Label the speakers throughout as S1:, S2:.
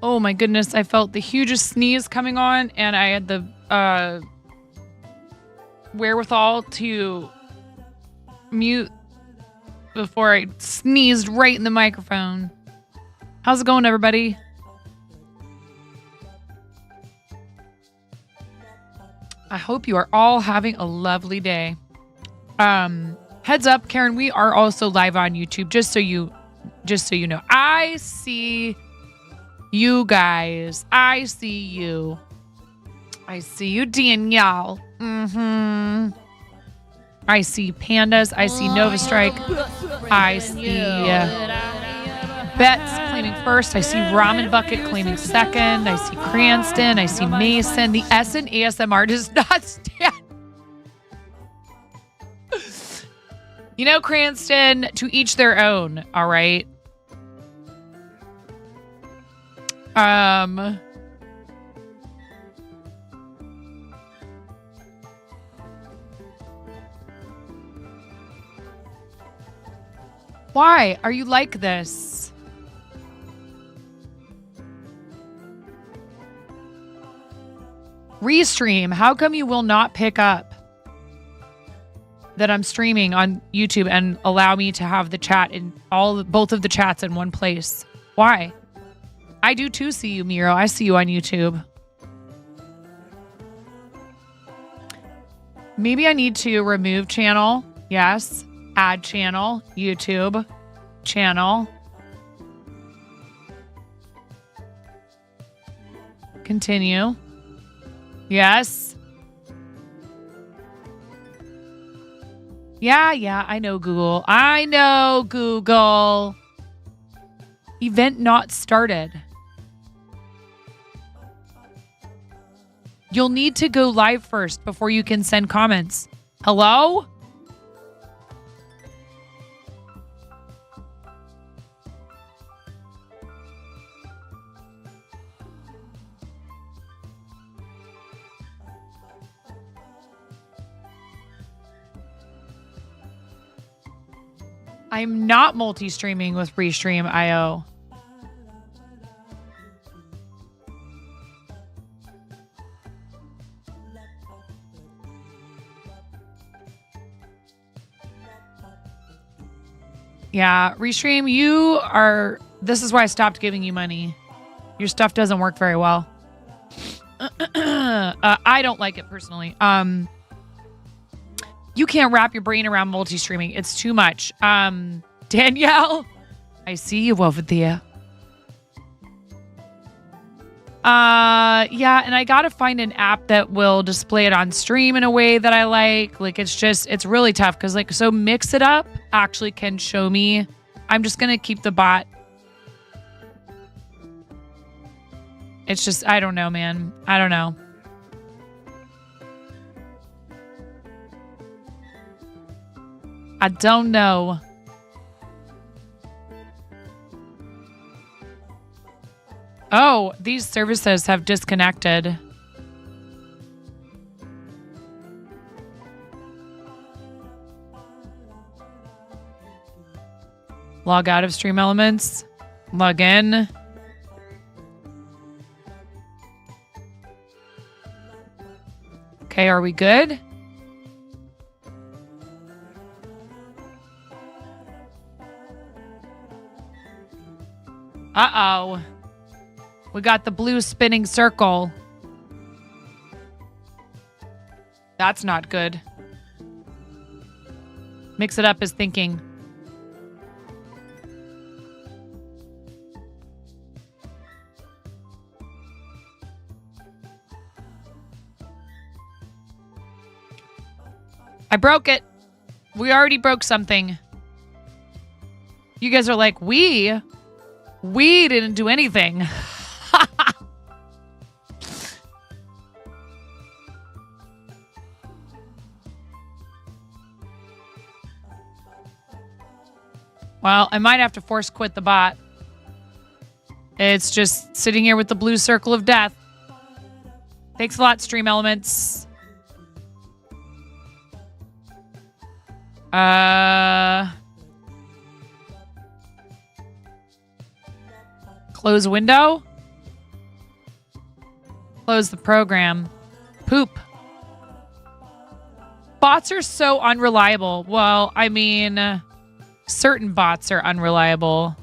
S1: Oh my goodness, I felt the hugest sneeze coming on, and I had the wherewithal to mute before I sneezed right in the microphone. How's it going, everybody? I hope you are all having a lovely day. Heads up, Karen, we are also live on YouTube, just so you know. I see you guys. I see you. I see you, Danielle. I see Pandas. I see Nova Strike. I see Bets claiming first. I see Ramen Bucket claiming second. I see Cranston. I see Mason. The S in ASMR does not stand. You know, Cranston, to each their own, all right? Why are you like this? Restream, how come you will not pick up that I'm streaming on YouTube and allow me to have the chat in both of the chats in one place? Why? I do too see you, Miro. I see you on YouTube. Maybe I need to remove channel. Yes. Add channel. YouTube. Channel. Continue. Yes. Yeah, I know Google. I know Google. Event not started. You'll need to go live first before you can send comments. Hello? I'm not multi-streaming with Restream.io. Yeah, Restream, this is why I stopped giving you money. Your stuff doesn't work very well. I don't like it personally. You can't wrap your brain around multi-streaming. It's too much. Danielle, I see you over there. Yeah, and I gotta find an app that will display it on stream in a way that I like. Like, it's really tough because, like, so Mix It Up actually can show me. I'm just gonna keep the bot. It's just, I don't know, man. I don't know. I don't know. Oh, these services have disconnected. Log out of Stream Elements. Log in. Okay, are we good? Uh-oh. We got the blue spinning circle. That's not good. Mix It Up is thinking. I broke it. We already broke something. You guys are like, we didn't do anything. Well, I might have to force quit the bot. It's just sitting here with the blue circle of death. Thanks a lot, Stream Elements. Close window. Close the program. Poop. Bots are so unreliable. Well, I mean, certain bots are unreliable.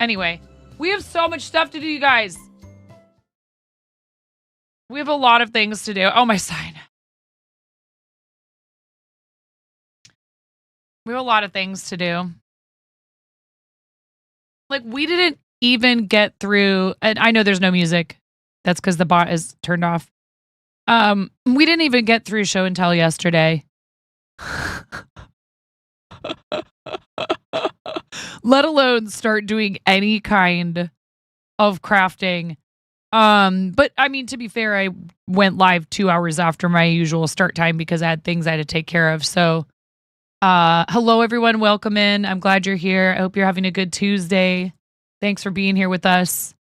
S1: Anyway, we have so much stuff to do, you guys. We have a lot of things to do. Oh, my sign. We have a lot of things to do. Like, we didn't even get through, and I know there's no music. That's because the bot is turned off. We didn't even get through show and tell yesterday. Let alone start doing any kind of crafting. But I mean, to be fair, I went live 2 hours after my usual start time because I had things I had to take care of. So, hello everyone, welcome in. I'm glad you're here. I hope you're having a good Tuesday. Thanks for being here with us.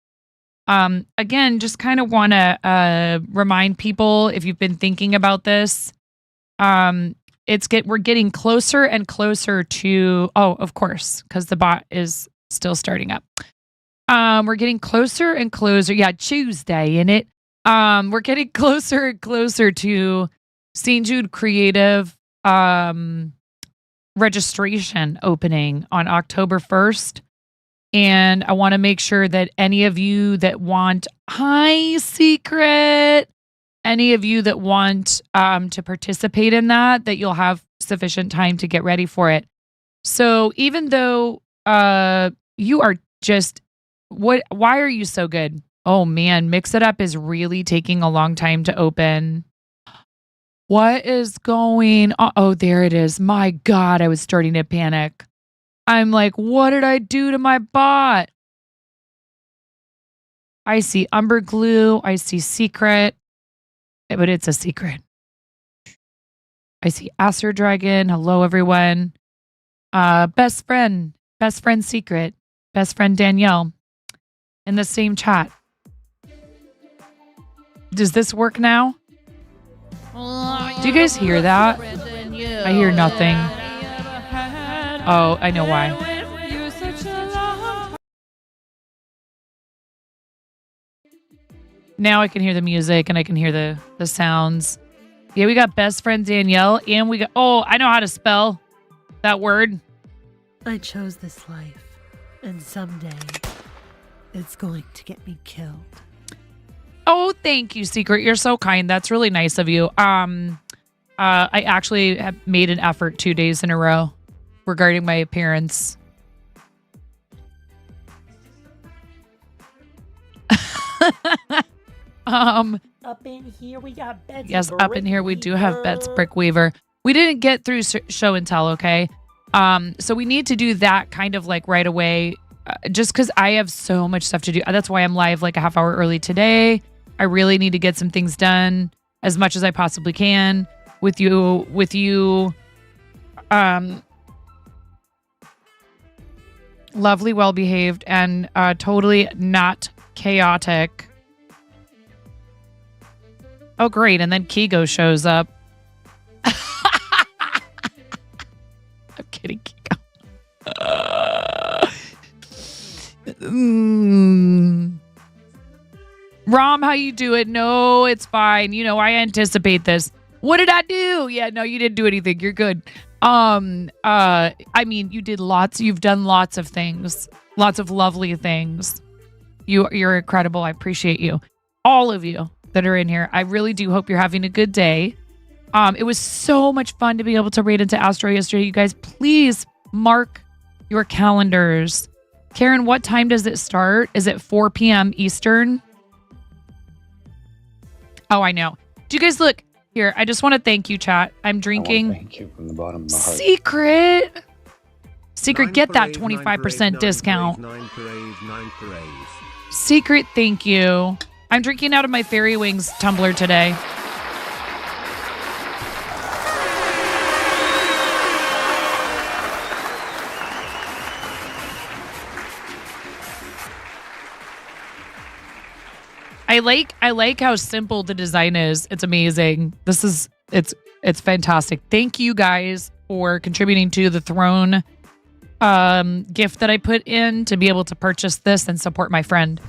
S1: Again, just kind of want to remind people, if you've been thinking about this, we're getting closer and closer to, oh, of course, because the bot is still starting up. We're getting closer and closer. Yeah, Tuesday in it. We're getting closer and closer to St. Jude Creative registration opening on October 1st. And I want to make sure that any of you that want, hi, Secret, any of you that want to participate in that you'll have sufficient time to get ready for it. So even though you are just, why are you so good? Oh man, Mix It Up is really taking a long time to open. What is going on? Oh, there it is. My God, I was starting to panic. I'm like, what did I do to my bot? I see Umber Glue. I see Secret. But it's a secret. I see Aster Dragon. Hello, everyone. Best friend Secret. Best friend Danielle. In the same chat. Does this work now? Do you guys hear that? I hear nothing. Oh, I know why. Now I can hear the music and I can hear the sounds. Yeah, we got best friend Danielle and we got, oh, I know how to spell that word.
S2: I chose this life and someday it's going to get me killed.
S1: Oh, thank you, Secret. You're so kind. That's really nice of you. I actually have made an effort 2 days in a row regarding my appearance.
S2: Up in here we got Betsy.
S1: Yes, up in here we do have Bets Brickweaver. We didn't get through show and tell, okay? So we need to do that kind of like right away, just because I have so much stuff to do. That's why I'm live like a half hour early today. I really need to get some things done as much as I possibly can with you. Lovely, well-behaved, and totally not chaotic. Oh, great. And then Kigo shows up. I'm kidding, Kigo. Rom, how you doing? No, it's fine. You know, I anticipate this. What did I do? Yeah, no, you didn't do anything. You're good. I mean, you've done lots of things, lots of lovely things. You're incredible. I appreciate you. All of you that are in here. I really do hope you're having a good day. It was so much fun to be able to raid into Astro yesterday. You guys, please mark your calendars. Karen, what time does it start? Is it 4 p.m. Eastern? Oh, I know. Do you guys look here? I just want to thank you, chat. I'm drinking.
S3: Thank you from the bottom of my heart.
S1: Secret, get that 25% discount. Secret, thank you. I'm drinking out of my Fairy Wings tumbler today. I like how simple the design is. It's amazing. It's fantastic. Thank you guys for contributing to the throne gift that I put in to be able to purchase this and support my friend.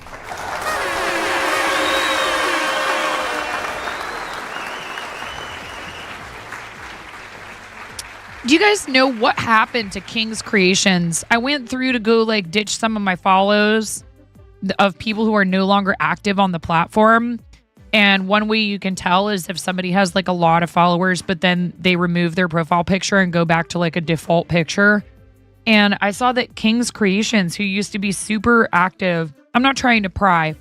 S1: Do you guys know what happened to King's Creations? I went through to go like ditch some of my follows of people who are no longer active on the platform. And one way you can tell is if somebody has like a lot of followers, but then they remove their profile picture and go back to like a default picture. And I saw that King's Creations, who used to be super active, I'm not trying to pry.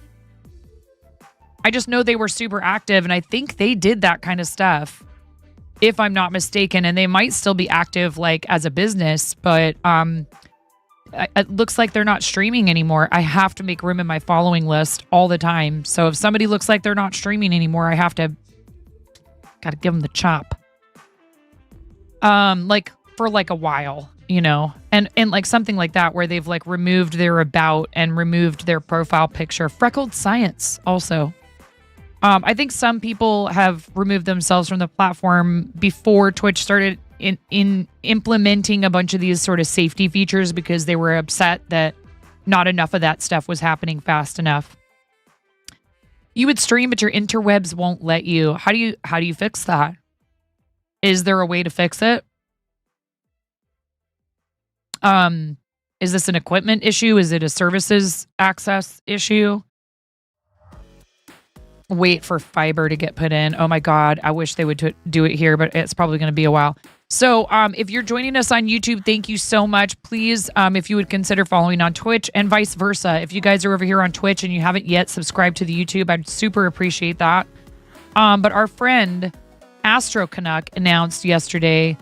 S1: I just know they were super active, and I think they did that kind of stuff, if I'm not mistaken. And they might still be active like as a business, but it looks like they're not streaming anymore. I have to make room in my following list all the time. So if somebody looks like they're not streaming anymore, I have to, gotta give them the chop. Like for like a while, you know, and like something like that where they've like removed their about and removed their profile picture. Freckled Science also. I think some people have removed themselves from the platform before Twitch started in implementing a bunch of these sort of safety features because they were upset that not enough of that stuff was happening fast enough. You would stream, but your interwebs won't let you. How do you fix that? Is there a way to fix it? Is this an equipment issue? Is it a services access issue? Wait for fiber to get put in. Oh my God, I wish they would do it here, but it's probably going to be a while. So if you're joining us on YouTube, thank you so much. Please, if you would consider following on Twitch and vice versa. If you guys are over here on Twitch and you haven't yet subscribed to the YouTube, I'd super appreciate that. But our friend Astro Canuck announced yesterday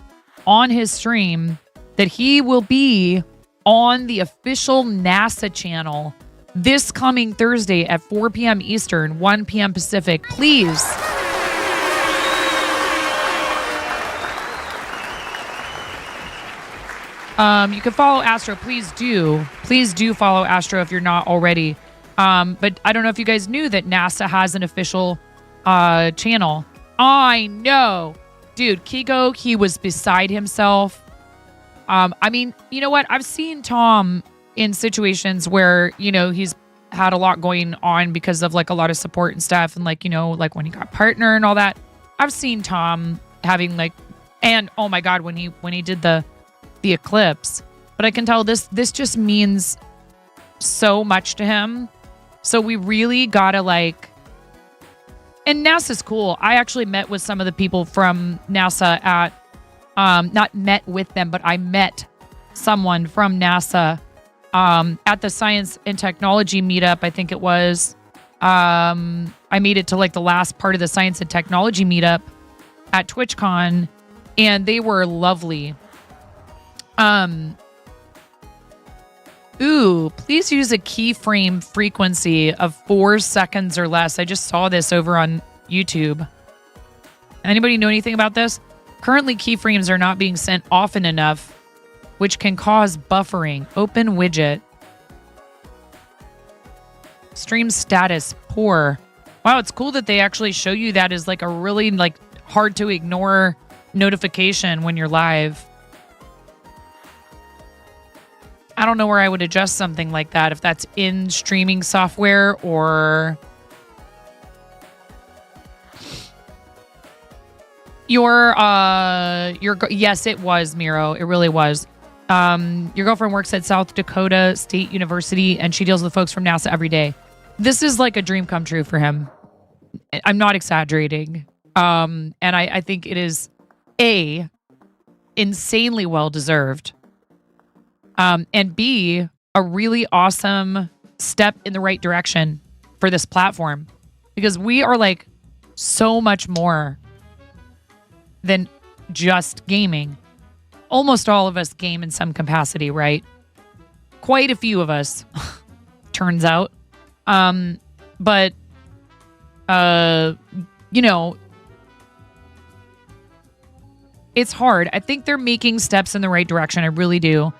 S1: on his stream that he will be on the official NASA channel this coming Thursday at 4 p.m. Eastern, 1 p.m. Pacific. Please. You can follow Astro. Please do. Please do follow Astro if you're not already. But I don't know if you guys knew that NASA has an official channel. I know. Dude, Kiko, he was beside himself. I mean, you know what? I've seen Tom in situations where, you know, he's had a lot going on because of like a lot of support and stuff. And like, you know, like when he got partner and all that, I've seen Tom having like, and oh my God, when he did the eclipse, but I can tell this just means so much to him. So we really gotta like, and NASA's cool. I actually met with some of the people from NASA at, not met with them, but I met someone from NASA at the Science and Technology meetup. I think it was, I made it to like the last part of the Science and Technology meetup at TwitchCon, and they were lovely. Ooh, please use a keyframe frequency of 4 seconds or less. I just saw this over on YouTube. Anybody know anything about this? Currently, keyframes are not being sent often enough, which can cause buffering. Open widget. Stream status poor. Wow, it's cool that they actually show you that as like a really like hard to ignore notification when you're live. I don't know where I would adjust something like that, if that's in streaming software or your yes, it was Miro. It really was. Your girlfriend works at South Dakota State University and she deals with folks from NASA every day. This is like a dream come true for him. I'm not exaggerating. And I think it is A, insanely well deserved. And B, a really awesome step in the right direction for this platform, because we are like so much more than just gaming. Almost all of us game in some capacity, right? Quite a few of us, turns out. But you know, it's hard. I think they're making steps in the right direction. I really do.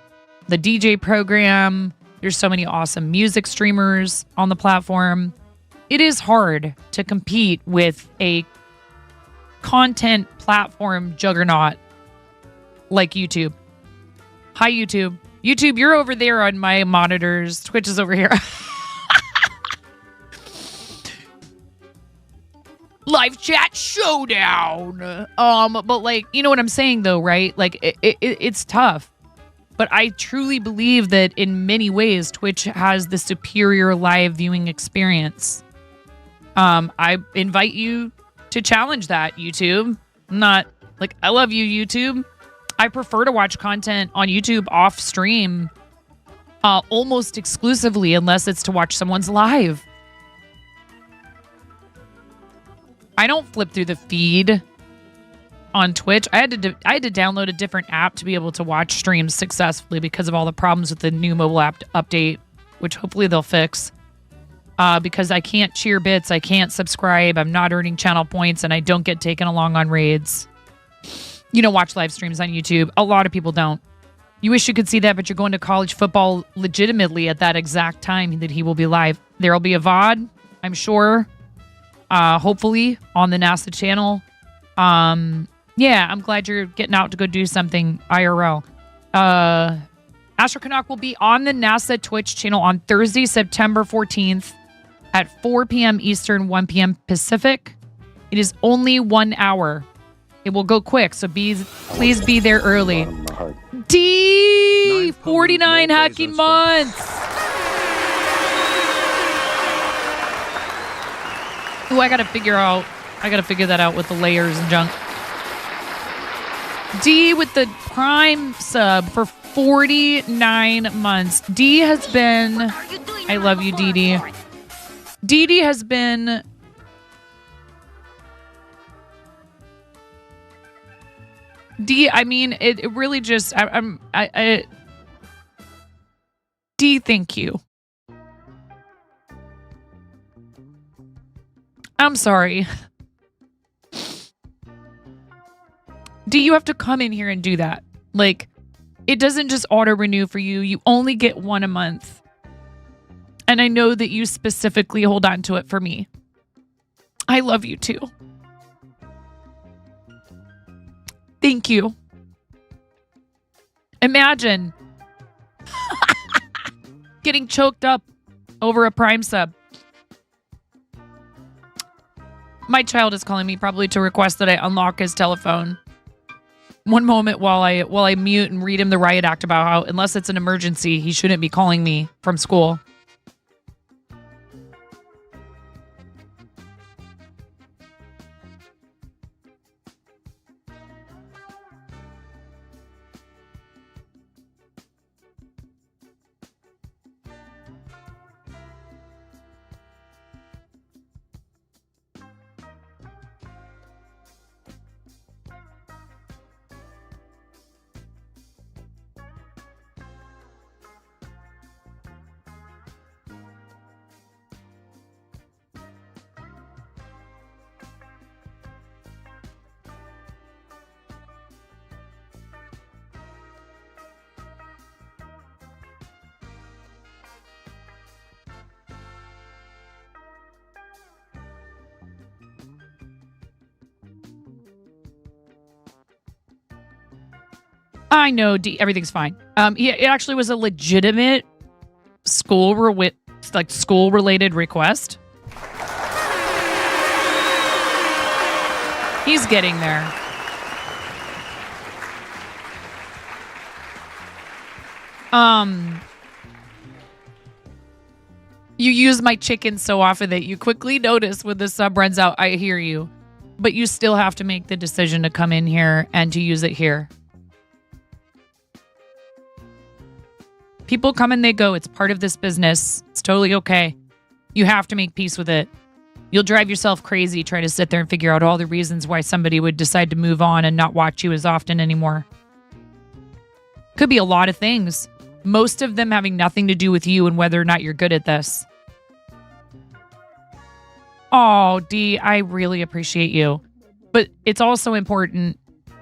S1: The DJ program, there's so many awesome music streamers on the platform. It is hard to compete with a content platform juggernaut like YouTube. Hi, YouTube. YouTube, you're over there on my monitors. Twitch is over here. Live chat showdown. But like, you know what I'm saying though, right? Like it's tough. But I truly believe that in many ways, Twitch has the superior live viewing experience. I invite you to challenge that, YouTube. I'm not like, I love you, YouTube. I prefer to watch content on YouTube off stream almost exclusively unless it's to watch someone's live. I don't flip through the feed on Twitch. I had to download a different app to be able to watch streams successfully because of all the problems with the new mobile app update, which hopefully they'll fix. Because I can't cheer bits, I can't subscribe, I'm not earning channel points, and I don't get taken along on raids. You know, watch live streams on YouTube. A lot of people don't. You wish you could see that, but you're going to college football legitimately at that exact time that he will be live. There'll be a VOD, I'm sure. Hopefully on the NASA channel. Yeah, I'm glad you're getting out to go do something IRL. Astrocanuck will be on the NASA Twitch channel on Thursday, September 14th at 4 p.m. Eastern, 1 p.m. Pacific. It is only 1 hour. It will go quick, so please be there early. D 49 hacking months. Ooh, I gotta figure that out with the layers and junk. D with the Prime sub for 49 months. D has been, I love you, Dee. Dee has been I mean, it really just, D, thank you. I'm sorry. D, you have to come in here and do that. Like, it doesn't just auto renew for you. You only get one a month. And I know that you specifically hold on to it for me. I love you too. Thank you. Imagine getting choked up over a Prime sub. My child is calling me probably to request that I unlock his telephone. One moment while I mute and read him the riot act about how unless it's an emergency, he shouldn't be calling me from school. I know, D, everything's fine. It actually was a legitimate school-related request. He's getting there. You use my chicken so often that you quickly notice when the sub runs out. I hear you. But you still have to make the decision to come in here and to use it here. People come and they go. It's part of this business. It's totally okay. You have to make peace with it. You'll drive yourself crazy trying to sit there and figure out all the reasons why somebody would decide to move on and not watch you as often anymore. Could be a lot of things. Most of them having nothing to do with you and whether or not you're good at this. Oh, D, I really appreciate you. But it's also important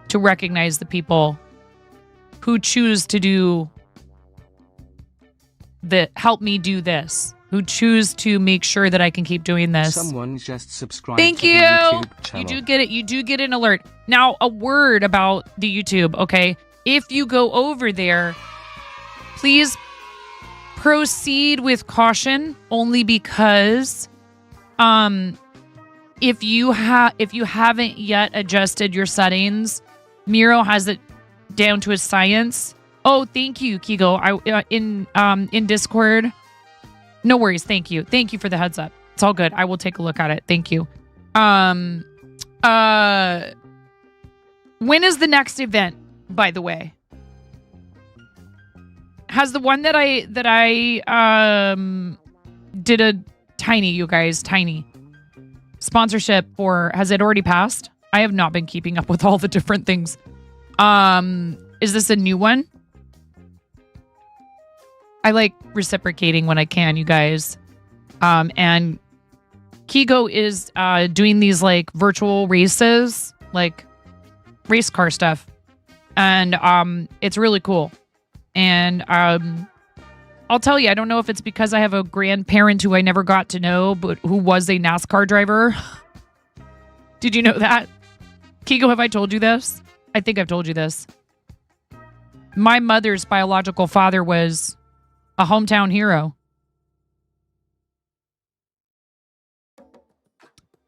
S1: to recognize the people who choose to do that, help me do this, who choose to make sure that I can keep doing this.
S3: Someone just subscribed.
S1: Thank you. You do get it. You do get an alert. Now, a word about the YouTube, okay? If you go over there, Please proceed with caution, only because if you haven't yet adjusted your settings, Miro has it down to a science. Oh, thank you, Kigo. In Discord. No worries. Thank you. Thank you for the heads up. It's all good. I will take a look at it. Thank you. When is the next event, by the way? Has the one that I did a tiny, you guys, tiny sponsorship for, has it already passed? I have not been keeping up with all the different things. Is this a new one? I like reciprocating when I can, you guys. And Kigo is doing these like virtual races, like race car stuff. And it's really cool. And I'll tell you, I don't know if it's because I have a grandparent who I never got to know, but who was a NASCAR driver. Did you know that? Kigo, have I told you this? I think I've told you this. My mother's biological father was a hometown hero.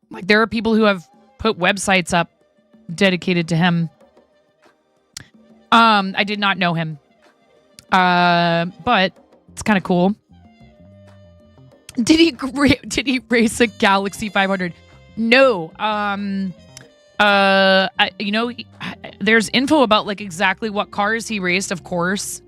S1: Like, there are people who have put websites up dedicated to him. I did not know him. But it's kind of cool. Did he race a Galaxy 500? No. There's info about like exactly what cars he raced, of course.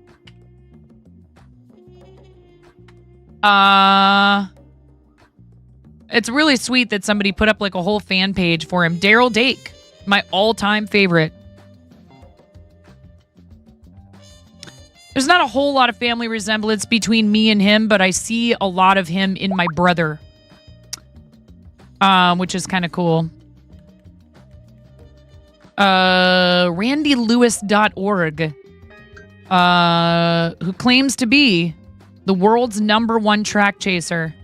S1: It's really sweet that somebody put up like a whole fan page for him. Daryl Dake, my all-time favorite. There's not a whole lot of family resemblance between me and him, but I see a lot of him in my brother, which is kind of cool. RandyLewis.org, who claims to be the world's #1 track chaser.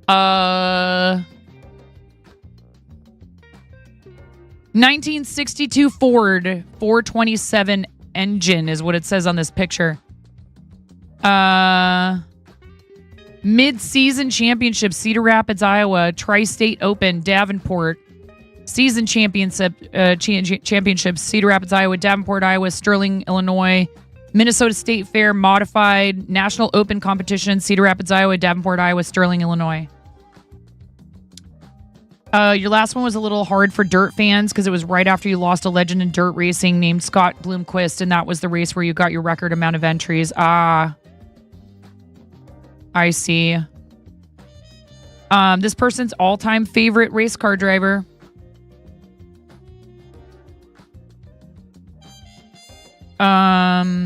S1: 1962 Ford 427 engine is what it says on this picture. Mid-season championship, Cedar Rapids, Iowa. Tri-State Open, Davenport. Season championship, Cedar Rapids, Iowa. Davenport, Iowa. Sterling, Illinois. Minnesota State Fair Modified. National Open Competition, Cedar Rapids, Iowa. Davenport, Iowa. Sterling, Illinois. Your last one was a little hard for dirt fans because it was right after you lost a legend in dirt racing named Scott Bloomquist, and that was the race where you got your record amount of entries. Ah, I see. This person's all-time favorite race car driver. Oh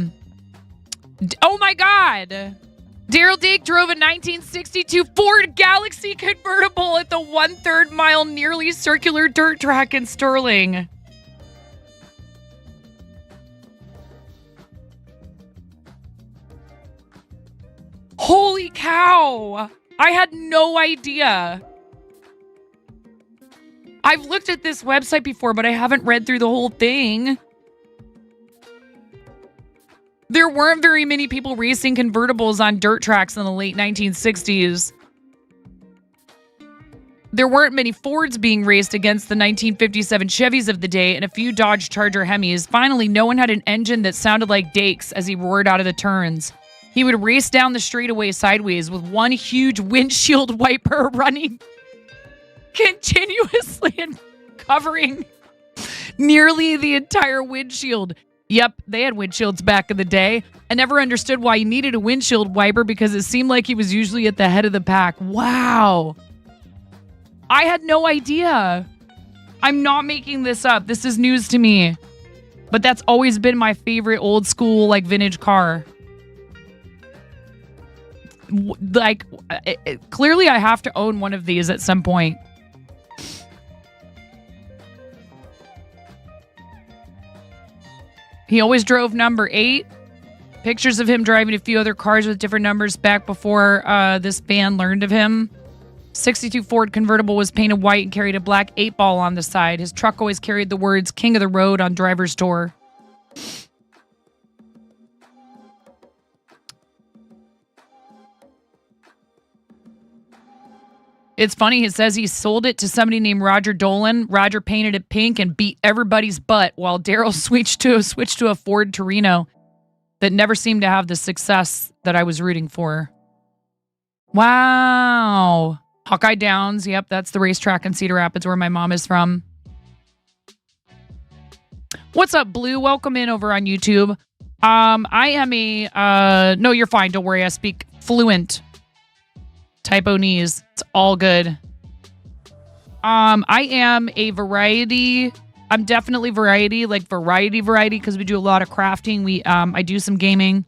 S1: my God! Daryl Dake drove a 1962 Ford Galaxy convertible at the 1/3 mile nearly circular dirt track in Sterling. Holy cow! I had no idea. I've looked at this website before, but I haven't read through the whole thing. There weren't very many people racing convertibles on dirt tracks in the late 1960s. There weren't many Fords being raced against the 1957 Chevys of the day and a few Dodge Charger Hemis. Finally, no one had an engine that sounded like Dake's as he roared out of the turns. He would race down the straightaway sideways with one huge windshield wiper running continuously and covering nearly the entire windshield. Yep, they had windshields back in the day. I never understood why he needed a windshield wiper because it seemed like he was usually at the head of the pack. Wow. I had no idea. I'm not making this up. This is news to me. But that's always been my favorite old school, like, vintage car. Like, clearly I have to own one of these at some point. He always drove number 8. Pictures of him driving a few other cars with different numbers back before this fan learned of him. 62 Ford convertible was painted white and carried a black 8-ball on the side. His truck always carried the words King of the Road on driver's door. It's funny. It says he sold it to somebody named Roger Dolan. Roger painted it pink and beat everybody's butt while Daryl switched to a Ford Torino that never seemed to have the success that I was rooting for. Wow. Hawkeye Downs. Yep, that's the racetrack in Cedar Rapids where my mom is from. What's up, Blue? Welcome in over on YouTube. I am a... no, you're fine. Don't worry. I speak fluent Taiwanese. It's all good. I am a variety. I'm definitely variety, like variety, because we do a lot of crafting. I do some gaming.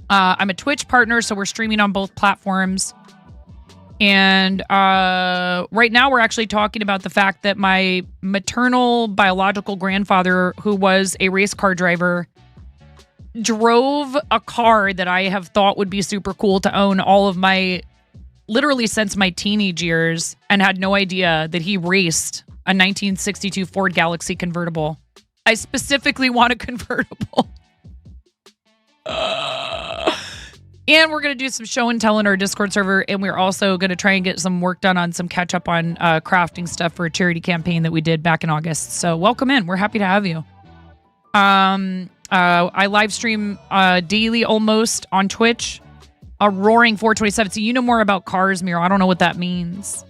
S1: I'm a Twitch partner, so we're streaming on both platforms. And right now we're actually talking about the fact that my maternal biological grandfather, who was a race car driver, drove a car that I have thought would be super cool to own literally since my teenage years, and had no idea that he raced a 1962 Ford Galaxy convertible. I specifically want a convertible. And we're going to do some show and tell in our Discord server, and we're also going to try and get some work done on some catch up on crafting stuff for a charity campaign that we did back in August. So welcome in. We're happy to have you. I live stream daily almost on Twitch. A roaring 427. So you know more about cars, Miro. I don't know what that means.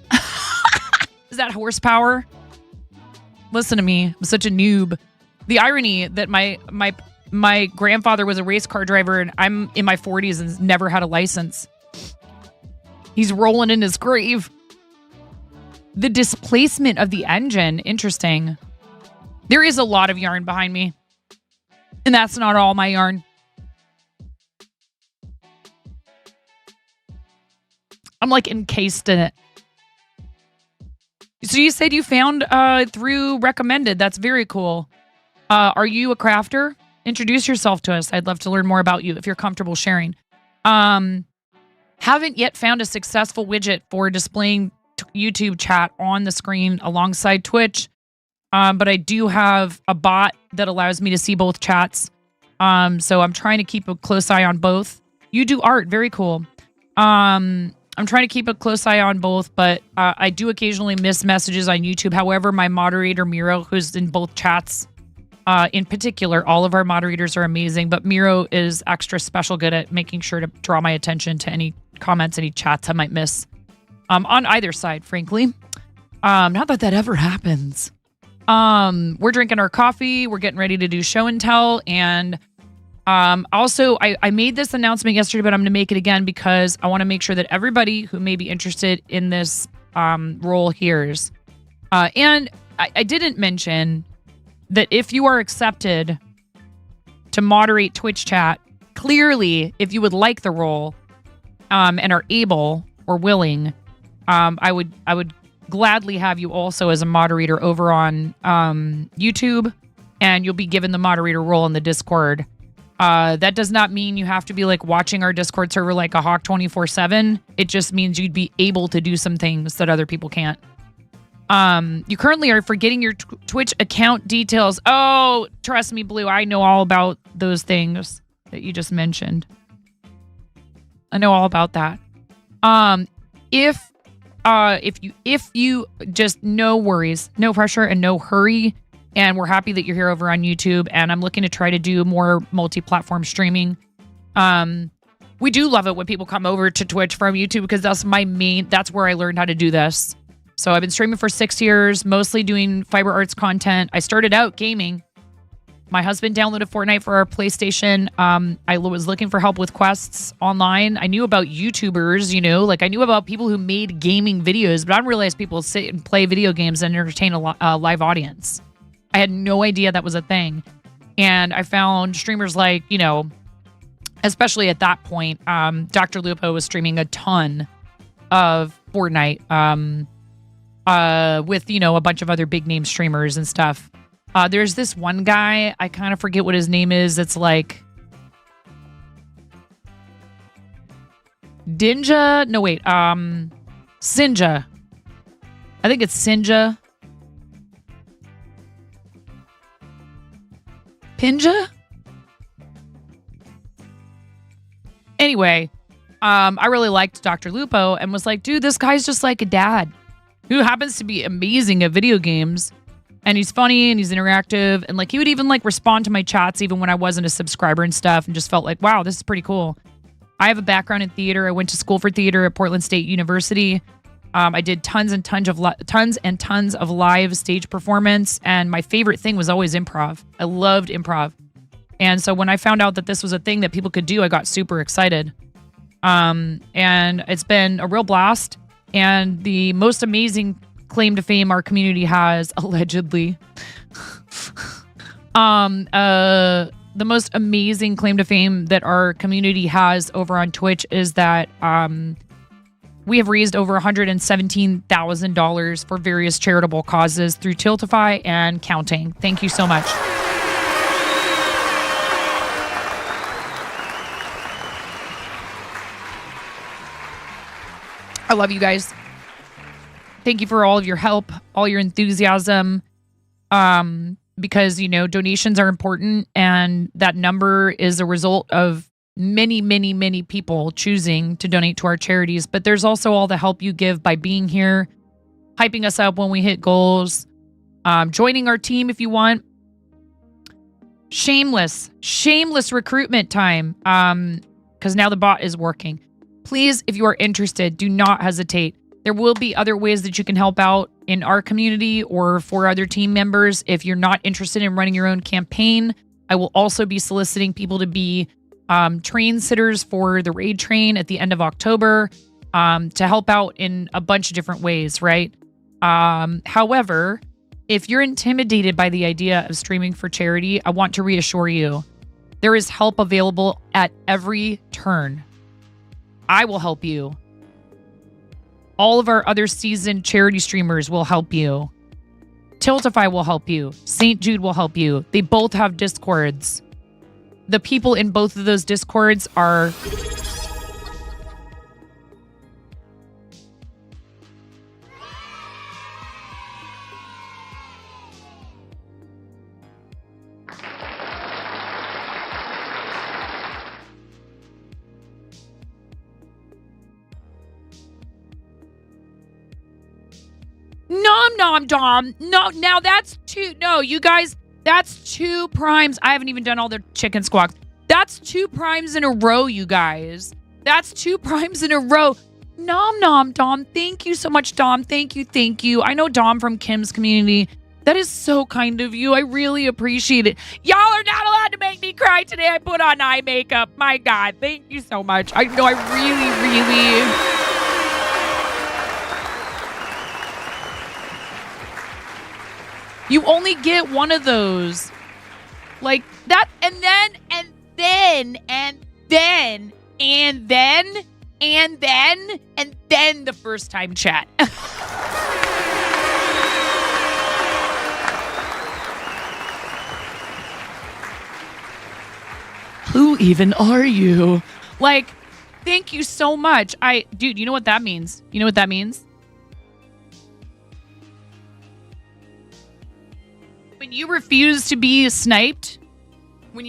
S1: Is that horsepower? Listen to me. I'm such a noob. The irony that my grandfather was a race car driver and I'm in my 40s and never had a license. He's rolling in his grave. The displacement of the engine. Interesting. There is a lot of yarn behind me. And that's not all my yarn. I'm like encased in it. So you said you found through recommended. That's very cool. Are you a crafter? Introduce yourself to us. I'd love to learn more about you if you're comfortable sharing. Haven't yet found a successful widget for displaying YouTube chat on the screen alongside Twitch. But I do have a bot that allows me to see both chats. So I'm trying to keep a close eye on both. You do art. Very cool. I'm trying to keep a close eye on both, but I do occasionally miss messages on YouTube. However, my moderator, Miro, who's in both chats, in particular, all of our moderators are amazing, but Miro is extra special good at making sure to draw my attention to any comments, any chats I might miss on either side, frankly. Not that that ever happens. We're drinking our coffee. We're getting ready to do show and tell. And also, I made this announcement yesterday, but I'm going to make it again because I want to make sure that everybody who may be interested in this role hears. And I didn't mention that if you are accepted to moderate Twitch chat, clearly, if you would like the role and are able or willing, I would gladly have you also as a moderator over on YouTube, and you'll be given the moderator role in the Discord. That does not mean you have to be like watching our Discord server like a hawk 24/7. It just means you'd be able to do some things that other people can't. You currently are forgetting your Twitch account details. Oh, trust me, Blue. I know all about those things that you just mentioned. I know all about that. If you just no worries, no pressure, and no hurry. And we're happy that you're here over on YouTube. And I'm looking to try to do more multi-platform streaming. We do love it when people come over to Twitch from YouTube because that's where I learned how to do this. So I've been streaming for 6 years, mostly doing fiber arts content. I started out gaming. My husband downloaded Fortnite for our PlayStation. I was looking for help with quests online. I knew about YouTubers, like I knew about people who made gaming videos, but I didn't realize people sit and play video games and entertain a live audience. I had no idea that was a thing. And I found streamers like, especially at that point, Dr. Lupo was streaming a ton of Fortnite with, a bunch of other big name streamers and stuff. There's this one guy, I kind of forget what his name is. It's like Dinja. No, wait. Sinja. I think it's Sinja. Pinja? Anyway, I really liked Dr. Lupo and was like, dude, this guy's just like a dad who happens to be amazing at video games. And he's funny and he's interactive. And like he would even like respond to my chats even when I wasn't a subscriber and stuff, and just felt like, wow, this is pretty cool. I have a background in theater. I went to school for theater at Portland State University. I did tons and tons of live stage performance. And my favorite thing was always improv. I loved improv. And so when I found out that this was a thing that people could do, I got super excited. And it's been a real blast. And the most amazing claim to fame our community has, allegedly, the most amazing claim to fame that our community has over on Twitch is that we have raised over $117,000 for various charitable causes through Tiltify and counting. Thank you so much. I love you guys. Thank you for all of your help, all your enthusiasm, because, you know, donations are important, and that number is a result of many, many, many people choosing to donate to our charities. But there's also all the help you give by being here, hyping us up when we hit goals, joining our team if you want. Shameless recruitment time, because now the bot is working. Please, if you are interested, do not hesitate. There will be other ways that you can help out in our community or for other team members. If you're not interested in running your own campaign, I will also be soliciting people to be train sitters for the raid train at the end of October, to help out in a bunch of different ways, right? However, if you're intimidated by the idea of streaming for charity, I want to reassure you, there is help available at every turn. I will help you. All of our other seasoned charity streamers will help you. Tiltify will help you. St. Jude will help you. They both have Discords. The people in both of those Discords are... Nom Dom. No, now that's two. No, you guys, that's 2 primes. I haven't even done all their chicken squawks. That's 2 primes in a row, you guys. That's 2 primes in a row. Nom Dom. Thank you so much, Dom. Thank you. I know Dom from Kim's community. That is so kind of you. I really appreciate it. Y'all are not allowed to make me cry today. I put on eye makeup. My God. Thank you so much. I know I really... You only get one of those. Like that, and then the first time chat. Who even are you? Like, thank you so much. Dude, you know what that means? You know what that means? When you refuse to be sniped, by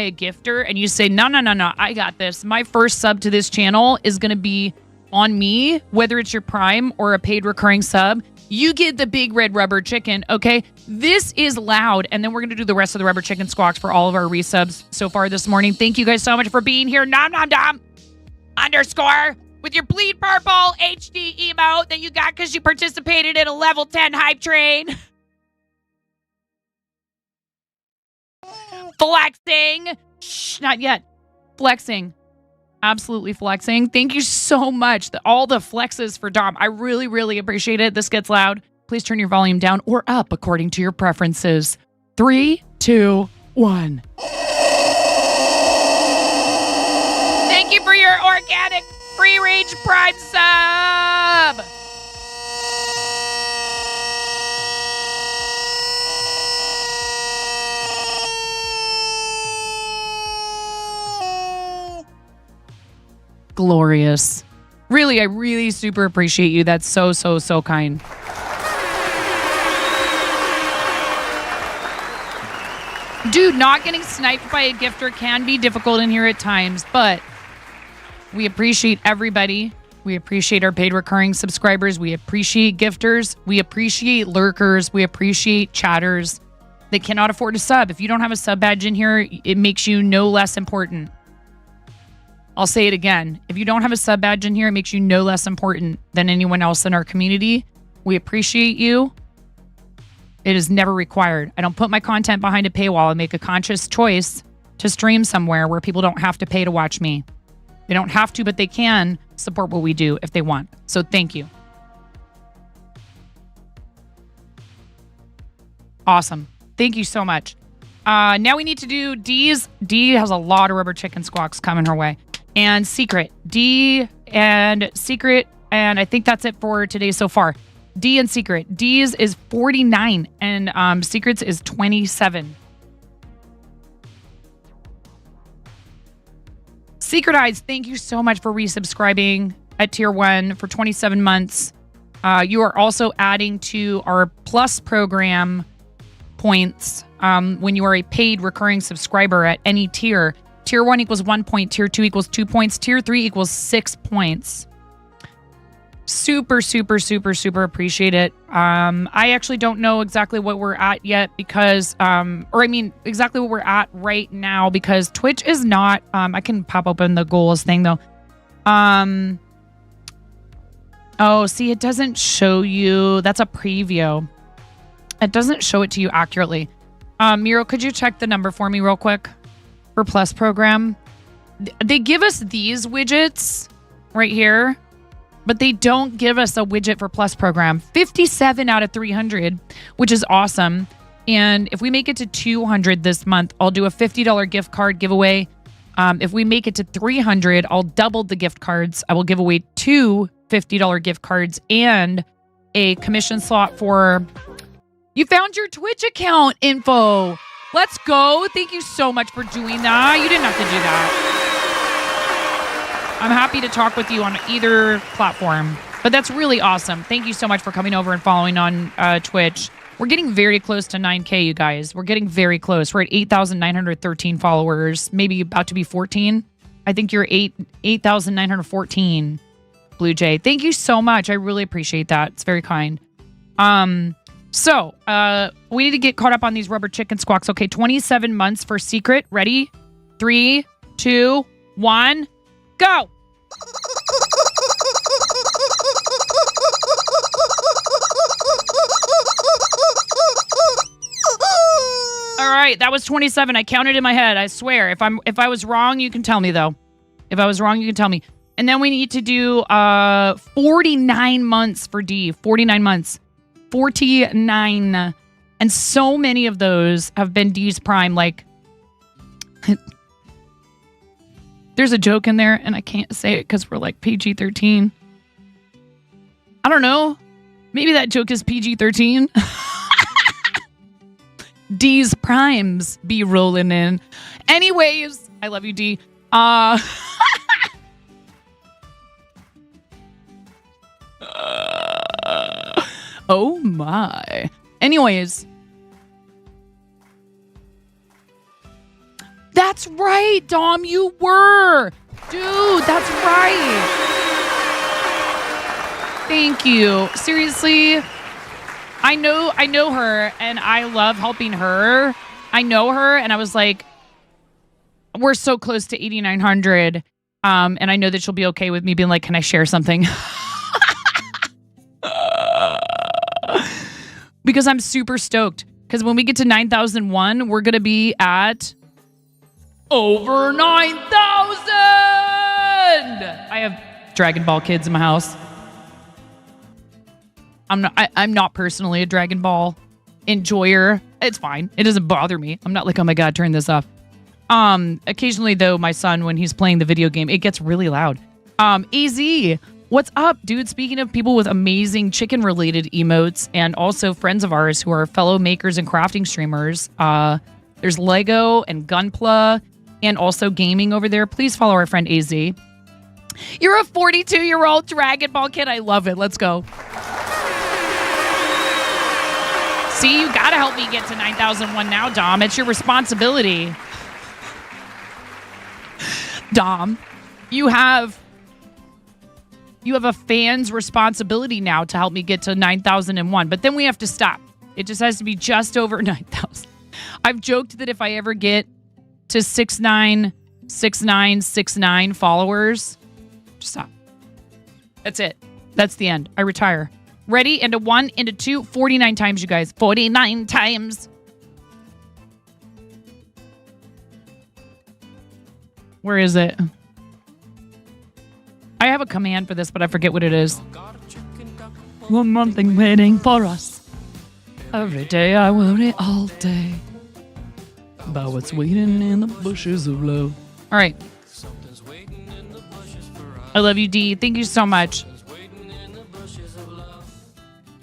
S1: a gifter and you say, no, I got this. My first sub to this channel is going to be on me, whether it's your prime or a paid recurring sub, you get the big red rubber chicken, okay? This is loud. And then we're going to do the rest of the rubber chicken squawks for all of our resubs so far this morning. Thank you guys so much for being here. Nom _ with your bleed purple HD emote that you got because you participated in a level 10 hype train. Flexing. Shh, not yet. Flexing. Absolutely flexing. Thank you so much. All the flexes for Dom. I really, really appreciate it. This gets loud. Please turn your volume down or up according to your preferences. 3, 2, 1. Thank you for your organic free range prime sub. Glorious. Really, I really super appreciate you. That's so kind. Dude, not getting sniped by a gifter can be difficult in here at times, but We appreciate everybody. We appreciate our paid recurring subscribers. We appreciate gifters. We appreciate lurkers. We appreciate chatters. They cannot afford a sub. If you don't have a sub badge in here, it makes you no less important. I'll say it again. If you don't have a sub badge in here, it makes you no less important than anyone else in our community. We appreciate you. It is never required. I don't put my content behind a paywall. I make a conscious choice to stream somewhere where people don't have to pay to watch me. They don't have to, but they can support what we do if they want. So thank you. Awesome. Thank you so much. Now we need to do D's. D has a lot of rubber chicken squawks coming her way. And Secret. D and Secret. And I think that's it for today so far. D and Secret. D's is 49 and Secret's is 27. Secret Eyes, thank you so much for resubscribing at tier 1 for 27 months. You are also adding to our Plus program points when you are a paid recurring subscriber at any tier. Tier 1 equals 1 point, tier 2 equals 2 points, tier 3 equals 6 points. Super, super, super, super appreciate it. I actually don't know exactly what we're at yet because, exactly what we're at right now because Twitch is not, I can pop open the goals thing though. Oh, see, it doesn't show you, that's a preview. It doesn't show it to you accurately. Miro, could you check the number for me real quick for Plus program? They give us these widgets right here, but they don't give us a widget for Plus program. 57 out of 300, which is awesome. And if we make it to 200 this month, I'll do a $50 gift card giveaway. If we make it to 300, I'll double the gift cards. I will give away 2 $50 gift cards and a commission slot for... You found your Twitch account info. Let's go. Thank you so much for doing that. You didn't have to do that. I'm happy to talk with you on either platform, but that's really awesome. Thank you so much for coming over and following on Twitch. We're getting very close to 9K, you guys. We're getting very close. We're at 8,913 followers, maybe about to be 14. I think you're 8,914, Blue Jay. Thank you so much. I really appreciate that. It's very kind. So we need to get caught up on these rubber chicken squawks. Okay, 27 months for Secret. Ready? 3, 2, 1, go. All right, that was 27. I counted in my head. I swear. If I was wrong, you can tell me though. If I was wrong, you can tell me. And then we need to do 49 months for D. 49 months. 49. And so many of those have been D's prime. Like, there's a joke in there, and I can't say it because we're like PG-13. I don't know. Maybe that joke is PG-13. D's primes be rolling in. Anyways, I love you, D. Oh my. Anyways. That's right, Dom, you were. Dude, that's right. Thank you. Seriously, I know her and I love helping her. I know her and I was like, we're so close to 8,900. And I know that she'll be okay with me being like, can I share something? Because I'm super stoked. Because when we get to 9,001, we're going to be at over 9,000. I have Dragon Ball kids in my house. I'm not personally a Dragon Ball enjoyer. It's fine. It doesn't bother me. I'm not like, oh my God, turn this off. Occasionally though, my son, when he's playing the video game, it gets really loud. AZ, what's up, dude? Speaking of people with amazing chicken related emotes and also friends of ours who are fellow makers and crafting streamers, there's Lego and Gunpla and also gaming over there. Please follow our friend AZ. You're a 42-year-old Dragon Ball kid. I love it. Let's go. See, you gotta help me get to 9,001 now, Dom. It's your responsibility. Dom, you have You have a fan's responsibility now to help me get to 9,001. But then we have to stop. It just has to be just over 9,000. I've joked that if I ever get to 696969 followers, just stop. That's it. That's the end. I retire. Ready? Into 1, into 2, 49 times, you guys. 49 times. Where is it? I have a command for this, but I forget what it is. One more thing waiting for us. Every day I worry all day about what's waiting in the bushes of love. All right. I love you, D. Thank you so much.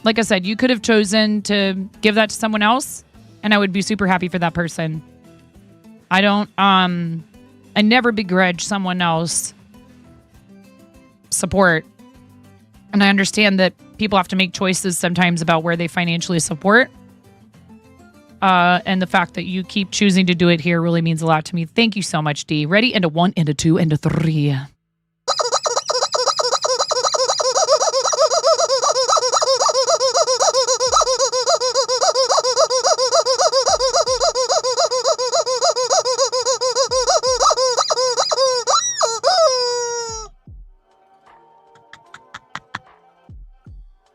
S1: Like I said, you could have chosen to give that to someone else, and I would be super happy for that person. I never begrudge someone else support. And I understand that people have to make choices sometimes about where they financially support. And the fact that you keep choosing to do it here really means a lot to me. Thank you so much, D. Ready? Into 1, into 2, into 3.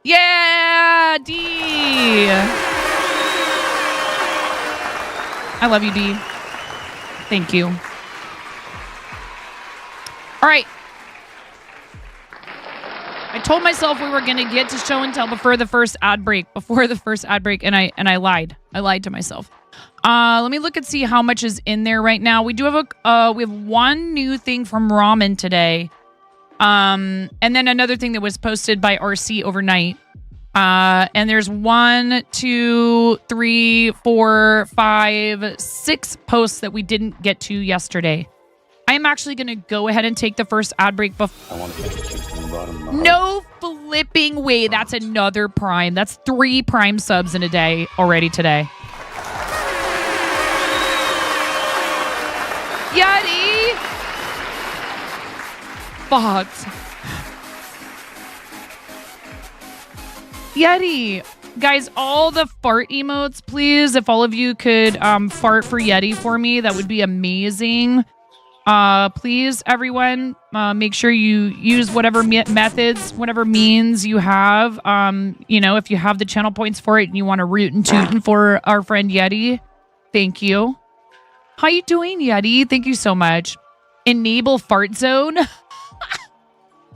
S1: Yeah, D. I love you, D. Thank you. All right. I told myself we were going to get to show and tell before the first ad break, and I lied. I lied to myself. Let me look and see how much is in there right now. We do have we have one new thing from Ramen today. And then another thing that was posted by RC overnight. And there's 1, 2, 3, 4, 5, 6 posts that we didn't get to yesterday. I am actually going to go ahead and take the first ad break before. No flipping way. That's another Prime. That's 3 Prime subs in a day already today. Yeti! Fuck. Yeti. Guys, all the fart emotes, please. If all of you could fart for Yeti for me, that would be amazing. Please, everyone, make sure you use whatever methods, whatever means you have. If you have the channel points for it and you want to root and toot for our friend Yeti, thank you. How you doing, Yeti? Thank you so much. Enable fart zone.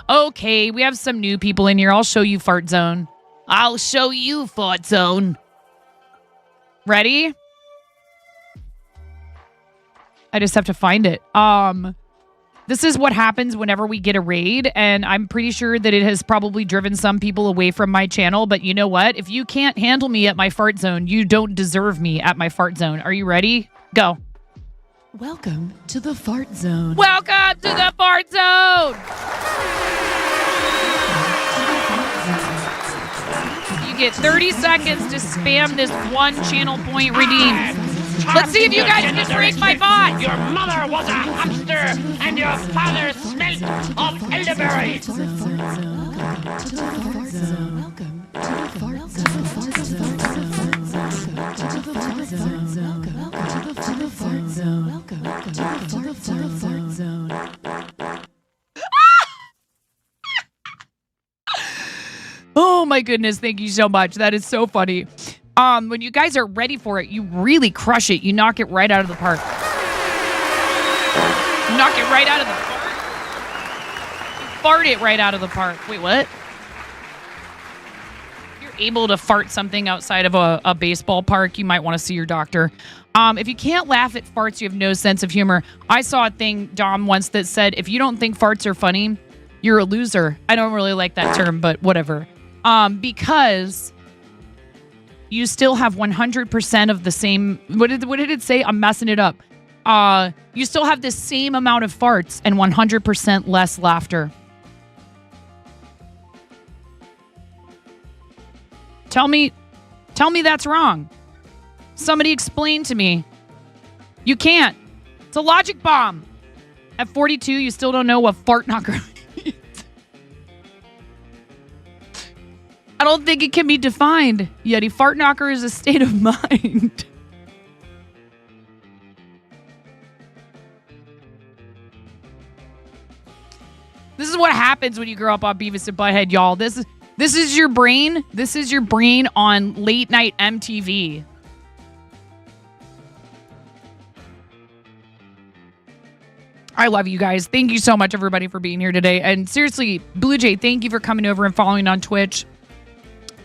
S1: Okay, we have some new people in here. I'll show you fart zone. I'll show you fart zone. Ready? I just have to find it. This is what happens whenever we get a raid, and I'm pretty sure that it has probably driven some people away from my channel, but you know what? If you can't handle me at my fart zone, you don't deserve me at my fart zone. Are you ready? Go.
S2: Welcome to the fart zone.
S1: Welcome to the fart zone! You get 30 seconds to spam this 1 channel point redeem. Let's see if you guys can break my bot.
S3: Your mother was a hamster, and your father smelt of elderberry.
S1: Oh my goodness, thank you so much. That is so funny. When you guys are ready for it, you really crush it. You knock it right out of the park. You knock it right out of the park. You fart it right out of the park. Wait, what? If you're able to fart something outside of a baseball park, you might want to see your doctor. If you can't laugh at farts, you have no sense of humor. I saw a thing, Dom, once that said, if you don't think farts are funny, you're a loser. I don't really like that term, but whatever. Because you still have 100% of the same. What did it say? I'm messing it up. You still have the same amount of farts and 100% less laughter. Tell me that's wrong. Somebody explain to me. You can't. It's a logic bomb. At 42, you still don't know what fart knocker is. I don't think it can be defined. Yeti fart knocker is a state of mind. This is what happens when you grow up on Beavis and Butthead, y'all. This is your brain. This is your brain on late night MTV. I love you guys. Thank you so much, everybody, for being here today. And seriously, Blue Jay, thank you for coming over and following on Twitch.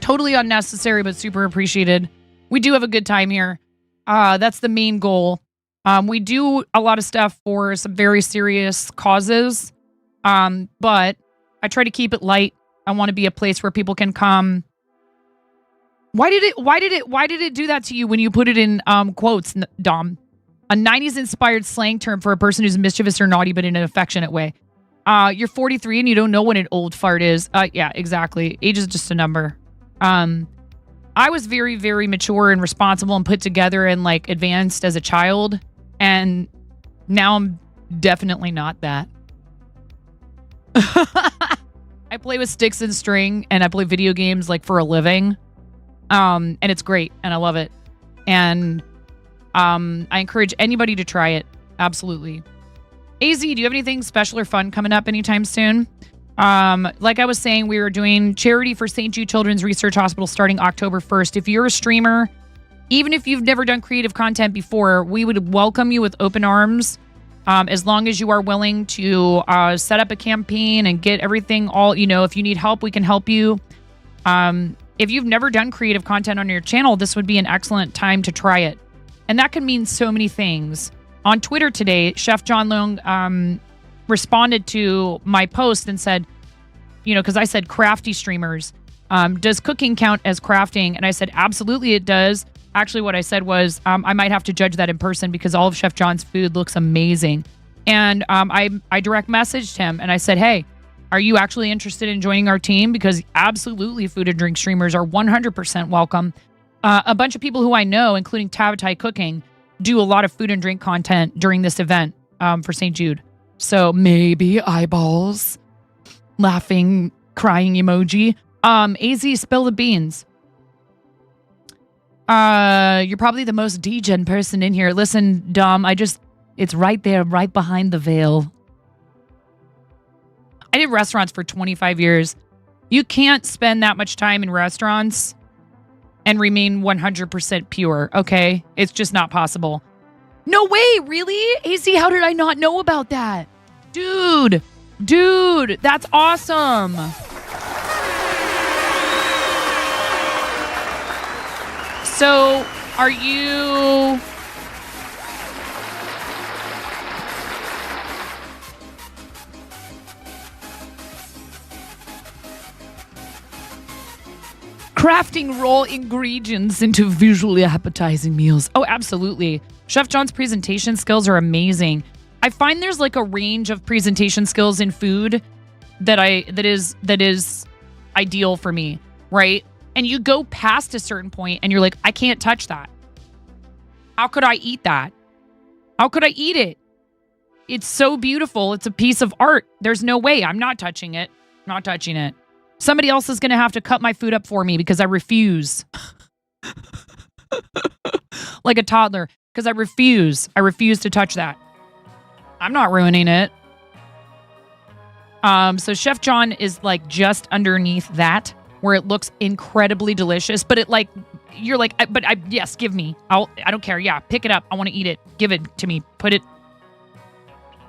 S1: Totally unnecessary, but super appreciated. We do have a good time here. That's the main goal. We do a lot of stuff for some very serious causes. But I try to keep it light. I want to be a place where people can come. Why did it do that to you when you put it in quotes, Dom? A 90s inspired slang term for a person who's mischievous or naughty, but in an affectionate way. You're 43 and you don't know what an old fart is. Yeah, exactly. Age is just a number. I was very, very mature and responsible and put together and like advanced as a child. And now I'm definitely not that. I play with sticks and string and I play video games like for a living. And it's great and I love it. And I encourage anybody to try it. Absolutely. AZ, do you have anything special or fun coming up anytime soon? Like I was saying, we are doing charity for St. Jude Children's Research Hospital starting October 1st. If you're a streamer, even if you've never done creative content before, we would welcome you with open arms. As long as you are willing to set up a campaign and get everything all, if you need help, we can help you. If you've never done creative content on your channel, this would be an excellent time to try it. And that can mean so many things. On Twitter today, Chef John Long responded to my post and said, because I said crafty streamers, does cooking count as crafting? And I said, absolutely it does. Actually, what I said was I might have to judge that in person because all of Chef John's food looks amazing. And I direct messaged him and I said, hey, are you actually interested in joining our team? Because absolutely food and drink streamers are 100% welcome. A bunch of people who I know, including Tavatai Cooking, do a lot of food and drink content during this event for St. Jude. So maybe eyeballs, laughing, crying emoji. AZ, spill the beans. You're probably the most degen person in here. Listen, Dom, it's right there, right behind the veil. I did restaurants for 25 years. You can't spend that much time in restaurants and remain 100% pure, okay? It's just not possible. No way, really? AZ, how did I not know about that? Dude, that's awesome. So, are you... crafting raw ingredients into visually appetizing meals? Oh, absolutely. Chef John's presentation skills are amazing. I find there's like a range of presentation skills in food that is ideal for me, right? And you go past a certain point and you're like, I can't touch that. How could I eat that? How could I eat it? It's so beautiful. It's a piece of art. There's no way. I'm not touching it. Not touching it. Somebody else is going to have to cut my food up for me because I refuse. Like a toddler. Because I refuse. I refuse to touch that. I'm not ruining it. So Chef John is like just underneath that, where it looks incredibly delicious. But it like, you're like, yes, give me. I don't care. Yeah, pick it up. I want to eat it. Give it to me. Put it.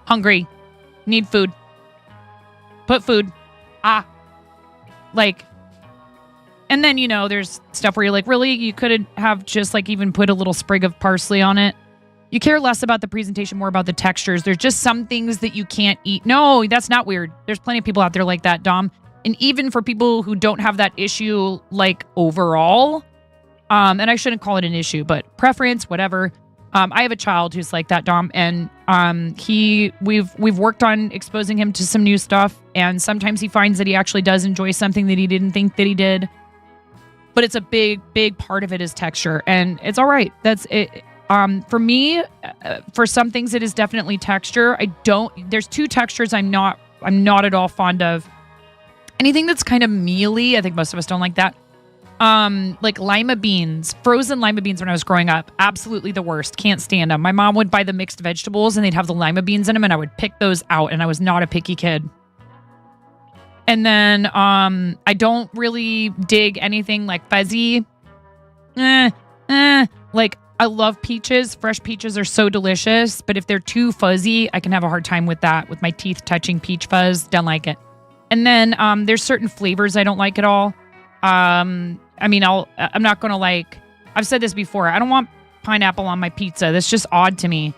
S1: Hungry. Need food. Put food. Like, and then, there's stuff where you're like, really? You couldn't have just like even put a little sprig of parsley on it? You care less about the presentation, more about the textures. There's just some things that you can't eat. No, that's not weird. There's plenty of people out there like that, Dom. And even for people who don't have that issue, like overall, and I shouldn't call it an issue, but preference, whatever. I have a child who's like that, Dom, and we've worked on exposing him to some new stuff, and sometimes he finds that he actually does enjoy something that he didn't think that he did. But it's a big, big part of it is texture, and it's all right. That's it. For me, for some things, it is definitely texture. There's two textures I'm not at all fond of. Anything that's kind of mealy, I think most of us don't like that. Like lima beans, frozen lima beans when I was growing up, absolutely the worst. Can't stand them. My mom would buy the mixed vegetables and they'd have the lima beans in them and I would pick those out and I was not a picky kid. And then I don't really dig anything like fuzzy. Like I love peaches. Fresh peaches are so delicious, but if they're too fuzzy, I can have a hard time with that, with my teeth touching peach fuzz. Don't like it. And then there's certain flavors I don't like at all. I'm not going to like, I've said this before. I don't want pineapple on my pizza. That's just odd to me.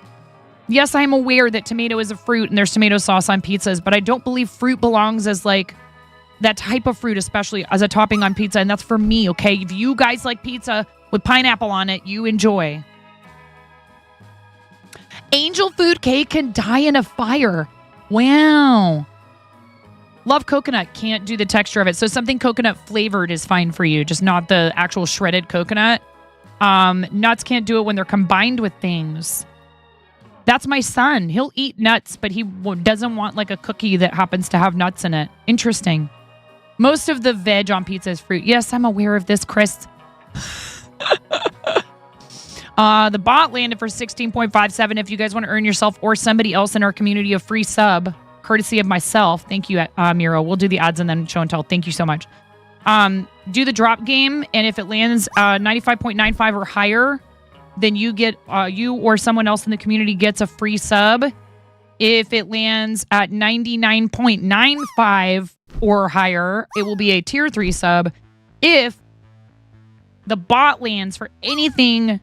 S1: Yes, I'm aware that tomato is a fruit and there's tomato sauce on pizzas, but I don't believe fruit belongs as like that type of fruit, especially as a topping on pizza. And that's for me, okay? If you guys like pizza with pineapple on it, you enjoy. Angel food cake can die in a fire. Wow. Love coconut. Can't do the texture of it. So something coconut flavored is fine for you, just not the actual shredded coconut. Nuts can't do it when they're combined with things. That's my son. He'll eat nuts, but he doesn't want like a cookie that happens to have nuts in it. Interesting. Most of the veg on pizza is fruit. Yes, I'm aware of this, Chris. The bot landed for 16.57. If you guys want to earn yourself or somebody else in our community a free sub, courtesy of myself. Thank you, Miro. We'll do the ads and then show and tell. Thank you so much. Do the drop game, and if it lands 95.95 or higher, then you get you or someone else in the community gets a free sub. If it lands at 99.95 or higher, it will be a tier 3 sub. If the bot lands for anything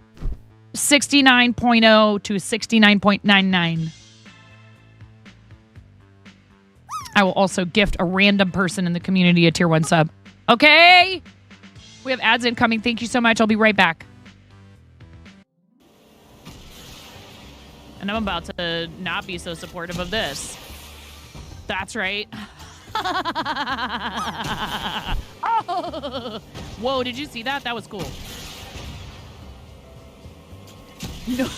S1: 69.0 to 69.99, I will also gift a random person in the community a tier 1 sub. Okay? We have ads incoming. Thank you so much. I'll be right back. And I'm about to not be so supportive of this. That's right. Oh. Whoa, did you see that? That was cool. No.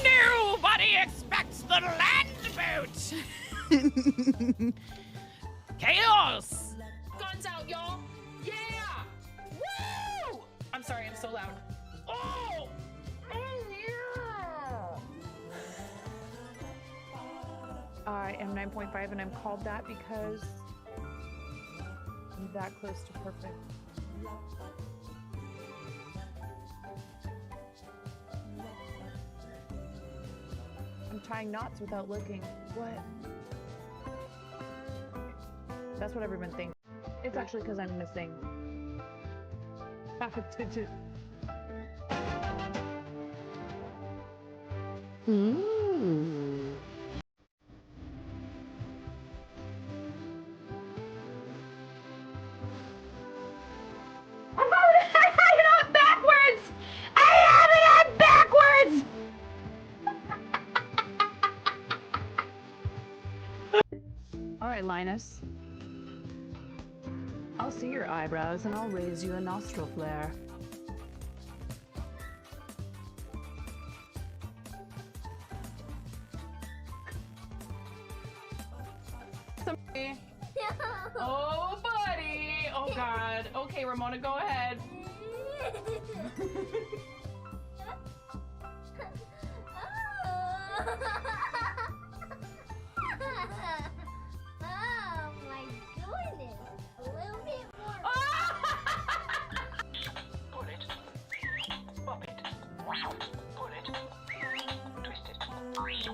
S1: Nobody expects the land boat. Chaos. Guns out, y'all. Yeah. Woo! I'm sorry, I'm so loud. Oh. I am 9.5 and I'm called that because I'm that close to perfect. I'm tying knots without looking. What? That's what everyone thinks. It's actually because I'm missing.
S4: All right, Linus. I'll see your eyebrows and I'll raise you a nostril flare.
S1: Oh, buddy. Oh, God. Okay, Ramona, go ahead.
S5: Oh my goodness. A little bit more.
S3: Pull it. Pop it. Pull it. Twist it. Twist it.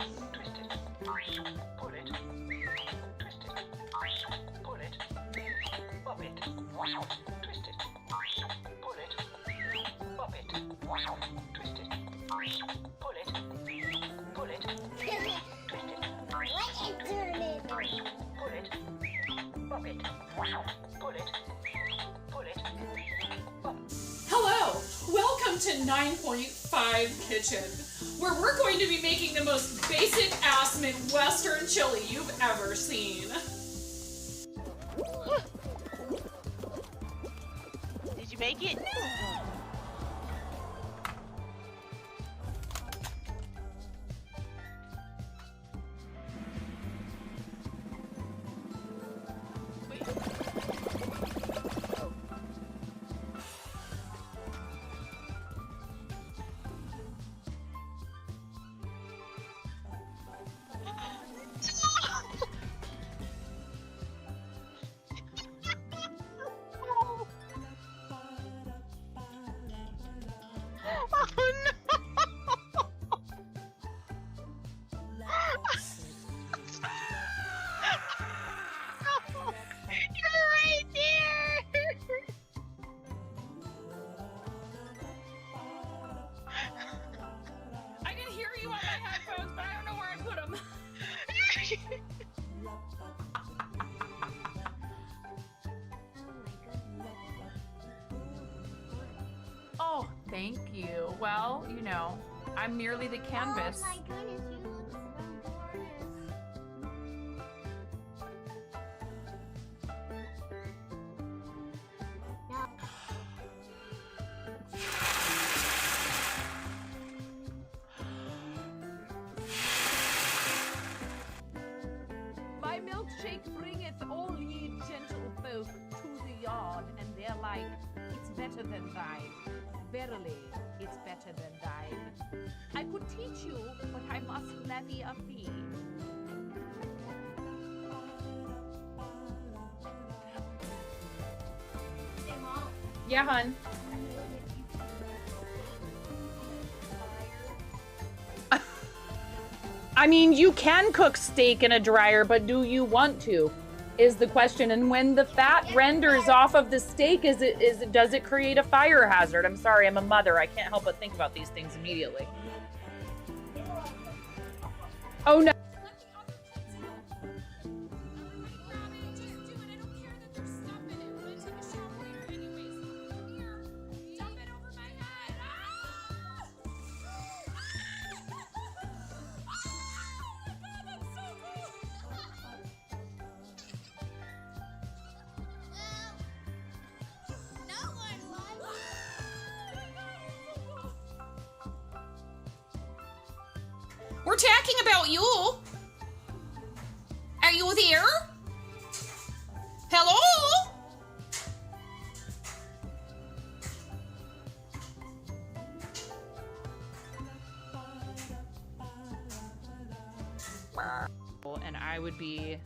S3: Pull it. Twist it. Pull it. Pop it. Twist it. Pull it. Pop it. Twist it. Pull it. Pull it. Twist it.
S5: What is turning?
S3: Pull it. Pop it. Pull it. Pull it. Pop.
S1: Hello, welcome to 9.5 Kitchen, where we're going to be making the most basic ass Midwestern chili you've ever seen.
S6: Did you make it?
S1: I can hear you on my headphones, but I don't know where I put them. Oh, thank you. Well, you know, I'm merely the canvas.
S5: Oh my goodness, you look so gorgeous.
S7: My milkshake bringeth all ye gentle folk to the yard, and they're like, it's better than thine. Verily, it's better than thine. I could teach you, but I must levy a fee.
S1: Yeah, hun. I mean, you can cook steak in a dryer, but do you want to? Is the question. And when the fat renders off of the steak, does it create a fire hazard? I'm sorry, I'm a mother. I can't help but think about these things immediately. Oh no.
S8: We're talking about you. Are you there? Hello?
S1: And I would be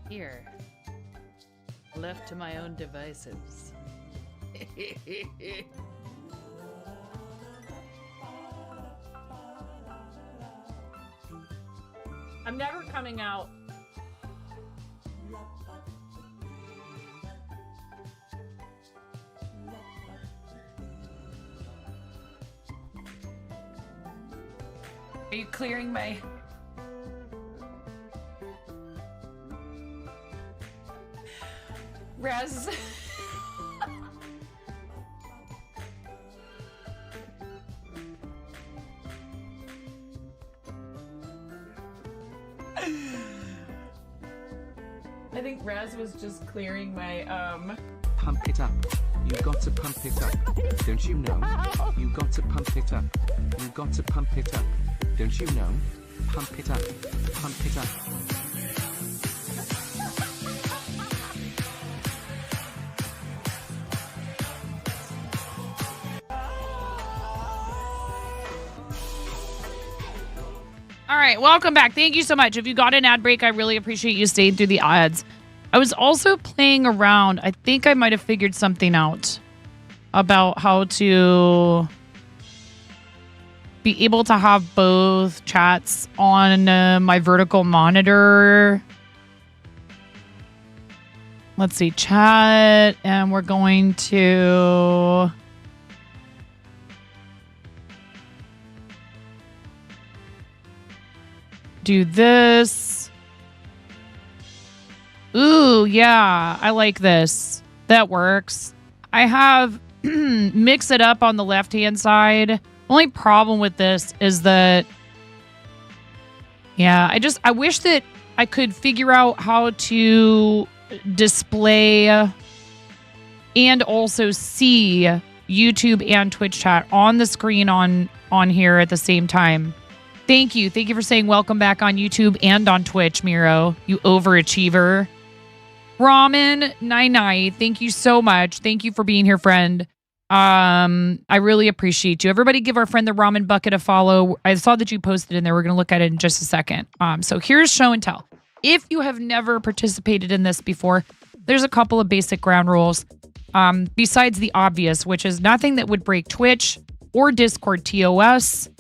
S1: here, left to my own devices. I'm never coming out. Are you clearing my... Raz... I think Raz was just clearing my,
S9: Pump it up. You got to pump it up. Don't you know? You got to pump it up. You got to pump it up. Don't you know? Pump it up. Pump it up.
S1: All right, welcome back. Thank you so much. If you got an ad break, I really appreciate you staying through the ads. I was also playing around. I think I might have figured something out about how to be able to have both chats on my vertical monitor. Let's see, chat, and we're going to... do this. Ooh, yeah, I like this. That works. I have mix it up on the left-hand side. Only problem with this is that, yeah, I wish that I could figure out how to display and also see YouTube and Twitch chat on the screen on here at the same time. Thank you. Thank you for saying welcome back on YouTube and on Twitch, Miro. You overachiever. Ramen Nai, thank you so much. Thank you for being here, friend. I really appreciate you. Everybody give our friend the Ramen Bucket a follow. I saw that you posted in there. We're going to look at it in just a second. So here's show and tell. If you have never participated in this before, there's a couple of basic ground rules. Besides the obvious, which is nothing that would break Twitch or Discord TOS.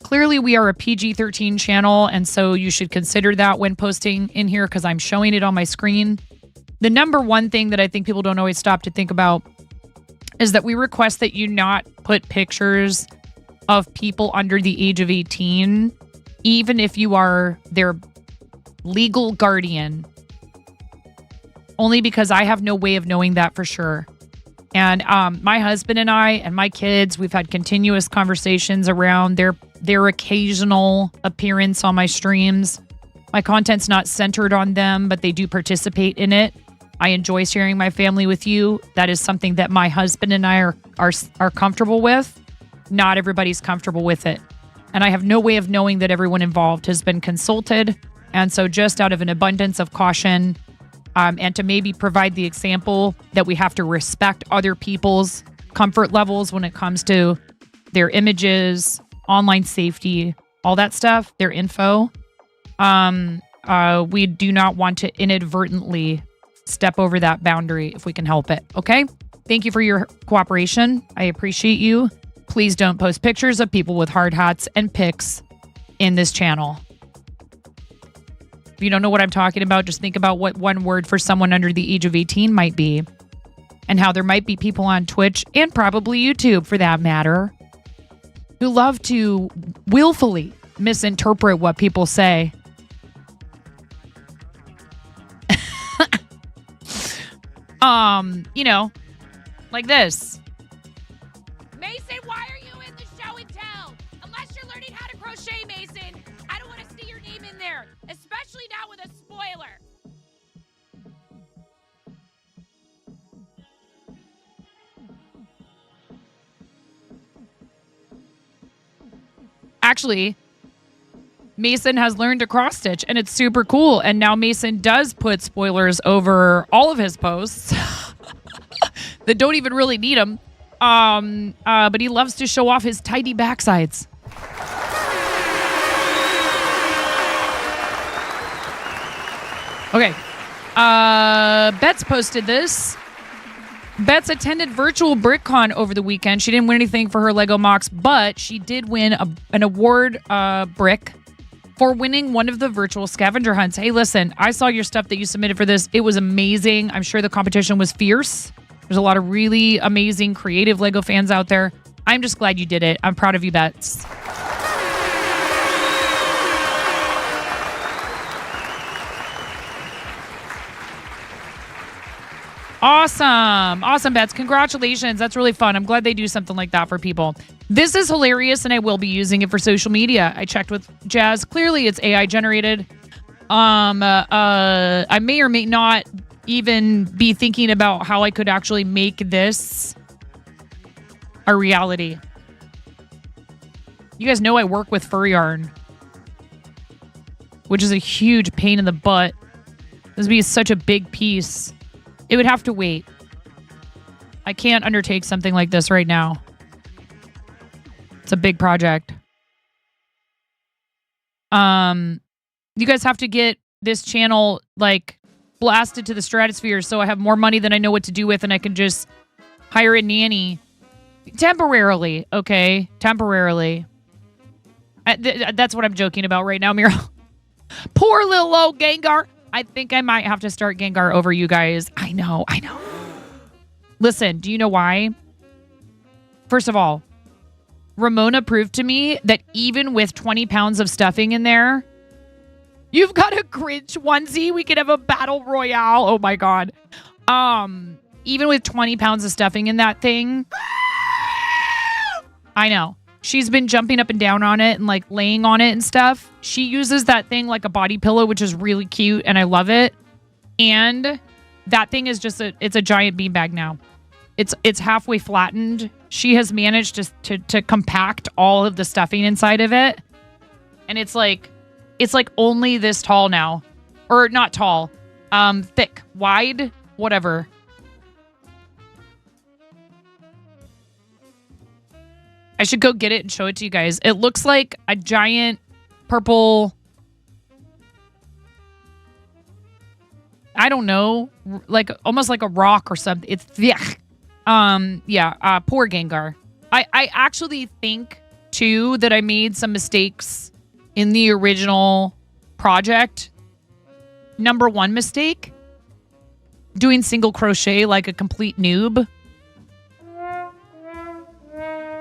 S1: Clearly, we are a PG-13 channel, and so you should consider that when posting in here because I'm showing it on my screen. The number one thing that I think people don't always stop to think about is that we request that you not put pictures of people under the age of 18, even if you are their legal guardian, only because I have no way of knowing that for sure. And my husband and I and my kids, we've had continuous conversations around their occasional appearance on my streams. My content's not centered on them, but they do participate in it. I enjoy sharing my family with you. That is something that my husband and I are comfortable with. Not everybody's comfortable with it. And I have no way of knowing that everyone involved has been consulted. And so just out of an abundance of caution, and to maybe provide the example that we have to respect other people's comfort levels when it comes to their images, online safety, all that stuff, their info. We do not want to inadvertently step over that boundary if we can help it. Okay? Thank you for your cooperation. I appreciate you. Please don't post pictures of people with hard hats and pics in this channel. If you don't know what I'm talking about, just think about what one word for someone under the age of 18 might be, and how there might be people on Twitch and probably YouTube for that matter who love to willfully misinterpret what people say. You know, like this.
S7: Mason, why are you in the show and tell? Unless you're learning how to crochet, Mason, I don't want to see your name in there, especially not with a spoiler.
S1: Actually, Mason has learned to cross stitch and it's super cool. And now Mason does put spoilers over all of his posts that don't even really need them. But he loves to show off his tidy backsides. Okay. Bets posted this. Bets attended virtual BrickCon over the weekend. She didn't win anything for her Lego Mox, but she did win an award brick for winning one of the virtual scavenger hunts. Hey, listen, I saw your stuff that you submitted for this. It was amazing. I'm sure the competition was fierce. There's a lot of really amazing, creative Lego fans out there. I'm just glad you did it. I'm proud of you, Bets. Awesome, Bets. Congratulations. That's really fun. I'm glad they do something like that for people. This is hilarious, and I will be using it for social media. I checked with Jazz. Clearly, it's AI generated. I may or may not even be thinking about how I could actually make this a reality. You guys know I work with fur yarn, which is a huge pain in the butt. This would be such a big piece. It would have to wait. I can't undertake something like this right now. It's a big project. You guys have to get this channel like blasted to the stratosphere so I have more money than I know what to do with and I can just hire a nanny temporarily. Okay, temporarily. That's what I'm joking about right now, Miro. Poor little old Gengar. I think I might have to start Gengar over you guys. I know. Listen, do you know why? First of all, Ramona proved to me that even with 20 pounds of stuffing in there, you've got a Grinch onesie. We could have a battle royale. Oh my God. Even with 20 pounds of stuffing in that thing. I know. She's been jumping up and down on it and like laying on it and stuff. She uses that thing like a body pillow, which is really cute and I love it. And that thing is just it's a giant beanbag now. It's halfway flattened. She has managed to compact all of the stuffing inside of it. And it's like only this tall now. Or not tall. Thick, wide, whatever. I should go get it and show it to you guys. It looks like a giant purple, I don't know, like almost like a rock or something. It's poor Gengar. I actually think too that I made some mistakes in the original project. Number one mistake, doing single crochet like a complete noob.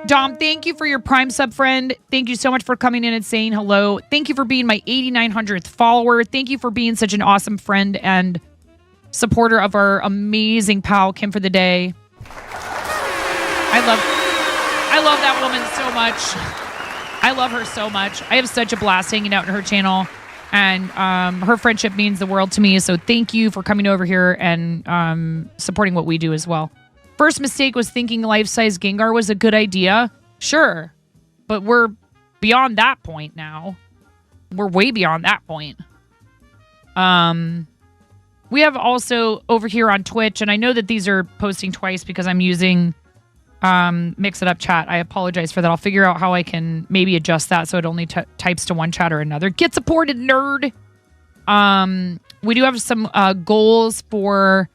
S1: Dom, thank you for your Prime sub, friend. Thank you so much for coming in and saying hello. Thank you for being my 8900th follower. Thank you for being such an awesome friend and supporter of our amazing pal, Kim for the Day. I love that woman so much. I love her so much. I have such a blast hanging out in her channel, and her friendship means the world to me. So thank you for coming over here and supporting what we do as well. First mistake was thinking life-size Gengar was a good idea. Sure. But we're beyond that point now. We're way beyond that point. We have also over here on Twitch, and I know that these are posting twice because I'm using Mix It Up chat. I apologize for that. I'll figure out how I can maybe adjust that so it only types to one chat or another. Get supported, nerd! We do have some goals for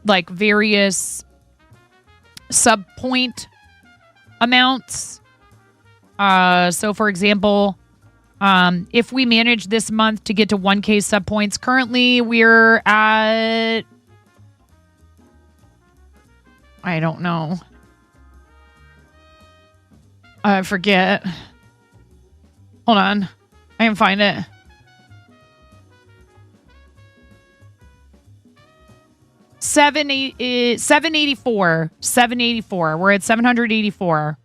S1: like various sub-point amounts. So, for example, if we manage this month to get to 1K sub-points, currently we're at... I don't know. I forget. Hold on. I can find it. 784. 784. We're at 784.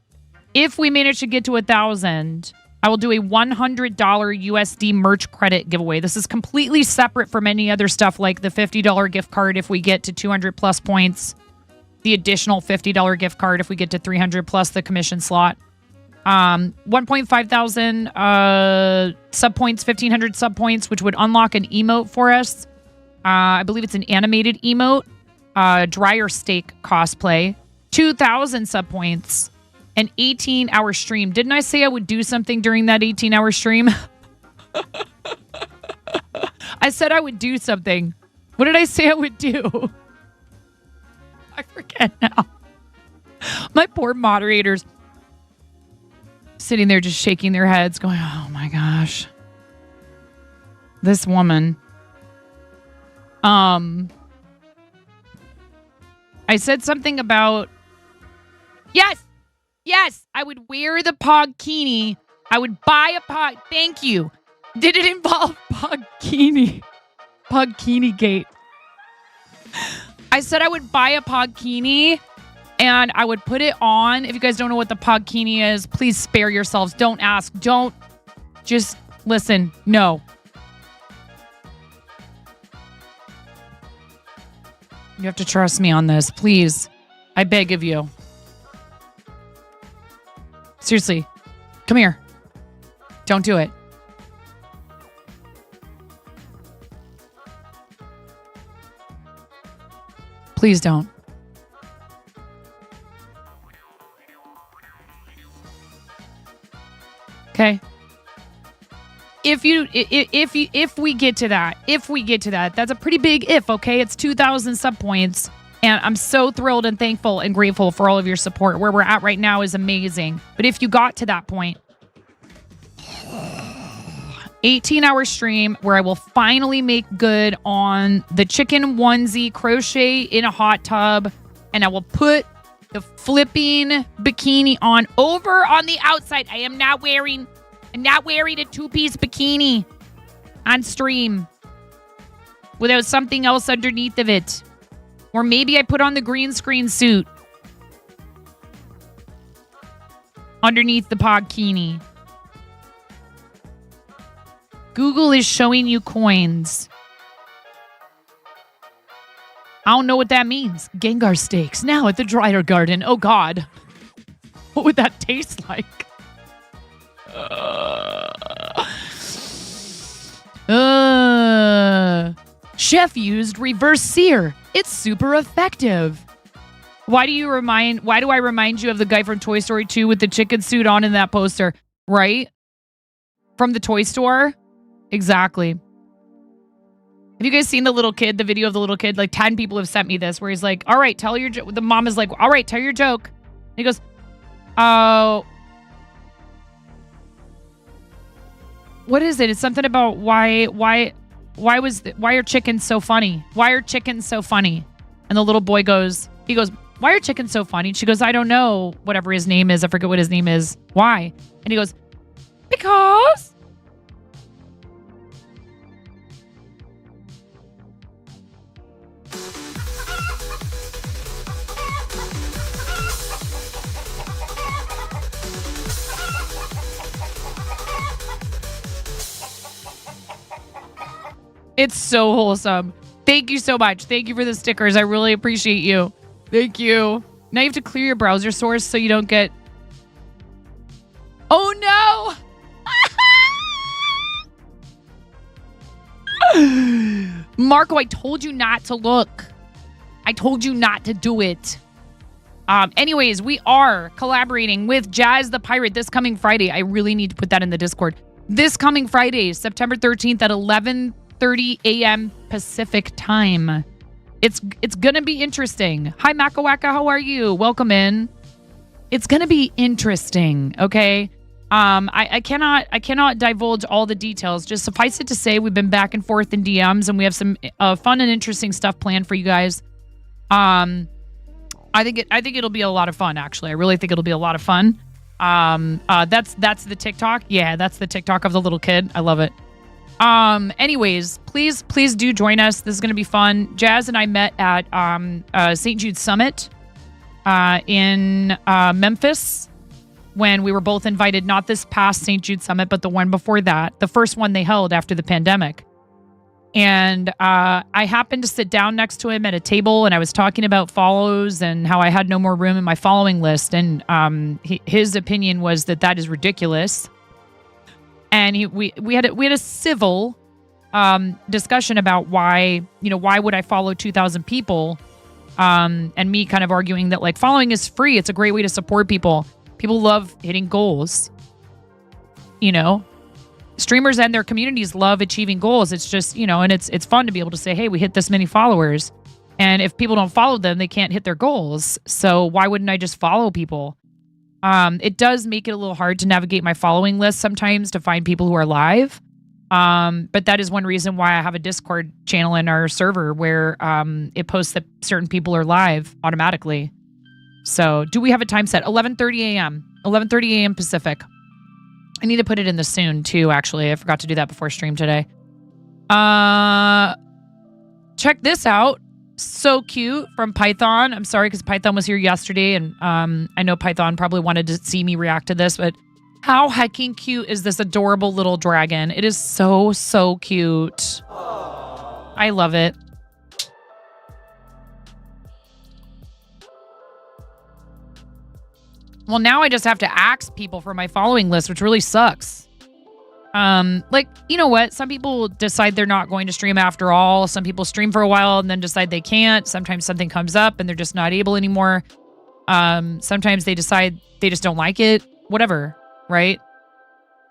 S1: If we manage to get to 1,000, I will do a $100 USD merch credit giveaway. This is completely separate from any other stuff like the $50 gift card if we get to 200 plus points. The additional $50 gift card if we get to 300 plus the commission slot. 1.5 thousand sub points, 1,500 sub points, which would unlock an emote for us. I believe it's an animated emote, dryer steak cosplay, 2,000 sub points, an 18-hour stream. Didn't I say I would do something during that 18-hour stream? I said I would do something. What did I say I would do? I forget now. My poor moderators sitting there just shaking their heads going, oh my gosh. This woman. I said something about, yes, I would wear the Pogkini. I would buy a Pog. Thank you. Did it involve Pogkini? Pogkini gate. I said I would buy a Pogkini and I would put it on. If you guys don't know what the Pogkini is, please spare yourselves. Don't ask. Don't. Just listen. No. You have to trust me on this, please. I beg of you. Seriously. Come here. Don't do it. Please don't. Okay. If we get to that, that's a pretty big if, okay? It's 2,000 sub points. And I'm so thrilled and thankful and grateful for all of your support. Where we're at right now is amazing. But if you got to that point, 18-hour stream where I will finally make good on the chicken onesie crochet in a hot tub. And I will put the flipping bikini on over on the outside. I'm not wearing a two-piece bikini on stream without something else underneath of it. Or maybe I put on the green screen suit underneath the Pogkini. Google is showing you coins. I don't know what that means. Gengar steaks now at the Dryer Garden. Oh, God. What would that taste like? Chef used reverse sear. It's super effective. Why do I remind you of the guy from Toy Story 2 with the chicken suit on in that poster? Right? From the toy store? Exactly. Have you guys seen the video of the little kid? Like 10 people have sent me this where he's like, all right, tell your joke. The mom is like, all right, tell your joke. And he goes, oh, what is it? It's something about why are chickens so funny? Why are chickens so funny? And the little boy goes, why are chickens so funny? She goes, I don't know, whatever his name is. I forget what his name is. Why? And he goes, because. It's so wholesome. Thank you so much. Thank you for the stickers. I really appreciate you. Thank you. Now you have to clear your browser source so you don't get... Oh no! Marco, I told you not to look. I told you not to do it. Anyways, we are collaborating with Jazz the Pirate this coming Friday. I really need to put that in the Discord. This coming Friday, September 13th at 11:30 a.m. Pacific time. It's gonna be interesting. Hi, Makawaka, how are you? Welcome in. It's gonna be interesting, okay? I cannot divulge all the details. Just suffice it to say, we've been back and forth in DMs, and we have some fun and interesting stuff planned for you guys. I think it'll be a lot of fun. Actually, I really think it'll be a lot of fun. That's the TikTok. Yeah, that's the TikTok of the little kid. I love it. Anyways, please do join us. This is going to be fun. Jazz and I met at St. Jude's Summit in Memphis when we were both invited, not this past St. Jude's Summit, but the one before that, the first one they held after the pandemic. And I happened to sit down next to him at a table, and I was talking about follows and how I had no more room in my following list. And his opinion was that is ridiculous. And we had a civil discussion about why would I follow 2,000 people, and me kind of arguing that like following is free. It's a great way to support people. People love hitting goals. Streamers and their communities love achieving goals. It's just, and it's fun to be able to say, hey, we hit this many followers. And if people don't follow them, they can't hit their goals. So why wouldn't I just follow people? It does make it a little hard to navigate my following list sometimes to find people who are live. But that is one reason why I have a Discord channel in our server where it posts that certain people are live automatically. So do we have a time set? 11:30 a.m. 11:30 a.m. Pacific. I need to put it in the soon too, actually. I forgot to do that before stream today. Check this out. So cute from Python. I'm sorry because Python was here yesterday, and I know Python probably wanted to see me react to this, but how hecking cute is this adorable little dragon? It is so, so cute. I love it. Well, now I just have to ask people for my following list, which really sucks. You know what? Some people decide they're not going to stream after all. Some people stream for a while and then decide they can't. Sometimes something comes up and they're just not able anymore. Sometimes they decide they just don't like it. Whatever, right?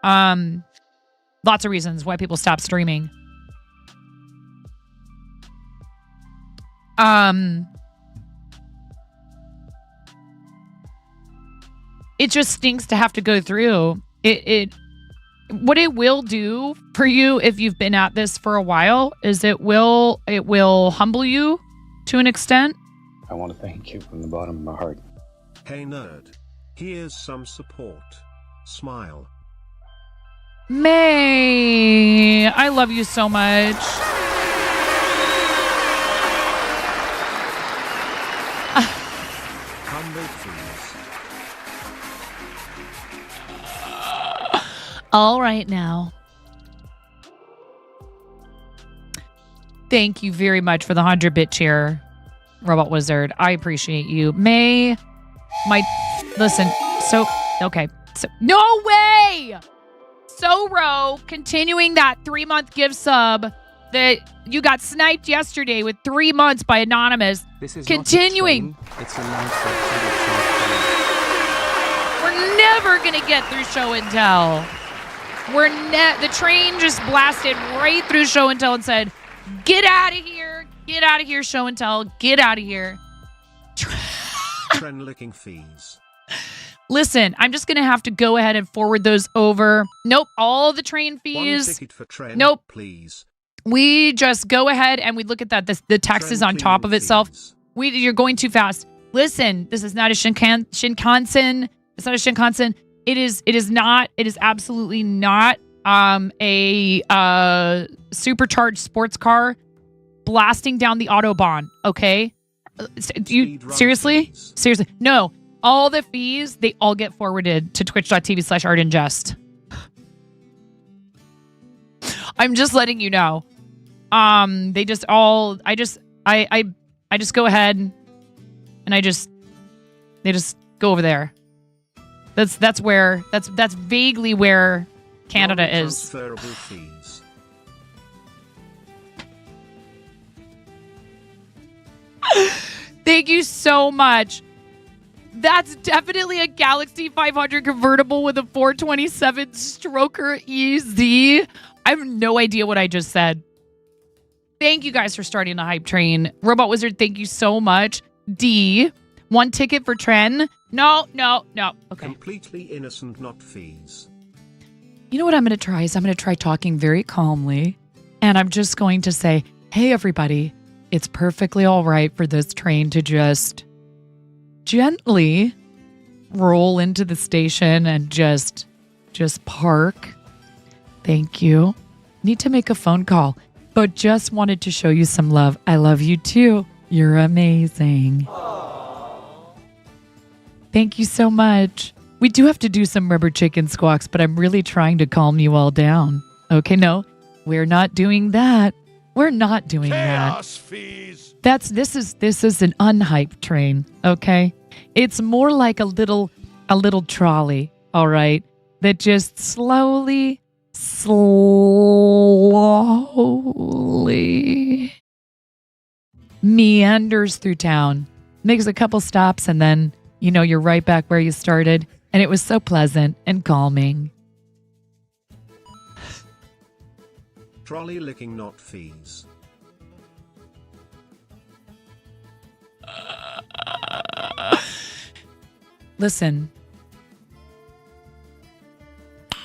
S1: Lots of reasons why people stop streaming. It just stinks to have to go through. What it will do for you if you've been at this for a while is it will humble you to an extent.
S10: I want to thank you from the bottom of my heart.
S11: Hey nerd, here's some support. Smile.
S1: May, I love you so much. All right now. Thank you very much for the 100-bit cheer, Robot Wizard. I appreciate you. Listen, so, okay. So, no way! Soro continuing that 3-month gift sub that you got sniped yesterday with 3 months by Anonymous.
S9: This is
S1: continuing.
S9: Not a train, it's a loud section.
S1: We're never going to get through show and tell. The train just blasted right through show and tell and said, get out of here. Get out of here, show and tell. Get out of here.
S11: Tren licking fees.
S1: Listen, I'm just going to have to go ahead and forward those over. Nope, all the train fees.
S11: One ticket for Tren,
S1: nope.
S11: Please.
S1: We just go ahead and we look at that. The text is on top of itself. You're going too fast. Listen, this is not a Shinkansen. It's not a Shinkansen. It is not. It is absolutely not a supercharged sports car blasting down the Autobahn. Okay, seriously? No. All the fees, they all get forwarded to twitch.tv/artandjust. I'm just letting you know. They just all, I just go ahead and they just go over there. That's vaguely where Canada is.
S11: Transferable fees.
S1: Thank you so much. That's definitely a Galaxy 500 convertible with a 427 stroker EZ. I have no idea what I just said. Thank you guys for starting the hype train. Robot Wizard, thank you so much. D, 1 ticket for Tren. No. Okay.
S11: Completely innocent, not fees.
S1: You know what I'm going to try is I'm going to try talking very calmly. And I'm just going to say, hey, everybody, it's perfectly all right for this train to just gently roll into the station and just park. Thank you. Need to make a phone call, but just wanted to show you some love. I love you too. You're amazing. Thank you so much. We do have to do some rubber chicken squawks, but I'm really trying to calm you all down. Okay, no, we're not doing that. We're not doing
S12: Chaos
S1: that.
S12: Fees.
S1: This is an unhyped train, okay? It's more like a little trolley, all right? That just slowly meanders through town. Makes a couple stops and then, you're right back where you started. And it was so pleasant and calming.
S11: Trolley licking, not fees.
S1: Listen.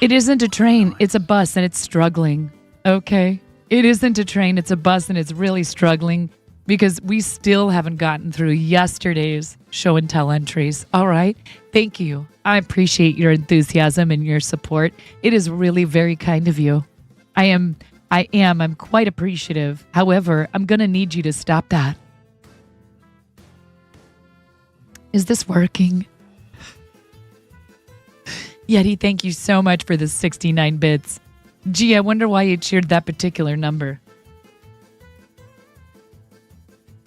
S1: It isn't a train, it's a bus and it's struggling. Okay? It isn't a train, it's a bus and it's really struggling because we still haven't gotten through yesterday's show and tell entries. All right? Thank you. I appreciate your enthusiasm and your support. It is really very kind of you. I'm quite appreciative. However, I'm going to need you to stop that. Is this working? Yeti, thank you so much for the 69 bits. Gee, I wonder why you cheered that particular number.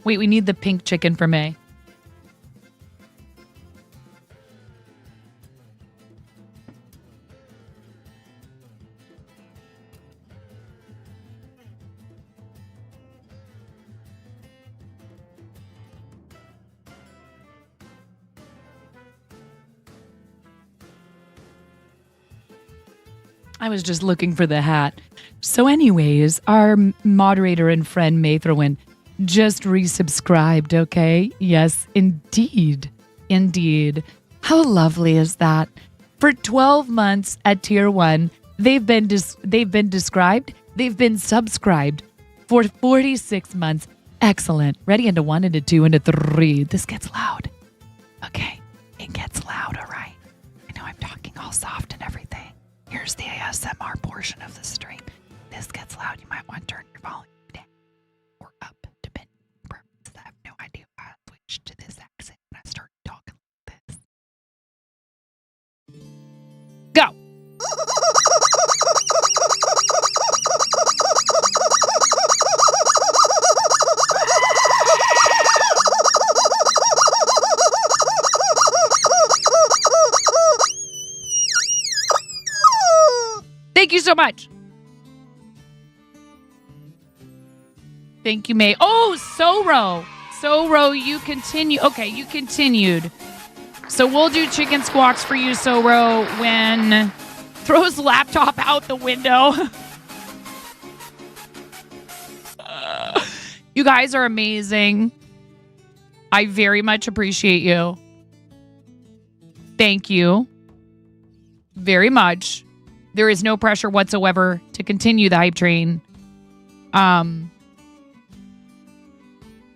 S1: Wait, we need the pink chicken for May. I was just looking for the hat. So anyways, our moderator and friend Maythrowin just resubscribed, okay? Yes, indeed. Indeed. How lovely is that? For 12 months at Tier 1, they've been subscribed. For 46 months. Excellent. Ready into 1, into 2, into 3. This gets loud. Okay. It gets loud, all right. I know I'm talking all soft and everything. Here's the ASMR portion of the stream. This gets loud. You might want to turn your volume down or up, depending on purposes. I have no idea why I switched to this accent when I started talking like this. Go. Thank you so much. Thank you, May. Oh, Soro. Soro, you continue. Okay, you continued. So we'll do chicken squawks for you, Soro, when throws laptop out the window. You guys are amazing. I very much appreciate you. Thank you very much. There is no pressure whatsoever to continue the hype train.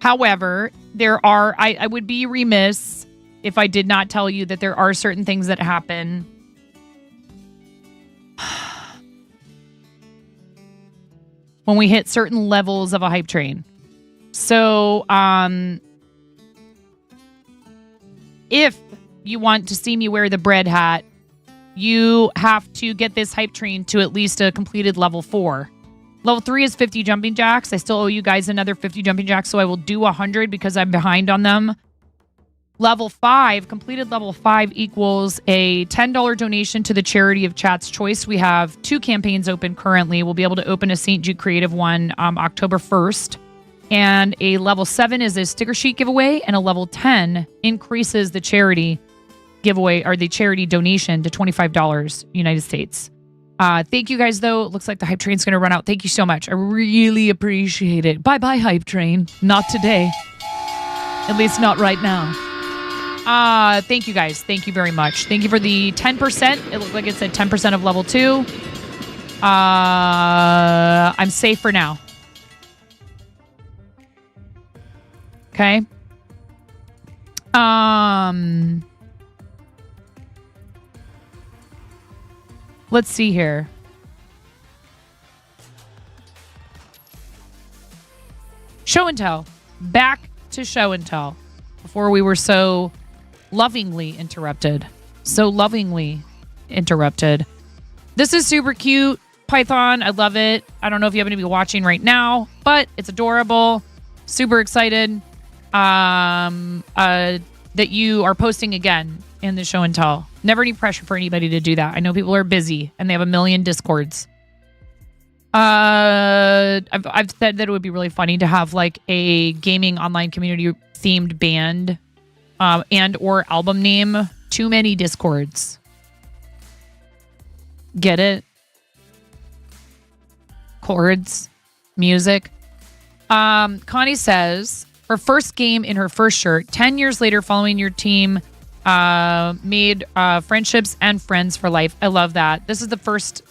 S1: However, there are, I would be remiss if I did not tell you that there are certain things that happen when we hit certain levels of a hype train. So, if you want to see me wear the bread hat, you have to get this hype train to at least a completed level 4. Level 3 is 50 jumping jacks. I still owe you guys another 50 jumping jacks, so I will do 100 because I'm behind on them. Level 5, completed level 5 equals a $10 donation to the charity of Chat's Choice. We have 2 campaigns open currently. We'll be able to open a St. Jude Creative one October 1st. And a level 7 is a sticker sheet giveaway, and a level 10 increases the charity giveaway or the charity donation to $25 United States. Thank you guys, though. It looks like the hype train's going to run out. Thank you so much. I really appreciate it. Bye-bye, hype train. Not today. At least not right now. Thank you guys. Thank you very much. Thank you for the 10%. It looked like it said 10% of level 2. I'm safe for now. Okay. Let's see here. Show and tell. Back to show and tell. Before we were so lovingly interrupted. So lovingly interrupted. This is super cute. Python, I love it. I don't know if you happen to be watching right now, but it's adorable. Super excited that you are posting again in the show and tell. Never any pressure for anybody to do that. I know people are busy and they have a million Discords. I've said that it would be really funny to have like a gaming online community themed band and or album name. Too many Discords. Get it? Chords, music. Connie says her first game in her first shirt, 10 years later following your team made friendships and friends for life. I love that. This is the first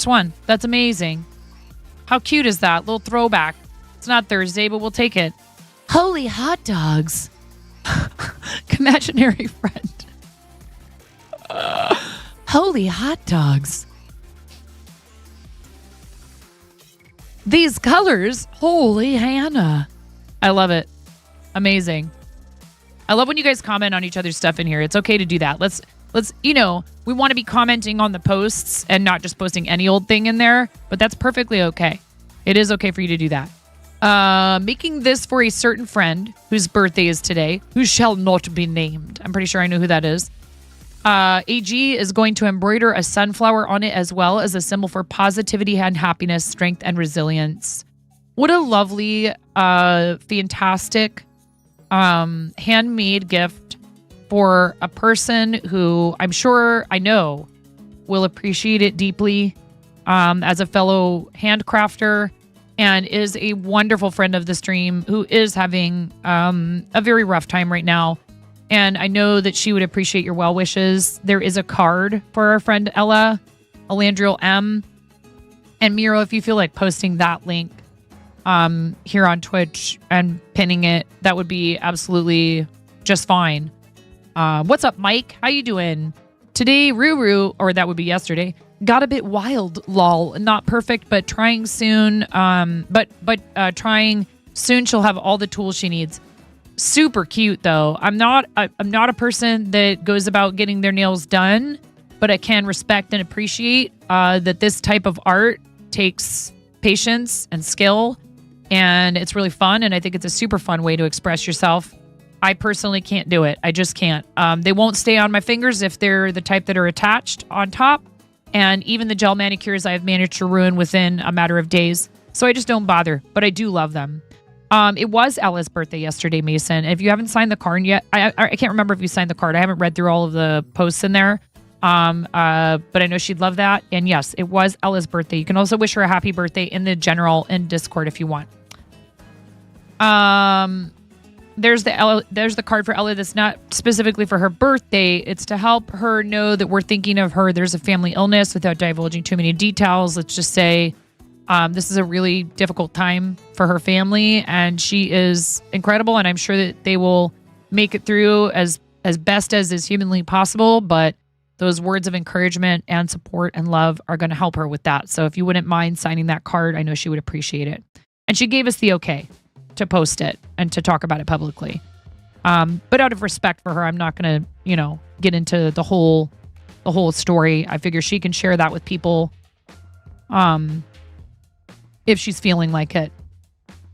S1: one. That's amazing. How cute is that? Little throwback. It's not Thursday, but we'll take it. Holy hot dogs. Imaginary friend. Holy hot dogs. These colors. Holy Hannah. I love it. Amazing. I love when you guys comment on each other's stuff in here. It's okay to do that. Let's we want to be commenting on the posts and not just posting any old thing in there, but that's perfectly okay. It is okay for you to do that. Making this for a certain friend whose birthday is today, who shall not be named. I'm pretty sure I know who that is. AG is going to embroider a sunflower on it as well as a symbol for positivity and happiness, strength, and resilience. What a lovely, fantastic handmade gift for a person who I know will appreciate it deeply as a fellow handcrafter and is a wonderful friend of the stream who is having a very rough time right now. And I know that she would appreciate your well wishes. There is a card for our friend Ella, Elandriel M. And Miro, if you feel like posting that link here on Twitch and pinning it, that would be absolutely just fine. What's up, Mike? How you doing? Today, Ruru, or that would be yesterday, got a bit wild, lol. Not perfect, but trying soon. But trying soon. She'll have all the tools she needs. Super cute, though. I'm not a person that goes about getting their nails done, but I can respect and appreciate that this type of art takes patience and skill, and it's really fun, and I think it's a super fun way to express yourself. I personally can't do it. I just can't. They won't stay on my fingers if they're the type that are attached on top. And even the gel manicures I've managed to ruin within a matter of days. So I just don't bother, but I do love them. It was Ella's birthday yesterday, Mason. If you haven't signed the card yet, I can't remember if you signed the card. I haven't read through all of the posts in there. But I know she'd love that. And yes, it was Ella's birthday. You can also wish her a happy birthday in the general in Discord if you want. There's the card for Ella that's not specifically for her birthday. It's to help her know that we're thinking of her. There's a family illness without divulging too many details. Let's just say this is a really difficult time for her family, and she is incredible, and I'm sure that they will make it through as best as is humanly possible, but those words of encouragement and support and love are going to help her with that. So if you wouldn't mind signing that card, I know she would appreciate it. And she gave us the okay to post it and to talk about it publicly. But out of respect for her, I'm not going to, get into the whole story. I figure she can share that with people if she's feeling like it.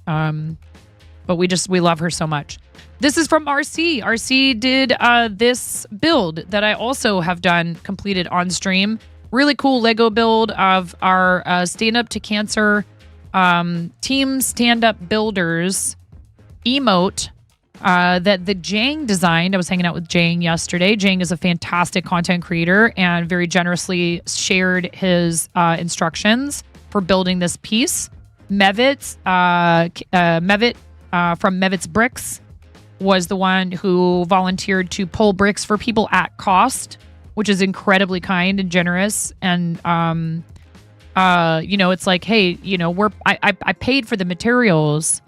S1: But we love her so much. This is from RC. RC did this build that I also have completed on stream. Really cool Lego build of our Stand Up to Cancer Team Stand-Up Builders emote that the Jang designed. I was hanging out with Jang yesterday. Jang is a fantastic content creator and very generously shared his instructions for building this piece. Mevit from Mevit's Bricks was the one who volunteered to pull bricks for people at cost, which is incredibly kind and generous. And it's like, hey, I paid for the materials.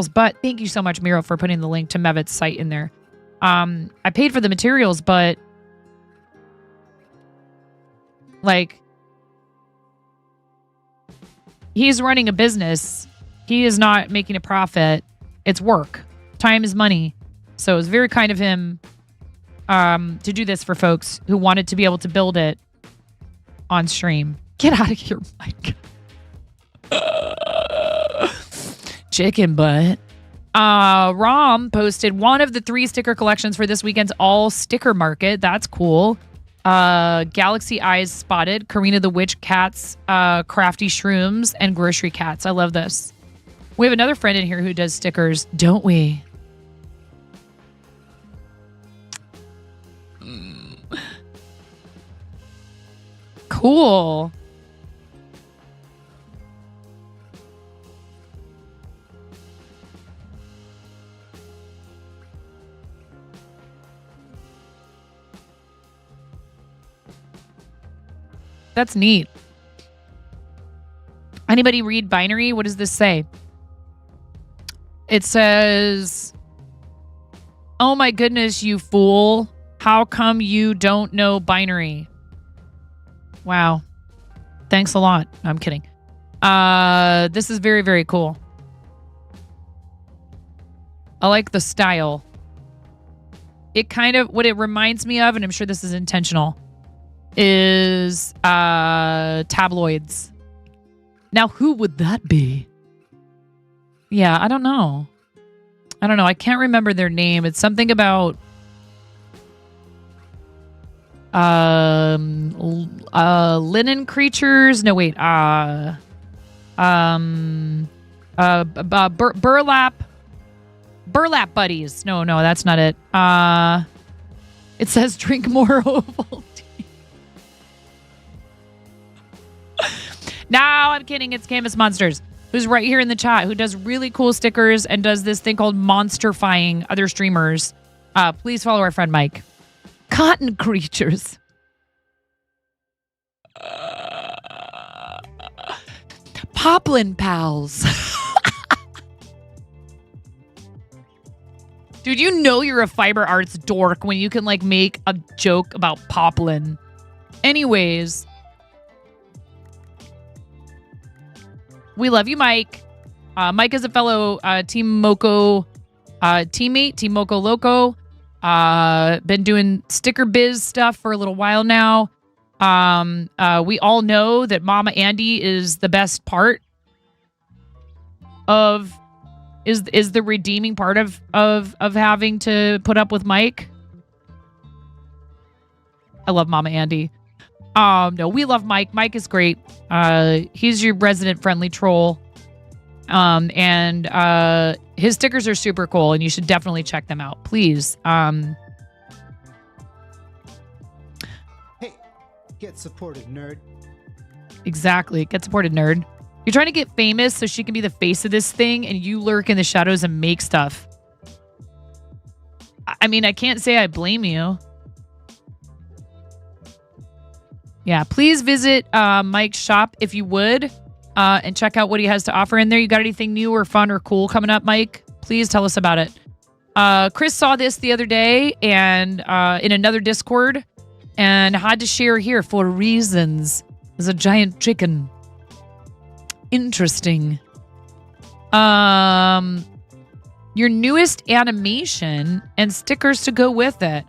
S1: But thank you so much, Miro, for putting the link to Mevit's site in there. I paid for the materials, but he's running a business. He is not making a profit. It's work. Time is money. So it was very kind of him to do this for folks who wanted to be able to build it on stream. Get out of here, Mike. Chicken butt. Rom posted one of the 3 sticker collections for this weekend's all sticker market. That's cool. Galaxy Eyes spotted. Karina the Witch Cats, Crafty Shrooms, and Grocery Cats. I love this. We have another friend in here who does stickers, don't we? Cool. That's neat. Anybody read binary? What does this say? It says, oh my goodness, you fool. How come you don't know binary? Wow. Thanks a lot. No, I'm kidding. This is very, very cool. I like the style. It kind of, what it reminds me of, and I'm sure this is intentional, is tabloids. Now, who would that be? Yeah, I don't know. I can't remember their name. It's something about linen creatures. No, wait. Burlap buddies. No, that's not it. It says drink more Ovaltine. No, I'm kidding. It's Camus Monsters, who's right here in the chat, who does really cool stickers and does this thing called monsterfying other streamers. Please follow our friend Mike. Cotton creatures. Poplin pals. Dude, you know you're a fiber arts dork when you can make a joke about poplin. Anyways, we love you, Mike. Mike is a fellow Team Moco teammate, Team Moco Loco. Been doing sticker biz stuff for a little while now. We all know that Mama Andy is the best part of is the redeeming part of having to put up with Mike. I love Mama Andy. No, we love Mike. Mike is great. He's your resident friendly troll. And his stickers are super cool, and you should definitely check them out, please.
S12: Hey, get supported, nerd.
S1: Exactly. Get supported, nerd. You're trying to get famous so she can be the face of this thing, and you lurk in the shadows and make stuff. I mean, I can't say I blame you. Yeah, please visit Mike's shop if you would, and check out what he has to offer in there. You got anything new or fun or cool coming up, Mike? Please tell us about it. Chris saw this the other day and in another Discord and had to share here for reasons. There's a giant chicken. Interesting. Your newest animation and stickers to go with it.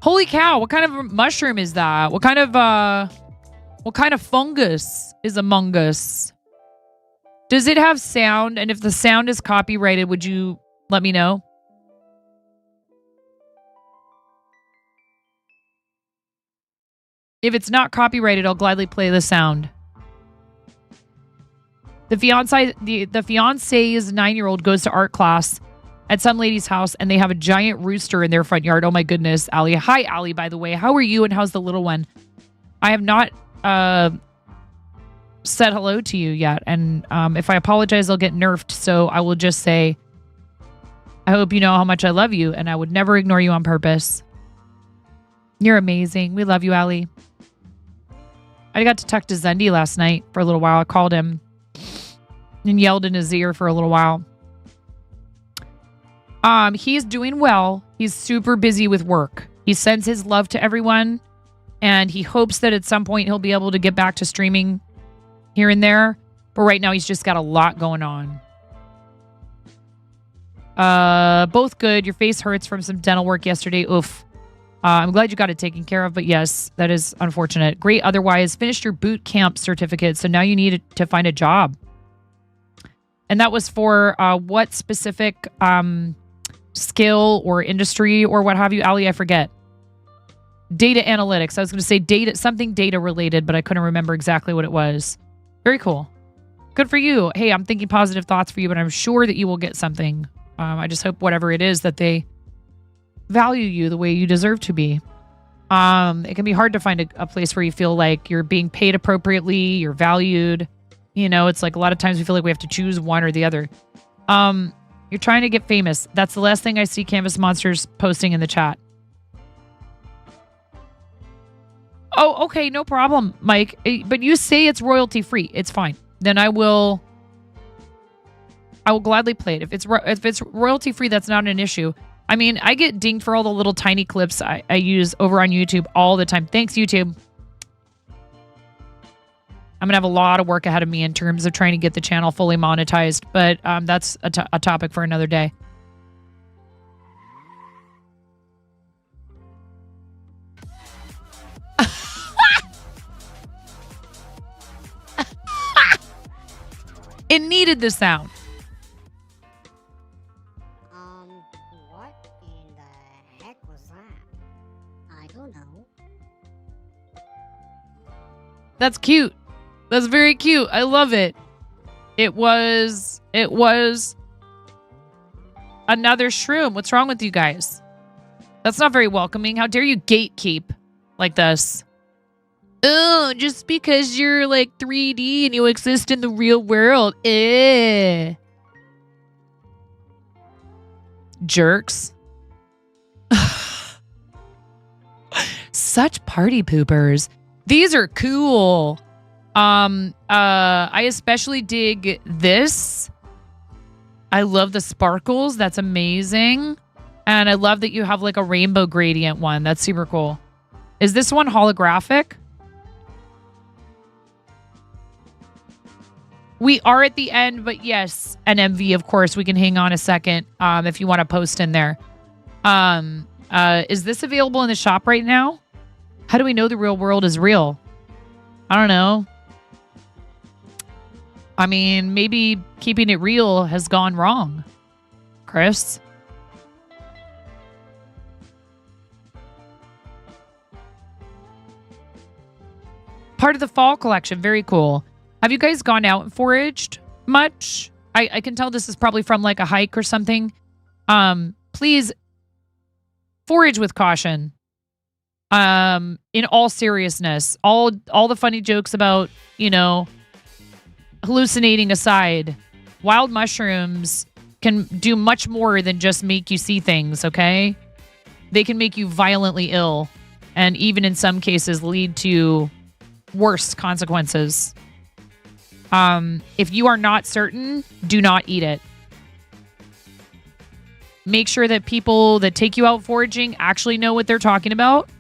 S1: Holy cow, what kind of mushroom is that? What kind of fungus is among us? Does it have sound? And if the sound is copyrighted, would you let me know? If it's not copyrighted, I'll gladly play the sound. The fiance's 9-year-old goes to art class at some lady's house, and they have a giant rooster in their front yard. Oh my goodness, Allie. Hi, Allie, by the way. How are you, and how's the little one? I have not said hello to you yet, and if I apologize, I'll get nerfed, so I will just say, I hope you know how much I love you, and I would never ignore you on purpose. You're amazing. We love you, Allie. I got to talk to Zendy last night for a little while. I called him and yelled in his ear for a little while. He's doing well. He's super busy with work. He sends his love to everyone, and he hopes that at some point he'll be able to get back to streaming here and there. But right now he's just got a lot going on. Both good. Your face hurts from some dental work yesterday. Oof. I'm glad you got it taken care of, but yes, that is unfortunate. Great. Otherwise, finished your boot camp certificate, so now you need to find a job. And that was for what specific skill or industry or what have you, Ali? I forget. Data analytics. I was going to say something data related, but I couldn't remember exactly what it was. Very cool. Good for you. Hey, I'm thinking positive thoughts for you, but I'm sure that you will get something. I just hope whatever it is that they value you the way you deserve to be. It can be hard to find a place where you feel like you're being paid appropriately, you're valued. You know, it's like a lot of times we feel like we have to choose one or the other. You're trying to get famous. That's the last thing I see Canvas Monsters posting in the chat. Oh, okay, no problem, Mike. But you say it's royalty free. It's fine. Then I will gladly play it. If it's royalty free, that's not an issue. I mean, I get dinged for all the little tiny clips I use over on YouTube all the time. Thanks, YouTube. I'm going to have a lot of work ahead of me in terms of trying to get the channel fully monetized, but that's a topic for another day. It needed the sound.
S5: What in the heck was that? I don't know.
S1: That's cute. That's very cute. I love it. It was another shroom. What's wrong with you guys? That's not very welcoming. How dare you gatekeep like this? Oh, just because you're like 3D and you exist in the real world. Jerks. Such party poopers. These are cool. I especially dig this. I love the sparkles. That's amazing. And I love that you have like a rainbow gradient one. That's super cool. Is this one holographic? We are at the end, but yes, NMV, of course, we can hang on a second if you want to post in there. Is this available in the shop right now? How do we know the real world is real? I don't know. I mean, maybe keeping it real has gone wrong. Chris? part of the fall collection. Very cool. Have you guys gone out and foraged much? I can tell this is probably from like a hike or something. Please forage with caution. In all seriousness, all the funny jokes about, hallucinating aside, wild mushrooms can do much more than just make you see things, okay? They can make you violently ill and even in some cases lead to worse consequences. If you are not certain, do not eat it. Make sure that people that take you out foraging actually know what they're talking about.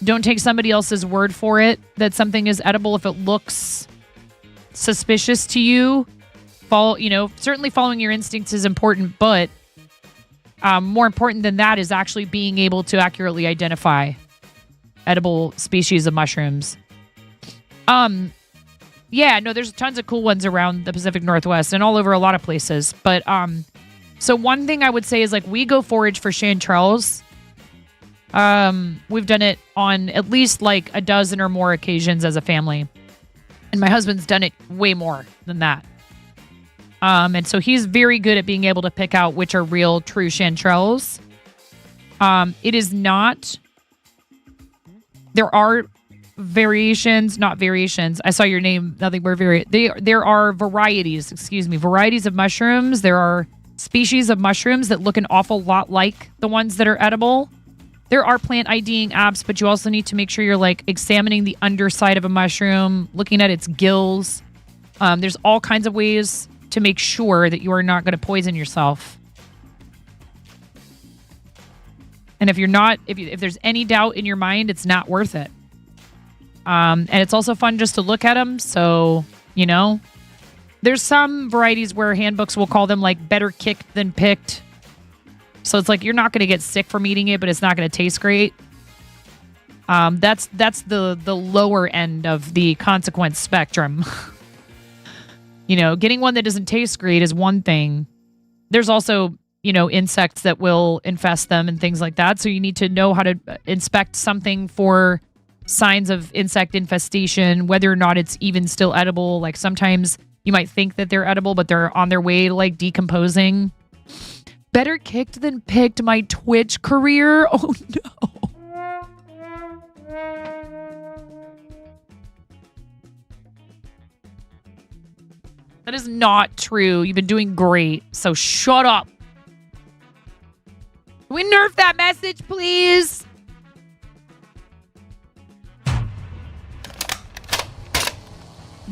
S1: Don't take somebody else's word for it that something is edible if it looks suspicious to you. Certainly following your instincts is important, but more important than that is actually being able to accurately identify edible species of mushrooms. There's tons of cool ones around the Pacific Northwest and all over a lot of places. But so one thing I would say is like we go forage for chanterelles. We've done it on at least like a dozen or more occasions as a family. And my husband's done it way more than that. And so he's very good at being able to pick out which are real, true chanterelles. It is not... There are variations, not variations. I saw your name, nothing more there are varieties of mushrooms. There are species of mushrooms that look an awful lot like the ones that are edible. There are plant IDing apps, but you also need to make sure you're like examining the underside of a mushroom, looking at its gills. There's all kinds of ways to make sure that you are not going to poison yourself. And if you're not, if there's any doubt in your mind, it's not worth it. And it's also fun just to look at them. So, there's some varieties where handbooks will call them like better kicked than picked. So it's like you're not going to get sick from eating it, but it's not going to taste great. That's the lower end of the consequence spectrum. Getting one that doesn't taste great is one thing. There's also, insects that will infest them and things like that. So you need to know how to inspect something for signs of insect infestation, whether or not it's even still edible. Like sometimes you might think that they're edible, but they're on their way to like decomposing. Better kicked than picked, my Twitch career. Oh no. That is not true. You've been doing great. So shut up. Can we nerf that message, please?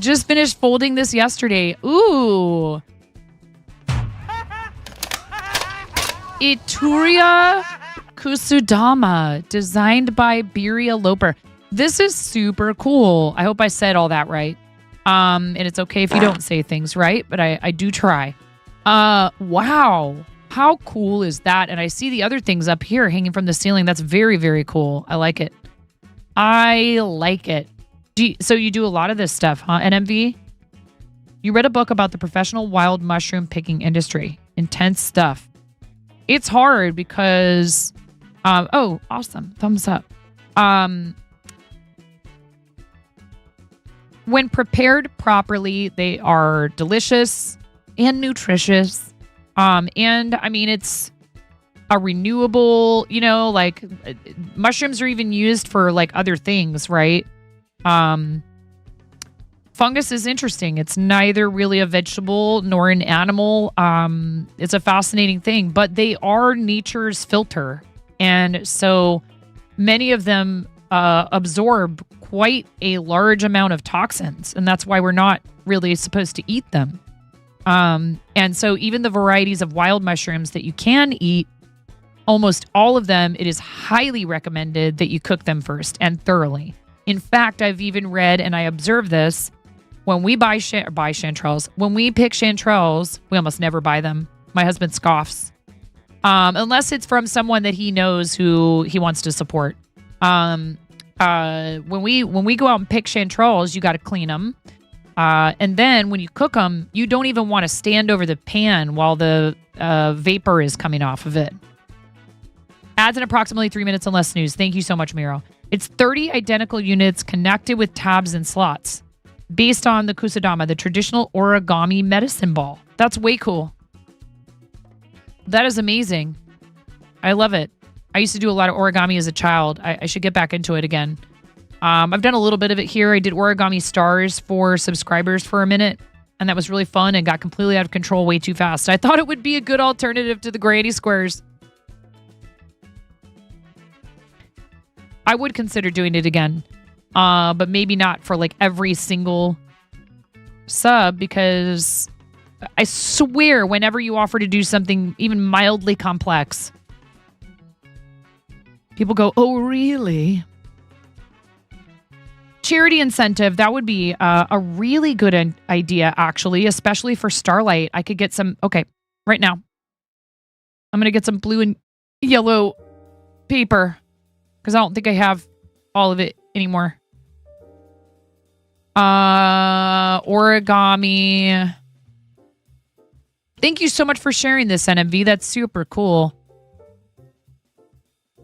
S1: Just finished folding this yesterday. Ooh. Ituria Kusudama, designed by Biria Loper. This is super cool. I hope I said all that right. And it's okay if you don't say things right, but I do try. Wow. How cool is that? And I see the other things up here hanging from the ceiling. That's very, very cool. I like it. So you do a lot of this stuff, huh, NMV? You read a book about the professional wild mushroom picking industry. Intense stuff. It's hard because, oh, awesome. Thumbs up. When prepared properly, they are delicious and nutritious. And I mean, it's a renewable, mushrooms are even used for like other things, right? Fungus is interesting. It's neither really a vegetable nor an animal. It's a fascinating thing, but they are nature's filter. And so many of them absorb quite a large amount of toxins. And that's why we're not really supposed to eat them. And so even the varieties of wild mushrooms that you can eat, almost all of them, it is highly recommended that you cook them first and thoroughly. In fact, I've even read, and I observe this, when we buy chanterelles, when we pick chanterelles, we almost never buy them. My husband scoffs. Unless it's from someone that he knows who he wants to support. When we go out and pick chanterelles, you got to clean them. And then when you cook them, you don't even want to stand over the pan while the vapor is coming off of it. Adds in approximately 3 minutes and less snooze. Thank you so much, Miro. It's 30 identical units connected with tabs and slots based on the kusudama, the traditional origami medicine ball. That's way cool. That is amazing. I love it. I used to do a lot of origami as a child. I should get back into it again. I've done a little bit of it here. I did origami stars for subscribers for a minute, and that was really fun and got completely out of control way too fast. I thought it would be a good alternative to the granny squares. I would consider doing it again, but maybe not for like every single sub, because I swear whenever you offer to do something even mildly complex, people go, oh, really? Charity incentive, that would be a really good idea, actually, especially for Starlight. I could get some, okay, right now. I'm going to get some blue and yellow paper because I don't think I have all of it anymore. Origami. Thank you so much for sharing this, NMV. That's super cool.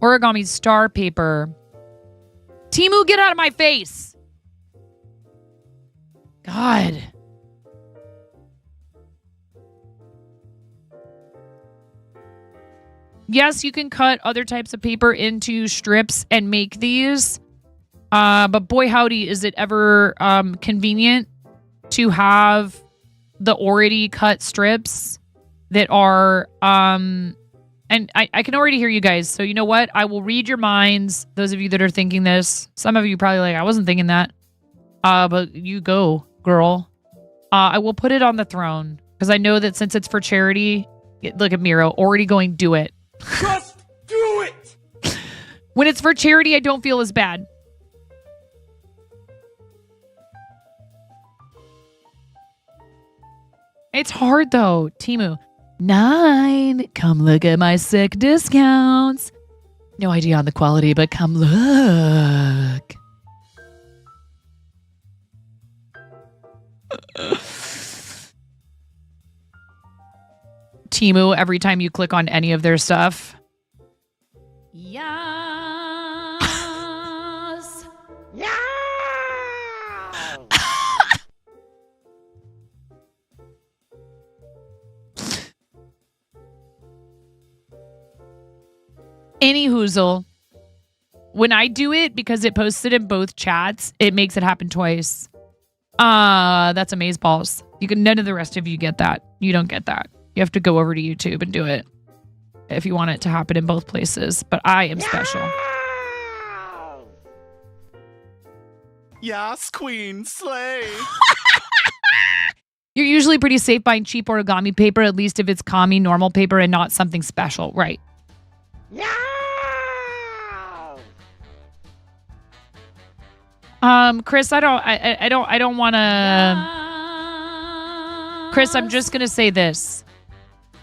S1: Origami star paper. Timu, get out of my face. God. Yes, you can cut other types of paper into strips and make these. But boy, howdy, is it ever convenient to have the already cut strips that are... and I can already hear you guys. So you know what? I will read your minds. Those of you that are thinking this. Some of you probably like, I wasn't thinking that. But you go, girl. I will put it on the throne. Because I know that since it's for charity... Look at Miro, already going, do it.
S3: Just do it!
S1: When it's for charity, I don't feel as bad. It's hard, though. Timu. 9. Come look at my sick discounts. No idea on the quality, but come look. Timu, every time you click on any of their stuff. Yes. Any hoozle. When I do it, because it posted in both chats, it makes it happen twice. That's amazeballs. None of the rest of you get that. You don't get that. You have to go over to YouTube and do it if you want it to happen in both places. But I am special.
S3: Yes, queen, slay.
S1: You're usually pretty safe buying cheap origami paper, at least if it's kami normal paper and not something special, right? Chris, I don't want to. Chris, I'm just gonna say this.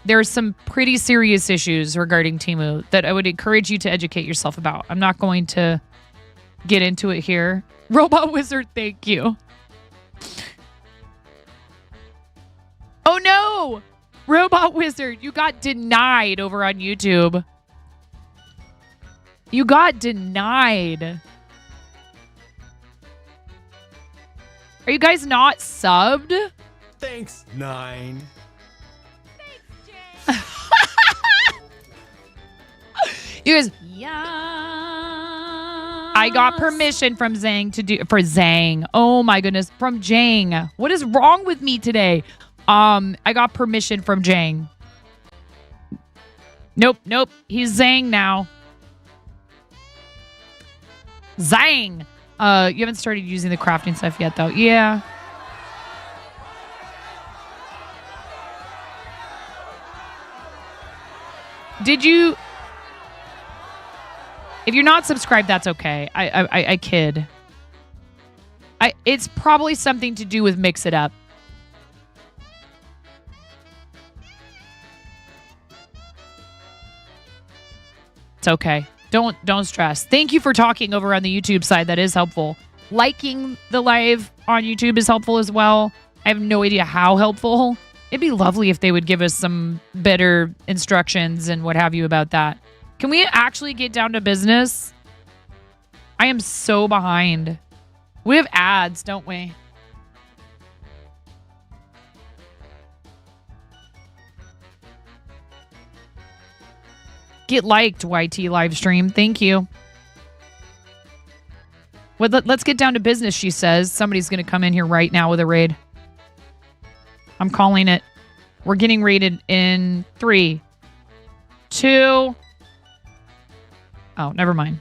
S1: There are some pretty serious issues regarding Temu that I would encourage you to educate yourself about. I'm not going to get into it here. Robot Wizard, thank you. Oh no! Robot Wizard, you got denied over on YouTube. You got denied. Are you guys not subbed?
S3: Thanks, 9.
S1: You guys, I got permission from Zhang to do for Zhang. Oh my goodness, from Zhang. What is wrong with me today? I got permission from Zhang. Nope. He's Zhang now. Zhang. You haven't started using the crafting stuff yet, though. Yeah. Did you? If you're not subscribed, that's okay. I kid. It's probably something to do with Mix It Up. It's okay. Don't stress. Thank you for talking over on the YouTube side. That is helpful. Liking the live on YouTube is helpful as well. I have no idea how helpful. It'd be lovely if they would give us some better instructions and what have you about that. Can we actually get down to business? I am so behind. We have ads, don't we? Get liked, YT live stream. Thank you. Well, let's get down to business, she says. Somebody's going to come in here right now with a raid. I'm calling it. We're getting raided in 3, 2. Oh, never mind.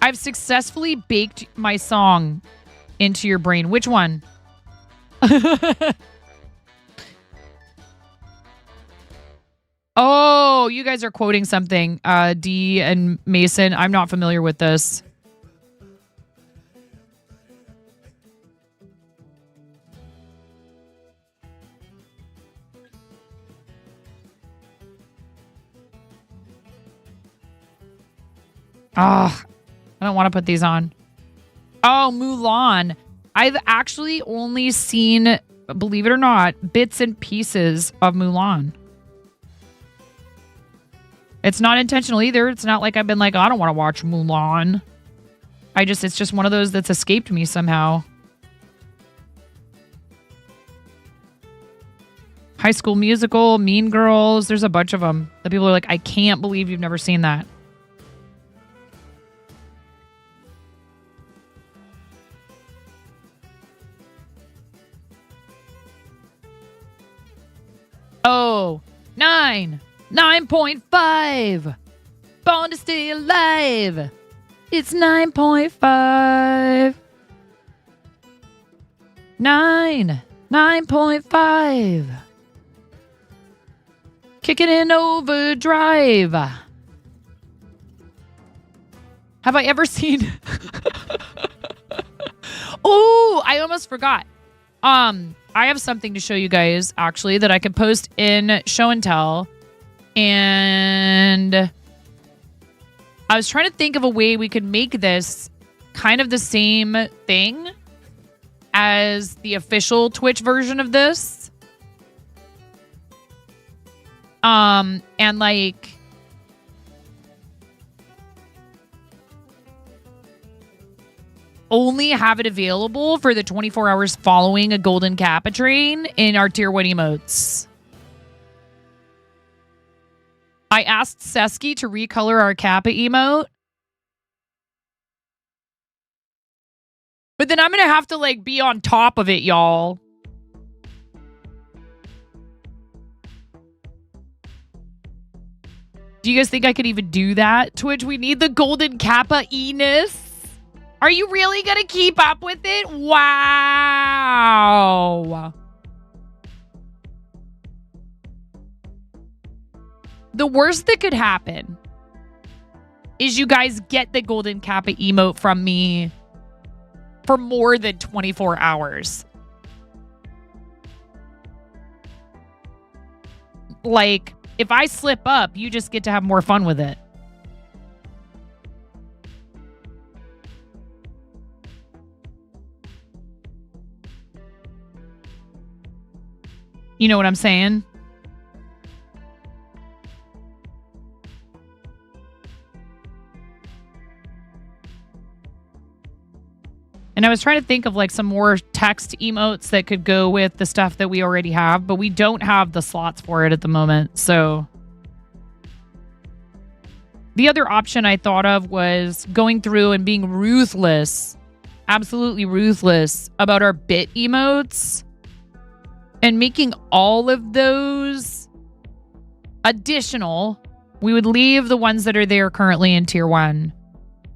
S1: I've successfully baked my song into your brain. Which one? Oh, you guys are quoting something. D and Mason. I'm not familiar with this. Ah, I don't want to put these on. Oh, Mulan. I've actually only seen, believe it or not, bits and pieces of Mulan. It's not intentional either. It's not like I've been like, oh, I don't want to watch Mulan. It's just one of those that's escaped me somehow. High School Musical, Mean Girls. There's a bunch of them that people are like, I can't believe you've never seen that. Oh, 9.5. Born to Stay Alive. It's 9.5. 9.5. Kicking in overdrive. Have I ever seen... Oh, I almost forgot. I have something to show you guys, actually, that I can post in Show and Tell. And I was trying to think of a way we could make this kind of the same thing as the official Twitch version of this. And like... only have it available for the 24 hours following a golden kappa train in our tier 1 emotes. I asked Sesky to recolor our kappa emote. But then I'm going to have to like be on top of it, y'all. Do you guys think I could even do that? Twitch, we need the golden kappa E-ness. Are you really going to keep up with it? Wow. The worst that could happen is you guys get the golden kappa emote from me for more than 24 hours. Like, if I slip up, you just get to have more fun with it. You know what I'm saying? And I was trying to think of like some more text emotes that could go with the stuff that we already have, but we don't have the slots for it at the moment. So the other option I thought of was going through and being ruthless, absolutely ruthless about our bit emotes. And making all of those additional, we would leave the ones that are there currently in tier 1.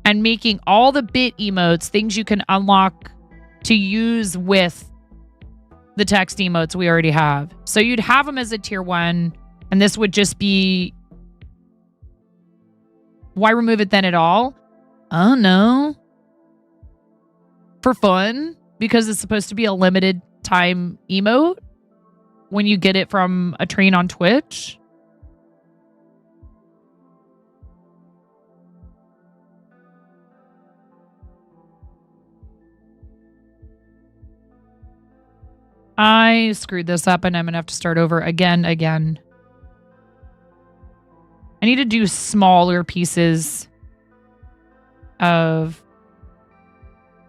S1: And making all the bit emotes, things you can unlock to use with the text emotes we already have. So you'd have them as a tier 1, and this would just be... Why remove it then at all? Oh, no. For fun? Because it's supposed to be a limited time emote? When you get it from a train on Twitch? I screwed this up and I'm going to have to start over again. I need to do smaller pieces of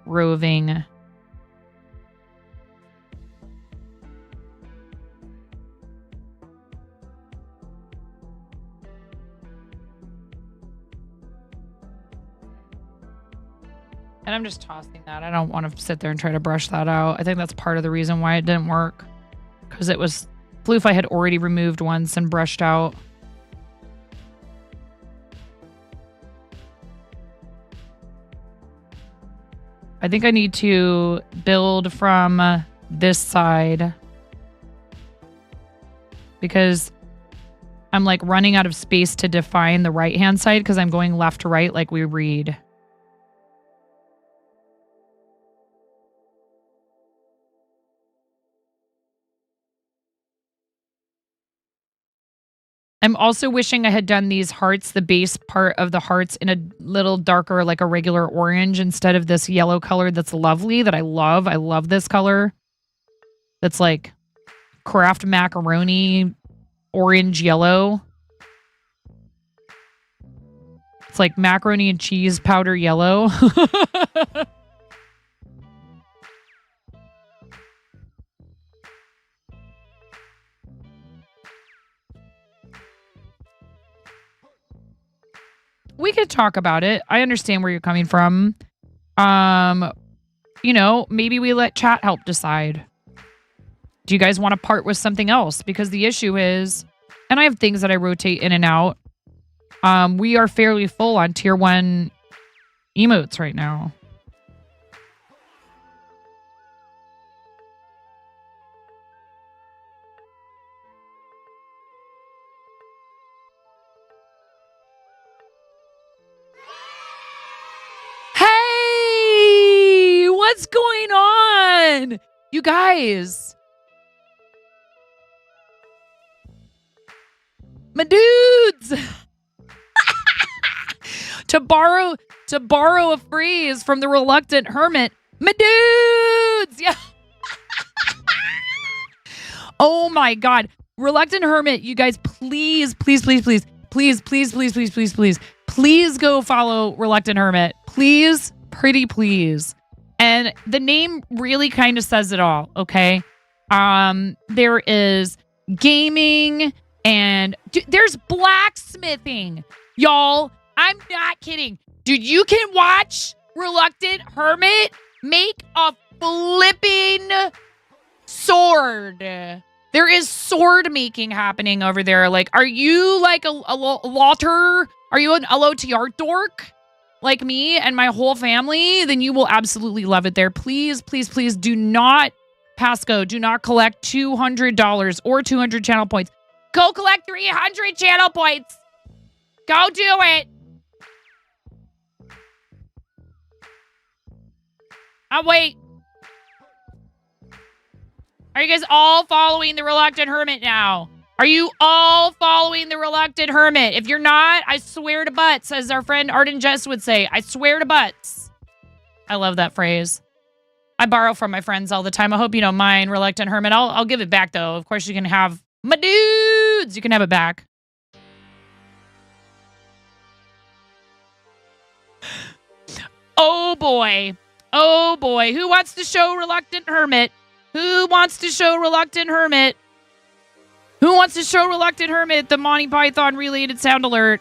S1: roving. And I'm just tossing that. I don't want to sit there and try to brush that out. I think that's part of the reason why it didn't work. Because it was Floof I had already removed once and brushed out. I think I need to build from this side. Because I'm like running out of space to define the right-hand side because I'm going left to right like we read. I'm also wishing I had done these hearts, the base part of the hearts, in a little darker, like a regular orange, instead of this yellow color that's lovely, that I love. I love this color. That's like Kraft macaroni, orange yellow. It's like macaroni and cheese powder yellow. We could talk about it. I understand where you're coming from. You know, maybe we let chat help decide. Do you guys want to part with something else? Because the issue is, and I have things that I rotate in and out. We are fairly full on tier 1 emotes right now. Hey, what's going on? You guys. My dudes. to borrow a phrase from the Reluctant Hermit. My dudes. Yeah. Oh my God. Reluctant Hermit, you guys, please go follow Reluctant Hermit. Please, pretty please. And the name really kind of says it all, okay? There is gaming and there's blacksmithing. Y'all, I'm not kidding. Dude, you can watch Reluctant Hermit make a flipping sword. There is sword making happening over there. Like, are you like a lauter? Are you an LOTR dork like me and my whole family? Then you will absolutely love it there. Please do not pass go. Do not collect $200 or 200 channel points. Go collect 300 channel points. Go do it. Oh, wait. Are you guys all following the Reluctant Hermit now? Are you all following the Reluctant Hermit? If you're not, I swear to butts, as our friend Arden Jess would say. I swear to butts. I love that phrase. I borrow from my friends all the time. I hope you don't mind, Reluctant Hermit. I'll give it back, though. Of course, you can have my dudes. You can have it back. Oh, boy. Oh, boy. Who wants to show Reluctant Hermit? Who wants to show Reluctant Hermit? Who wants to show Reluctant Hermit the Monty Python related sound alert?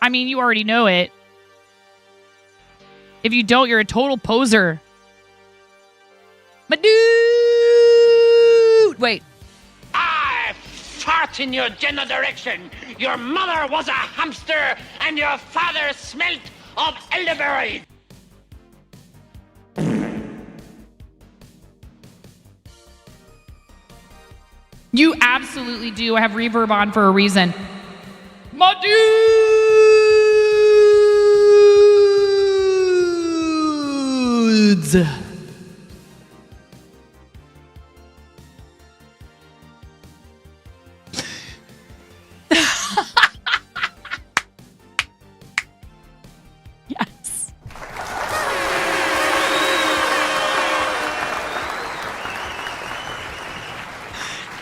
S1: I mean, you already know it. If you don't, you're a total poser. My dude! Wait.
S3: I fart in your general direction. Your mother was a hamster and your father smelt of elderberry.
S1: You absolutely do. I have reverb on for a reason. My dudes! Yes.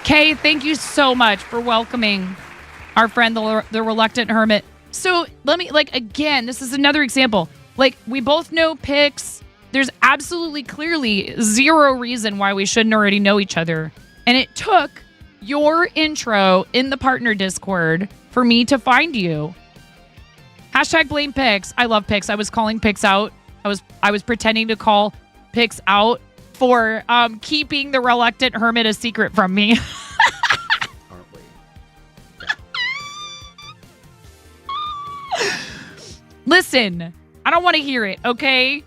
S1: Kay, thank you so much for welcoming Our friend, the reluctant hermit. So let me, like, again, this is another example. Like, we both know Pix. There's absolutely clearly zero reason why we shouldn't already know each other. And it took your intro in the partner Discord for me to find you. Hashtag blame Pix. I love Pix. I was calling Pix out. I was pretending to call Pix out for keeping the reluctant hermit a secret from me.
S9: Aren't we?
S1: Listen, I don't want to hear it, okay?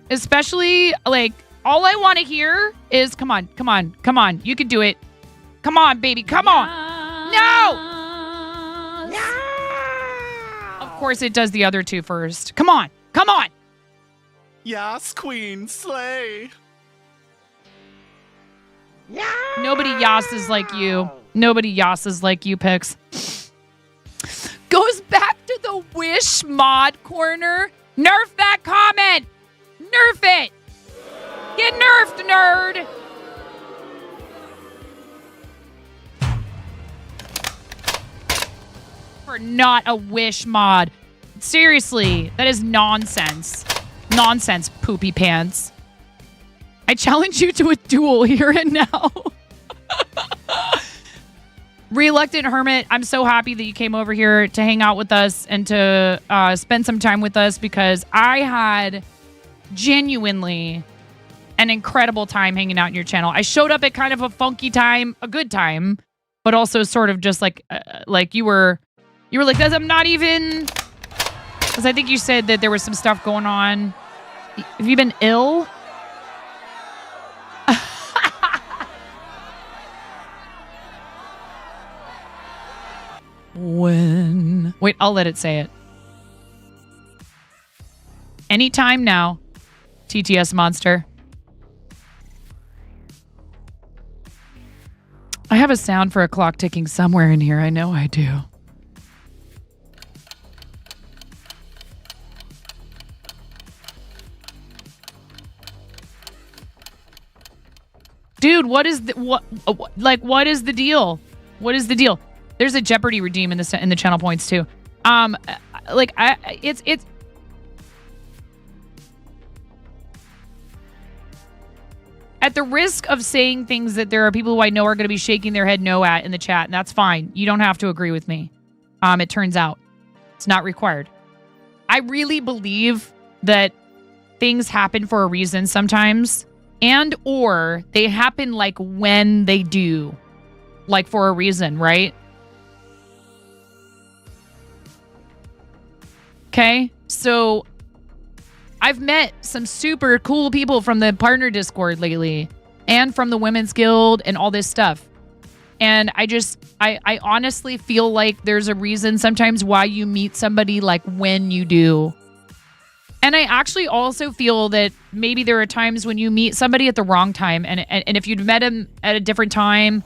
S1: Especially, like, all I want to hear is, come on. You can do it. Come on, baby. Come on. No! Of course it does the other two first. Come on.
S13: Yas, queen, slay.
S1: Nobody yasses like you. Nobody yasses like you, Pix. Goes back to the wish mod corner. Nerf that comment. Nerf it. Get nerfed, nerd. For not a wish mod. Seriously, that is nonsense. Nonsense, poopy pants. I challenge you to a duel here and now. Reluctant Hermit, I'm so happy that you came over here to hang out with us and to spend some time with us, because I had genuinely an incredible time hanging out in your channel. I showed up at kind of a funky time, a good time, but also sort of just like you were like, I'm not even, because I think you said that there was some stuff going on. Have you been ill? Wait, I'll let it say it. Anytime now, TTS monster. I have a sound for a clock ticking somewhere in here. I know I do. Dude, what is the deal? What is the deal? There's a Jeopardy redeem in the channel points too. It's at the risk of saying things that there are people who I know are going to be shaking their head no at in the chat, and that's fine. You don't have to agree with me. It turns out it's not required. I really believe that things happen for a reason sometimes, and or they happen like when they do, like for a reason, right? Okay, so I've met some super cool people from the partner Discord lately and from the Women's Guild and all this stuff. And I honestly feel like there's a reason sometimes why you meet somebody like when you do. And I actually also feel that maybe there are times when you meet somebody at the wrong time. And if you'd met him at a different time,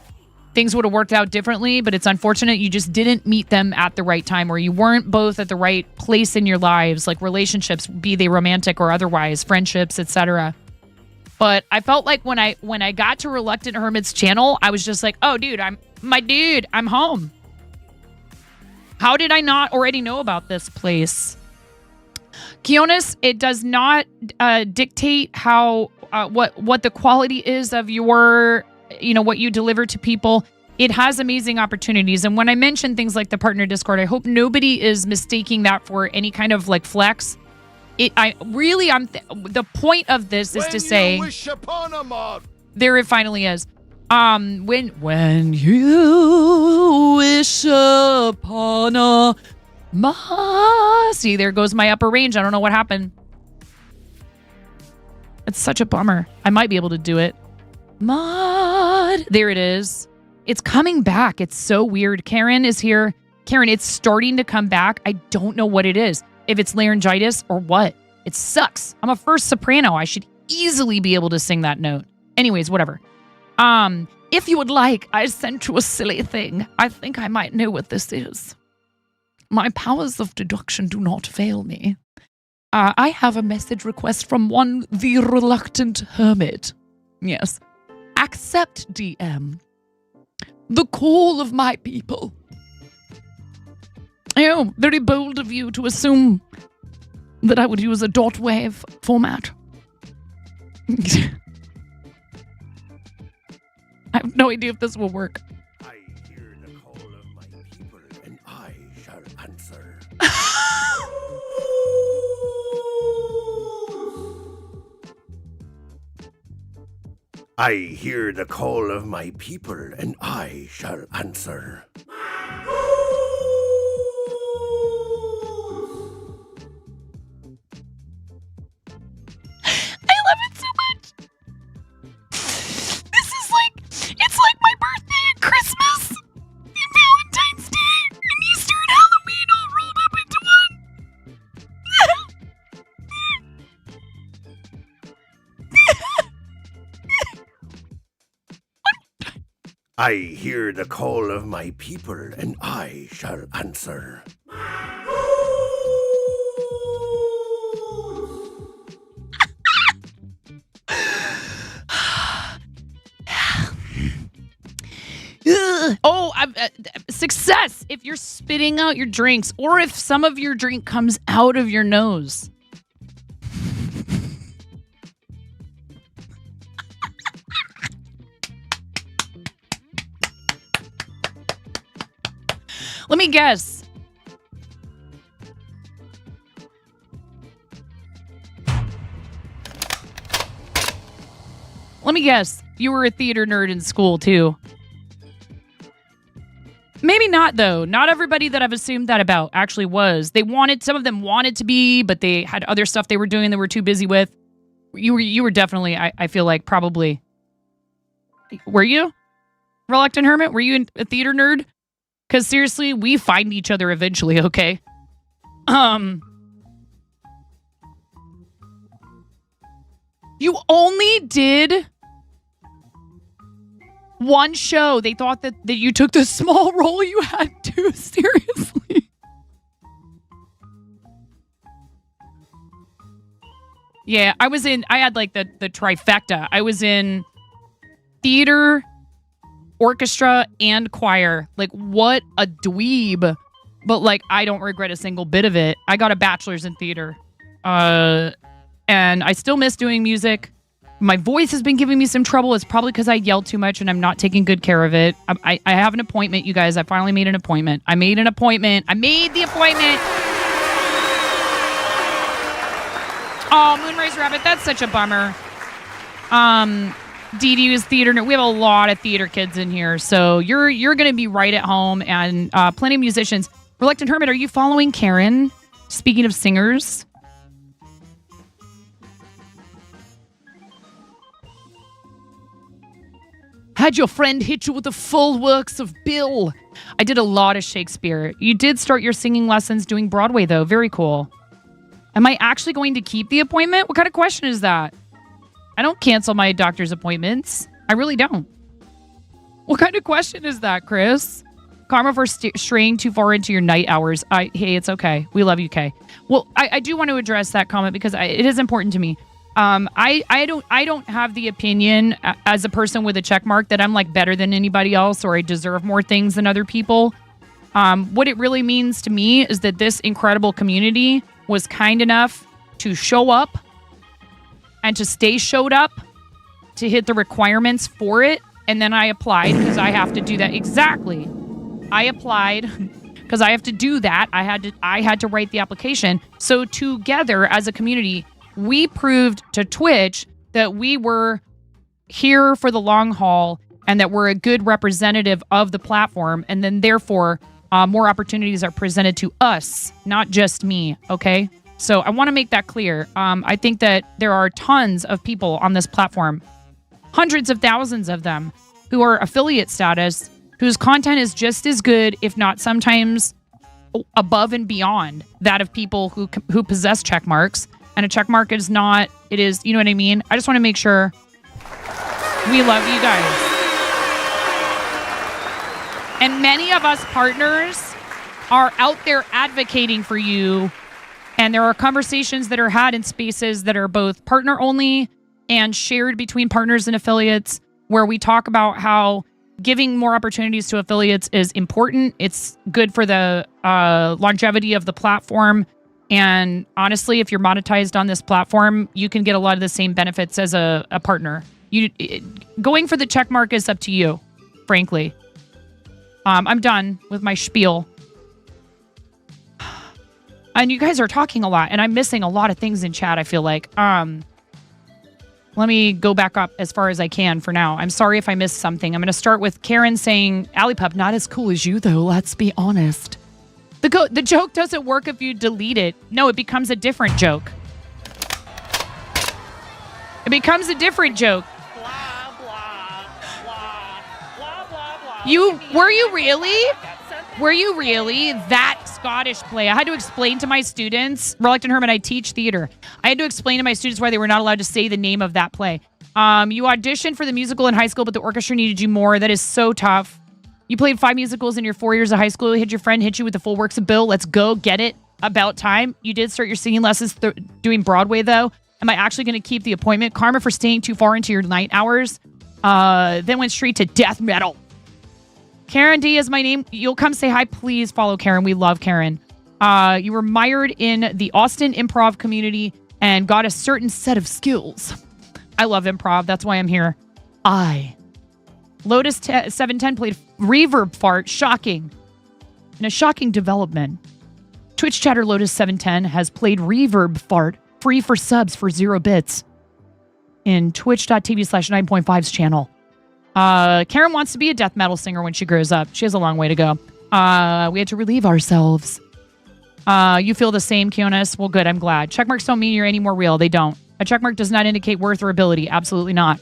S1: things would have worked out differently, but it's unfortunate you just didn't meet them at the right time, or you weren't both at the right place in your lives, like relationships, be they romantic or otherwise, friendships, etc. But I felt like when I got to Reluctant Hermit's channel, I was just like, oh, dude, I'm home. How did I not already know about this place? Kionis, it does not dictate how what the quality is of your, what you deliver to people. It has amazing opportunities. And when I mention things like the partner Discord, I hope nobody is mistaking that for any kind of like flex. The point of this is to say,
S13: wish upon a mod.
S1: There it finally is. When you wish upon a mod. See, there goes my upper range. I don't know what happened. It's such a bummer. I might be able to do it. Mod. There it is. It's coming back. It's so weird. Karen is here. Karen, it's starting to come back. I don't know what it is. If it's laryngitis or what. It sucks. I'm a first soprano. I should easily be able to sing that note. Anyways, whatever. If you would like, I sent you a silly thing. I think I might know what this is. My powers of deduction do not fail me. I have a message request from one, the Reluctant Hermit. Yes. Accept, DM. The call of my people. I know, very bold of you to assume that I would use a dot wave format. I have no idea if this will work.
S14: I hear the call of my people, and I shall answer. I hear the call of my people, and I shall answer.
S1: I love it so much. This is like, it's like my birthday and Christmas and Valentine's Day and Easter and Halloween all rolled up into one.
S14: I hear the call of my people, and I shall answer.
S1: Oh, success if you're spitting out your drinks or if some of your drink comes out of your nose. Let me guess. Let me guess. You were a theater nerd in school, too. Maybe not, though. Not everybody that I've assumed that about actually was. Some of them wanted to be, but they had other stuff they were doing they were too busy with. You were definitely, I feel like, probably. Were you? Reluctant Hermit? Were you a theater nerd? Because seriously, we find each other eventually, okay? You only did one show. They thought that you took the small role you had too seriously. Yeah, I had like the trifecta. I was in theater, orchestra, and choir. Like, what a dweeb. But like, I don't regret a single bit of it. I got a bachelor's in theater. And I still miss doing music. My voice has been giving me some trouble. It's probably because I yell too much and I'm not taking good care of it. I have an appointment, you guys. I finally made an appointment. I made the appointment. Oh, Moonrise Rabbit, that's such a bummer. Dee Dee is theater nerd. We have a lot of theater kids in here, so you're going to be right at home, and plenty of musicians. Reluctant Hermit, are you following Karen? Speaking of singers. Had your friend hit you with the full works of Bill? I did a lot of Shakespeare. You did start your singing lessons doing Broadway, though. Very cool. Am I actually going to keep the appointment? What kind of question is that? I don't cancel my doctor's appointments. I really don't. What kind of question is that, Chris? Karma for straying too far into your night hours. Hey, it's okay. We love you, Kay. Well, I do want to address that comment because it is important to me. I don't have the opinion as a person with a check mark that I'm like better than anybody else or I deserve more things than other people. What it really means to me is that this incredible community was kind enough to show up and to stay showed up to hit the requirements for it. And then I applied because I have to do that. Exactly. I applied because I have to do that. I had to write the application. So together as a community, we proved to Twitch that we were here for the long haul and that we're a good representative of the platform. And then therefore, more opportunities are presented to us, not just me. Okay. So I want to make that clear. I think that there are tons of people on this platform, hundreds of thousands of them, who are affiliate status, whose content is just as good, if not sometimes above and beyond that of people who possess check marks. And a check mark is not, it is, you know what I mean? I just want to make sure we love you guys. And many of us partners are out there advocating for you. And there are conversations that are had in spaces that are both partner only and shared between partners and affiliates where we talk about how giving more opportunities to affiliates is important. It's good for the longevity of the platform. And honestly, if you're monetized on this platform, you can get a lot of the same benefits as a partner. Going for the check mark is up to you, frankly. I'm done with my spiel. And you guys are talking a lot, and I'm missing a lot of things in chat, I feel like. Let me go back up as far as I can for now. I'm sorry if I missed something. I'm going to start with Karen saying, Alipup, not as cool as you, though. Let's be honest. The joke doesn't work if you delete it. No, it becomes a different joke. It becomes a different joke.
S6: Blah, blah, blah, blah, blah, blah.
S1: Were you really that Scottish play? I had to explain to my students, Reluctant Hermit, I teach theater. I had to explain to my students why they were not allowed to say the name of that play. You auditioned for the musical in high school, but the orchestra needed you more. That is so tough. You played 5 musicals in your 4 years of high school. Your friend hit you with the full works of Bill. Let's go. Get it. About time. You did start your singing lessons doing Broadway, though. Am I actually going to keep the appointment? Karma for staying too far into your night hours. Then went straight to death metal. Karen D is my name. You'll come say hi. Please follow Karen. We love Karen. You were mired in the Austin improv community and got a certain set of skills. I love improv. That's why I'm here. Lotus 710 played Reverb Fart. Shocking. In a shocking development, Twitch chatter Lotus 710 has played Reverb Fart free for subs for 0 bits in twitch.tv/9.5's channel. Karen wants to be a death metal singer when she grows up. She has a long way to go. We had to relieve ourselves. You feel the same, Kionis? Well, good. I'm glad. Checkmarks don't mean you're any more real. They don't. A checkmark does not indicate worth or ability. Absolutely not.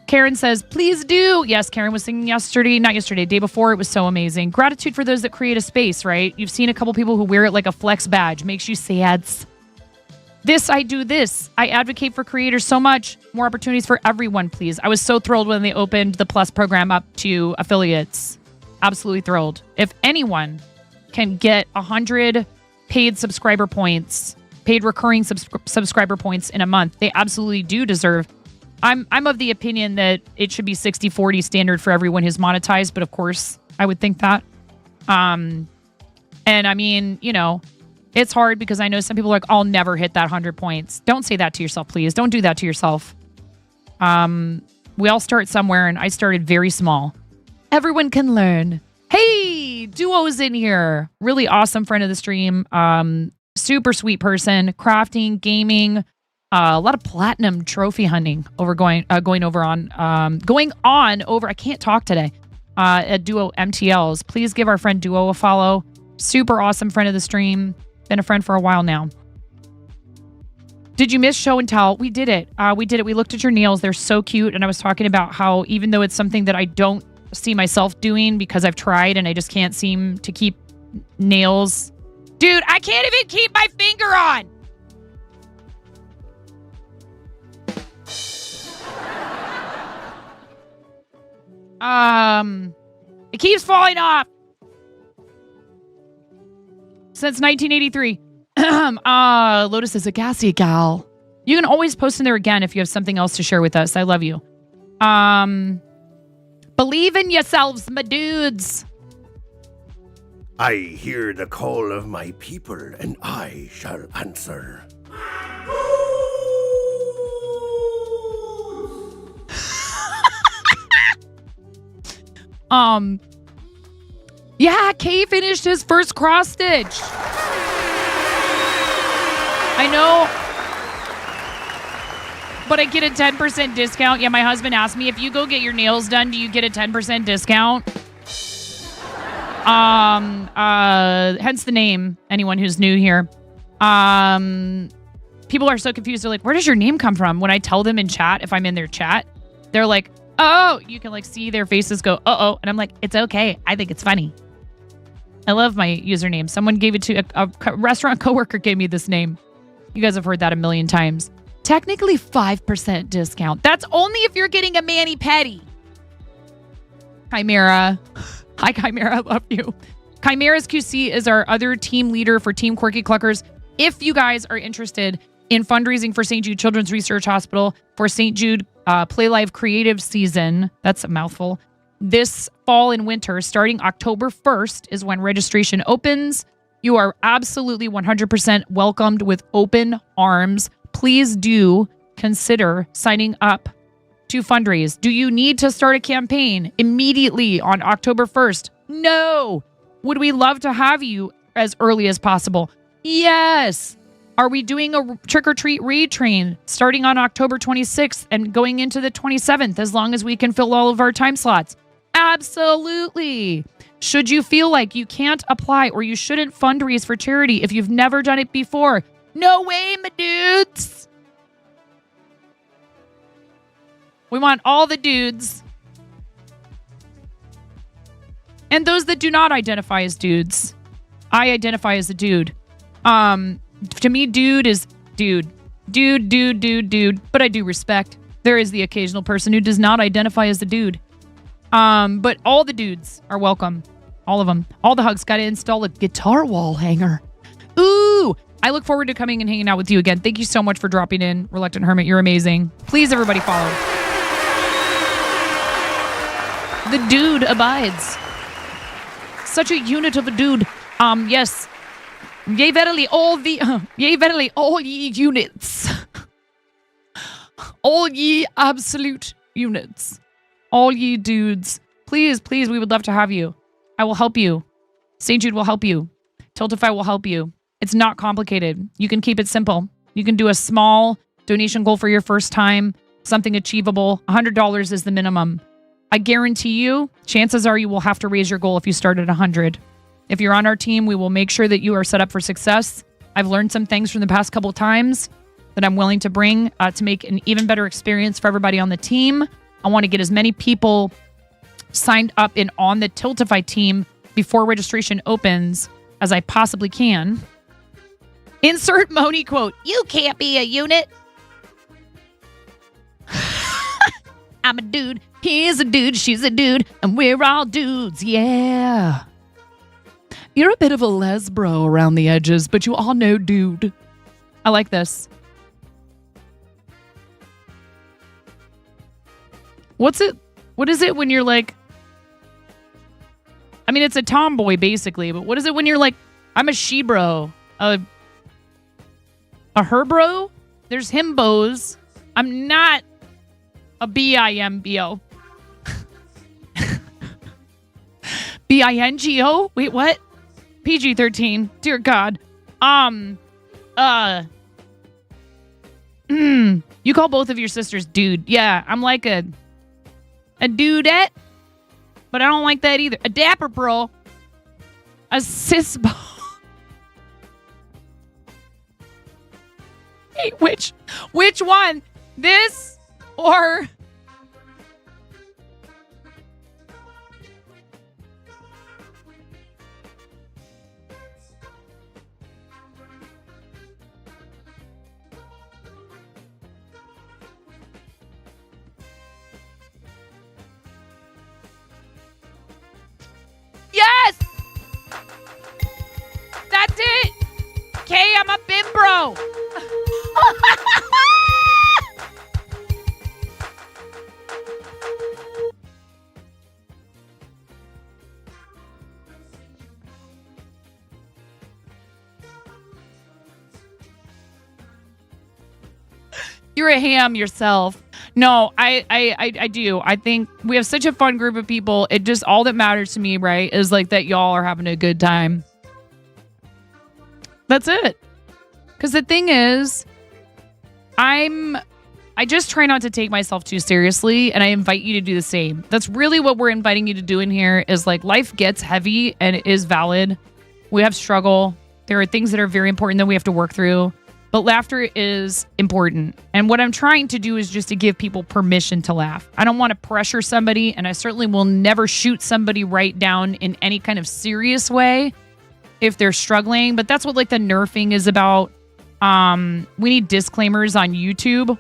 S1: Karen says, please do. Yes, Karen was singing yesterday. Not yesterday, day before. It was so amazing. Gratitude for those that create a space, right? You've seen a couple people who wear it like a flex badge. Makes you sad. I do this. I advocate for creators so much. More opportunities for everyone, please. I was so thrilled when they opened the Plus program up to affiliates. Absolutely thrilled. If anyone can get 100 paid subscriber points, paid recurring subscriber points in a month, they absolutely do deserve. I'm of the opinion that it should be 60-40 standard for everyone who's monetized, but of course, I would think that. And I mean, it's hard because I know some people are like, I'll never hit that 100 points. Don't say that to yourself, please. Don't do that to yourself. We all start somewhere, and I started very small. Everyone can learn. Hey, Duo's in here. Really awesome friend of the stream. Super sweet person. Crafting, gaming, a lot of platinum trophy hunting going on over. I can't talk today. At Duo MTLs. Please give our friend Duo a follow. Super awesome friend of the stream. Been a friend for a while now. Did you miss show and tell? We did it. We looked at your nails. They're so cute. And I was talking about how even though it's something that I don't see myself doing because I've tried and I just can't seem to keep nails. Dude, I can't even keep my finger on. It keeps falling off. Since 1983. Lotus is a gassy gal. You can always post in there again if you have something else to share with us. I love you. Believe in yourselves, my dudes.
S14: I hear the call of my people, and I shall answer.
S1: Yeah, Kay finished his first cross stitch. I know, but I get a 10% discount. Yeah, my husband asked me, if you go get your nails done, do you get a 10% discount? Hence the name, anyone who's new here. People are so confused. They're like, where does your name come from? When I tell them in chat, if I'm in their chat, they're like, oh, you can like see their faces go, uh-oh. And I'm like, it's okay. I think it's funny. I love my username. Someone gave it to a restaurant coworker gave me this name. You guys have heard that a million times. Technically 5% discount. That's only if you're getting a mani-pedi. Chimera. Hi, Chimera. I love you. Chimera's QC is our other team leader for Team Quirky Cluckers. If you guys are interested in fundraising for St. Jude Children's Research Hospital, for St. Jude Play Live Creative Season. That's a mouthful. This fall and winter, starting October 1st, is when registration opens. You are absolutely 100% welcomed with open arms. Please do consider signing up to fundraise. Do you need to start a campaign immediately on October 1st? No. Would we love to have you as early as possible? Yes. Are we doing a trick-or-treat retrain starting on October 26th and going into the 27th as long as we can fill all of our time slots? Absolutely. Should you feel like you can't apply or you shouldn't fundraise for charity if you've never done it before? No way, my dudes. We want all the dudes. And those that do not identify as dudes. I identify as a dude. To me, dude is dude. Dude. But I do respect. There is the occasional person who does not identify as a dude. But all the dudes are welcome. All of them. All the hugs. Got to install a guitar wall hanger. Ooh! I look forward to coming and hanging out with you again. Thank you so much for dropping in, Reluctant Hermit. You're amazing. Please, everybody, follow. The dude abides. Such a unit of a dude. Yes. Yea, verily, all ye units. All ye absolute units. All ye dudes. Please, we would love to have you. I will help you. St. Jude will help you. Tiltify will help you. It's not complicated. You can keep it simple. You can do a small donation goal for your first time, something achievable. $100 is the minimum. I guarantee you, chances are you will have to raise your goal if you start at 100. If you're on our team, we will make sure that you are set up for success. I've learned some things from the past couple of times that I'm willing to bring to make an even better experience for everybody on the team. I want to get as many people signed up and on the Tiltify team before registration opens as I possibly can. Insert Moni quote. You can't be a unit. I'm a dude. He's a dude. She's a dude. And we're all dudes. Yeah. You're a bit of a lesbro around the edges, but you all know dude. I like this. What is it when you're like, I mean, it's a tomboy basically, but what is it when you're like, I'm a she-bro, a her-bro? There's himbos. I'm not a B-I-M-B-O. B-I-N-G-O? Wait, what? PG-13. Dear God. You call both of your sisters dude. Yeah, I'm like a dudette, but I don't like that either. A dapper bro. A cisbo. Hey, which one? This or... Yes! That's it! Okay, I'm a bimbro. You're a ham yourself. No, I do. I think we have such a fun group of people. It just, all that matters to me, right, is like that y'all are having a good time. That's it. Because the thing is, I just try not to take myself too seriously, and I invite you to do the same. That's really what we're inviting you to do in here is like life gets heavy and it is valid. We have struggle. There are things that are very important that we have to work through. But laughter is important. And what I'm trying to do is just to give people permission to laugh. I don't want to pressure somebody, and I certainly will never shoot somebody right down in any kind of serious way if they're struggling. But that's what like the nerfing is about. We need disclaimers on YouTube.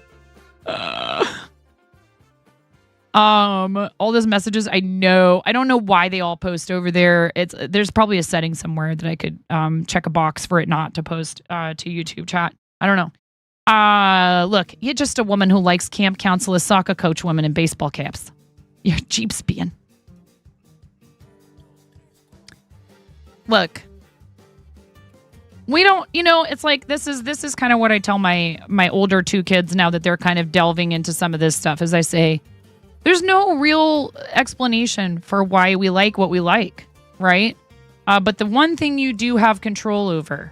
S1: All those messages, I don't know why they all post over there. There's probably a setting somewhere that I could check a box for it not to post to YouTube chat. I don't know. Look, you're just a woman who likes camp counselors, soccer coach women in baseball caps. You're Jeep's being. Look, we don't, it's like this is kind of what I tell my older two kids now that they're kind of delving into some of this stuff. As I say, there's no real explanation for why we like what we like, right? But the one thing you do have control over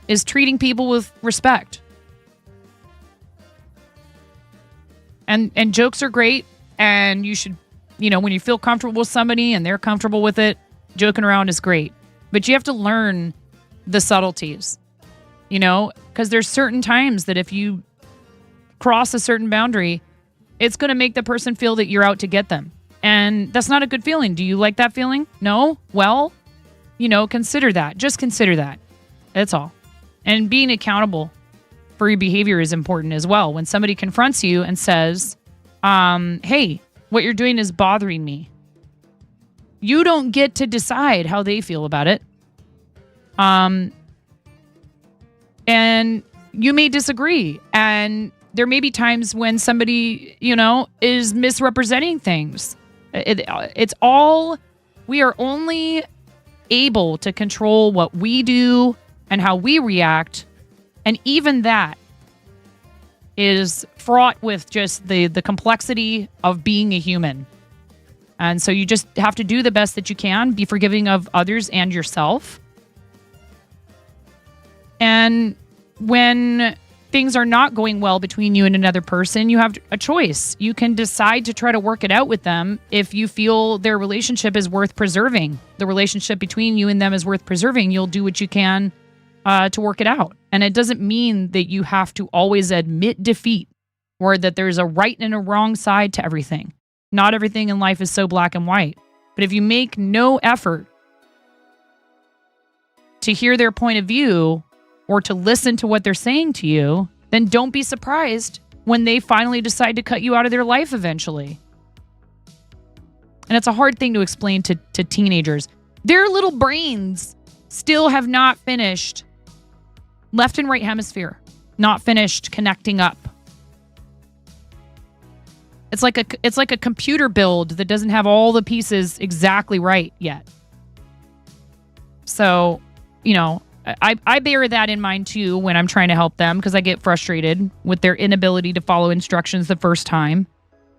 S1: is treating people with respect. And jokes are great, and you should, when you feel comfortable with somebody and they're comfortable with it, joking around is great. But you have to learn the subtleties, because there's certain times that if you cross a certain boundary, it's going to make the person feel that you're out to get them. And that's not a good feeling. Do you like that feeling? No? Well, consider that. Just consider that. That's all. And being accountable for your behavior is important as well. When somebody confronts you and says, hey, what you're doing is bothering me, you don't get to decide how they feel about it. And you may disagree. And there may be times when somebody, is misrepresenting things. It's all, we are only able to control what we do and how we react. And even that is fraught with just the complexity of being a human. And so you just have to do the best that you can, be forgiving of others and yourself. And when things are not going well between you and another person, you have a choice. You can decide to try to work it out with them if you feel their relationship is worth preserving. The relationship between you and them is worth preserving. You'll do what you can to work it out. And it doesn't mean that you have to always admit defeat or that there's a right and a wrong side to everything. Not everything in life is so black and white. But if you make no effort to hear their point of view or to listen to what they're saying to you, then don't be surprised when they finally decide to cut you out of their life eventually. And it's a hard thing to explain to teenagers. Their little brains still have not finished, left and right hemisphere, not finished connecting up. It's like a computer build that doesn't have all the pieces exactly right yet. So, I bear that in mind too when I'm trying to help them, because I get frustrated with their inability to follow instructions the first time.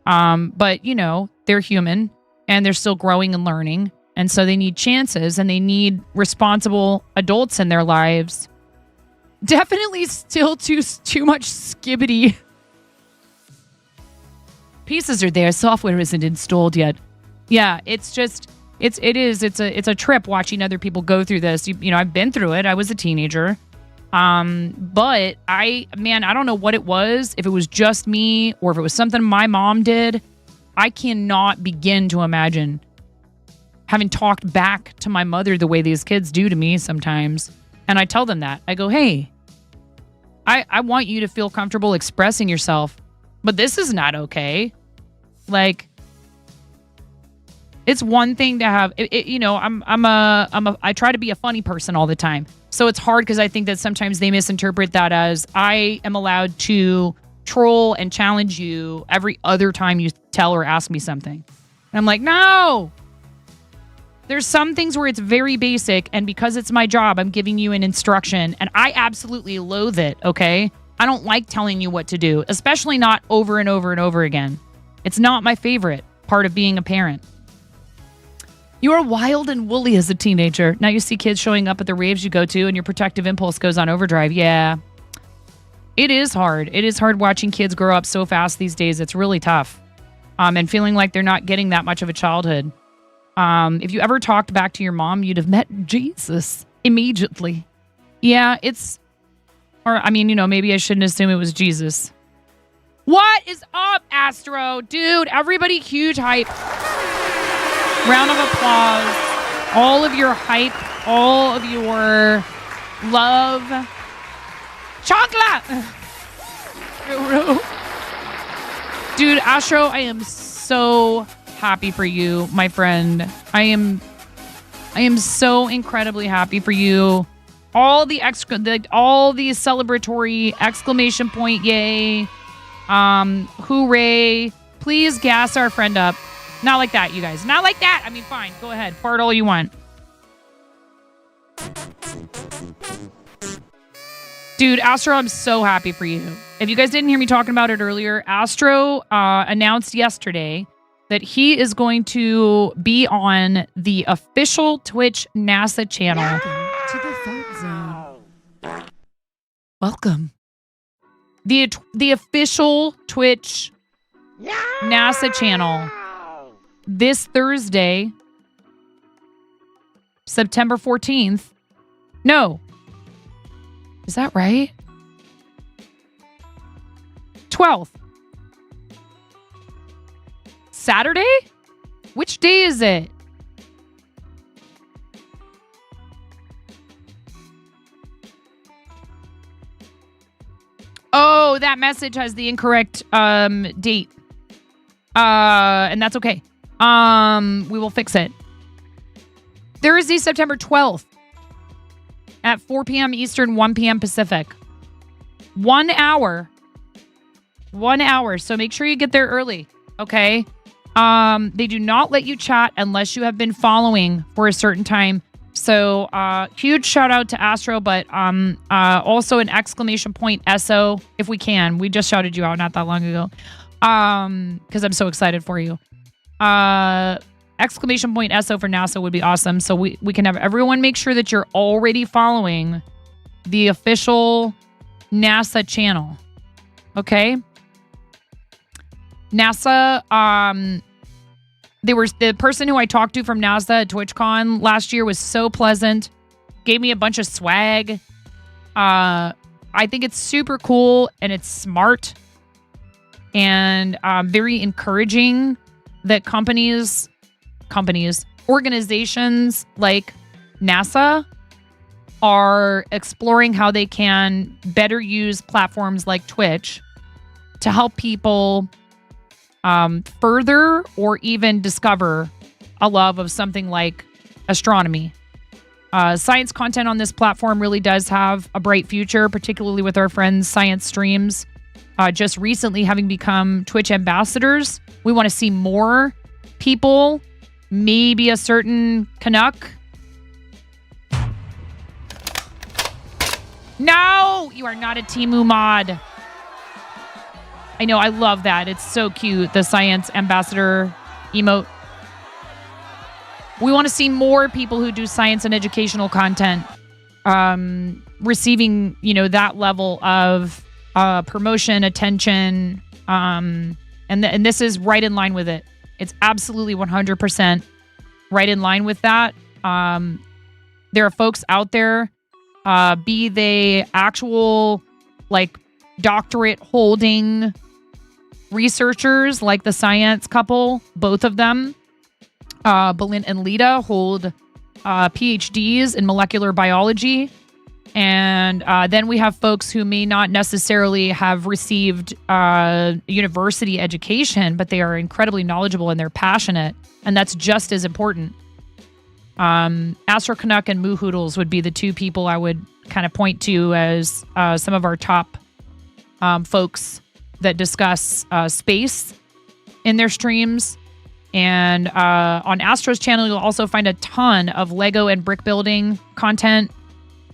S1: But they're human and they're still growing and learning. And so they need chances and they need responsible adults in their lives. Definitely still too much skibbity. Pieces are there. Software isn't installed yet. Yeah, it's a trip watching other people go through this. I've been through it. I was a teenager. But I don't know what it was, if it was just me or if it was something my mom did. I cannot begin to imagine having talked back to my mother the way these kids do to me sometimes. And I tell them that. I go, hey, I want you to feel comfortable expressing yourself, but this is not okay. Like, it's one thing to have, I try to be a funny person all the time. So it's hard because I think that sometimes they misinterpret that as I am allowed to troll and challenge you every other time you tell or ask me something. And I'm like, no, there's some things where it's very basic. And because it's my job, I'm giving you an instruction and I absolutely loathe it. Okay. I don't like telling you what to do, especially not over and over and over again. It's not my favorite part of being a parent. You are wild and woolly as a teenager. Now you see kids showing up at the raves you go to and your protective impulse goes on overdrive. Yeah. It is hard. It is hard watching kids grow up so fast these days. It's really tough. And feeling like they're not getting that much of a childhood. If you ever talked back to your mom, you'd have met Jesus immediately. Yeah, maybe I shouldn't assume it was Jesus. What is up, Astro? Dude, everybody, huge hype. Round of applause. All of your hype, all of your love. Chocolate! Dude, Astro, I am so happy for you, my friend. I am so incredibly happy for you. all the celebratory exclamation point, yay, hooray. Please gas our friend up. Not like that, you guys. Not like that. I mean, fine. Go ahead. Fart all you want. Dude, Astro, I'm so happy for you. If you guys didn't hear me talking about it earlier, Astro announced yesterday that he is going to be on the official Twitch NASA channel.
S2: To the third zone.
S1: Welcome. The official Twitch NASA channel this Thursday, September 14th. No. Is that right? 12th. Saturday? Which day is it? Oh, that message has the incorrect date. And that's okay. We will fix it. Thursday, September 12th at 4 p.m. Eastern, 1 p.m. Pacific. 1 hour. 1 hour. So make sure you get there early. Okay. They do not let you chat unless you have been following for a certain time. So huge shout out to Astro, but also an exclamation point SO if we can. We just shouted you out not that long ago. Because I'm so excited for you. Exclamation point SO for NASA would be awesome. So we can have everyone make sure that you're already following the official NASA channel. Okay? NASA, the person who I talked to from NASA at TwitchCon last year was so pleasant. Gave me a bunch of swag. I think it's super cool and it's smart and very encouraging that organizations like NASA are exploring how they can better use platforms like Twitch to help people further or even discover a love of something like astronomy. Science content on this platform really does have a bright future, particularly with our friends Science Streams just recently having become Twitch ambassadors. We want to see more people, maybe a certain Canuck. No, you are not a Timu mod. I know, I love that. It's so cute, the Science Ambassador emote. We want to see more people who do science and educational content receiving, that level of promotion, attention, and this is right in line with it. It's absolutely 100% right in line with that. There are folks out there, be they actual, doctorate holding researchers like the science couple, both of them, Belinda and Lita, hold PhDs in molecular biology. And then we have folks who may not necessarily have received university education, but they are incredibly knowledgeable and they're passionate. And that's just as important. Astro Canuck and Moo Hoodles would be the two people I would kind of point to as some of our top folks that discuss space in their streams. And on Astro's channel, you'll also find a ton of Lego and brick building content.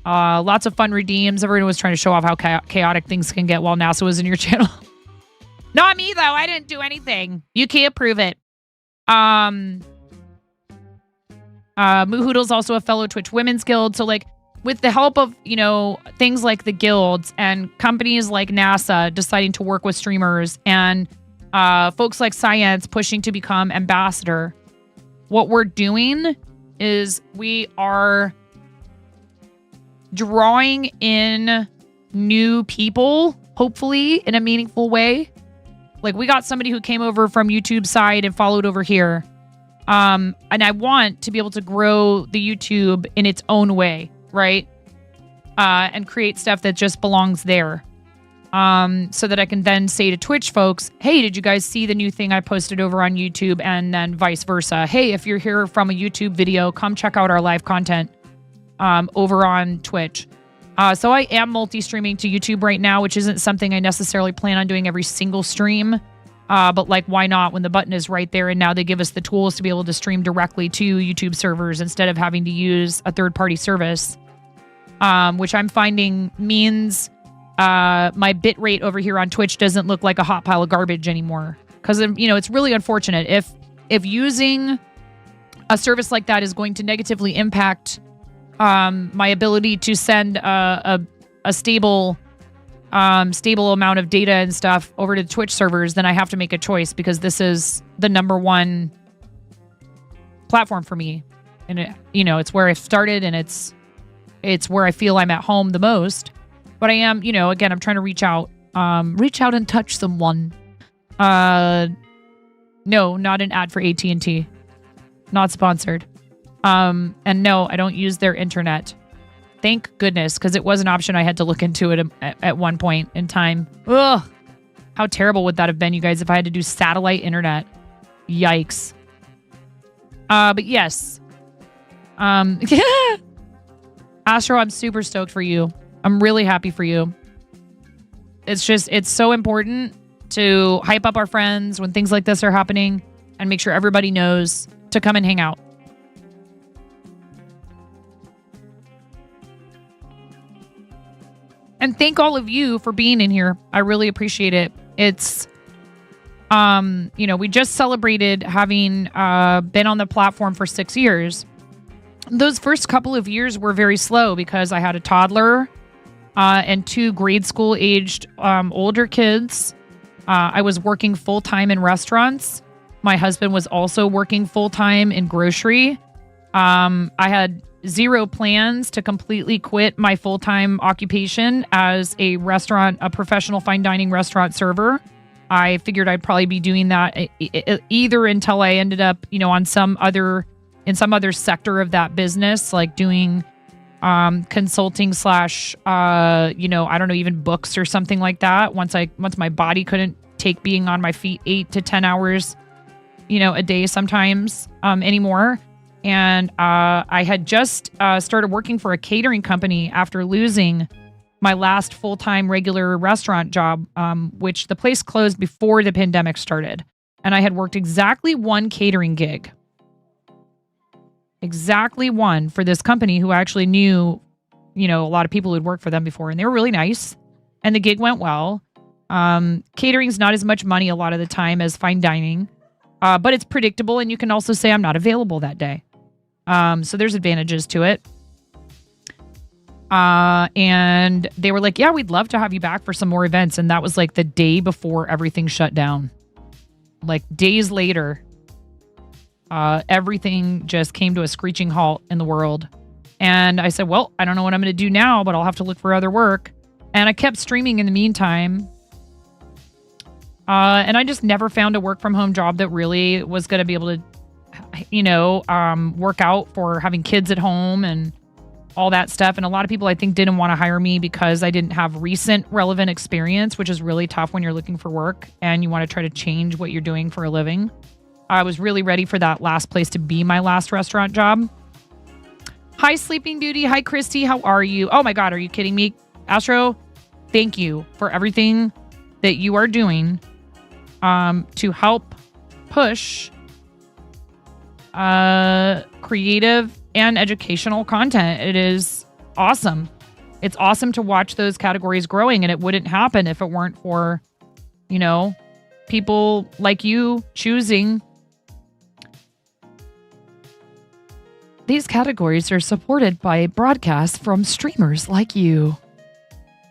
S1: Lots of fun redeems. Everyone was trying to show off how chaotic things can get while NASA was in your channel. Not me, though. I didn't do anything. You can't prove it. Moo Hoodle's also a fellow Twitch Women's Guild. So, with the help of, things like the guilds and companies like NASA deciding to work with streamers and folks like Science pushing to become ambassador, what we're doing is we are drawing in new people, hopefully in a meaningful way. We got somebody who came over from YouTube side and followed over here. And I want to be able to grow the YouTube in its own way, right? And create stuff that just belongs there. So that I can then say to Twitch folks, hey, did you guys see the new thing I posted over on YouTube? And then vice versa. Hey, if you're here from a YouTube video, come check out our live content. over on Twitch. So I am multi-streaming to YouTube right now, which isn't something I necessarily plan on doing every single stream. But like, why not when the button is right there and now they give us the tools to be able to stream directly to YouTube servers instead of having to use a third-party service, which I'm finding means my bit rate over here on Twitch doesn't look like a hot pile of garbage anymore. Because, it's really unfortunate. If using a service like that is going to negatively impact my ability to send a stable amount of data and stuff over to Twitch servers, then I have to make a choice because this is the number one platform for me. And it's where I've started and it's where I feel I'm at home the most. But I am, again, I'm trying to reach out and touch someone. No, not an ad for AT&T. Not sponsored. And no, I don't use their internet. Thank goodness, because it was an option I had to look into it at one point in time. Ugh. How terrible would that have been, you guys, if I had to do satellite internet? Yikes. But yes. Astro, I'm super stoked for you. I'm really happy for you. It's so important to hype up our friends when things like this are happening and make sure everybody knows to come and hang out. And thank all of you for being in here. I really appreciate it. It's, we just celebrated having been on the platform for 6 years. Those first couple of years were very slow because I had a toddler and 2 grade school aged older kids. I was working full-time in restaurants. My husband was also working full-time in grocery. I had 0 plans to completely quit my full-time occupation as a professional fine dining restaurant server. I figured I'd probably be doing that either until I ended up, in some other sector of that business, like doing consulting / I don't know, even books or something like that. Once my body couldn't take being on my feet 8 to 10 hours, a day sometimes anymore. And I had just started working for a catering company after losing my last full-time regular restaurant job, which the place closed before the pandemic started. And I had worked exactly 1 catering gig. Exactly 1 for this company who actually knew, a lot of people who'd worked for them before. And they were really nice. And the gig went well. Catering's not as much money a lot of the time as fine dining. But it's predictable. And you can also say I'm not available that day. So there's advantages to it. And they were like, yeah, we'd love to have you back for some more events. And that was like the day before everything shut down. Like days later, everything just came to a screeching halt in the world. And I said, well, I don't know what I'm going to do now, but I'll have to look for other work. And I kept streaming in the meantime. And I just never found a work from home job that really was going to be able to work out for having kids at home and all that stuff. And a lot of people, I think, didn't want to hire me because I didn't have recent relevant experience, which is really tough when you're looking for work and you want to try to change what you're doing for a living. I was really ready for that last place to be my last restaurant job. Hi, Sleeping Beauty. Hi, Christy. How are you? Oh my God, are you kidding me? Astro, thank you for everything that you are doing to help push creative and educational content. It is awesome. It's awesome to watch those categories growing, and it wouldn't happen if it weren't for, people like you choosing. These categories are supported by broadcasts from streamers like you.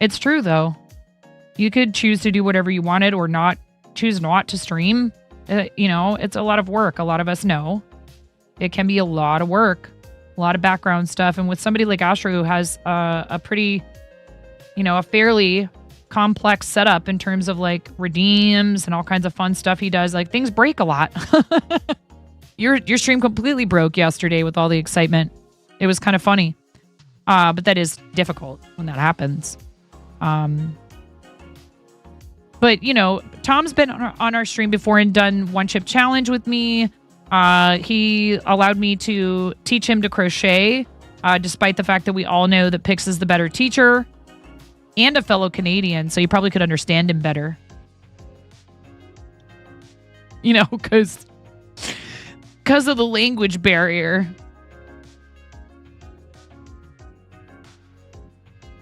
S1: It's true, though. You could choose to do whatever you wanted or choose not to stream. It's a lot of work. A lot of us know. It can be a lot of work, a lot of background stuff. And with somebody like Astro who has a pretty, a fairly complex setup in terms of like redeems and all kinds of fun stuff he does, like things break a lot. Your stream completely broke yesterday with all the excitement. It was kind of funny. But that is difficult when that happens. But, Tom's been on our stream before and done One Chip Challenge with me. He allowed me to teach him to crochet despite the fact that we all know that Pix is the better teacher and a fellow Canadian, so you probably could understand him better. You know, because of the language barrier.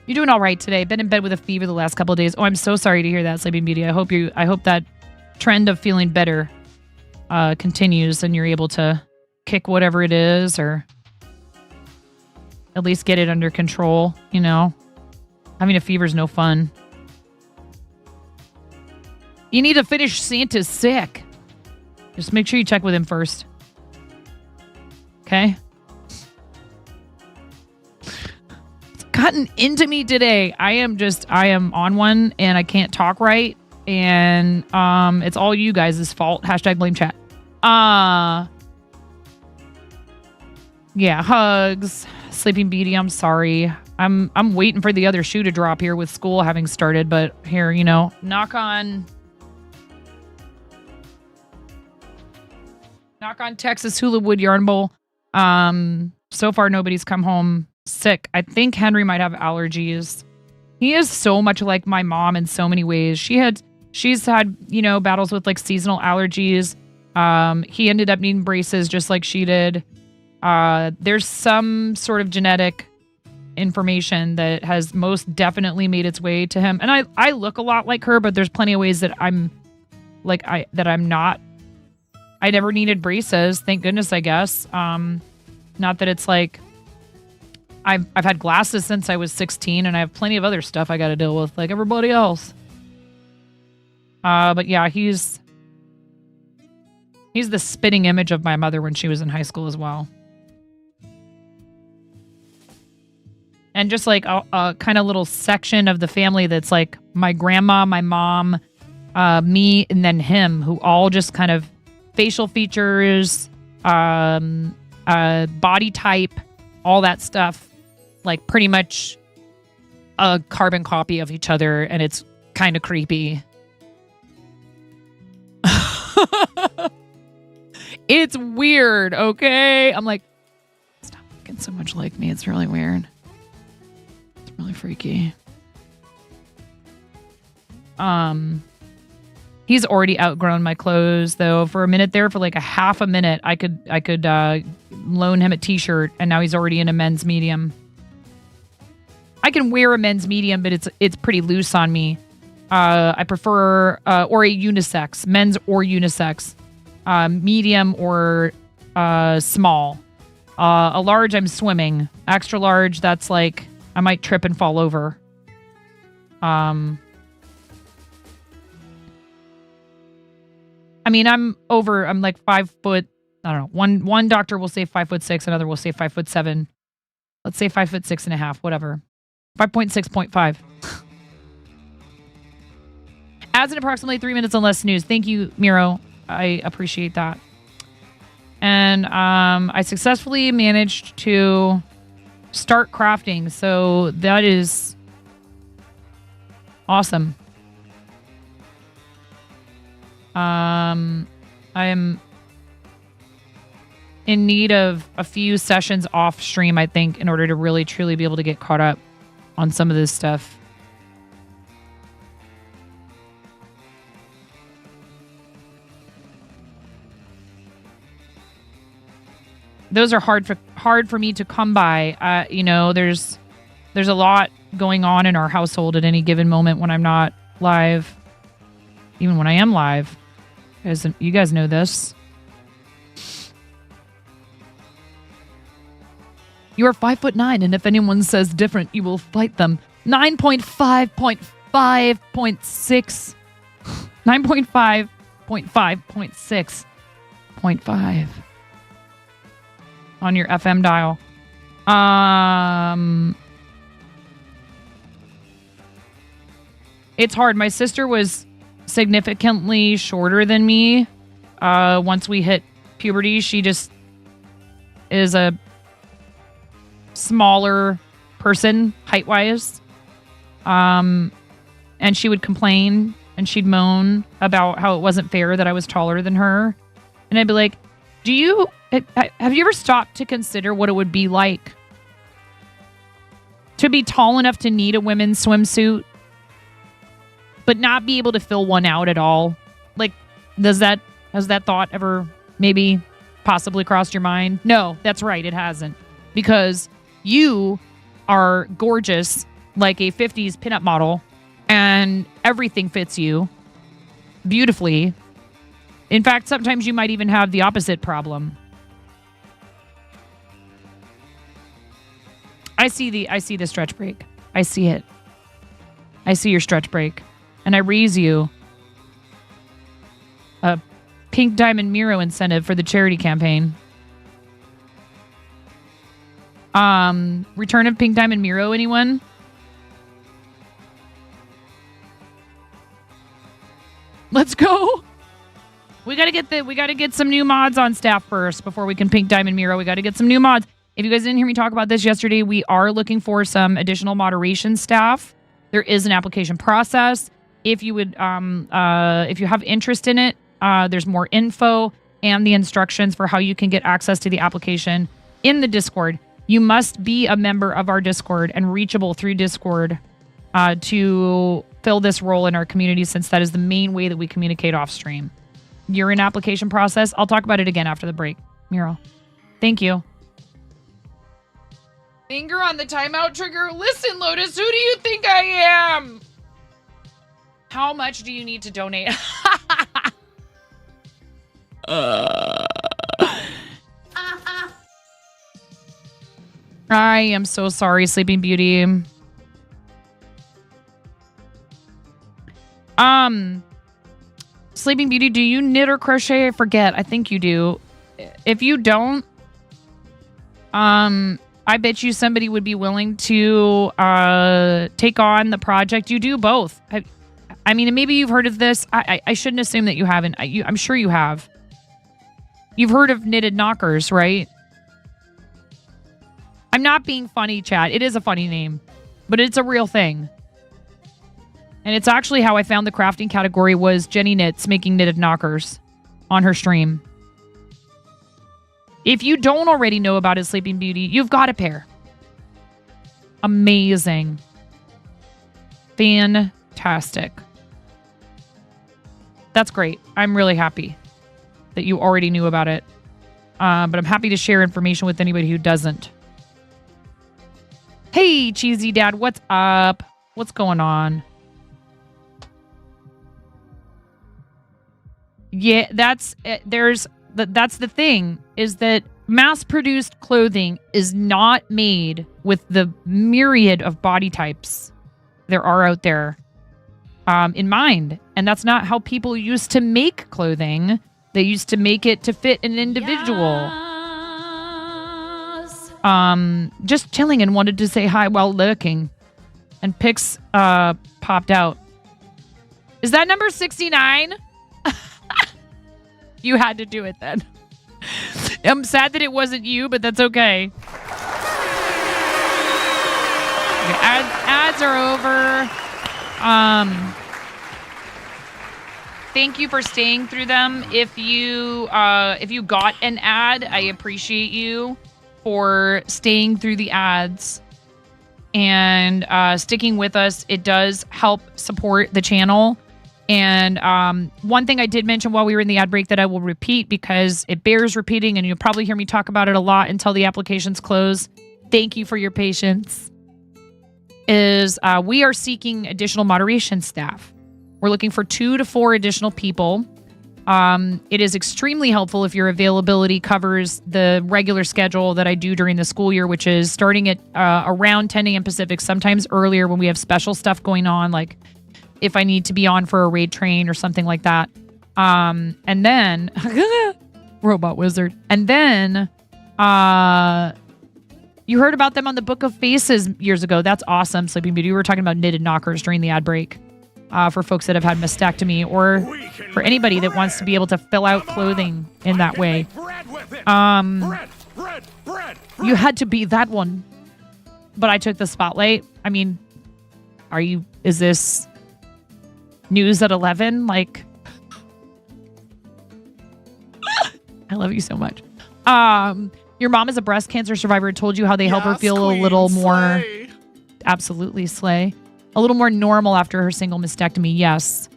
S1: You're doing all right today. Been in bed with a fever the last couple of days. Oh, I'm so sorry to hear that, Sleeping Beauty. I hope that trend of feeling better continues and you're able to kick whatever it is or at least get it under control, you know. Having a fever is no fun. You need to finish Santa's sick. Just make sure you check with him first. Okay? It's gotten into me today. I am on one and I can't talk right. And it's all you guys' fault. Hashtag blame chat. Yeah, hugs. Sleeping Beauty, I'm sorry. I'm waiting for the other shoe to drop here with school having started, but here, you know, knock on Texas Hula Wood Yarn Bowl. So far nobody's come home sick. I think Henry might have allergies. He is so much like my mom in so many ways. She's had, you know, battles with like seasonal allergies. He ended up needing braces just like she did. There's some sort of genetic information that has most definitely made its way to him. And I look a lot like her, but there's plenty of ways that I'm not. I never needed braces. Thank goodness, I guess. Not that it's like I've had glasses since I was 16 and I have plenty of other stuff I got to deal with like everybody else. But yeah, he's the spitting image of my mother when she was in high school as well. And just like a kind of little section of the family that's like my grandma, my mom, me, and then him, who all just kind of facial features, body type, all that stuff, like pretty much a carbon copy of each other, and it's kind of creepy. It's weird, okay? I'm like, stop looking so much like me. It's really weird. It's really freaky. He's already outgrown my clothes, though. For a minute there, for like a half a minute, I could loan him a t-shirt, and now he's already in a men's medium. I can wear a men's medium, but it's pretty loose on me. I prefer or a unisex, men's or unisex, medium or small. A large, I'm swimming. Extra large, that's like I might trip and fall over. I mean, I'm like 5 foot. I don't know. One doctor will say 5'6", another will say 5'7". Let's say 5'6.5", whatever. 5.6.5. Adds in approximately 3 minutes on less snooze. Thank you, Miro. I appreciate that. And I successfully managed to start crafting, so that is awesome. I am in need of a few sessions off stream, I think, in order to really truly be able to get caught up on some of this stuff. Those are hard for me to come by. You know, there's a lot going on in our household at any given moment when I'm not live. Even when I am live. You guys know this. You are 5'9", and if anyone says different, you will fight them. 9.5.5.6. 9.5.5.6.5 on your FM dial. It's hard. My sister was significantly shorter than me. Once we hit puberty, she just is a smaller person height-wise. And she would complain and she'd moan about how it wasn't fair that I was taller than her. And I'd be like, have you ever stopped to consider what it would be like to be tall enough to need a women's swimsuit, but not be able to fill one out at all? Like, has that thought ever maybe possibly crossed your mind? No, that's right. It hasn't. Because you are gorgeous like a 50s pinup model and everything fits you beautifully. In fact, sometimes you might even have the opposite problem. I see the stretch break. I see it. I see your stretch break. And I raise you a Pink Diamond Miro incentive for the charity campaign. Return of Pink Diamond Miro, anyone? Let's go. We gotta get some new mods on staff first before we can Pink Diamond Miro. We gotta get some new mods. If you guys didn't hear me talk about this yesterday, we are looking for some additional moderation staff. There is an application process. If you would, if you have interest in it, there's more info and the instructions for how you can get access to the application in the Discord. You must be a member of our Discord and reachable through Discord to fill this role in our community, since that is the main way that we communicate off stream. You're in application process. I'll talk about it again after the break. Miro. Thank you. Finger on the timeout trigger. Listen, Lotus, who do you think I am? How much do you need to donate? I am so sorry, Sleeping Beauty. Sleeping Beauty, do you knit or crochet? I forget. I think you do. If you don't, I bet you somebody would be willing to take on the project. You do both. I mean, maybe you've heard of this. I shouldn't assume that you haven't. I'm sure you have. You've heard of knitted knockers, right? I'm not being funny, chat. It is a funny name, but it's a real thing. And it's actually how I found the crafting category was Jenny Knits making knitted knockers on her stream. If you don't already know about it, Sleeping Beauty, you've got a pair. Amazing. Fantastic. That's great. I'm really happy that you already knew about it. But I'm happy to share information with anybody who doesn't. Hey, Cheesy Dad, what's up? What's going on? Yeah, that's the thing, is that mass-produced clothing is not made with the myriad of body types there are out there in mind. And that's not how people used to make clothing. They used to make it to fit an individual. Yes. Just chilling and wanted to say hi while lurking. And Pix popped out. Is that number 69? You had to do it then. I'm sad that it wasn't you, but that's okay. Ads are over. Thank you for staying through them. If you got an ad, I appreciate you for staying through the ads and sticking with us. It does help support the channel. And one thing I did mention while we were in the ad break that I will repeat because it bears repeating, and you'll probably hear me talk about it a lot until the applications close. Thank you for your patience. Is we are seeking additional moderation staff. We're looking for 2 to 4 additional people. It is extremely helpful if your availability covers the regular schedule that I do during the school year, which is starting at around 10 a.m. Pacific, sometimes earlier when we have special stuff going on, like if I need to be on for a raid train or something like that. And then Robot Wizard. And then you heard about them on the Book of Faces years ago. That's awesome, Sleeping Beauty. We were talking about knitted knockers during the ad break for folks that have had mastectomy, or for anybody that wants to be able to fill out clothing in that way. You had to be that one. But I took the spotlight. I mean, is this news at 11? Like, I love you so much. Your mom is a breast cancer survivor. Told you how they help her feel a little more Absolutely, Slay. A little more normal after her single mastectomy. Yes.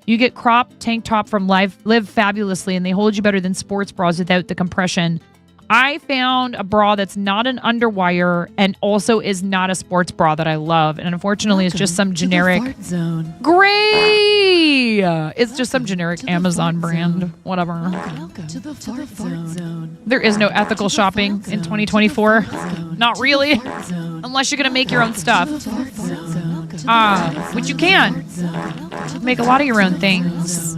S1: You get crop tank top from Live Fabulously, and they hold you better than sports bras without the compression. I found a bra that's not an underwire and also is not a sports bra that I love. And unfortunately, it's just some generic. Gray! It's just some generic Amazon brand. Whatever.
S2: Welcome to the fart zone.
S1: There is no ethical shopping in 2024. Not really. Unless you're going to make your own stuff. Which you can. Make a lot of your own things.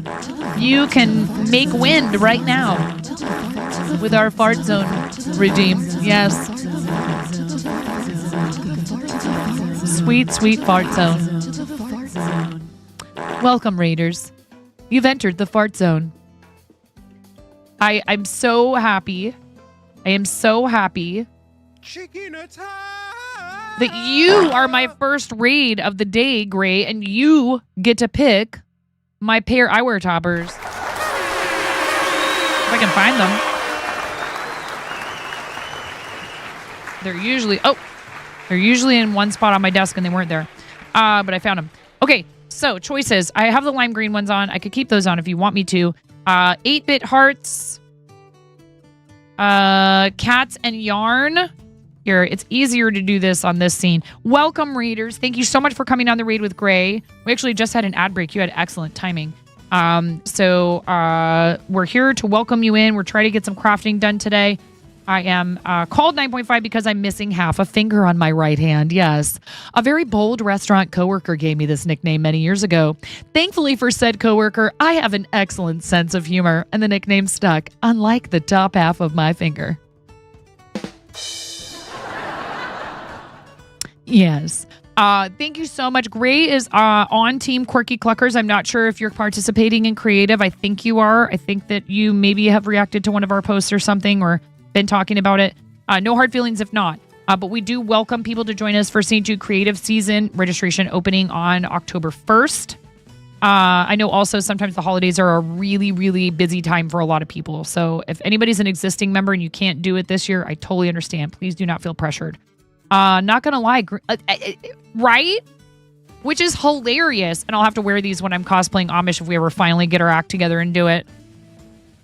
S1: You can make wind right now with our fart zone regime. Yes. Sweet, sweet fart zone. Welcome, Raiders. You've entered the fart zone. I'm so happy. I am so happy that you are my first raid of the day, Gray, and you get to pick my pair eyewear toppers. If I can find them. They're usually in one spot on my desk and they weren't there. But I found them. Okay, so choices. I have the lime green ones on. I could keep those on if you want me to. 8-bit hearts. Cats and yarn. Here, it's easier to do this on this scene. Welcome, Raiders. Thank you so much for coming on the raid with Gray. We actually just had an ad break. You had excellent timing. So we're here to welcome you in. We're trying to get some crafting done today. I am called 9.5 because I'm missing half a finger on my right hand. Yes. A very bold restaurant coworker gave me this nickname many years ago. Thankfully for said coworker, I have an excellent sense of humor, and the nickname stuck, unlike the top half of my finger. Yes. Thank you so much. Gray is on Team Quirky Cluckers. I'm not sure if you're participating in creative. I think you are. I think that you maybe have reacted to one of our posts or something or been talking about it. No hard feelings if not. But we do welcome people to join us for St. Jude Creative Season. Registration opening on October 1st. I know also sometimes the holidays are a really, really busy time for a lot of people. So if anybody's an existing member and you can't do it this year, I totally understand. Please do not feel pressured. Not gonna lie, right? Which is hilarious. And I'll have to wear these when I'm cosplaying Amish if we ever finally get our act together and do it.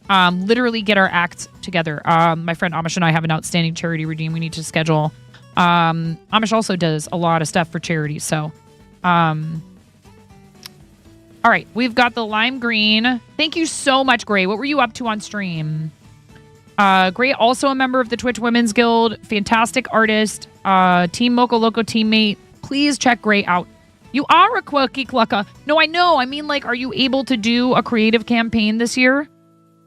S1: Literally get our act together. My friend Amish and I have an outstanding charity redeem we need to schedule. Amish also does a lot of stuff for charity. So, all right, we've got the lime green. Thank you so much, Gray. What were you up to on stream? Gray, also a member of the Twitch Women's Guild. Fantastic artist. Team Moco Loco teammate. Please check Gray out. You are a quirky clucker. No, I know. I mean, like, are you able to do a creative campaign this year?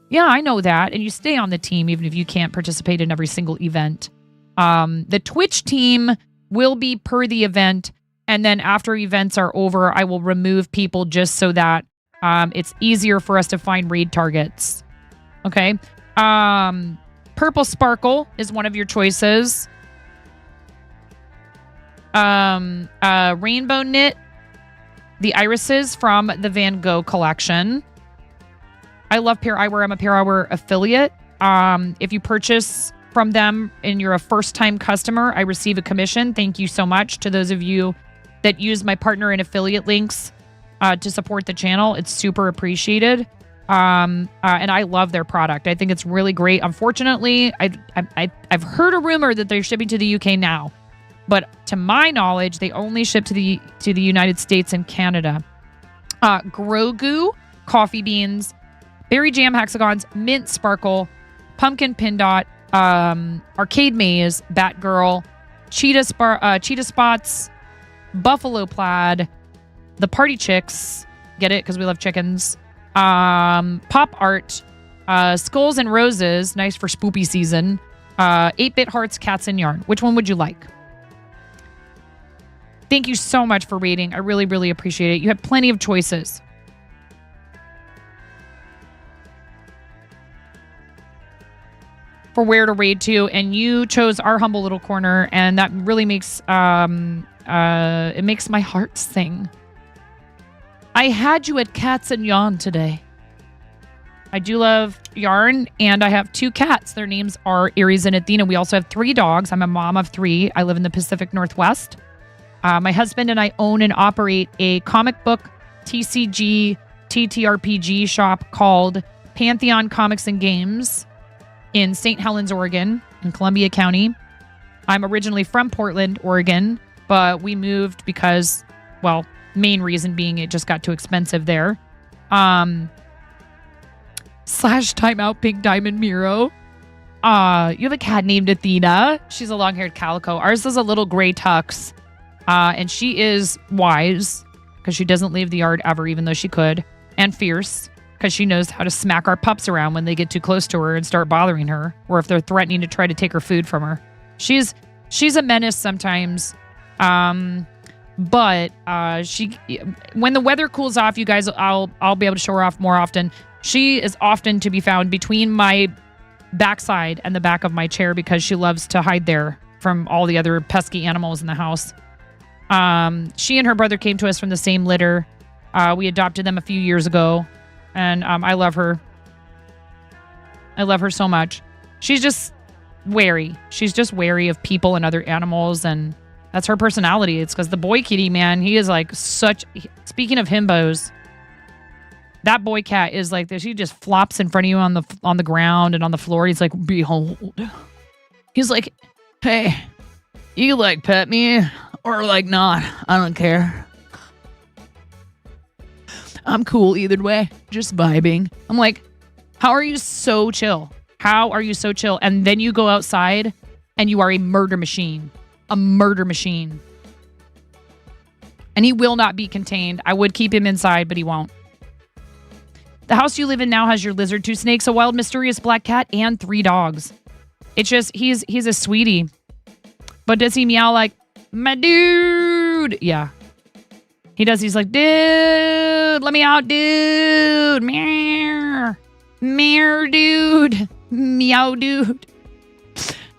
S1: Yeah, I know that. And you stay on the team even if you can't participate in every single event. The Twitch team will be per the event. And then after events are over, I will remove people just so that it's easier for us to find raid targets. Okay. Purple Sparkle is one of your choices. Rainbow Knit, the irises from the Van Gogh collection. I love Pair Eyewear. I'm a Pair Eyewear affiliate. If you purchase from them and you're a first-time customer, I receive a commission. Thank you so much to those of you that use my partner and affiliate links to support the channel. It's super appreciated. And I love their product. I think it's really great. Unfortunately, I've heard a rumor that they're shipping to the UK now, but to my knowledge, they only ship to the United States and Canada. Grogu, coffee beans, berry jam hexagons, mint sparkle, pumpkin pin dot, arcade maze, Batgirl, cheetah spots, buffalo plaid, the party chicks. Get it? Because we love chickens. Pop art, skulls and roses, nice for spoopy season. 8-bit hearts, cats and yarn. Which one would you like? Thank you so much for rating. I really, really appreciate it. You have plenty of choices. For where to raid to, and you chose our humble little corner, and that really makes it makes my heart sing. I had you at Cats and Yarn today. I do love yarn, and I have 2 cats. Their names are Aries and Athena. We also have 3 dogs. I'm a mom of 3. I live in the Pacific Northwest. My husband and I own and operate a comic book TCG TTRPG shop called Pantheon Comics and Games in St. Helens, Oregon, in Columbia County. I'm originally from Portland, Oregon, but we moved because, well, main reason being it just got too expensive there. Slash timeout Pink Diamond Miro. You have a cat named Athena. She's a long-haired calico. Ours is a little gray tux. And she is wise because she doesn't leave the yard ever, even though she could. And fierce because she knows how to smack our pups around when they get too close to her and start bothering her, or if they're threatening to try to take her food from her. She's a menace sometimes. But she, when the weather cools off, you guys, I'll be able to show her off more often. She is often to be found between my backside and the back of my chair because she loves to hide there from all the other pesky animals in the house. She and her brother came to us from the same litter. We adopted them a few years ago, and I love her. I love her so much. She's just wary. She's just wary of people and other animals, and that's her personality. It's because the boy kitty, man, he is like such... Speaking of himbos, that boy cat is like this. He just flops in front of you on the ground and on the floor. He's like, behold. He's like, hey, you like pet me or like not? I don't care. I'm cool either way. Just vibing. I'm like, how are you so chill? How are you so chill? And then you go outside and you are a murder machine. A murder machine. And he will not be contained. I would keep him inside, but he won't. The house you live in now has your lizard, 2 snakes, a wild, mysterious black cat, and 3 dogs. It's just, he's a sweetie. But does he meow like, my dude? Yeah. He does. He's like, dude, let me out, dude. Meow. Meow, dude. Meow, dude.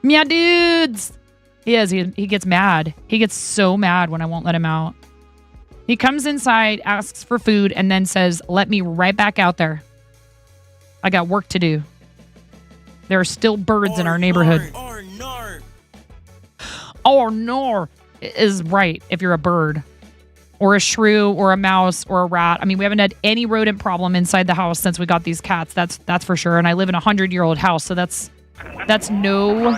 S1: Meow, dudes. He is. He gets mad. He gets so mad when I won't let him out. He comes inside, asks for food, and then says, let me right back out there. I got work to do. There are still birds in our neighborhood. Or nor is right if you're a bird. Or a shrew, or a mouse, or a rat. I mean, we haven't had any rodent problem inside the house since we got these cats. That's for sure. And I live in a 100-year-old house, so that's no...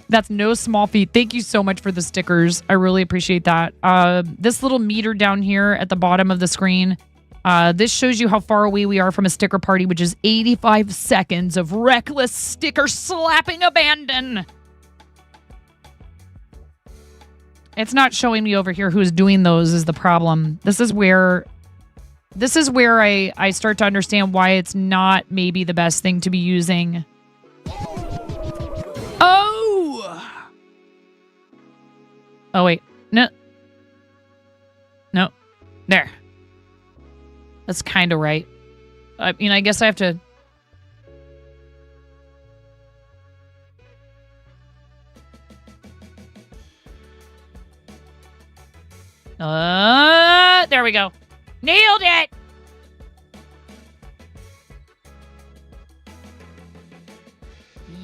S1: That's no small feat. Thank you so much for the stickers. I really appreciate that. This little meter down here at the bottom of the screen, this shows you how far away we are from a sticker party, which is 85 seconds of reckless sticker slapping abandon. It's not showing me over here who's doing those is the problem. This is where I start to understand why it's not maybe the best thing to be using. Oh, wait. No. No. There. That's kind of right. I mean, I guess I have to... There we go. Nailed it!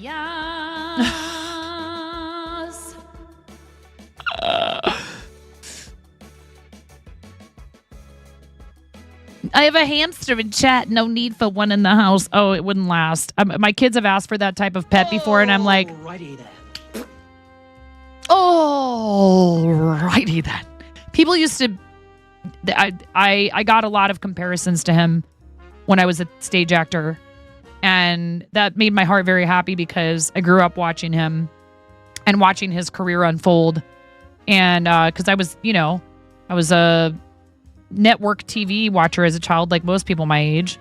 S1: Yes! I have a hamster in chat. No need for one in the house. Oh, it wouldn't last. My kids have asked for that type of pet before, and I'm like, alrighty then. Alrighty then. People used to... I got a lot of comparisons to him when I was a stage actor, and that made my heart very happy because I grew up watching him and watching his career unfold. And because I was a network TV watcher as a child, like most people my age.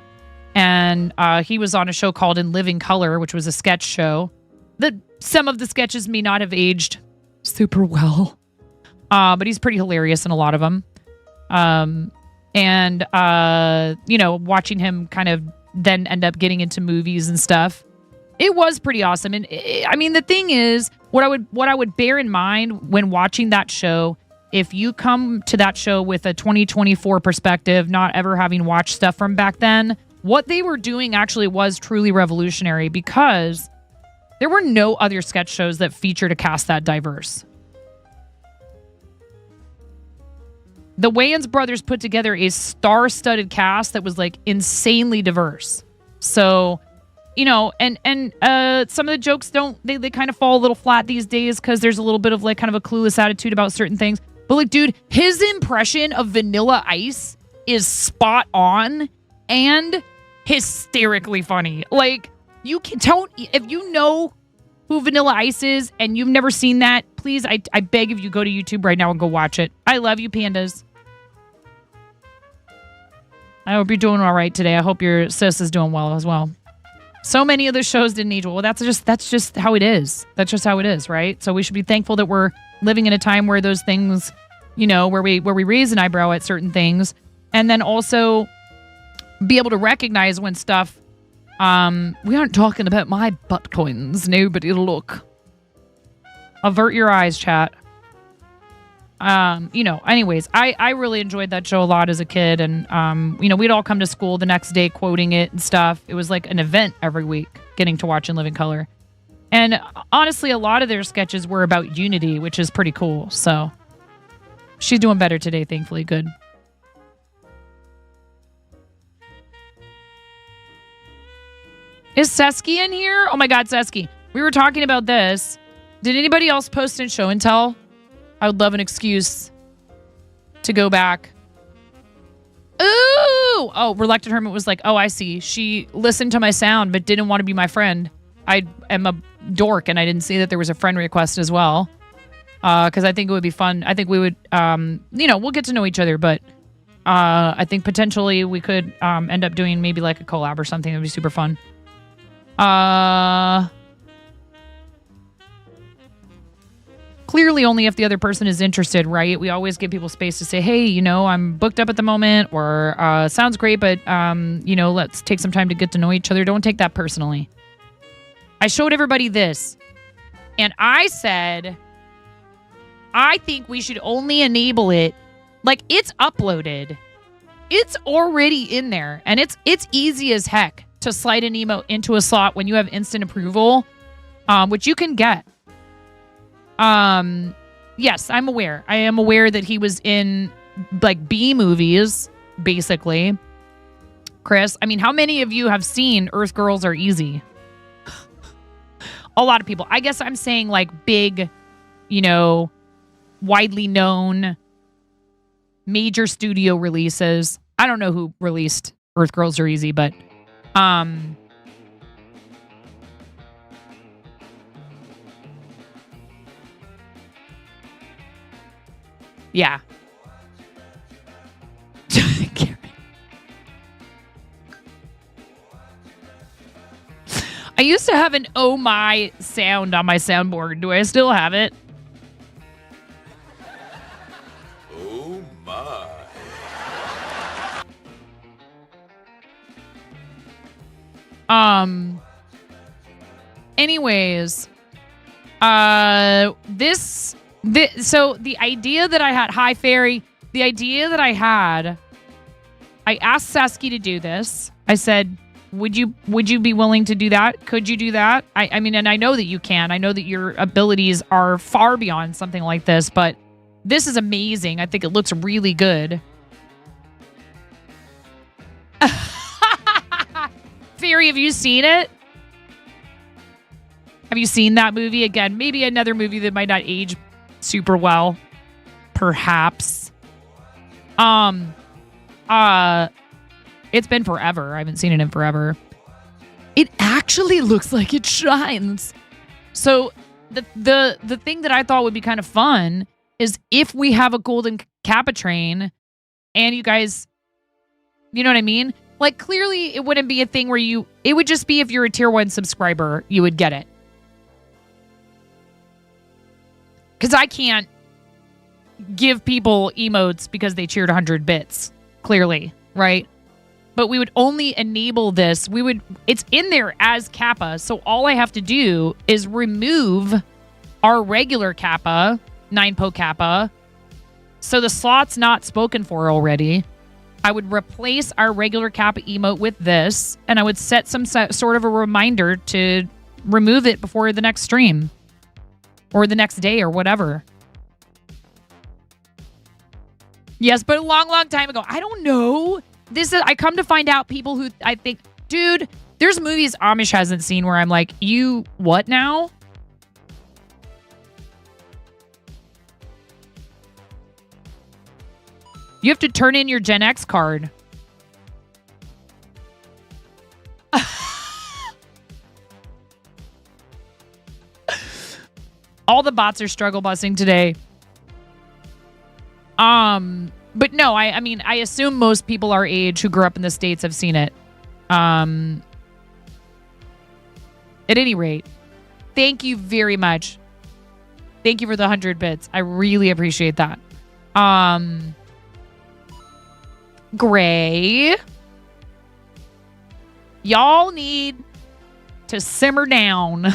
S1: And he was on a show called In Living Color, which was a sketch show. That some of the sketches may not have aged super well, but he's pretty hilarious in a lot of them. Watching him kind of then end up getting into movies and stuff, it was pretty awesome. And I mean, the thing is, what I would bear in mind when watching that show, if you come to that show with a 2024 perspective, not ever having watched stuff from back then, what they were doing actually was truly revolutionary, because There were no other sketch shows that featured a cast that diverse. The Wayans brothers put together a star-studded cast that was like insanely diverse. So, you know, and some of the jokes they kind of fall a little flat these days because there's a little bit of like kind of a clueless attitude about certain things. But like, dude, his impression of Vanilla Ice is spot on and hysterically funny. Like, you can tell if you know who Vanilla Ice is and you've never seen that, please, I beg of you, go to YouTube right now and go watch it. I love you, pandas. I hope you're doing all right today. I hope your sis is doing well as well. So many of the shows didn't age well. Well, that's just how it is. That's just how it is, right? So we should be thankful that we're living in a time where those things, you know, where we raise an eyebrow at certain things, and then also be able to recognize when stuff. We aren't talking about my butt coins. Nobody look. Avert your eyes, chat. You know, anyways, I really enjoyed that show a lot as a kid, and you know, we'd all come to school the next day quoting it and stuff. It was like an event every week getting to watch in living color. And honestly, a lot of their sketches were about unity, which is pretty cool. So she's doing better today, thankfully. Good. Is Sesky in here? Oh my God, Sesky. We were talking about this. Did anybody else post in show and tell? I would love an excuse to go back. Ooh! Oh, Reluctant Hermit was like, oh, I see. She listened to my sound but didn't want to be my friend. I am a dork and I didn't see that there was a friend request as well. Because I think it would be fun. I think we would, you know, we'll get to know each other, but I think potentially we could end up doing maybe like a collab or something. It would be super fun. Clearly only if the other person is interested, right? We always give people space to say, hey, you know, I'm booked up at the moment, or sounds great, but, you know, let's take some time to get to know each other. Don't take that personally. I showed everybody this, and I said, I think we should only enable it. Like, it's uploaded. It's already in there, and it's easy as heck to slide an emote into a slot when you have instant approval, which you can get. Yes, I'm aware. I am aware that he was in like B movies, basically. Chris, I mean, how many of you have seen Earth Girls Are Easy? A lot of people. I guess I'm saying like big, you know, widely known major studio releases. I don't know who released Earth Girls Are Easy, but yeah. I used to have an oh my sound on my soundboard. Do I still have it?
S15: Oh my.
S1: Anyways, so the idea that I had, hi Fairy, the idea that I had, I asked Sasky to do this. I said, would you be willing to do that? Could you do that? I mean, and I know that you can. I know that your abilities are far beyond something like this, but this is amazing. I think it looks really good. Fairy, have you seen it? Have you seen that movie? Again, maybe another movie that might not age super well. Perhaps. It's been forever. I haven't seen it in forever. It actually looks like it shines. So the thing that I thought would be kind of fun is if we have a golden Kappa train and you guys, you know what I mean? Like, clearly it wouldn't be a thing where it would just be if you're a tier 1 subscriber, you would get it. Because I can't give people emotes because they cheered 100 bits, clearly, right? But we would only enable this. It's in there as Kappa, so all I have to do is remove our regular Kappa, 9po Kappa, so the slot's not spoken for already. I would replace our regular Kappa emote with this, and I would set some sort of a reminder to remove it before the next stream or the next day or whatever. Yes, but a long, long time ago. I don't know. I come to find out people who I think, dude, there's movies Amish hasn't seen where I'm like, you what now? You have to turn in your Gen X card. All the bots are struggle busing today. But no, I mean, I assume most people our age who grew up in the States have seen it. At any rate, thank you very much. Thank you for the 100 bits. I really appreciate that. Gray. Y'all need to simmer down.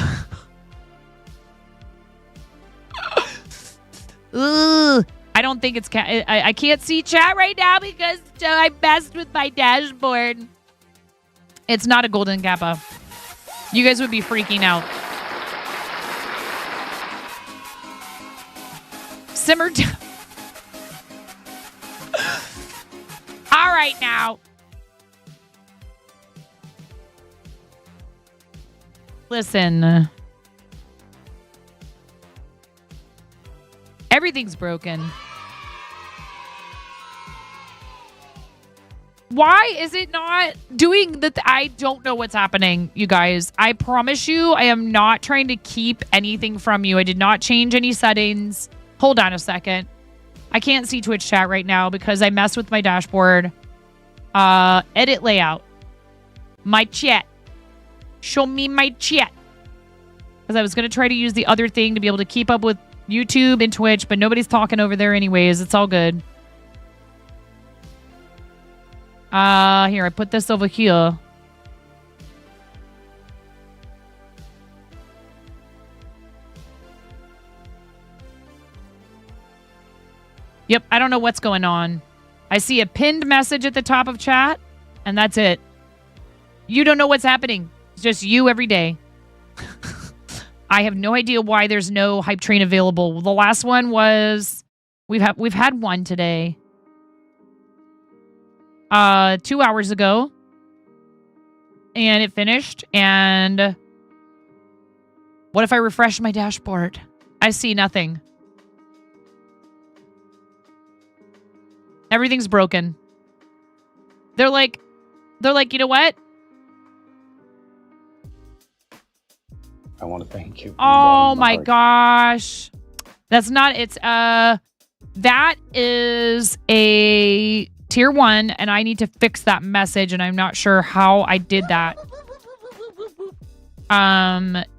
S1: Ugh. I don't think it's I can't see chat right now because I messed with my dashboard. It's not a golden kappa. You guys would be freaking out. Simmer down. All right now. Listen. Everything's broken. Why is it not doing that? I don't know what's happening, you guys. I promise you, I am not trying to keep anything from you. I did not change any settings. Hold on a second. I can't see Twitch chat right now because I messed with my dashboard. Edit layout. My chat. Show me my chat. Because I was going to try to use the other thing to be able to keep up with YouTube and Twitch, but nobody's talking over there anyways. It's all good. Here, I put this over here. Yep, I don't know what's going on. I see a pinned message at the top of chat, and that's it. You don't know what's happening. It's just you every day. I have no idea why there's no hype train available. The last one was we've had one today. 2 hours ago. And it finished. And what if I refresh my dashboard? I see nothing. Everything's broken. They're like, you know what?
S10: I want to thank you.
S1: Oh my gosh. That's not, it's, that is a tier 1 and I need to fix that message and I'm not sure how I did that.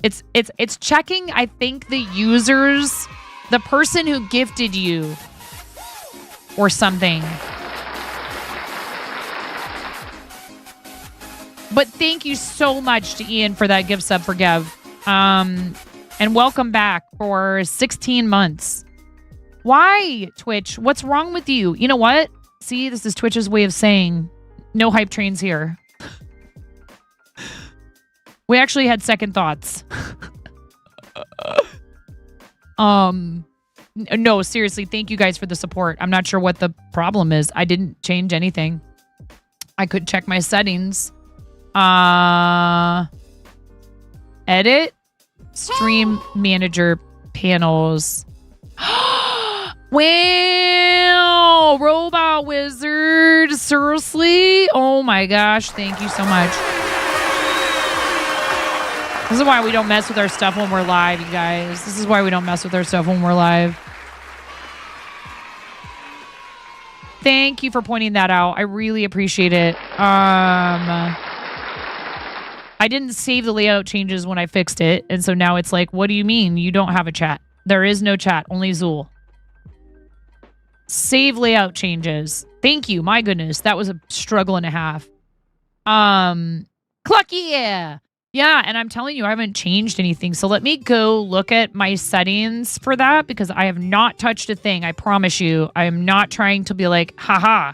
S1: It's checking, I think, the users, the person who gifted you or something. But thank you so much to Ian for that gift sub for Gev. And welcome back for 16 months. Why, Twitch? What's wrong with you? You know what? See, this is Twitch's way of saying no hype trains here. We actually had second thoughts. No, seriously, thank you guys for the support. I'm not sure what the problem is. I didn't change anything. I could check my settings. Edit. Stream manager panels. Wow, Robot Wizard. Seriously? Oh my gosh, thank you so much. This is why we don't mess with our stuff when we're live, you guys. This is why we don't mess with our stuff when we're live. Thank you for pointing that out. I really appreciate it. I didn't save the layout changes when I fixed it. And so now it's like, what do you mean? You don't have a chat. There is no chat, only Zool. Save layout changes. Thank you. My goodness. That was a struggle and a half. Clucky. Yeah, and I'm telling you, I haven't changed anything. So let me go look at my settings for that because I have not touched a thing. I promise you. I am not trying to be like, haha.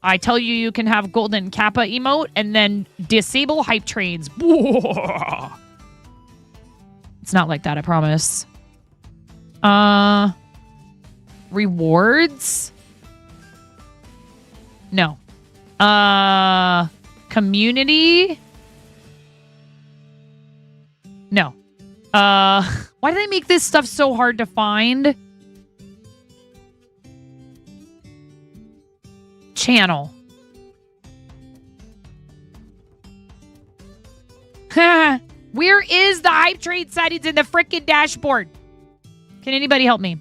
S1: I tell you, you can have golden kappa emote and then disable hype trains. It's not like that, I promise. Rewards? No. Community? No. Why do they make this stuff so hard to find? Channel. Where is the hype train sightings in the frickin' dashboard? Can anybody help me?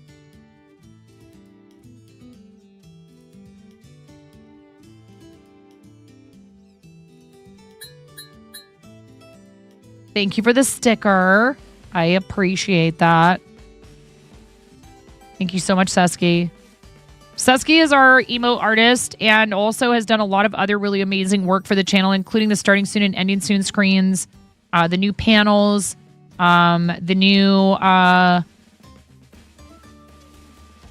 S1: Thank you for the sticker. I appreciate that. Thank you so much, Sesky. Sesky is our emote artist and also has done a lot of other really amazing work for the channel, including the starting soon and ending soon screens, the new panels, the new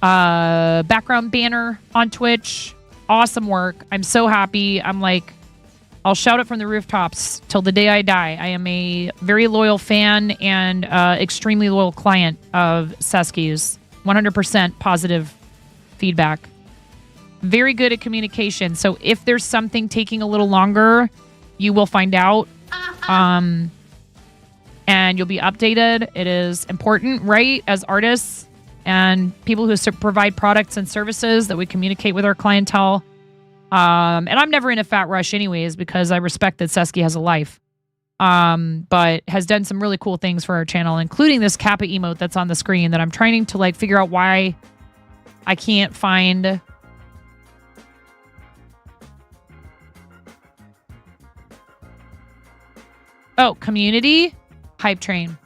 S1: background banner on Twitch. Awesome work. I'm so happy. I'm like, I'll shout it from the rooftops till the day I die. I am a very loyal fan and extremely loyal client of Sesky's. 100% positive feedback. Very good at communication. So if there's something taking a little longer, you will find out. And you'll be updated. It is important, right? As artists and people who provide products and services that we communicate with our clientele. And I'm never in a fat rush anyways, because I respect that Sesky has a life. But has done some really cool things for our channel, including this Kappa emote that's on the screen that I'm trying to like figure out why I can't find. Oh, community hype train.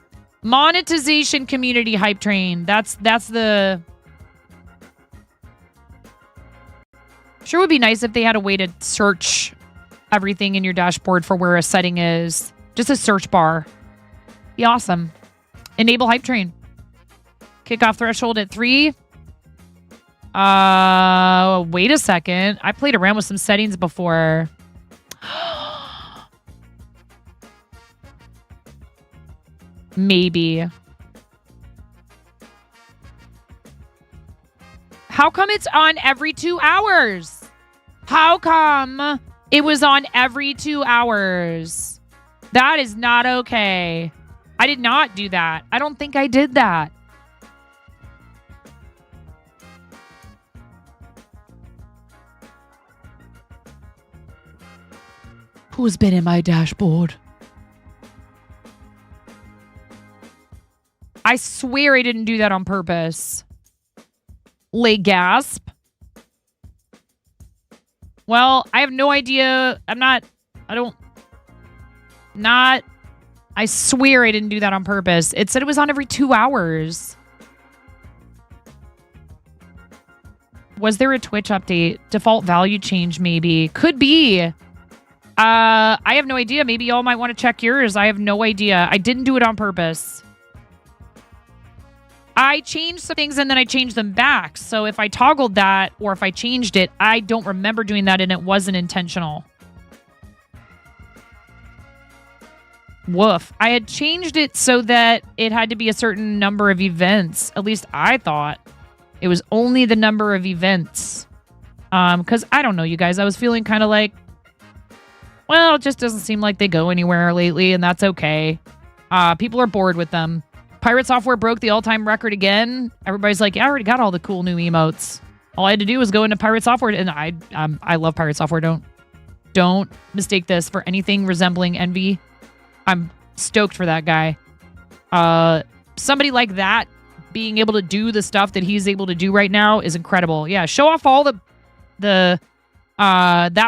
S1: Monetization community hype train. That's the... Sure would be nice if they had a way to search everything in your dashboard for where a setting is. Just a search bar. Be awesome. Enable hype train. Kickoff threshold at 3. Wait a second. I played around with some settings before. Maybe. How come it's on every 2 hours? How come it was on every 2 hours? That is not okay. I did not do that. I don't think I did that. Who's been in my dashboard? I swear I didn't do that on purpose. Lay gasp. Well, I have no idea. I swear I didn't do that on purpose. It said it was on every 2 hours. Was there a Twitch update? Default value change, maybe. Could be. I have no idea. Maybe y'all might want to check yours. I have no idea. I didn't do it on purpose. I changed some things and then I changed them back. So if I toggled that or if I changed it, I don't remember doing that and it wasn't intentional. Woof. I had changed it so that it had to be a certain number of events. At least I thought it was only the number of events. Because I don't know, you guys. I was feeling kind of like, well, it just doesn't seem like they go anywhere lately, and that's okay. People are bored with them. Pirate Software broke the all-time record again. Everybody's like, yeah, I already got all the cool new emotes. All I had to do was go into Pirate Software, and I love Pirate Software. Don't mistake this for anything resembling Envy. I'm stoked for that guy. Somebody like that being able to do the stuff that he's able to do right now is incredible. Yeah, show off all that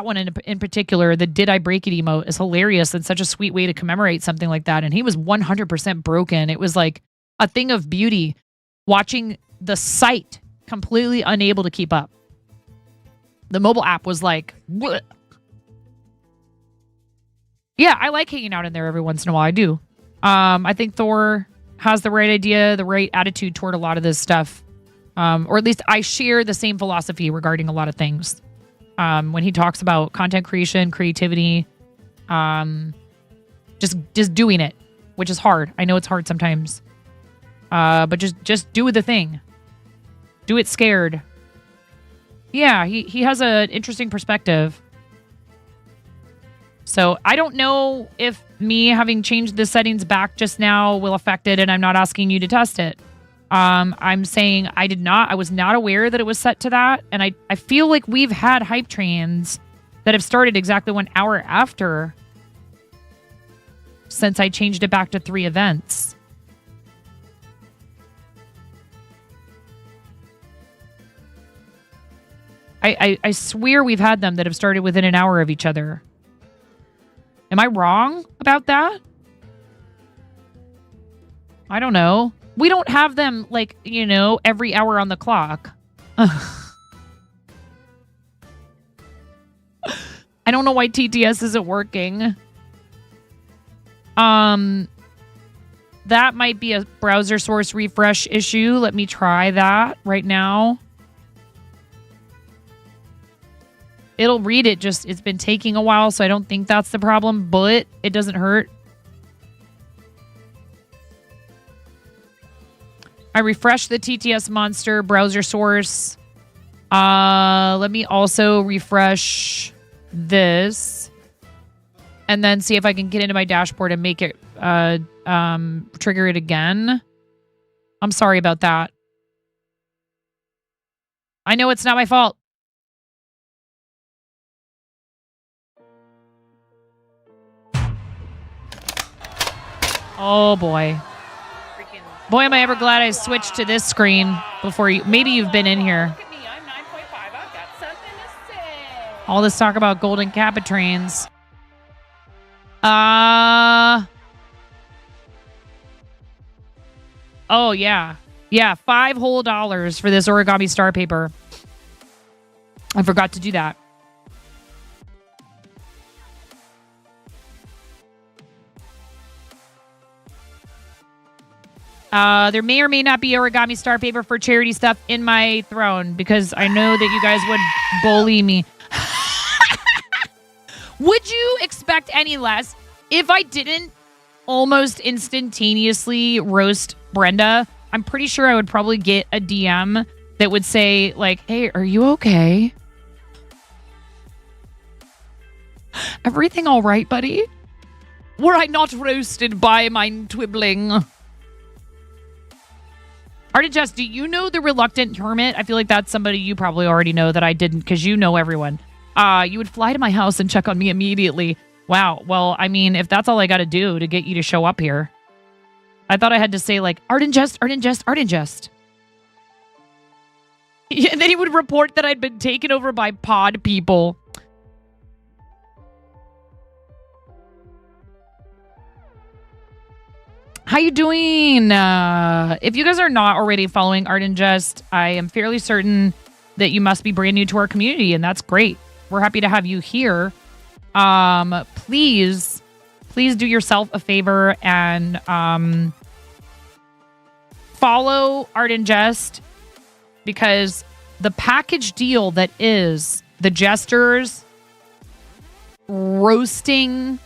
S1: one in particular, the Did I Break It emote is hilarious. It's such a sweet way to commemorate something like that. And he was 100% broken. It was like a thing of beauty watching the site completely unable to keep up. The mobile app was like, bleh. Yeah, I like hanging out in there every once in a while. I do. I think Thor has the right idea, the right attitude toward a lot of this stuff. Or at least I share the same philosophy regarding a lot of things. When he talks about content creation, creativity, just doing it, which is hard. I know it's hard sometimes. But just do the thing. Do it scared. Yeah, he has an interesting perspective. So I don't know if me having changed the settings back just now will affect it, and I'm not asking you to test it. I'm saying I was not aware that it was set to that, and I feel like we've had hype trains that have started exactly 1 hour after since I changed it back to 3 events. I swear we've had them that have started within an hour of each other. Am I wrong about that? I don't know. We don't have them, like, you know, every hour on the clock. I don't know why TTS isn't working. That might be a browser source refresh issue. Let me try that right now. It'll read it, just it's been taking a while, so I don't think that's the problem, but it doesn't hurt. I refreshed the TTS Monster browser source. Let me also refresh this and then see if I can get into my dashboard and make it trigger it again. I'm sorry about that. I know it's not my fault. Oh boy. Boy, am I ever glad I switched to this screen before you. Maybe you've been in here. All this talk about golden Kappa trains. Oh, yeah. Yeah, $5 whole for this origami star paper. I forgot to do that. There may or may not be origami star paper for charity stuff in my throne because I know that you guys would bully me. Would you expect any less if I didn't almost instantaneously roast Brenda? I'm pretty sure I would probably get a DM that would say, like, hey, are you okay? Everything all right, buddy? Were I not roasted by my twibbling? Artijust, do you know the Reluctant Hermit? I feel like that's somebody you probably already know that I didn't because you know everyone. You would fly to my house and check on me immediately. Wow. Well, I mean, if that's all I got to do to get you to show up here. I thought I had to say like, Artijust. And then he would report that I'd been taken over by pod people. How you doing? If you guys are not already following Art and Jest, I am fairly certain that you must be brand new to our community, and that's great. We're happy to have you here. Please do yourself a favor and follow Art and Jest, because the package deal that is the Jesters roasting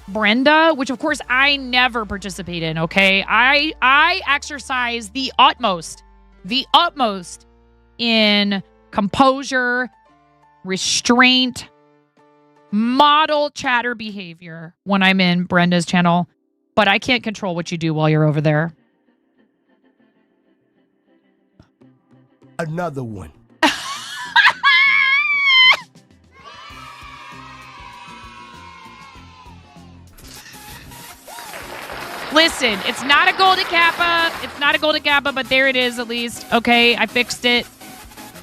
S1: Brenda, which of course I never participate in, okay? I exercise the utmost in composure, restraint, model chatter behavior when I'm in Brenda's channel, but I can't control what you do while you're over there.
S14: Another one.
S1: Listen, it's not a golden kappa. It's not a golden kappa, but there it is at least. Okay, I fixed it.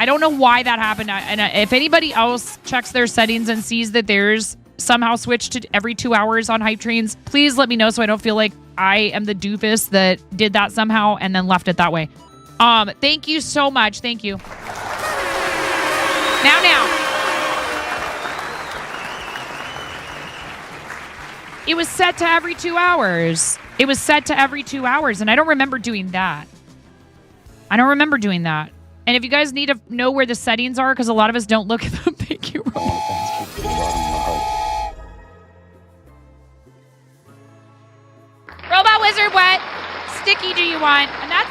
S1: I don't know why that happened. And if anybody else checks their settings and sees that there's somehow switched to every 2 hours on hype trains, please let me know so I don't feel like I am the doofus that did that somehow and then left it that way. Thank you so much. Thank you. Now. It was set to every 2 hours. It was set to every 2 hours, and I don't remember doing that. And if you guys need to know where the settings are, because a lot of us don't look at them, thank you, Robot Wizard, what? sticky do you want? And that's,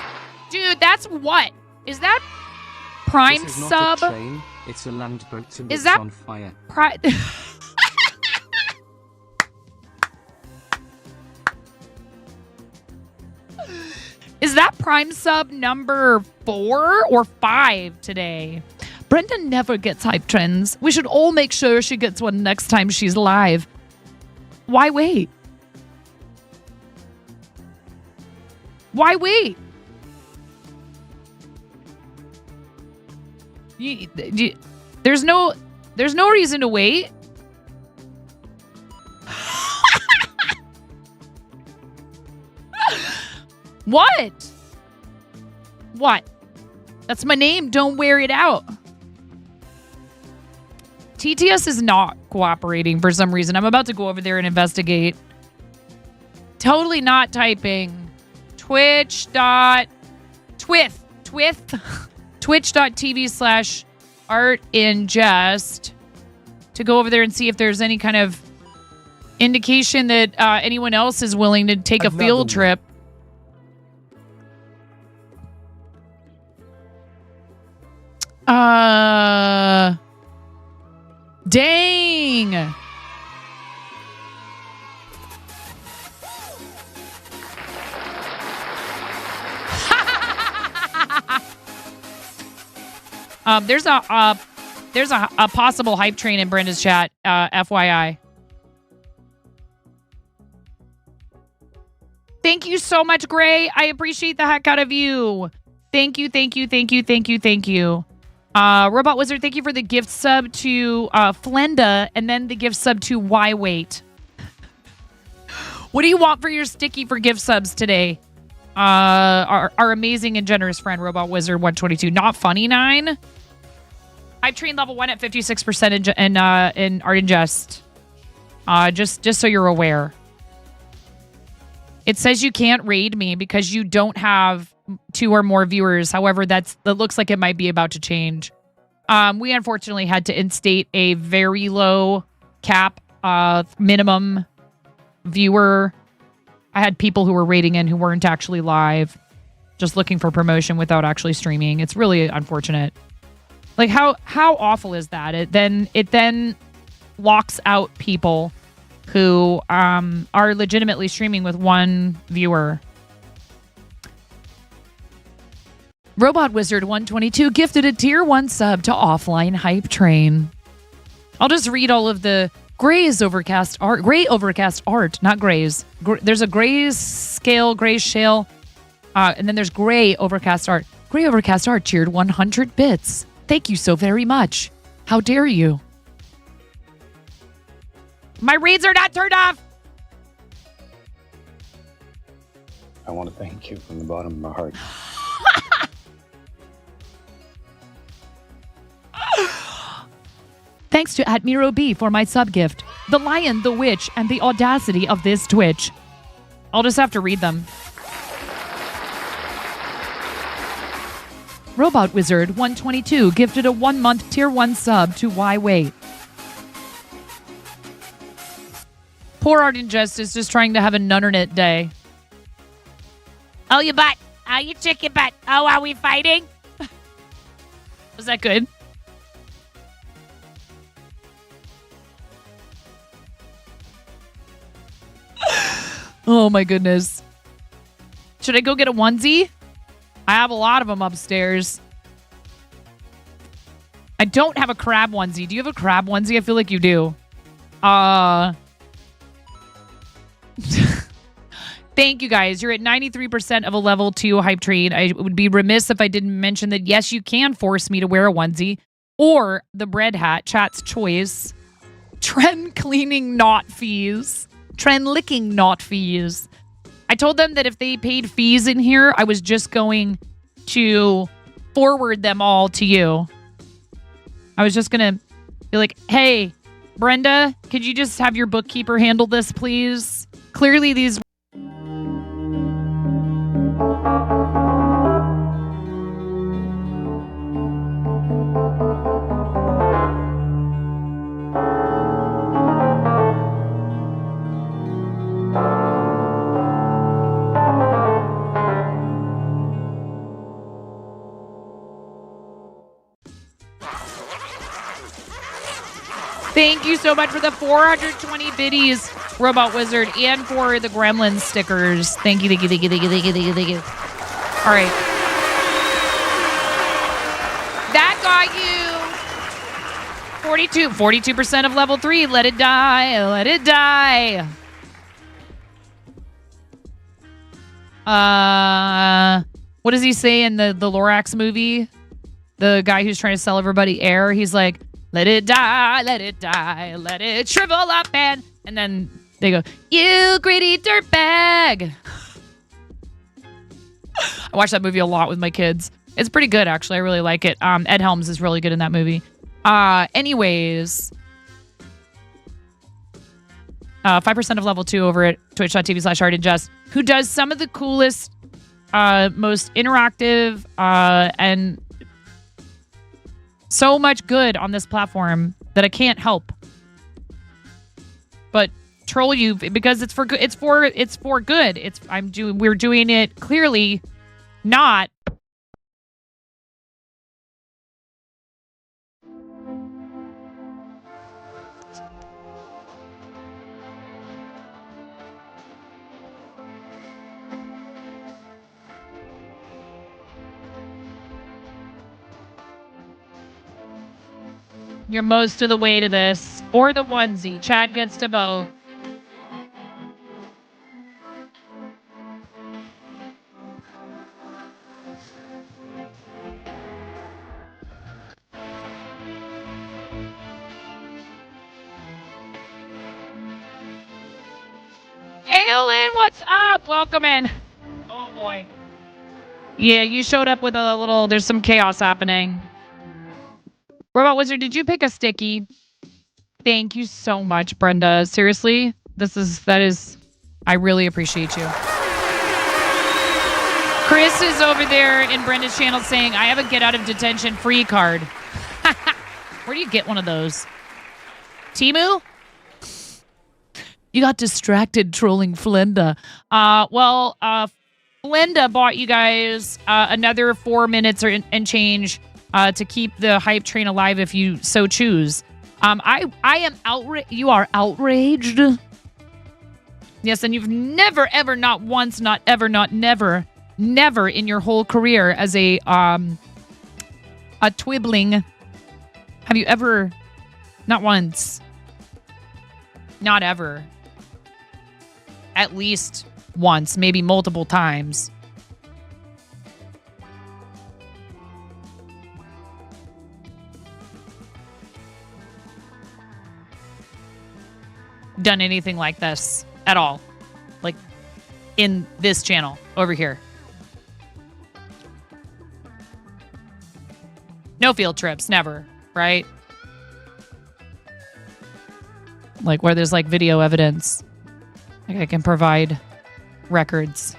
S1: dude, that's what? Is that Prime
S9: This is
S1: sub?
S9: not a train, it's a land boat and
S1: Is
S9: it's
S1: that
S9: on fire.
S1: Is that Prime sub number 4 or 5 today? Brenda never gets hype trends. We should all make sure she gets one next time she's live. Why wait? Why wait? There's no reason to wait. What? What? That's my name. Don't wear it out. TTS is not cooperating for some reason. I'm about to go over there and investigate. Totally not typing. Twitch.tv/artingest to go over there and see if there's any kind of indication that anyone else is willing to take a field trip. Dang. There's a possible hype train in Brenda's chat, FYI. Thank you so much, Gray. I appreciate the heck out of you. Thank you. Robot Wizard, thank you for the gift sub to Flenda and then the gift sub to Why Wait. What do you want for your sticky for gift subs today? Our amazing and generous friend, Robot Wizard 122. Not funny 9. I've trained level 1 at 56% in Art Ingest. Just so you're aware. It says you can't raid me because you don't have 2 or more viewers. However, that looks like it might be about to change. We unfortunately had to instate a very low cap, minimum viewer. I had people who were raiding in who weren't actually live, just looking for promotion without actually streaming. It's really unfortunate. Like how awful is that? It then locks out people who are legitimately streaming with 1 viewer. Robot Wizard 122 gifted a tier 1 sub to Offline Hype Train. I'll just read all of the gray overcast art, not grays. There's a gray scale, gray shale, and then there's gray overcast art. Gray overcast art cheered 100 bits. Thank you so very much. How dare you? My raids are not turned off.
S10: I want to thank you from the bottom of my heart.
S1: Thanks to Admiro B for my sub gift. The Lion, the Witch, and the audacity of this Twitch. I'll just have to read them. Robot Wizard 122 gifted a 1-month tier 1 sub to Why Wait. Poor Art Ingest is just trying to have a nunnernet day. Oh, you butt. Oh, you chicken butt. Oh, are we fighting? Was that good? Oh my goodness. Should I go get a onesie? I have a lot of them upstairs. I don't have a crab onesie. Do you have a crab onesie? I feel like you do. Thank you guys. You're at 93% of a level 2 hype train. I would be remiss if I didn't mention that yes, you can force me to wear a onesie or the bread hat, chat's choice. Trend cleaning not fees. Trend licking not fees. I told them that if they paid fees in here, I was just going to forward them all to you. I was just going to be like, hey, Brenda, could you just have your bookkeeper handle this, please? Clearly these... Thank you so much for the 420 biddies, Robot Wizard, and for the Gremlin stickers. Thank you, thank you, thank you, thank you, thank you, thank you, thank you. All right. That got you 42% of level 3. Let it die. Let it die. What does he say in the Lorax movie? The guy who's trying to sell everybody air. He's like, let it die, let it die, let it shrivel up, and then they go, you greedy dirtbag. I watch that movie a lot with my kids. It's pretty good, actually. I really like it. Ed Helms is really good in that movie. Anyways, 5% of level 2 over at twitch.tv/artandjust, who does some of the coolest, most interactive, and so much good on this platform that I can't help but troll you because it's for good. It's for good. We're doing it clearly not. You're most of the way to this. Or the onesie. Chad gets to both. Aylin, what's up? Welcome in. Oh, boy. Yeah, you showed up with a little... There's some chaos happening. Robot Wizard, did you pick a sticky? Thank you so much, Brenda. Seriously, that is, I really appreciate you. Chris is over there in Brenda's channel saying, I have a get out of detention free card. Where do you get one of those? Temu? You got distracted trolling Flenda. Flenda bought you guys another 4 minutes and change to keep the hype train alive if you so choose. I am outraged. You are outraged? Yes, and you've never, ever, not once, not ever, not never in your whole career as a twibbling, have you ever, not once, not ever, at least once, maybe multiple times, done anything like this at all, like in this channel over here? No field trips, never, right? Like where there's like video evidence, like I can provide records.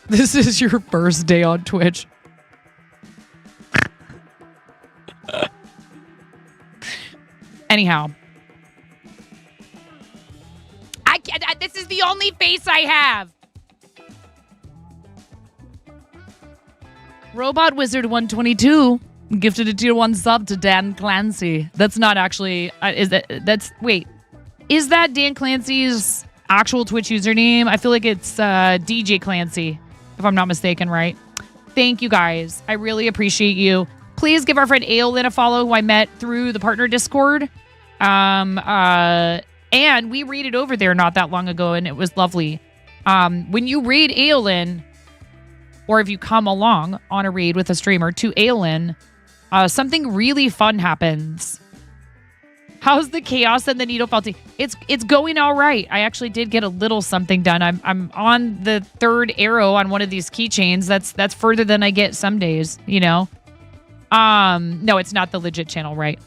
S1: This is your first day on Twitch. Anyhow, this is the only face I have. Robot Wizard 122 gifted a tier 1 sub to Dan Clancy. That's not actually, is that Dan Clancy's actual Twitch username? I feel like it's DJ Clancy, if I'm not mistaken, right? Thank you guys. I really appreciate you. Please give our friend Aolin a follow, who I met through the partner Discord. And we raided over there not that long ago, and it was lovely. When you raid Aolin, or if you come along on a raid with a streamer to Aolin, something really fun happens. How's the chaos and the needle felting? It's going all right. I actually did get a little something done. I'm on the 3rd arrow on one of these keychains. That's further than I get some days, you know. No, it's not the legit channel, right?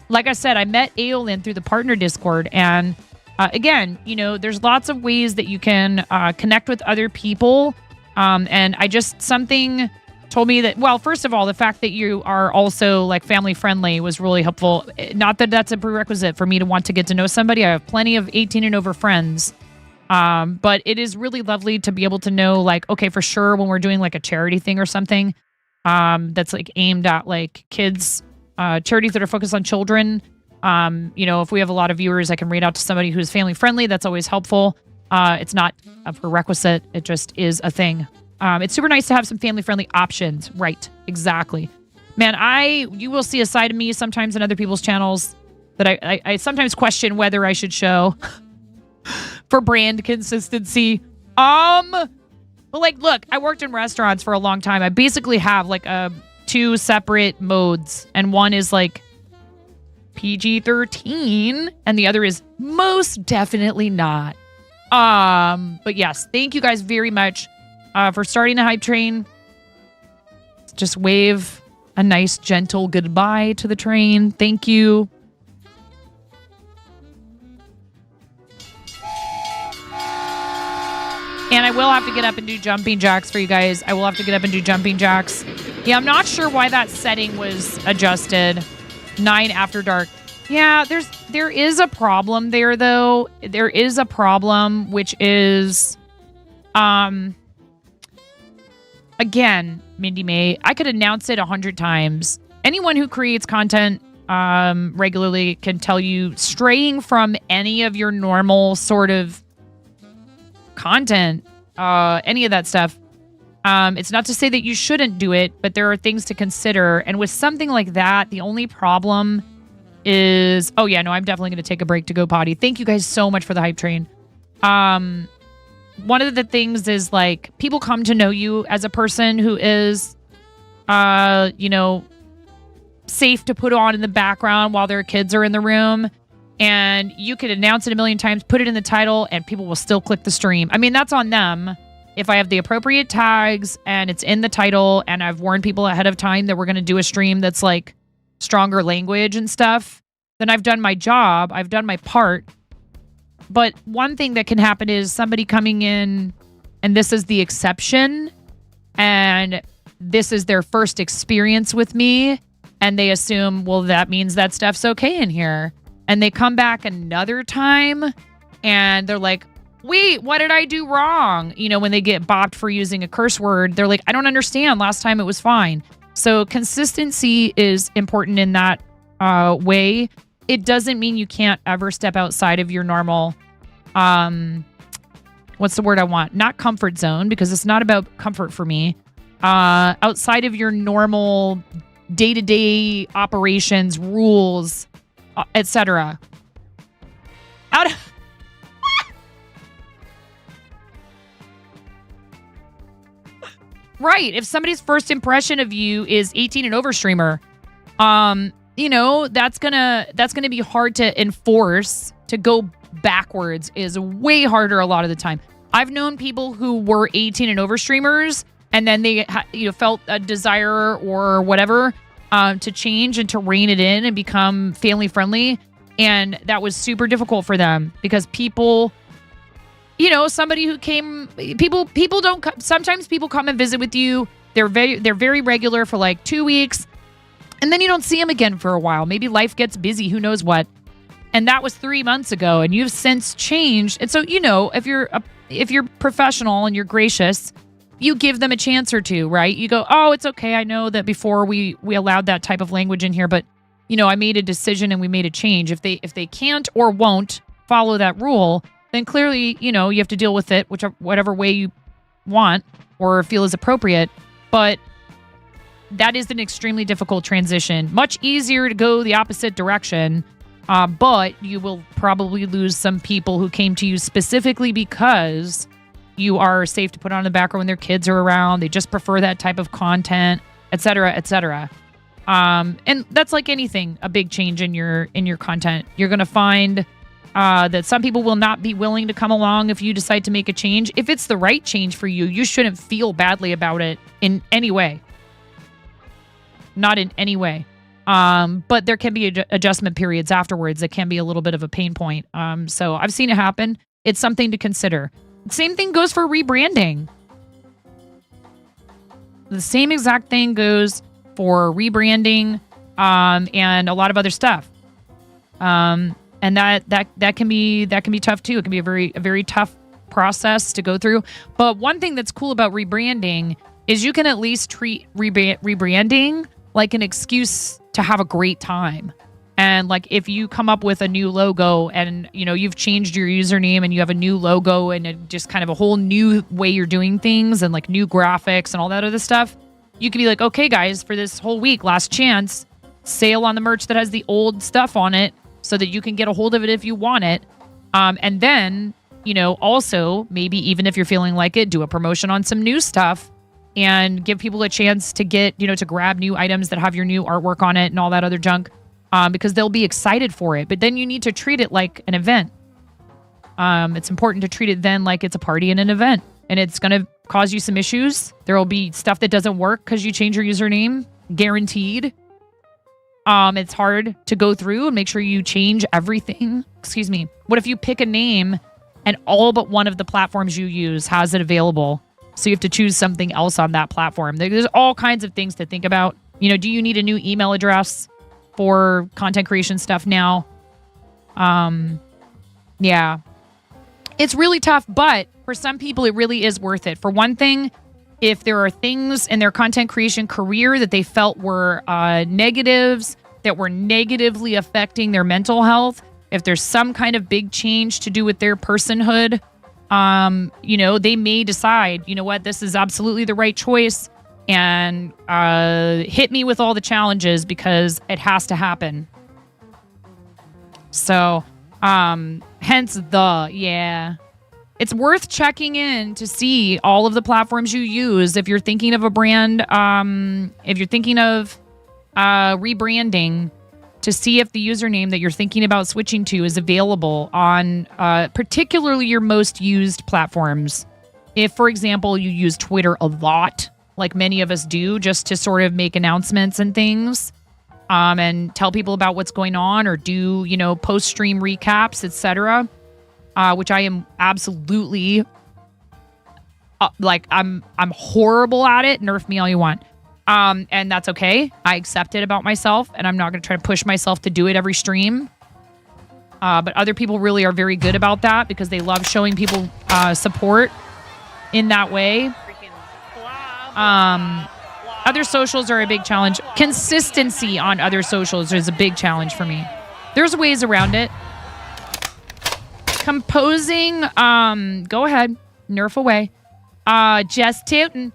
S1: Like I said, I met Aolin through the partner Discord, and again, you know, there's lots of ways that you can connect with other people, and something told me that, well, first of all, the fact that you are also like family friendly was really helpful. Not that that's a prerequisite for me to want to get to know somebody. I have plenty of 18 and over friends, but it is really lovely to be able to know, like, okay, for sure, when we're doing like a charity thing or something that's like aimed at like kids charities that are focused on children. If we have a lot of viewers, I can read out to somebody who's family friendly. That's always helpful. It's not a prerequisite. It just is a thing. It's super nice to have some family friendly options. Right. Exactly. Man, you will see a side of me sometimes in other people's channels that I sometimes question whether I should show for brand consistency. Look, I worked in restaurants for a long time. I basically have like two separate modes, and one is like PG-13 and the other is most definitely not. But yes, thank you guys very much for starting the hype train. Just wave a nice gentle goodbye to the train. Thank you. And I will have to get up and do jumping jacks for you guys. I will have to get up and do jumping jacks. Yeah, I'm not sure why that setting was adjusted. 9 after dark. Yeah, there is a problem there, though. There is a problem, which is, again, Mindy May, I could announce it 100 times. Anyone who creates content regularly can tell you straying from any of your normal sort of content, any of that stuff. It's not to say that you shouldn't do it, but there are things to consider. And with something like that, the only problem is, oh yeah, no, I'm definitely going to take a break to go potty. Thank you guys so much for the hype train. One of the things is like people come to know you as a person who is, safe to put on in the background while their kids are in the room. And you could announce it a million times, put it in the title, and people will still click the stream. I mean, that's on them. If I have the appropriate tags and it's in the title and I've warned people ahead of time that we're going to do a stream that's like stronger language and stuff, then I've done my job. I've done my part. But one thing that can happen is somebody coming in, and this is the exception, and this is their first experience with me, and they assume, well, that means that stuff's okay in here. And they come back another time and they're like, wait, what did I do wrong? When they get bopped for using a curse word, they're like, I don't understand. Last time it was fine. So consistency is important in that way. It doesn't mean you can't ever step outside of your normal, what's the word I want? Not comfort zone, because it's not about comfort for me. Outside of your normal day-to-day operations, rules, etc. Right. If somebody's first impression of you is 18 and over streamer, that's gonna be hard to enforce. To go backwards is way harder a lot of the time. I've known people who were 18 and over streamers, and then they felt a desire or whatever to change and to rein it in and become family friendly, and that was super difficult for them because people. Somebody who came, people don't come. Sometimes people come and visit with you. They're very regular for like 2 weeks, and then you don't see them again for a while. Maybe life gets busy, who knows what. And that was 3 months ago, and you've since changed. And so, if you're professional and you're gracious, you give them a chance or two, right? You go, oh, it's okay. I know that before we allowed that type of language in here, but I made a decision and we made a change. If they can't or won't follow that rule, then clearly, you have to deal with it, whatever way you want or feel is appropriate. But that is an extremely difficult transition. Much easier to go the opposite direction, but you will probably lose some people who came to you specifically because you are safe to put on in the background when their kids are around. They just prefer that type of content, et cetera, et cetera. And that's like anything, a big change in your content. You're going to find that some people will not be willing to come along if you decide to make a change. If it's the right change for you, you shouldn't feel badly about it in any way. Not in any way. But there can be adjustment periods afterwards that can be a little bit of a pain point. So I've seen it happen. It's something to consider. Same thing goes for rebranding. The same exact thing goes for rebranding and a lot of other stuff. And that can be tough too. It can be a very tough process to go through. But one thing that's cool about rebranding is you can at least treat rebranding like an excuse to have a great time. And like if you come up with a new logo and you've changed your username and you have a new logo and just kind of a whole new way you're doing things and like new graphics and all that other stuff, you can be like, okay guys, for this whole week, last chance, sale on the merch that has the old stuff on it so that you can get a hold of it if you want it. And then, also maybe even if you're feeling like it, do a promotion on some new stuff and give people a chance to get, to grab new items that have your new artwork on it and all that other junk. Because they'll be excited for it. But then you need to treat it like an event. It's important to treat it then like it's a party and an event. And it's going to cause you some issues. There will be stuff that doesn't work because you change your username. Guaranteed. It's hard to go through and make sure you change everything. Excuse me. What if you pick a name and all but one of the platforms you use has it available? So you have to choose something else on that platform. There's all kinds of things to think about. Do you need a new email address for content creation stuff now? Yeah. It's really tough, but for some people, it really is worth it. For one thing, if there are things in their content creation career that they felt were negatives, that were negatively affecting their mental health, if there's some kind of big change to do with their personhood, they may decide, what, this is absolutely the right choice. And hit me with all the challenges because it has to happen. So, hence yeah. It's worth checking in to see all of the platforms you use. If you're thinking of a brand, if you're thinking of rebranding, to see if the username that you're thinking about switching to is available on particularly your most used platforms. If, for example, you use Twitter a lot, like many of us do, just to sort of make announcements and things, and tell people about what's going on, or do, post-stream recaps, etc., which I am absolutely, I'm horrible at it. Nerf me all you want. And that's okay. I accept it about myself, and I'm not going to try to push myself to do it every stream. But other people really are very good about that because they love showing people support in that way. Other socials are a big challenge. Consistency on other socials is a big challenge for me. There's ways around it. Composing, go ahead, nerf away. Just tootin'.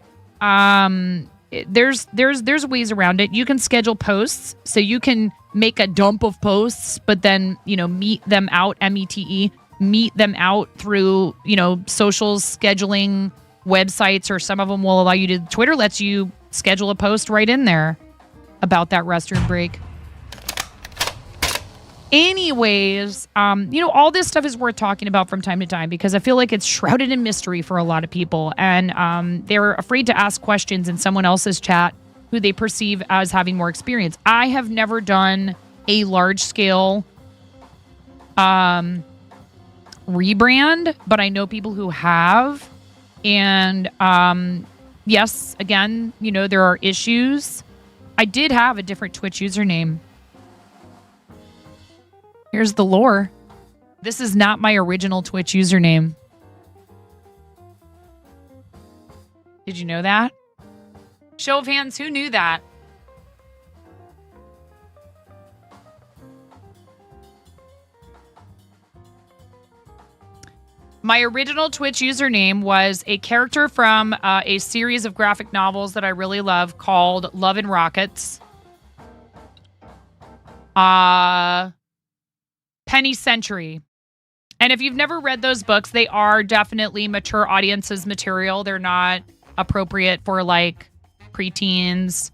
S1: There's ways around it. You can schedule posts, so you can make a dump of posts, but then meet them out. METE, meet them out through socials, scheduling websites, or some of them will allow you to. Twitter lets you schedule a post right in there about that restroom break. Anyways, all this stuff is worth talking about from time to time because I feel like it's shrouded in mystery for a lot of people, and they're afraid to ask questions in someone else's chat who they perceive as having more experience. I have never done a large-scale rebrand, but I know people who have. And yes, again, there are issues. I did have a different Twitch username. Here's the lore. This is not my original Twitch username. Did you know that? Show of hands, who knew that? My original Twitch username was a character from a series of graphic novels that I really love called Love and Rockets. Penny Century. And if you've never read those books, they are definitely mature audiences material. They're not appropriate for like preteens.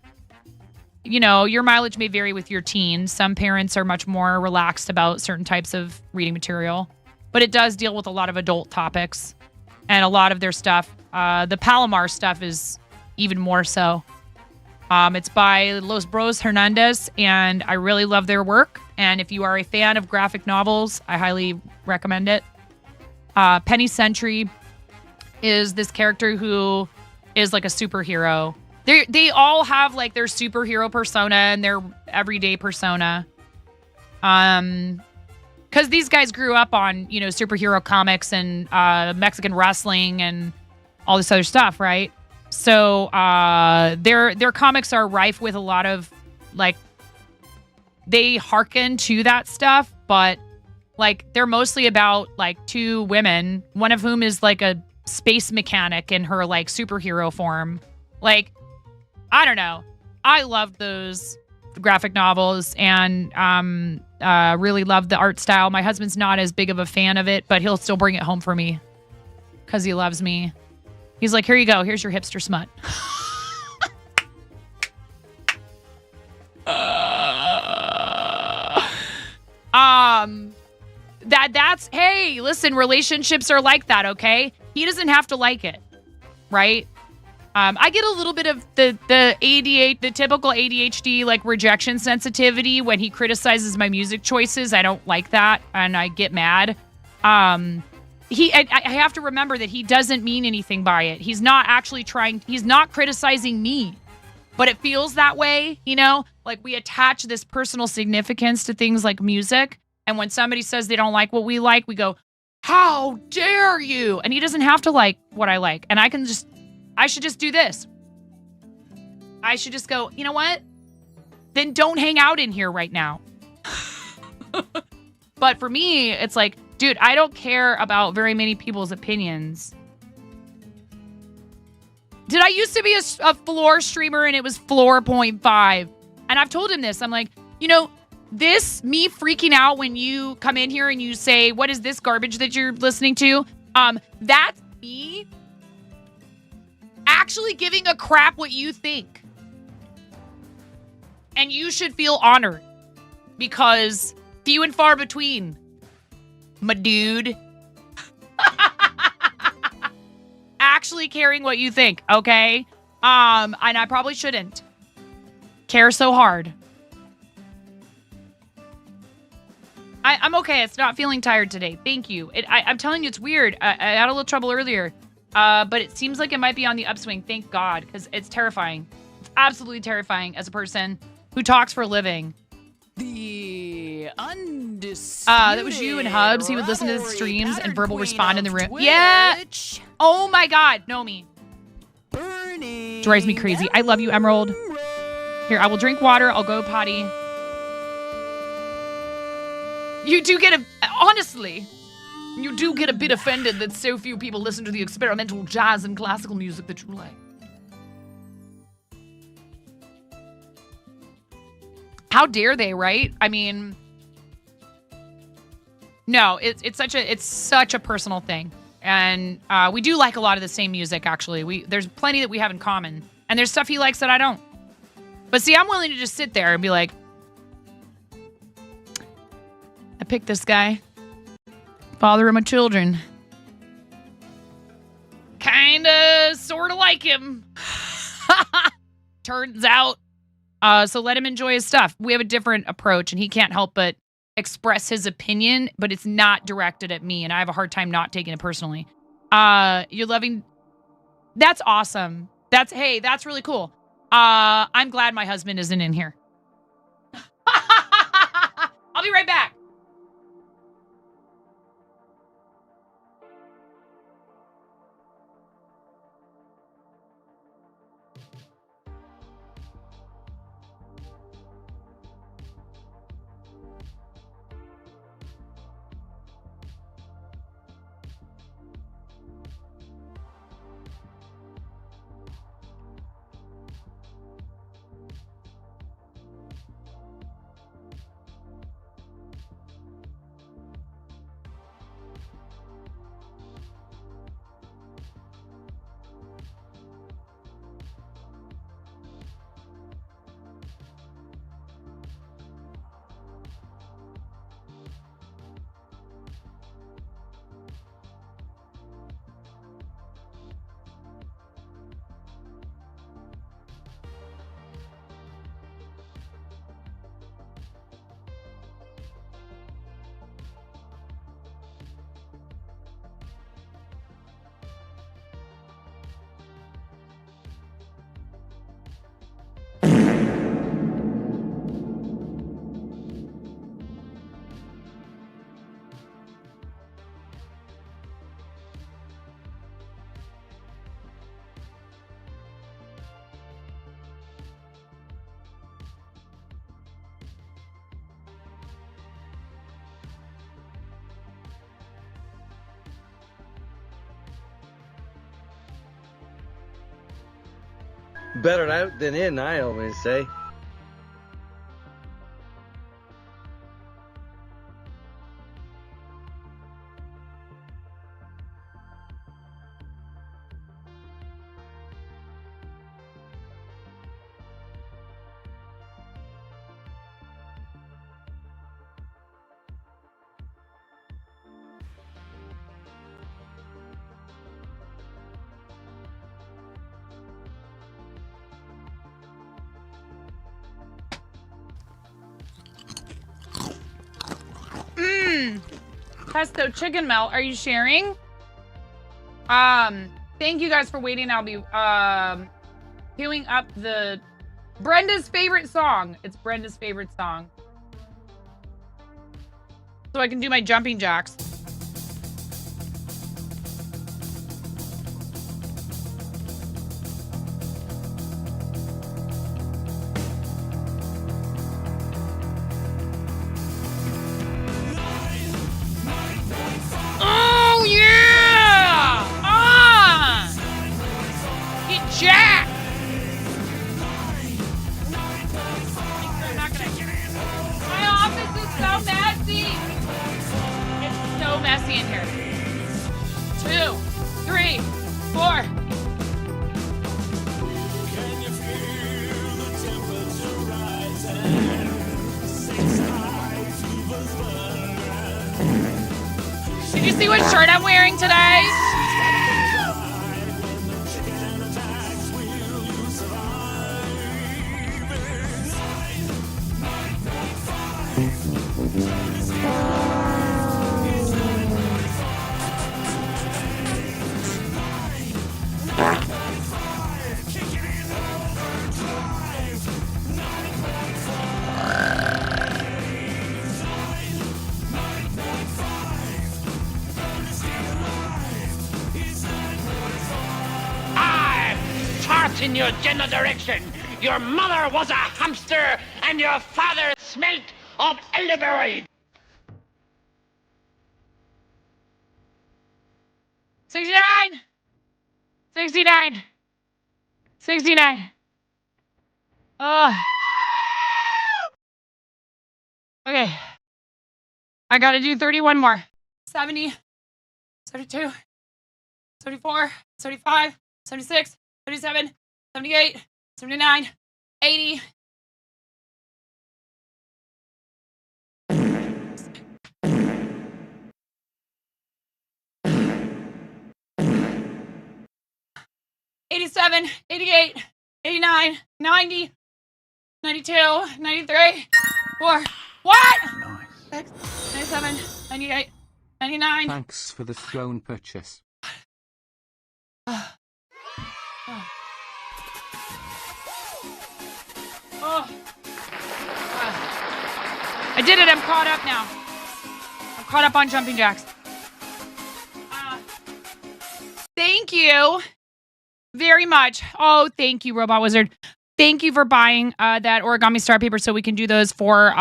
S1: Your mileage may vary with your teens. Some parents are much more relaxed about certain types of reading material. But it does deal with a lot of adult topics. And a lot of their stuff, the Palomar stuff is even more so. It's by Los Bros Hernandez, and I really love their work. And if you are a fan of graphic novels, I highly recommend it. Penny Century is this character who is like a superhero. They all have like their superhero persona and their everyday persona. Because these guys grew up on, superhero comics and Mexican wrestling and all this other stuff, right? So their comics are rife with a lot of like they hearken to that stuff, but like they're mostly about like two women, one of whom is like a space mechanic in her like superhero form. Like, I don't know. I love those graphic novels and really love the art style. My husband's not as big of a fan of it, but he'll still bring it home for me because he loves me. He's like, here you go. Here's your hipster smut. That's hey, listen, relationships are like that, okay? He doesn't have to like it, right? I get a little bit of the typical ADHD like rejection sensitivity when he criticizes my music choices. I don't like that, and I get mad. I have to remember that he doesn't mean anything by it. He's not actually trying. He's not criticizing me, but it feels that way, you know? Like we attach this personal significance to things like music, and when somebody says they don't like what we like, we go, "How dare you?" And he doesn't have to like what I like, and I should just do this. I should just go, you know what? Then don't hang out in here right now. But for me, it's like, dude, I don't care about very many people's opinions. Did I used to be a floor streamer and it was floor 0.5? And I've told him this. I'm like, you know, me freaking out when you come in here and you say, what is this garbage that you're listening to? That's me actually giving a crap what you think. And you should feel honored because few and far between, my dude. Actually caring what you think, okay? And I probably shouldn't care so hard. I'm okay. It's not feeling tired today. Thank you. I'm telling you, it's weird. I had a little trouble earlier. But it seems like it might be on the upswing. Thank God, because it's terrifying. It's absolutely terrifying as a person who talks for a living.
S16: The undisputed
S1: that was you and Hubs. He would listen to the streams and verbal respond in the room. Yeah. Oh my God. Know me. Drives me crazy. I love you, Emerald. Here, I will drink water. I'll go potty. You do get honestly, you do get a bit offended that so few people listen to the experimental jazz and classical music that you like. How dare they, right? I mean, no, it's such a personal thing. And we do like a lot of the same music, actually. There's plenty that we have in common. And there's stuff he likes that I don't. But see, I'm willing to just sit there and be like, I picked this guy. Father of my children. Kinda, sorta like him. Turns out. So let him enjoy his stuff. We have a different approach, and he can't help but express his opinion, but it's not directed at me, and I have a hard time not taking it personally. You're loving... That's awesome. That's really cool. I'm glad my husband isn't in here. I'll be right back.
S17: Better out than in, I always say.
S1: Pesto chicken melt. Are you sharing? Thank you guys for waiting. I'll be queuing up the Brenda's favorite song. It's Brenda's favorite song. So I can do my jumping jacks. Oh yeah! Get jacked! My office is so messy. It's so messy in here. 2, 3, 4. Did you see what shirt I'm wearing today?
S3: In your general direction. Your mother was a hamster and your father smelt of elderberry.
S1: 69. 69. 69. Oh. Okay. I gotta do 31 more. 70. 72. 74. 75. 76. 77. 78, 79, 80. $87, $88, $89, $90, $92, $93, 4. What? Nice. $97, $98, $99.
S9: Thanks for the scone purchase.
S1: Oh. I did it. I'm caught up now. I'm caught up on jumping jacks. Thank you very much. Oh, thank you, Robot Wizard. Thank you for buying that origami star paper so we can do those for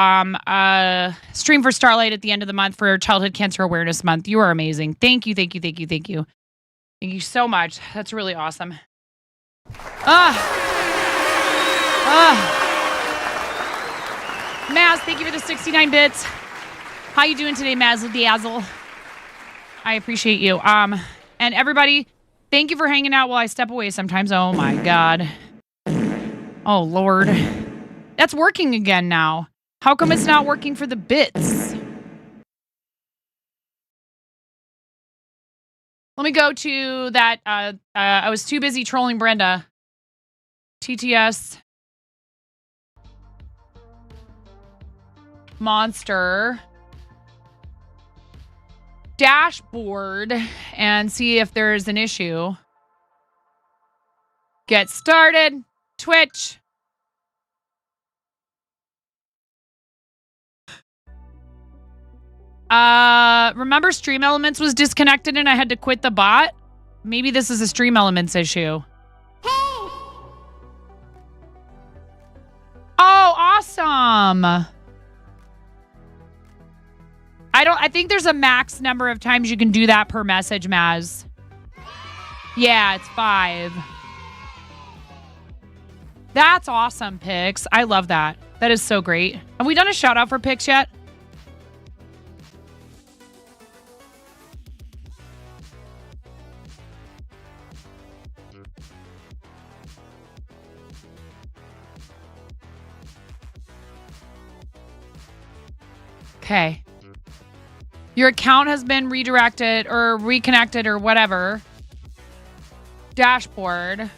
S1: Stream for Starlight at the end of the month for Childhood Cancer Awareness Month. You are amazing. Thank you, thank you, thank you, thank you. Thank you so much. That's really awesome. Maz, thank you for the 69 bits. How you doing today, Mazzle Dazzle? I appreciate you. And everybody, thank you for hanging out while I step away sometimes. Oh my God. Oh Lord. That's working again now. How come it's not working for the bits? Let me go to that. I was too busy trolling Brenda. TTS. Monster. Dashboard. And see if there's an issue. Get started. Twitch. Remember Stream Elements was disconnected and I had to quit the bot? Maybe this is a Stream Elements issue. Oh, awesome. I think there's a max number of times you can do that per message, Maz. Yeah, it's 5. That's awesome, Pix. I love that. That is so great. Have we done a shout out for Pix yet? Okay. Your account has been redirected or reconnected or whatever. Dashboard.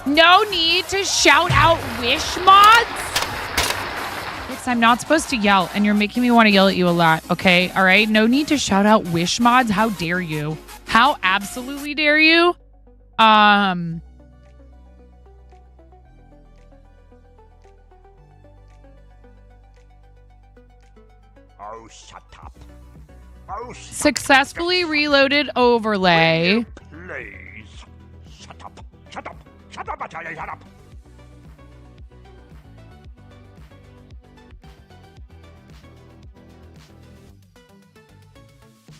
S1: No need to shout out wish mods. Yes, I'm not supposed to yell, and you're making me want to yell at you a lot. Okay, all right. No need to shout out wish mods. How dare you? How absolutely dare you? Oh,
S6: shut up. Oh,
S1: successfully reloaded overlay.
S6: please. Shut up. Shut up. Shut up, I tell you, shut up.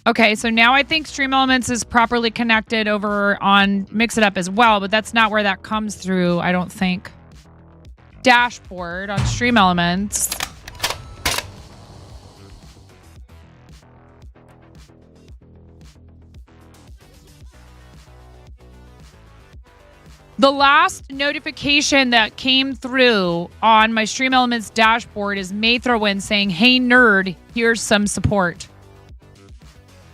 S1: Okay, so now I think Stream Elements is properly connected over on Mix It Up as well, but that's not where that comes through, I don't think. Dashboard on Stream Elements. The last notification that came through on my Stream Elements dashboard is Maythrowin saying, "Hey nerd, here's some support."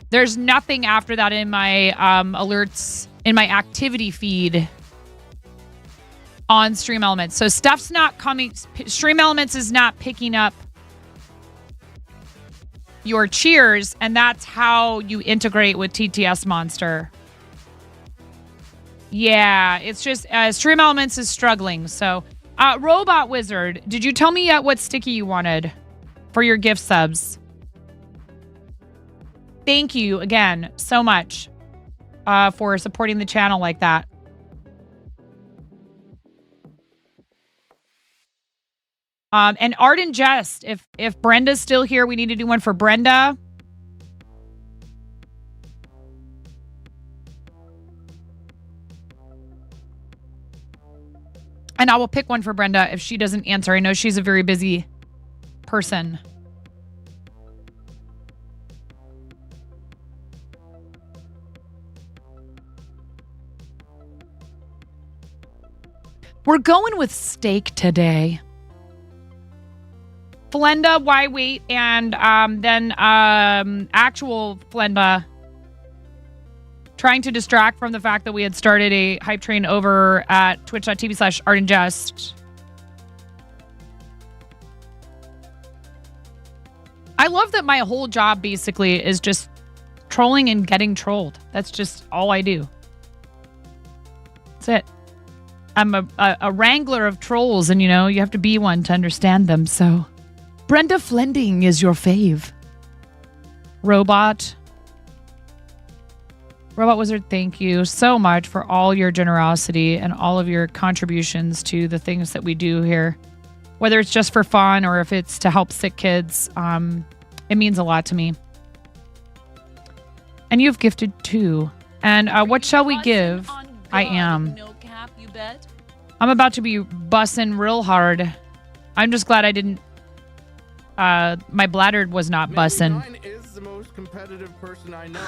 S1: There's nothing after that in my alerts, in my activity feed on Stream Elements. So stuff's not coming. Stream Elements is not picking up your cheers, and that's how you integrate with TTS Monster. Yeah, it's just Stream Elements is struggling. So, Robot Wizard, did you tell me yet what sticky you wanted for your gift subs? Thank you again so much for supporting the channel like that. And Art and Jest, if Brenda's still here, we need to do one for Brenda. And I will pick one for Brenda if she doesn't answer. I know she's a very busy person. We're going with steak today. Flenda, why wait? And then actual Flenda trying to distract from the fact that we had started a hype train over at twitch.tv/artandjust. I love that my whole job basically is just trolling and getting trolled. That's just all I do. That's it. I'm a wrangler of trolls, and you know, you have to be one to understand them, so. Brenda Flending is your fave. Robot Wizard, thank you so much for all your generosity and all of your contributions to the things that we do here. Whether it's just for fun or if it's to help sick kids, it means a lot to me. And you've gifted too. And what shall we give? I am.
S16: No cap, you bet.
S1: I'm about to be bussing real hard. I'm just glad I didn't. My bladder was not bussing.
S13: Mine is the most competitive person I know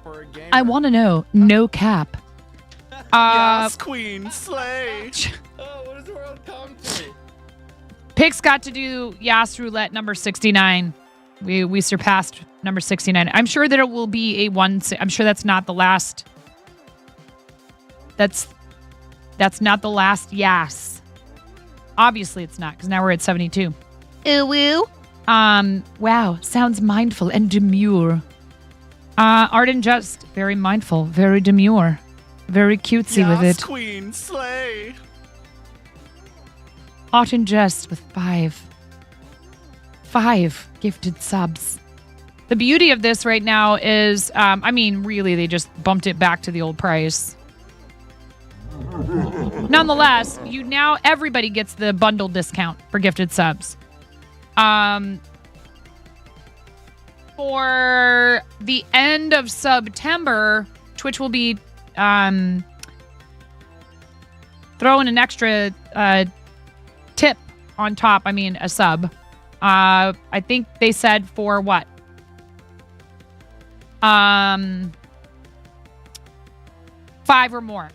S13: for a gamer.
S1: I want to know. No cap.
S13: Yes, Queen, slay.
S12: Oh, what does the world come to?
S1: Pix got to do Yas Roulette number 69. We surpassed number 69. I'm sure that it will be a one. I'm sure that's not the last. That's not the last Yas. Obviously, it's not, because now we're at 72. Ooh woo. Wow, sounds mindful and demure. Art and Just, very mindful, very demure, very cutesy with it.
S13: Queen, slay.
S1: Art and Just with 5 gifted subs. The beauty of this right now is, I mean, really, they just bumped it back to the old price. Nonetheless, everybody gets the bundle discount for gifted subs. for the end of September, Twitch will be throwing an extra tip on top. I mean, a sub. I think they said for what? 5 or more.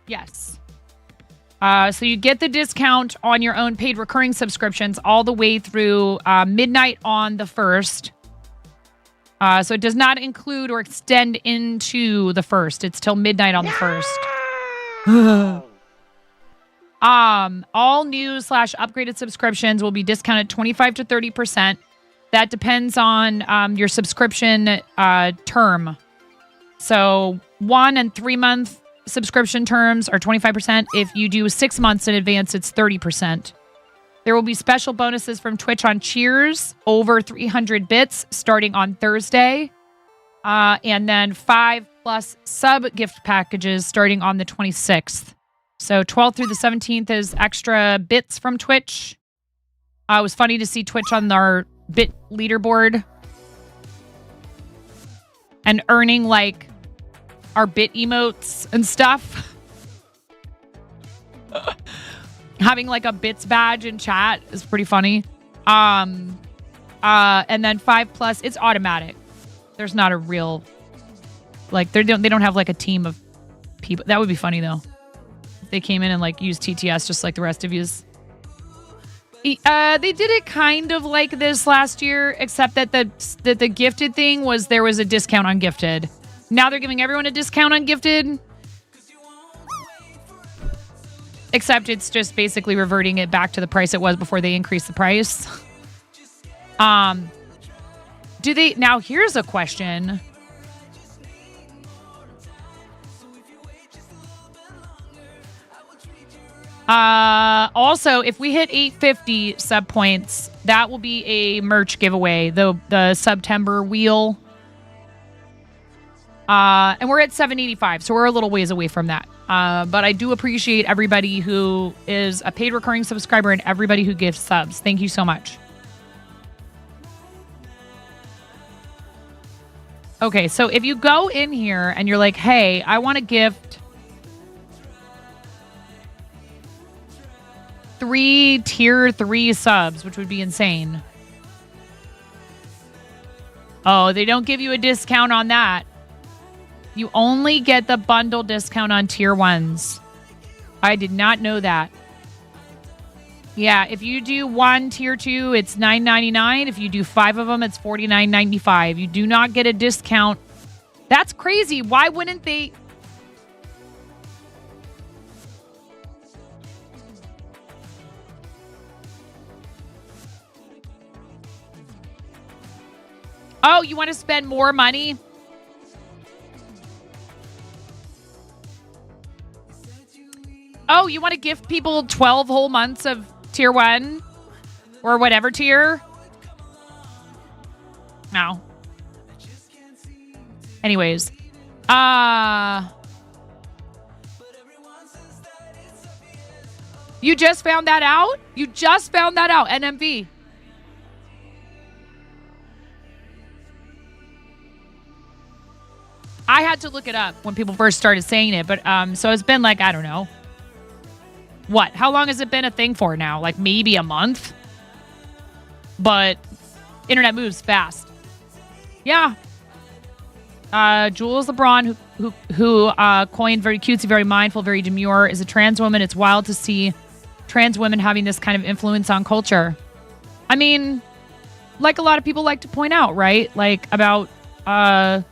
S1: Yes. So you get the discount on your own paid recurring subscriptions all the way through midnight on the 1st. So it does not include or extend into the 1st. It's till midnight on the 1st. All new / upgraded subscriptions will be discounted 25 to 30%. That depends on your subscription term. So 1 and 3 month subscription terms are 25%. If you do 6 months in advance, it's 30%. There will be special bonuses from Twitch on cheers over 300 bits starting on Thursday. And then 5+ sub gift packages starting on the 26th. So 12th through the 17th is extra bits from Twitch. It was funny to see Twitch on our bit leaderboard and earning like our bit emotes and stuff. Having like a bits badge in chat is pretty funny. And then 5+, it's automatic. There's not a real, like they don't have like a team of people. That would be funny though. If they came in and like used TTS just like the rest of yous. They did it kind of like this last year, except that the gifted thing was there was a discount on gifted. Now they're giving everyone a discount on gifted. Except it's just basically reverting it back to the price it was before they increased the price. Do they... Now, here's a question. Also, if we hit 850 sub points, that will be a merch giveaway. The September wheel. And we're at 785, so we're a little ways away from that. But I do appreciate everybody who is a paid recurring subscriber and everybody who gives subs. Thank you so much. Okay, so if you go in here and you're like, hey, I want to gift 3 tier 3 subs, which would be insane. Oh, they don't give you a discount on that. You only get the bundle discount on tier 1s. I did not know that. Yeah, if you do 1 tier 2, it's $9.99. If you do 5 of them, it's $49.95. You do not get a discount. That's crazy. Why wouldn't they? Oh, you want to spend more money? Oh, you want to gift people 12 whole months of tier 1 or whatever tier? No. Anyways. You just found that out? You just found that out, NMV. I had to look it up when people first started saying it, but so it's been like, I don't know. What? How long has it been a thing for now? Like maybe a month? But internet moves fast. Yeah. Jules LeBron, who coined very cutesy, very mindful, very demure, is a trans woman. It's wild to see trans women having this kind of influence on culture. I mean, like a lot of people like to point out, right? Like about the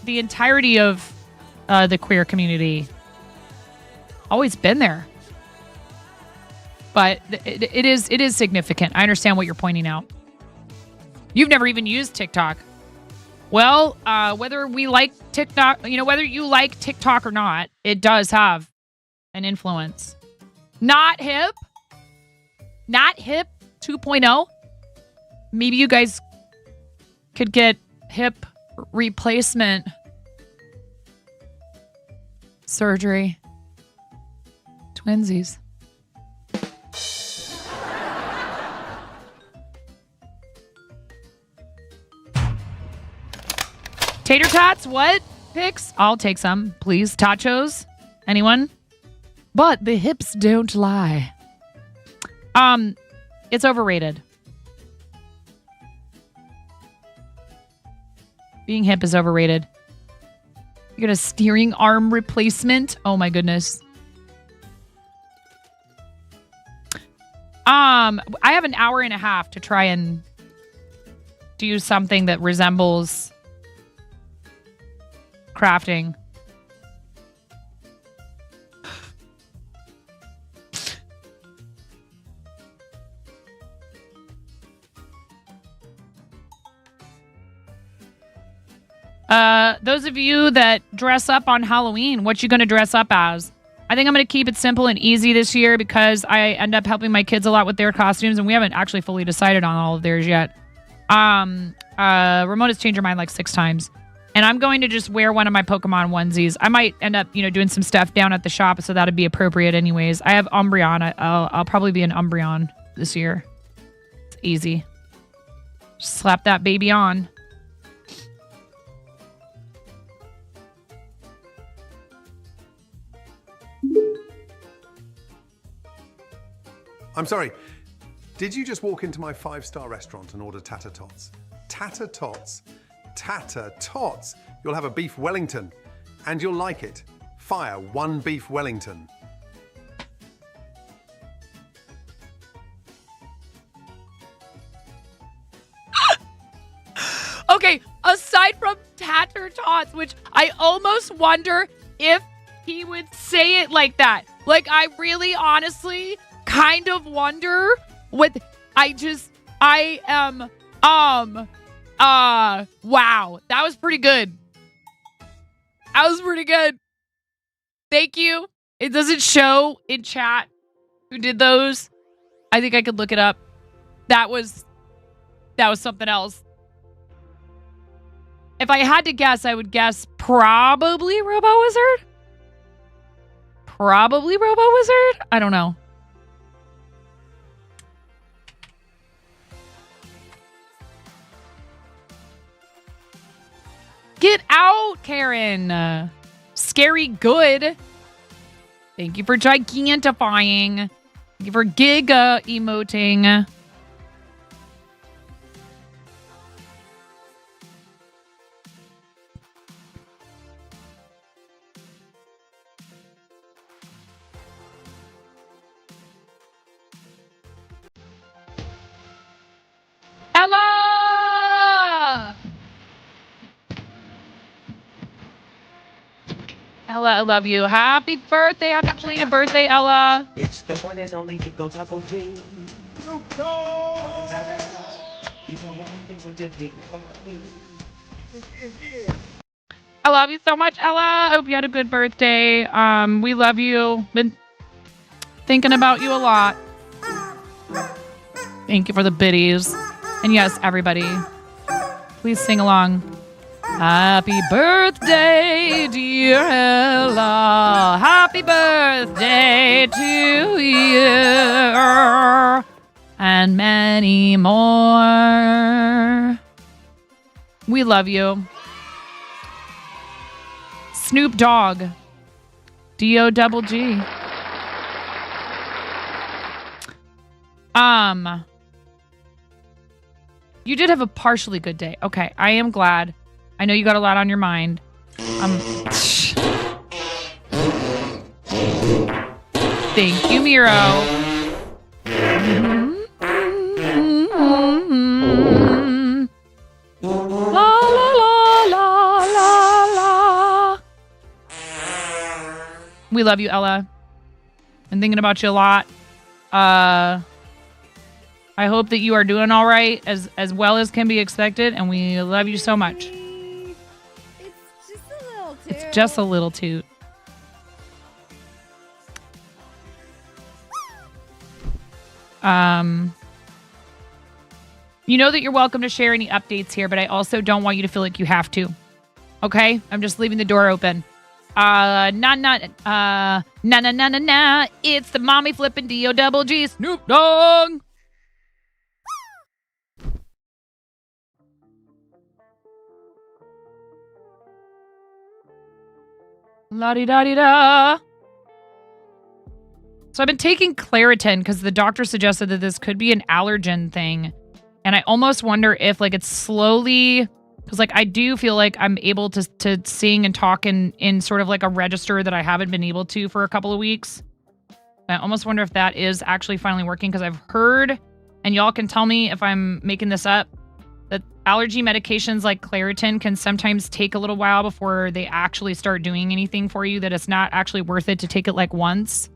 S1: entirety of the queer community. Always been there. But it is significant. I understand what you're pointing out. You've never even used TikTok. Well, whether we like TikTok, whether you like TikTok or not, it does have an influence. Not hip. Not hip 2.0. Maybe you guys could get hip replacement surgery. Twinsies. Tater tots, what? Picks? I'll take some, please. Tachos? Anyone? But the hips don't lie. It's overrated. Being hip is overrated. You got a steering arm replacement? Oh my goodness. I have an hour and a half to try and do something that resembles crafting. Those of you that dress up on Halloween, what you going to dress up as? I think I'm going to keep it simple and easy this year because I end up helping my kids a lot with their costumes, and we haven't actually fully decided on all of theirs yet. Ramon has changed her mind like 6 times. And I'm going to just wear one of my Pokemon onesies. I might end up, doing some stuff down at the shop, so that'd be appropriate anyways. I have Umbreon. I'll probably be an Umbreon this year. It's easy. Just slap that baby on.
S18: I'm sorry, did you just walk into my 5-star restaurant and order tater tots? Tater tots? Tater tots? You'll have a beef Wellington, and you'll like it. Fire 1 beef Wellington.
S1: Okay, aside from tater tots, which I almost wonder if he would say it like that. Like, I really honestly kind of wonder what wow, that was pretty good. That was pretty good. Thank you. It doesn't show in chat who did those. I think I could look it up. That was something else. If I had to guess, I would guess probably Robo Wizard. Probably Robo Wizard? I don't know. Get out, Karen. Scary good. Thank you for gigantifying. Thank you for giga emoting. Ella! Ella, I love you. Happy birthday. Happy belated birthday, Ella.
S19: It's the one and only Eagle Double G.
S1: I love you so much, Ella. I hope you had a good birthday. We love you. Been thinking about you a lot. Thank you for the biddies. And yes, everybody, please sing along. Happy birthday, dear Ella. Happy birthday to you. And many more. We love you. Snoop Dogg. D-O-double-G. You did have a partially good day. Okay, I am glad. I know you got a lot on your mind. Thank you, Miro. La la la la la la. We love you, Ella. I'm thinking about you a lot. I hope that you are doing all right, as well as can be expected, and we love you so much.
S20: It's just a little toot.
S1: It's just a little toot. You know that you're welcome to share any updates here, but I also don't want you to feel like you have to. Okay? I'm just leaving the door open. Nah. It's the mommy flipping D-O-double-G Snoop Dogg. La-di-da-di-da. So I've been taking Claritin because the doctor suggested that this could be an allergen thing. And I almost wonder if like it's slowly, because like I do feel like I'm able to sing and talk in sort of like a register that I haven't been able to for a couple of weeks. I almost wonder if that is actually finally working because I've heard, and y'all can tell me if I'm making this up, that allergy medications like Claritin can sometimes take a little while before they actually start doing anything for you, that it's not actually worth it to take it like once.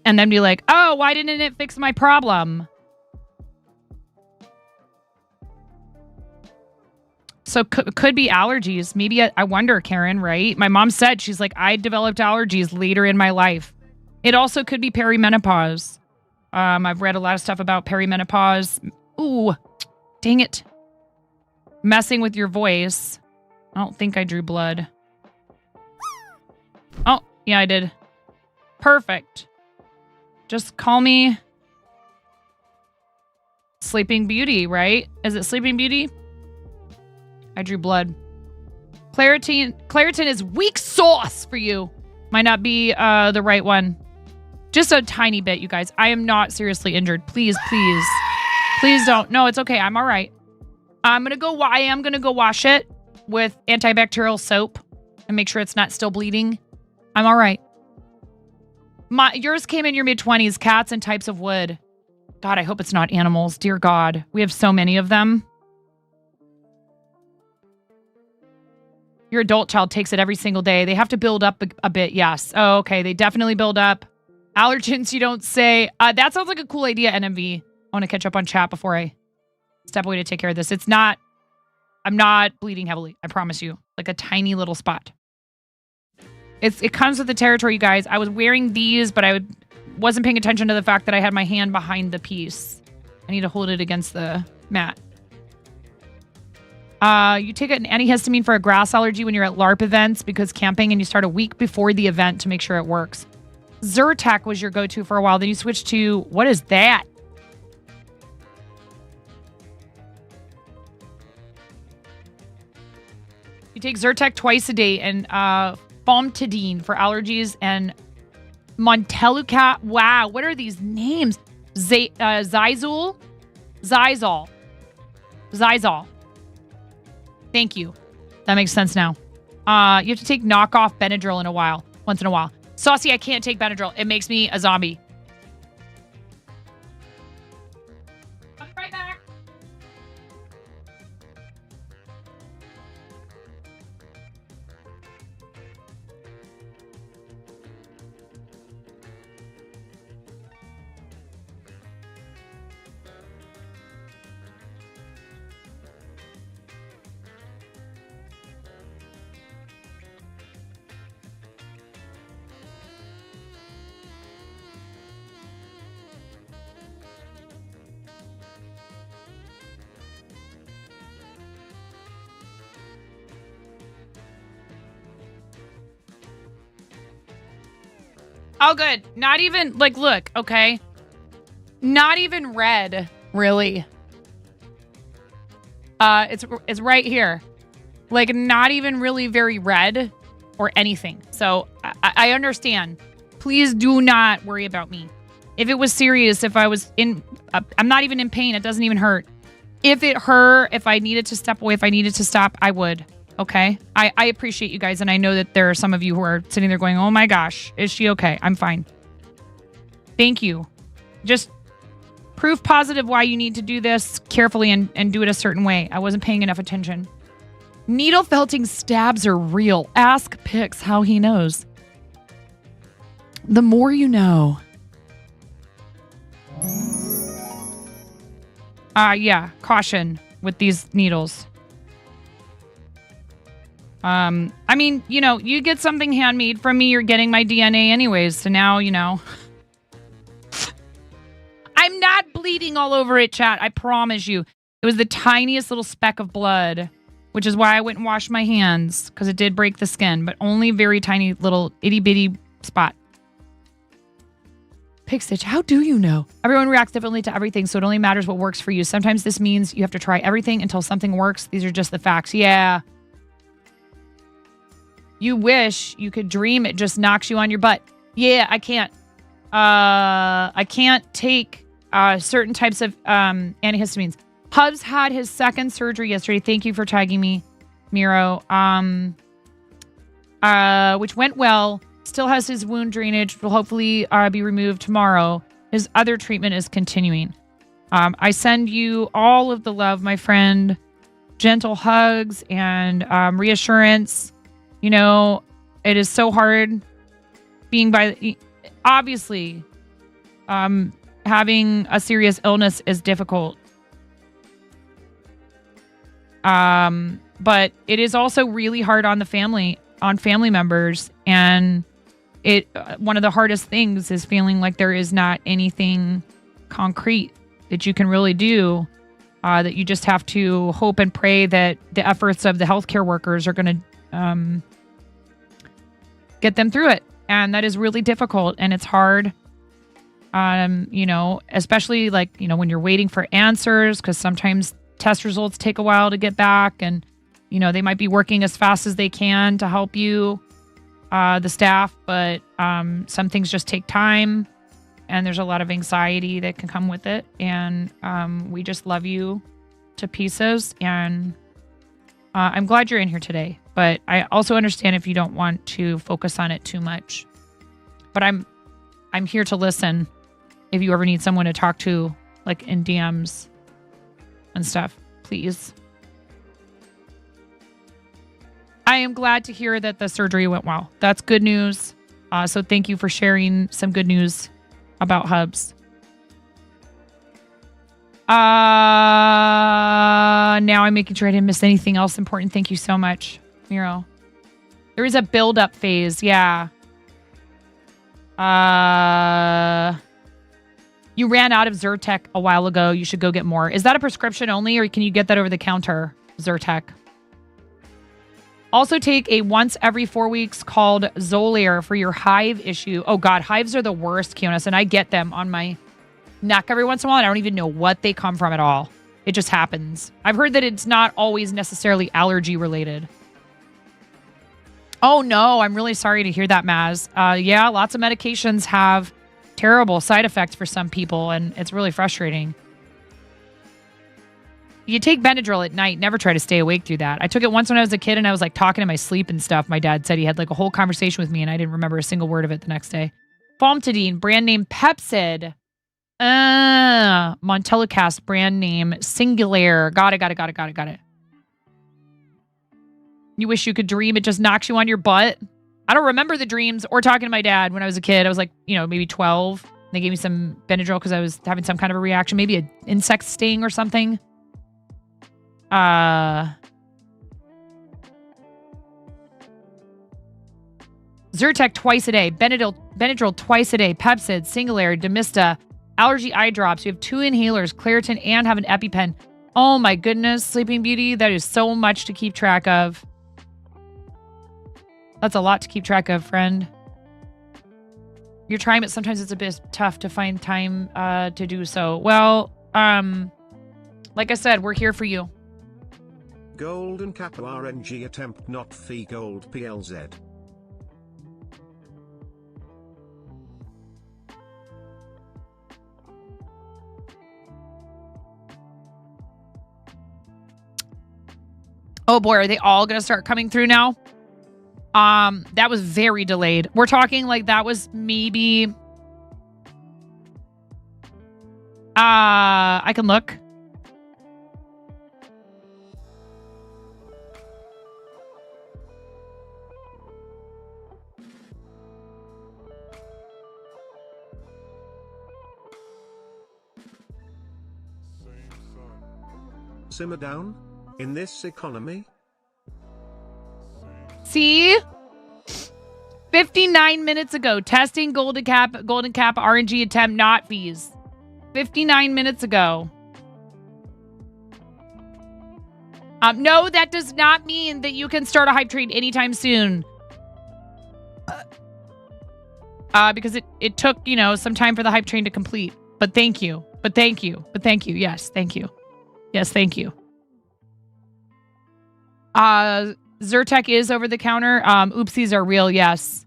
S1: And then be like, oh, why didn't it fix my problem? So could be allergies. Maybe I wonder, Karen, right? My mom said, she's like, I developed allergies later in my life. It also could be perimenopause. I've read a lot of stuff about perimenopause. Ooh, dang it. Messing with your voice. I don't think I drew blood. Oh, yeah, I did. Perfect. Just call me Sleeping Beauty, right? Is it Sleeping Beauty? I drew blood. Claritin is weak sauce for you. Might not be the right one. Just a tiny bit, you guys. I am not seriously injured. Please, please. Please don't. No, it's okay. I'm all right. I am going to go wash it with antibacterial soap and make sure it's not still bleeding. I'm all right. Yours came in your mid-20s, cats and types of wood. God, I hope it's not animals. Dear God, we have so many of them. Your adult child takes it every single day. They have to build up a bit, yes. Oh, okay, they definitely build up. Allergens, you don't say. That sounds like a cool idea, NMV. I want to catch up on chat before I step away to take care of this. I'm not bleeding heavily, I promise you. Like a tiny little spot. It comes with the territory, you guys. I was wearing these, but I wasn't paying attention to the fact that I had my hand behind the piece. I need to hold it against the mat. You take an antihistamine for a grass allergy when you're at LARP events because camping, and you start a week before the event to make sure it works. Zyrtec was your go-to for a while. Then you switched to, what is that? You take Zyrtec twice a day and Famotidine for allergies and Montelukast. Wow, what are these names? Zizol. Thank you. That makes sense now. You have to take knockoff Benadryl once in a while. Saucy, I can't take Benadryl. It makes me a zombie. I'll be right back. Oh, good. Not even, like, look, okay? Not even red, really. It's right here. Like, not even really very red or anything. So, I understand. Please do not worry about me. If it was serious, if I was I'm not even in pain. It doesn't even hurt. If it hurt, if I needed to step away, if I needed to stop, I would. Okay? I appreciate you guys, and I know that there are some of you who are sitting there going, oh my gosh, is she okay? I'm fine. Thank you. Just proof positive why you need to do this carefully and do it a certain way. I wasn't paying enough attention. Needle felting stabs are real. Ask Pix how he knows. The more you know. Yeah, caution with these needles. I mean, you know, you get something handmade from me, you're getting my DNA anyways, so now, you know. I'm not bleeding all over it, chat. I promise you. It was the tiniest little speck of blood, which is why I went and washed my hands, because it did break the skin, but only very tiny little itty bitty spot. Pig Stitch, how do you know? Everyone reacts differently to everything, so it only matters what works for you. Sometimes this means you have to try everything until something works. These are just the facts. Yeah. You wish you could dream it just knocks you on your butt. Yeah, I can't. I can't take certain types of antihistamines. Hubs had his second surgery yesterday. Thank you for tagging me, Miro. Which went well. Still has his wound drainage. Will hopefully be removed tomorrow. His other treatment is continuing. I send you all of the love, my friend. Gentle hugs and reassurance. You know, it is so hard being by... Obviously, having a serious illness is difficult. But it is also really hard on the family, on family members. And one of the hardest things is feeling like there is not anything concrete that you can really do. That you just have to hope and pray that the efforts of the healthcare workers are going to get them through it. And that is really difficult and it's hard. You know, especially like, you know, when you're waiting for answers, because sometimes test results take a while to get back, and, you know, they might be working as fast as they can to help you, the staff, but some things just take time, and there's a lot of anxiety that can come with it. And we just love you to pieces, and I'm glad you're in here today. But I also understand if you don't want to focus on it too much. But I'm here to listen if you ever need someone to talk to, like in DMs and stuff, please. I am glad to hear that the surgery went well. That's good news. So thank you for sharing some good news about Hubs. Now I'm making sure I didn't miss anything else important. Thank you so much, Miro. There is a build-up phase, yeah. You ran out of Zyrtec a while ago. You should go get more. Is that a prescription only, or can you get that over the counter, Zyrtec? Also take a once every 4 weeks called Zolair for your hive issue. Oh God, hives are the worst, Kionis, and I get them on my neck every once in a while, and I don't even know what they come from at all. It just happens. I've heard that it's not always necessarily allergy related. Oh no, I'm really sorry to hear that, Maz. Yeah, lots of medications have terrible side effects for some people, and it's really frustrating. You take Benadryl at night, never try to stay awake through that. I took it once when I was a kid and I was like talking in my sleep and stuff. My dad said he had like a whole conversation with me and I didn't remember a single word of it the next day. Famotidine, brand name Pepcid. Montelukast, brand name Singulair. Got it. You wish you could dream it just knocks you on your butt? I don't remember the dreams or talking to my dad when I was a kid. I was like, you know, maybe 12. They gave me some Benadryl because I was having some kind of a reaction. Maybe an insect sting or something. Zyrtec twice a day. Benadryl twice a day. Pepcid, Singulair, Demista, allergy eye drops. You have 2 inhalers, Claritin, and have an EpiPen. Oh my goodness, Sleeping Beauty. That is so much to keep track of. That's a lot to keep track of, friend. You're trying, but sometimes it's a bit tough to find time to do so. Well, like I said, we're here for you.
S11: Golden Kappa RNG attempt not fee gold PLZ.
S1: Oh boy, are they all going to start coming through now? That was very delayed. We're talking like that was maybe... I can look.
S11: Simmer down? In this economy?
S1: See? 59 minutes ago, testing Golden Cap RNG attempt not fees. 59 minutes ago. No, that does not mean that you can start a hype train anytime soon. Because it took, some time for the hype train to complete. But thank you. But thank you. But thank you. Yes, thank you. Yes, thank you. Zyrtec is over the counter. Oopsies are real, yes.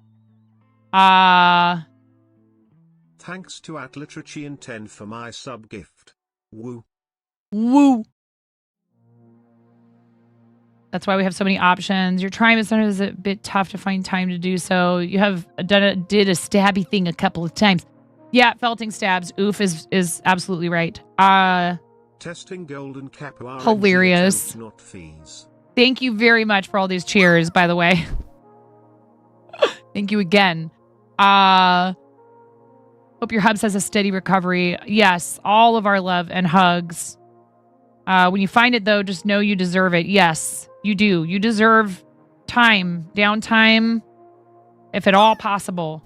S11: Thanks to @Literachian10 for my sub gift. Woo.
S1: Woo. That's why we have so many options. Your trying is sometimes a bit tough to find time to do so. You have did a stabby thing a couple of times. Yeah, felting stabs. Oof is absolutely right.
S11: Testing golden capo.
S1: Hilarious.
S11: Not fees.
S1: Thank you very much for all these cheers, by the way. Thank you again. Hope your hubs has a steady recovery. Yes, all of our love and hugs. When you find it, though, just know you deserve it. Yes, you do. You deserve time, downtime, if at all possible.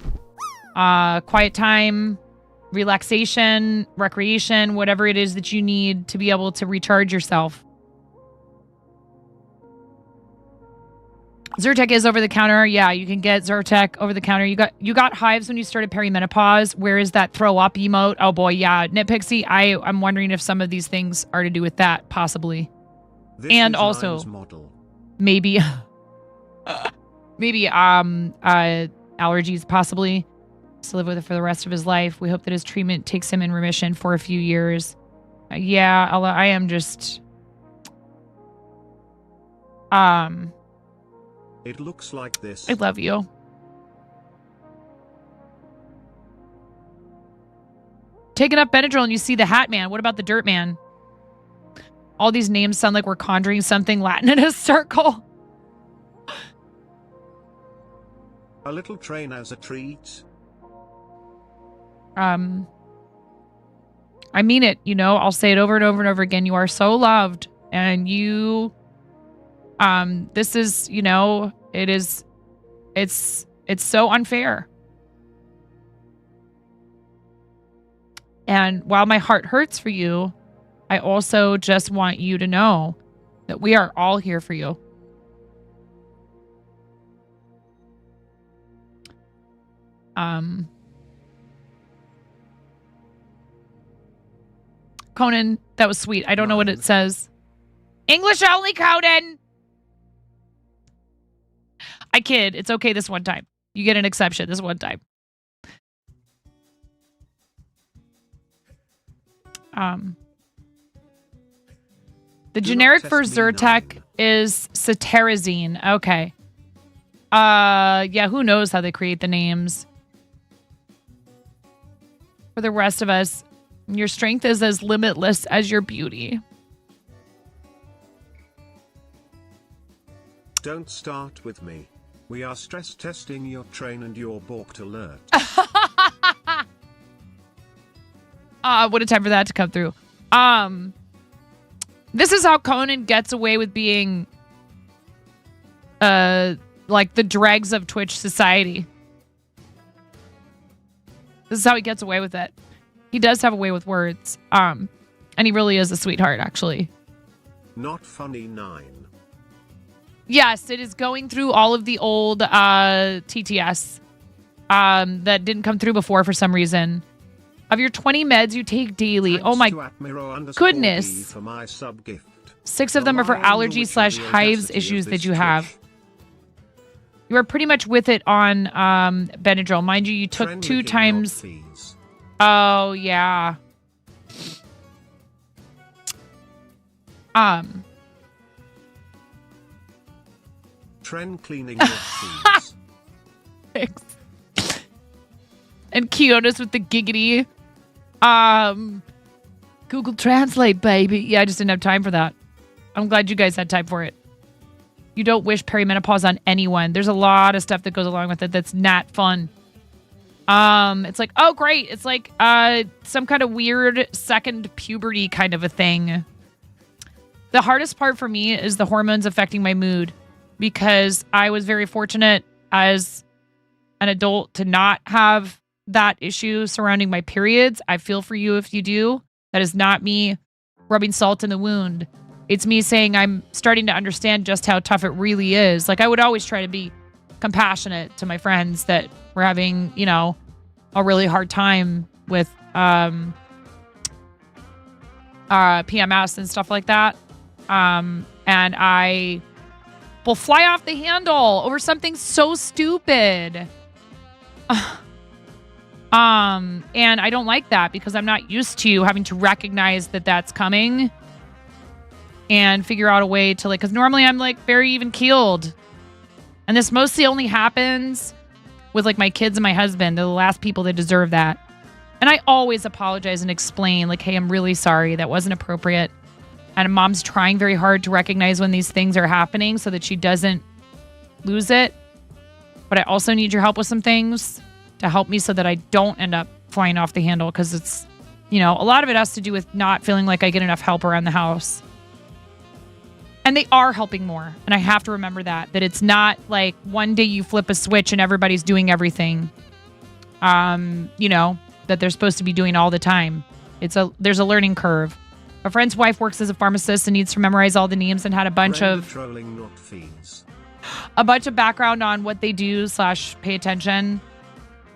S1: Quiet time, relaxation, recreation, whatever it is that you need to be able to recharge yourself. Zyrtec is over the counter. Yeah, you can get Zyrtec over the counter. You got hives when you started perimenopause. Where is that throw up emote? Oh boy, yeah. Nitpixie, I'm wondering if some of these things are to do with that, possibly.
S11: This
S1: and
S11: is
S1: also
S11: Line's model.
S1: maybe allergies, possibly. To live with it for the rest of his life. We hope that his treatment takes him in remission for a few years. Yeah, I am just
S11: It looks like this.
S1: I love you. Take enough Benadryl and you see the Hat Man. What about the Dirt Man? All these names sound like we're conjuring something Latin in a circle.
S11: A little train as a treat.
S1: I mean it, I'll say it over and over and over again. You are so loved, and you, this is, it's so unfair. And while my heart hurts for you, I also just want you to know that we are all here for you. Conan, that was sweet. I don't know what it says. English only, Conan. I kid. It's okay this one time. You get an exception this one time. The generic for Zyrtec is cetirizine. Okay. Yeah, who knows how they create the names. For the rest of us, your strength is as limitless as your beauty.
S11: Don't start with me. We are stress testing your train and your balked alert.
S1: What a time for that to come through. This is how Conan gets away with being like the dregs of Twitch society. This is how he gets away with it. He does have a way with words. And he really is a sweetheart, actually.
S11: Not funny 9.
S1: Yes, it is going through all of the old TTS that didn't come through before for some reason. Of your 20 meds you take daily. Oh my goodness.
S11: For my sub gift.
S1: 6 of them are for allergy/hives issues that you have. You are pretty much with it on Benadryl. Mind you, you took 2 times. Oh, yeah.
S11: Trend cleaning your fees.
S1: Thanks. And Kionis with the giggity. Google Translate, baby. Yeah, I just didn't have time for that. I'm glad you guys had time for it. You don't wish perimenopause on anyone. There's a lot of stuff that goes along with it that's not fun. It's like, oh, great. It's like some kind of weird second puberty kind of a thing. The hardest part for me is the hormones affecting my mood, because I was very fortunate as an adult to not have that issue surrounding my periods. I feel for you if you do. That is not me rubbing salt in the wound. It's me saying I'm starting to understand just how tough it really is. Like, I would always try to be compassionate to my friends that were having, you know, a really hard time with PMS and stuff like that. And I will fly off the handle over something so stupid. And I don't like that because I'm not used to having to recognize that that's coming and figure out a way to, like, because normally I'm like very even keeled. And this mostly only happens with like my kids and my husband. They're the last people that deserve that. And I always apologize and explain, like, hey, I'm really sorry. That wasn't appropriate. And mom's trying very hard to recognize when these things are happening so that she doesn't lose it. But I also need your help with some things to help me so that I don't end up flying off the handle, because it's, you know, a lot of it has to do with not feeling like I get enough help around the house. And they are helping more. And I have to remember that it's not like one day you flip a switch and everybody's doing everything, you know, that they're supposed to be doing all the time. There's a learning curve. A friend's wife works as a pharmacist and needs to memorize all the names and had a bunch of background on what they do / pay attention.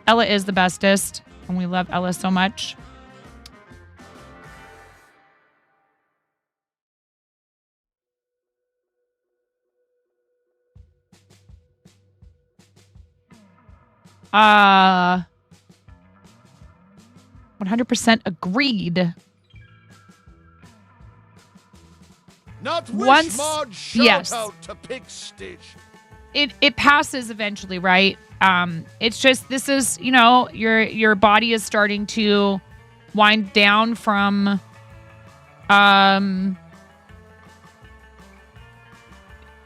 S1: Ella is the bestest, and we love Ella so much. Uh, 100% agreed.
S6: Not
S1: Once,
S6: Wishmod,
S1: yes.
S6: shout out to Pig Stitch.
S1: It passes eventually, right? It's just, this is, you know, your body is starting to wind down from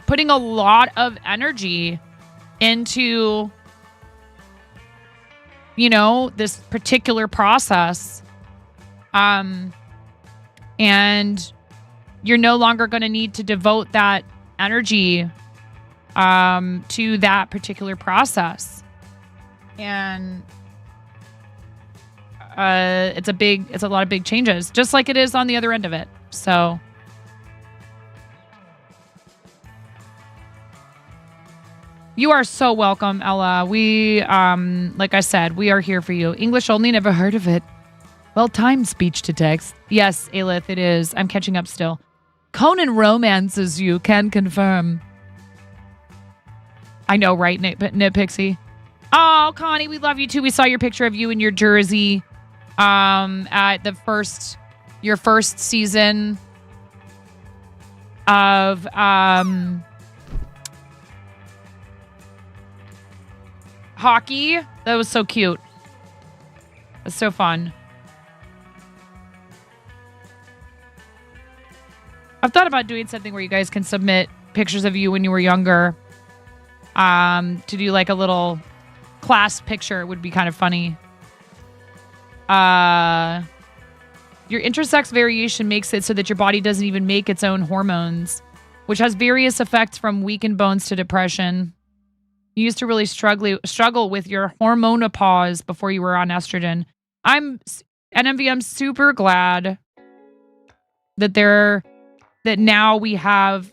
S1: putting a lot of energy into, you know, this particular process. And you're no longer going to need to devote that energy to that particular process. And it's a lot of big changes, just like it is on the other end of it. So you are so welcome, Ella. We, like I said, we are here for you. English only, never heard of it. Well timed speech to text. Yes, Aelith, it is. I'm catching up still. Conan romances you, can confirm. I know, right, Pixie? Oh, Connie, we love you too. We saw your picture of you in your jersey at your first season of hockey. That was so cute. It was so fun. I've thought about doing something where you guys can submit pictures of you when you were younger. To do like a little class picture. It would be kind of funny. Your intersex variation makes it so that your body doesn't even make its own hormones, which has various effects from weakened bones to depression. You used to really struggle with your hormonopause before you were on estrogen. I'm super glad that now we have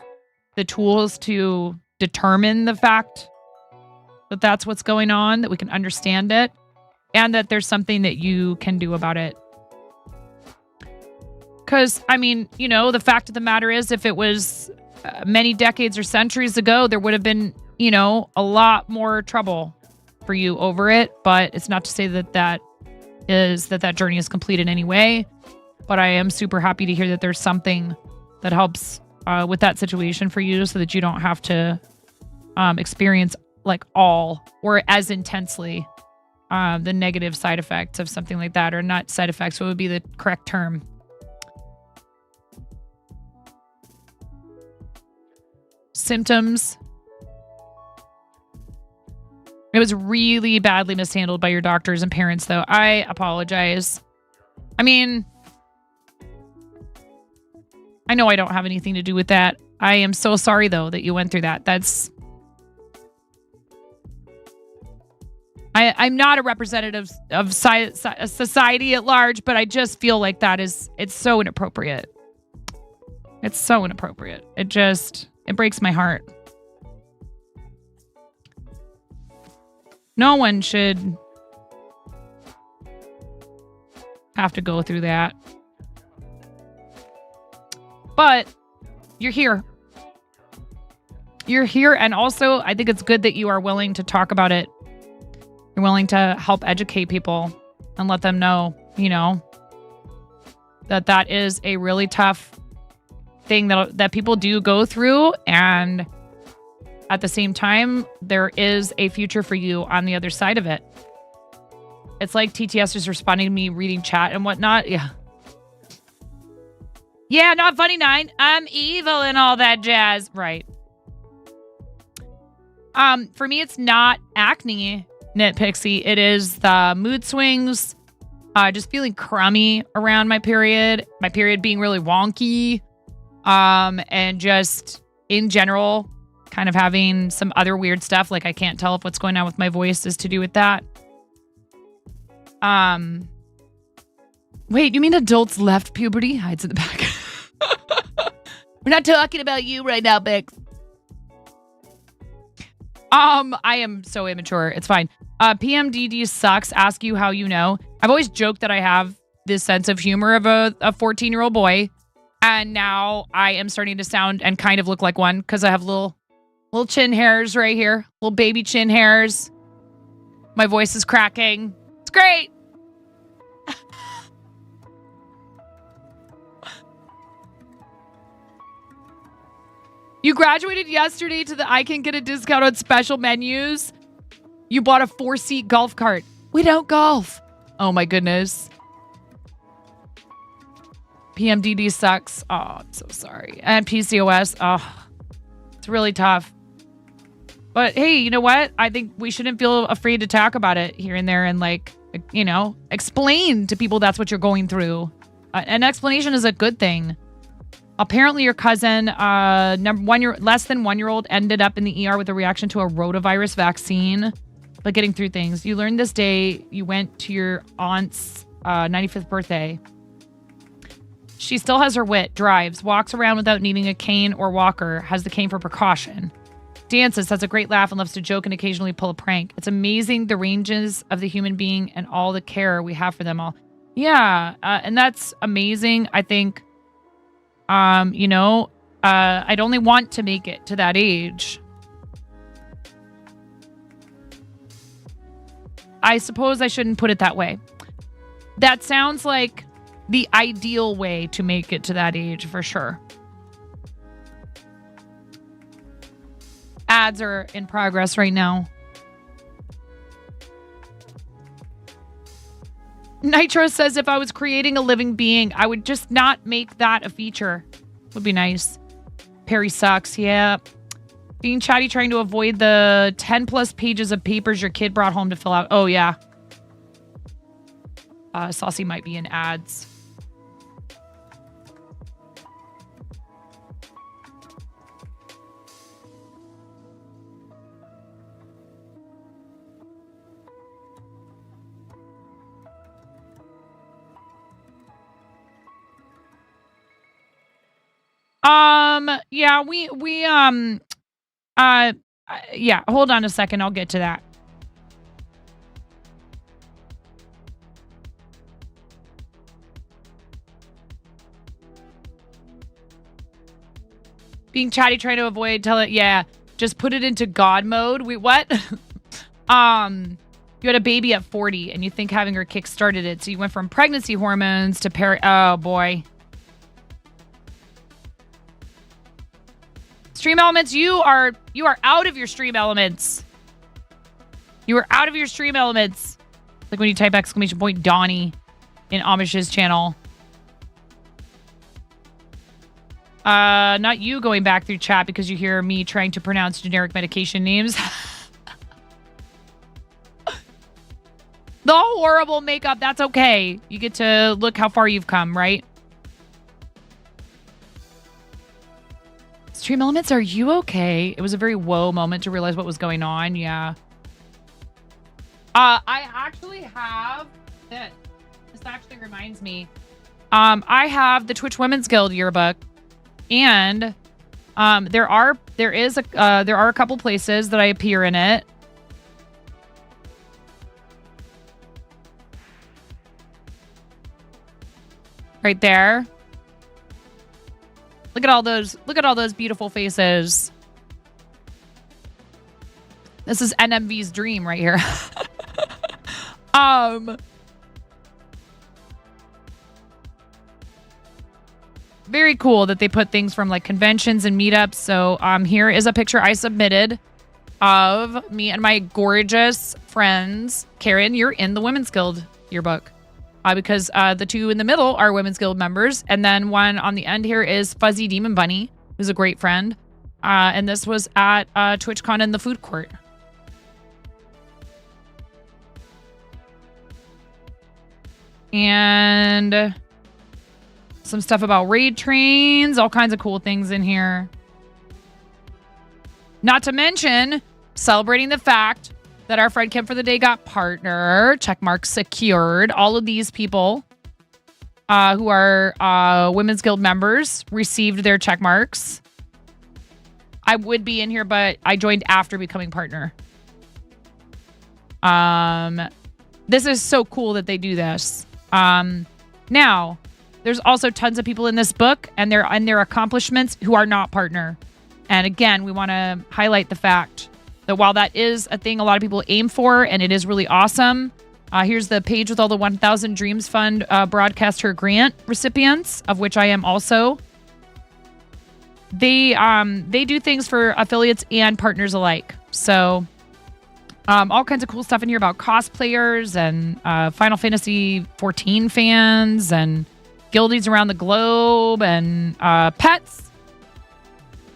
S1: the tools to determine the fact that that's what's going on, that we can understand it, and that there's something that you can do about it. Because, I mean, you know, the fact of the matter is, if it was many decades or centuries ago, there would have been, you know, a lot more trouble for you over it. But it's not to say that journey is complete in any way. But I am super happy to hear that there's something that helps with that situation for you, so that you don't have to experience like all or as intensely the negative side effects of something like that. Or not side effects, what would be the correct term? Symptoms. It was really badly mishandled by your doctors and parents, though. I apologize. I mean, I know I don't have anything to do with that. I am so sorry, though, that you went through that. I I'm not a representative of society at large, but I just feel like it's so inappropriate. It's so inappropriate. It breaks my heart. No one should have to go through that. But you're here. You're here, and also I think it's good that you are willing to talk about it. You're willing to help educate people and let them know, that is a really tough thing that people do go through, and at the same time, there is a future for you on the other side of it. It's like TTS is responding to me reading chat and whatnot. Yeah. Yeah, not funny, 9. I'm evil and all that jazz. Right. For me, it's not acne, Knit Pixie. It is the mood swings, just feeling crummy around my period being really wonky, and just in general, kind of having some other weird stuff. Like I can't tell if what's going on with my voice is to do with that. Wait, you mean adults left puberty? Hides in the back. We're not talking about you right now, Bix. I am so immature. It's fine. PMDD sucks. Ask you how you know. I've always joked that I have this sense of humor of a 14-year-old boy. And now I am starting to sound and kind of look like one because I have little chin hairs right here. Little baby chin hairs. My voice is cracking. It's great. You graduated yesterday to the I can get a discount on special menus. You bought a 4-seat golf cart. We don't golf. Oh my goodness. PMDD sucks. Oh, I'm so sorry. And PCOS. Oh, it's really tough. But hey, you know what? I think we shouldn't feel afraid to talk about it here and there and explain to people that's what you're going through. An explanation is a good thing. Apparently your cousin, less than 1-year-old, ended up in the ER with a reaction to a rotavirus vaccine, but getting through things. You learned this day you went to your aunt's 95th birthday. She still has her wit, drives, walks around without needing a cane or walker, has the cane for precaution. Dances, has a great laugh, and loves to joke and occasionally pull a prank. It's amazing the ranges of the human being and all the care we have for them all. Yeah, and that's amazing. I think, I'd only want to make it to that age. I suppose I shouldn't put it that way. That sounds like the ideal way to make it to that age for sure. Ads are in progress right now. Nitro says if I was creating a living being, I would just not make that a feature. Would be nice. Perry sucks. Yeah. Being chatty, trying to avoid the 10 plus pages of papers your kid brought home to fill out. Oh, yeah. Saucy might be in ads. Yeah, hold on a second. I'll get to that. Being chatty, trying to avoid, just put it into God mode. Wait, what? You had a baby at 40 and you think having her kick started it. So you went from pregnancy hormones to oh boy. Stream Elements, you are out of your stream elements. You are out of your stream elements. Like when you type !Donnie in Amish's channel. Not you going back through chat because you hear me trying to pronounce generic medication names. The horrible makeup, that's okay. You get to look how far you've come, right? Stream Elements, are you okay? It was a very whoa moment to realize what was going on. Yeah. I actually have this. This actually reminds me. I have the Twitch Women's Guild yearbook, and there are a couple places that I appear in it. Right there. Look at all those beautiful faces. This is NMV's dream right here. Very cool that they put things from like conventions and meetups. So here is a picture I submitted of me and my gorgeous friends. Karen, you're in the Women's Guild yearbook. Because the two in the middle are Women's Guild members. And then one on the end here is Fuzzy Demon Bunny, who's a great friend. And this was at TwitchCon in the food court. And some stuff about raid trains, all kinds of cool things in here. Not to mention celebrating the fact that our friend Kim for the Day got partner, checkmark secured. All of these people who are Women's Guild members received their checkmarks. I would be in here, but I joined after becoming partner. This is so cool that they do this. Now, there's also tons of people in this book and their accomplishments who are not partner. And again, we want to highlight the fact that while that is a thing a lot of people aim for, and it is really awesome, here's the page with all the 1000 Dreams Fund broadcaster grant recipients, of which I am also. They do things for affiliates and partners alike. So all kinds of cool stuff in here about cosplayers and Final Fantasy 14 fans and guildies around the globe and pets.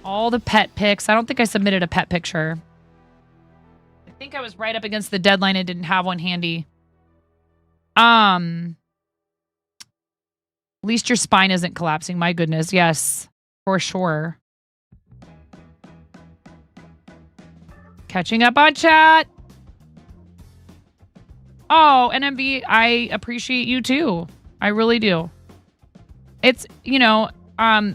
S1: All the pet pics. I don't think I submitted a pet picture. I think I was right up against the deadline and didn't have one handy. At least your spine isn't collapsing. My goodness. Yes, for sure. Catching up on chat. Oh, NMB, I appreciate you too. I really do. It's,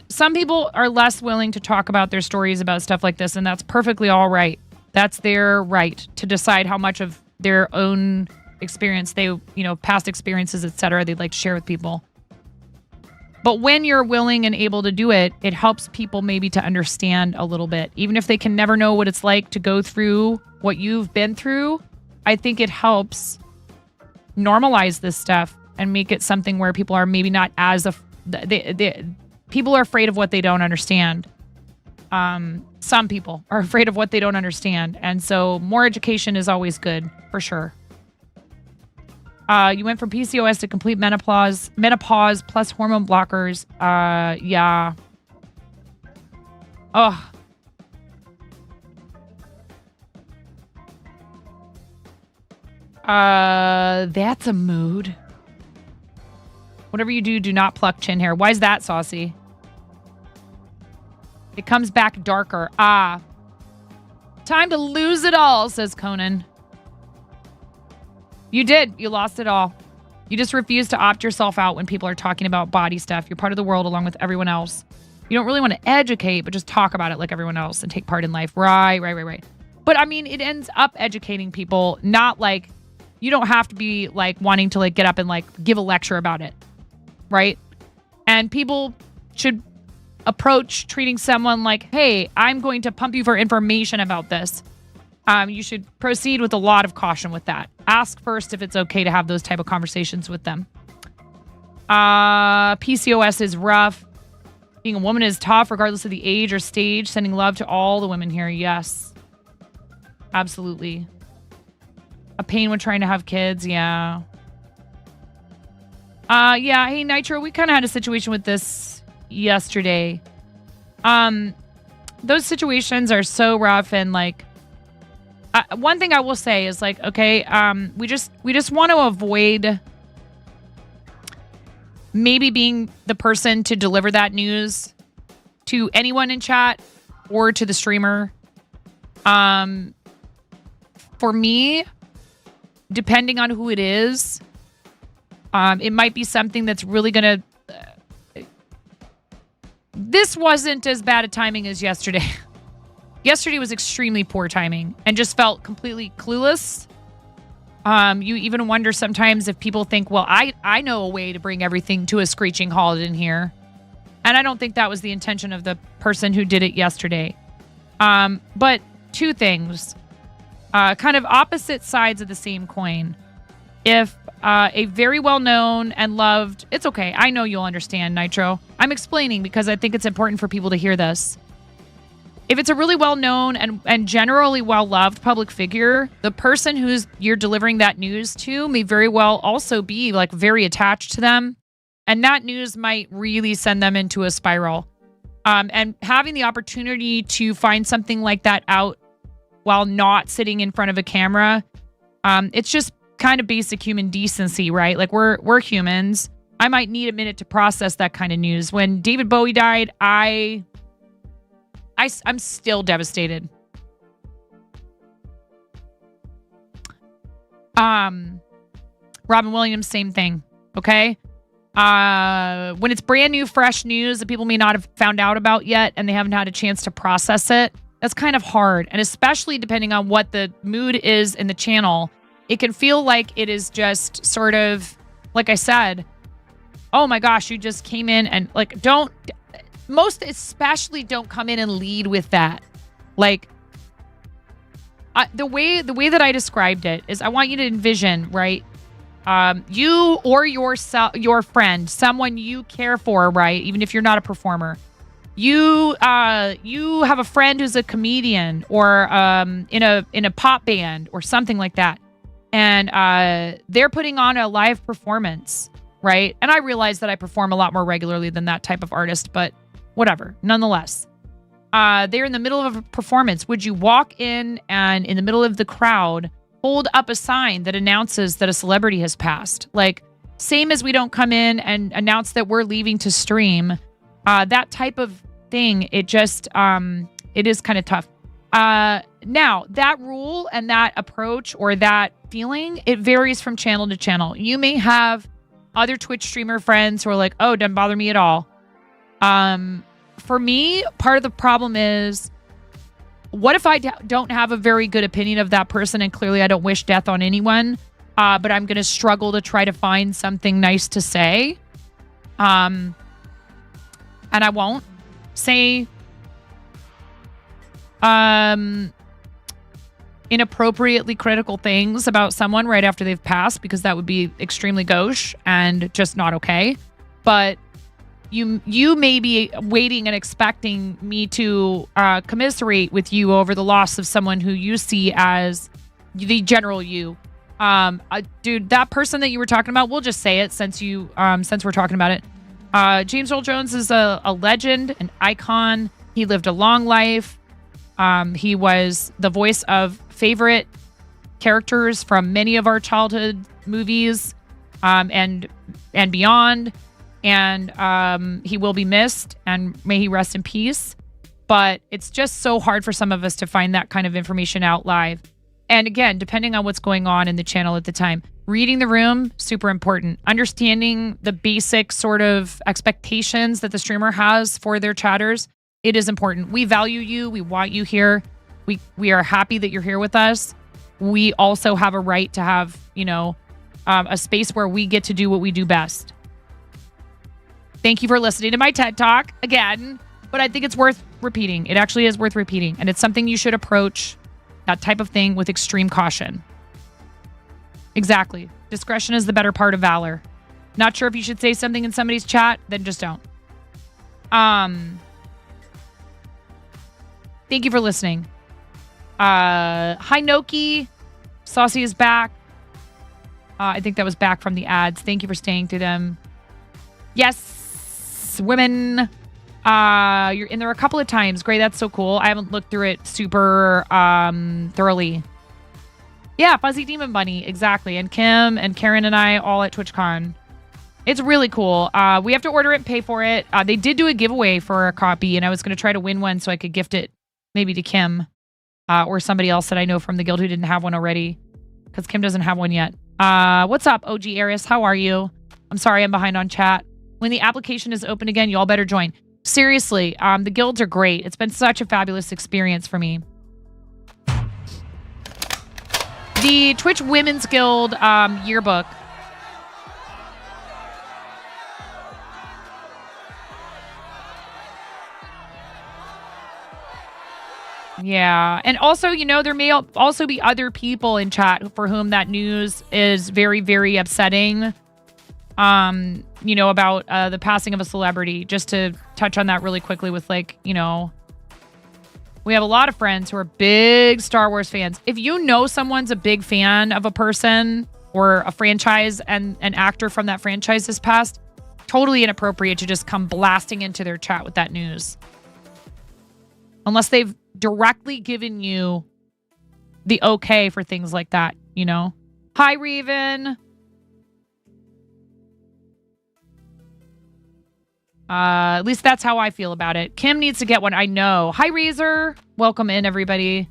S1: some people are less willing to talk about their stories about stuff like this, and that's perfectly all right. That's their right to decide how much of their own experience they, past experiences, etc., they'd like to share with people. But when you're willing and able to do it, it helps people maybe to understand a little bit. Even if they can never know what it's like to go through what you've been through, I think it helps normalize this stuff and make it something where people are maybe not as people are afraid of what they don't understand. Some people are afraid of what they don't understand. And so more education is always good, for sure. You went from PCOS to complete menopause plus hormone blockers. Yeah. Oh. That's a mood. Whatever you do, do not pluck chin hair. Why is that, Saucy? It comes back darker. Ah. Time to lose it all, says Conan. You did. You lost it all. You just refuse to opt yourself out when people are talking about body stuff. You're part of the world along with everyone else. You don't really want to educate, but just talk about it like everyone else and take part in life. Right. But I mean, it ends up educating people, not like, you don't have to be like wanting to like get up and like give a lecture about it. Right? And people should approach treating someone like, hey, I'm going to pump you for information about this. You should proceed with a lot of caution with that. Ask first if it's okay to have those type of conversations with them. PCOS is rough. Being a woman is tough, regardless of the age or stage. Sending love to all the women here. Yes. Absolutely. A pain when trying to have kids. Yeah. Yeah. Hey, Nitro, we kind of had a situation with this yesterday. Those situations are so rough, and like, one thing I will say is like, okay, we just want to avoid maybe being the person to deliver that news to anyone in chat or to the streamer. For me, depending on who it is, it might be something that's really going to... This wasn't as bad a timing as yesterday. Yesterday was extremely poor timing and just felt completely clueless. You even wonder sometimes if people think, well, I know a way to bring everything to a screeching halt in here. And I don't think that was the intention of the person who did it yesterday. But two things, kind of opposite sides of the same coin. If a very well-known and loved... It's okay. I know you'll understand, Nitro. I'm explaining because I think it's important for people to hear this. If it's a really well-known and generally well-loved public figure, the person you're delivering that news to may very well also be like very attached to them. And that news might really send them into a spiral. And having the opportunity to find something like that out while not sitting in front of a camera, it's just kind of basic human decency, right? Like we're humans. I might need a minute to process that kind of news. When David Bowie died, I'm still devastated. Robin Williams, same thing. Okay. When it's brand new, fresh news that people may not have found out about yet and they haven't had a chance to process it, that's kind of hard. And especially depending on what the mood is in the channel, it can feel like it is just sort of, like I said, oh my gosh, you just came in and like, most especially don't come in and lead with that. Like, the way that I described it is I want you to envision, right? You or your friend, someone you care for, right? Even if you're not a performer, you have a friend who's a comedian or in a pop band or something like that, and they're putting on a live performance, right? And I realize that I perform a lot more regularly than that type of artist, but whatever. Nonetheless, they're in the middle of a performance. Would you walk in and in the middle of the crowd hold up a sign that announces that a celebrity has passed? Like, same as we don't come in and announce that we're leaving to stream. That type of thing, it just, it is kind of tough. Now, that rule and that approach or that feeling, it varies from channel to channel. You may have other Twitch streamer friends who are like, oh, doesn't bother me at all. For me, part of the problem is, what if I don't have a very good opinion of that person, and clearly I don't wish death on anyone, but I'm going to struggle to try to find something nice to say. And I won't say inappropriately critical things about someone right after they've passed, because that would be extremely gauche and just not okay. But you may be waiting and expecting me to commiserate with you over the loss of someone who you see as the general you. Dude, that person that you were talking about, we'll just say it since we're talking about it. James Earl Jones is a legend, an icon. He lived a long life. He was the voice of favorite characters from many of our childhood movies, and beyond. And he will be missed, and may he rest in peace. But it's just so hard for some of us to find that kind of information out live. And again, depending on what's going on in the channel at the time, reading the room, super important. Understanding the basic sort of expectations that the streamer has for their chatters, it is important. We value you. We want you here. We are happy that you're here with us. We also have a right to have, a space where we get to do what we do best. Thank you for listening to my TED Talk again, but I think it's worth repeating. It actually is worth repeating, and it's something you should approach that type of thing with extreme caution. Exactly. Discretion is the better part of valor. Not sure if you should say something in somebody's chat, then just don't. Thank you for listening. Hi, Noki. Saucy is back. I think that was back from the ads. Thank you for staying through them. Yes. Women, you're in there a couple of times. Great, that's so cool. I haven't looked through it super thoroughly. Yeah, Fuzzy Demon Bunny, exactly. And Kim and Karen and I all at TwitchCon. It's really cool. We have to order it and pay for it. They did do a giveaway for a copy, and I was going to try to win one so I could gift it maybe to Kim or somebody else that I know from the guild who didn't have one already. because Kim doesn't have one yet. What's up, OG Arius? How are you? I'm sorry I'm behind on chat. When the application is open again, y'all better join. Seriously, the guilds are great. It's been such a fabulous experience for me. The Twitch Women's Guild yearbook. Yeah. And also, you know, there may also be other people in chat for whom that news is very, very upsetting. You know, about the passing of a celebrity. Just to touch on that really quickly with, like, you know, we have a lot of friends who are big Star Wars fans. If you know someone's a big fan of a person or a franchise and an actor from that franchise has passed, totally inappropriate to just come blasting into their chat with that news. Unless they've directly given you the okay for things like that, you know? Hi, Raven. At least that's how I feel about it. Kim needs to get one. I know. Hi, Razor. Welcome in, everybody.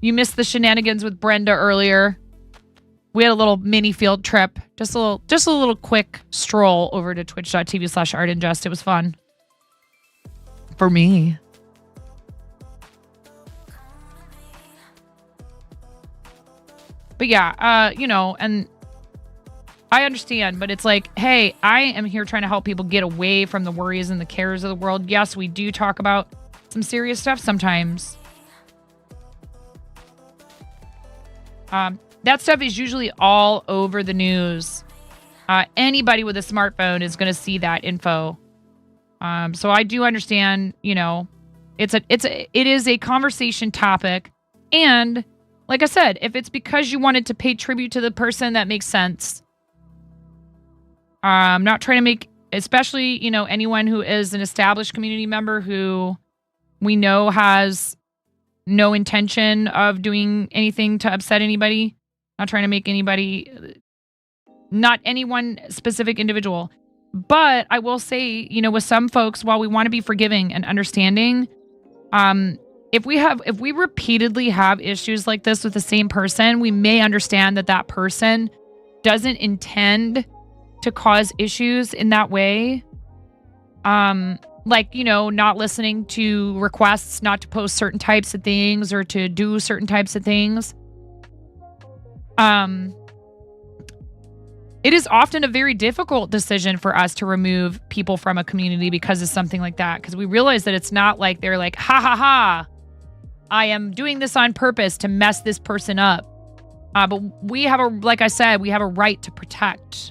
S1: You missed the shenanigans with Brenda earlier. We had a little mini field trip. Just a little quick stroll over to twitch.tv/artandjust. It was fun. For me. But yeah, you know, and I understand, but it's like, hey, I am here trying to help people get away from the worries and the cares of the world. Yes, we do talk about some serious stuff sometimes. That stuff is usually all over the news. Anybody with a smartphone is going to see that info. So I do understand, you know, it is a conversation topic. And like I said, if it's because you wanted to pay tribute to the person, that makes sense. I'm not trying to make, especially, you know, anyone who is an established community member who we know has no intention of doing anything to upset anybody. Not trying to make anybody, not any one specific individual. But I will say, you know, with some folks, while we want to be forgiving and understanding, if we repeatedly have issues like this with the same person, we may understand that that person doesn't intend to cause issues in that way. Like, you know, not listening to requests not to post certain types of things or to do certain types of things. It is often a very difficult decision for us to remove people from a community because of something like that. Because we realize that it's not like they're like, ha ha ha, I am doing this on purpose to mess this person up. But we have like I said, we have a right to protect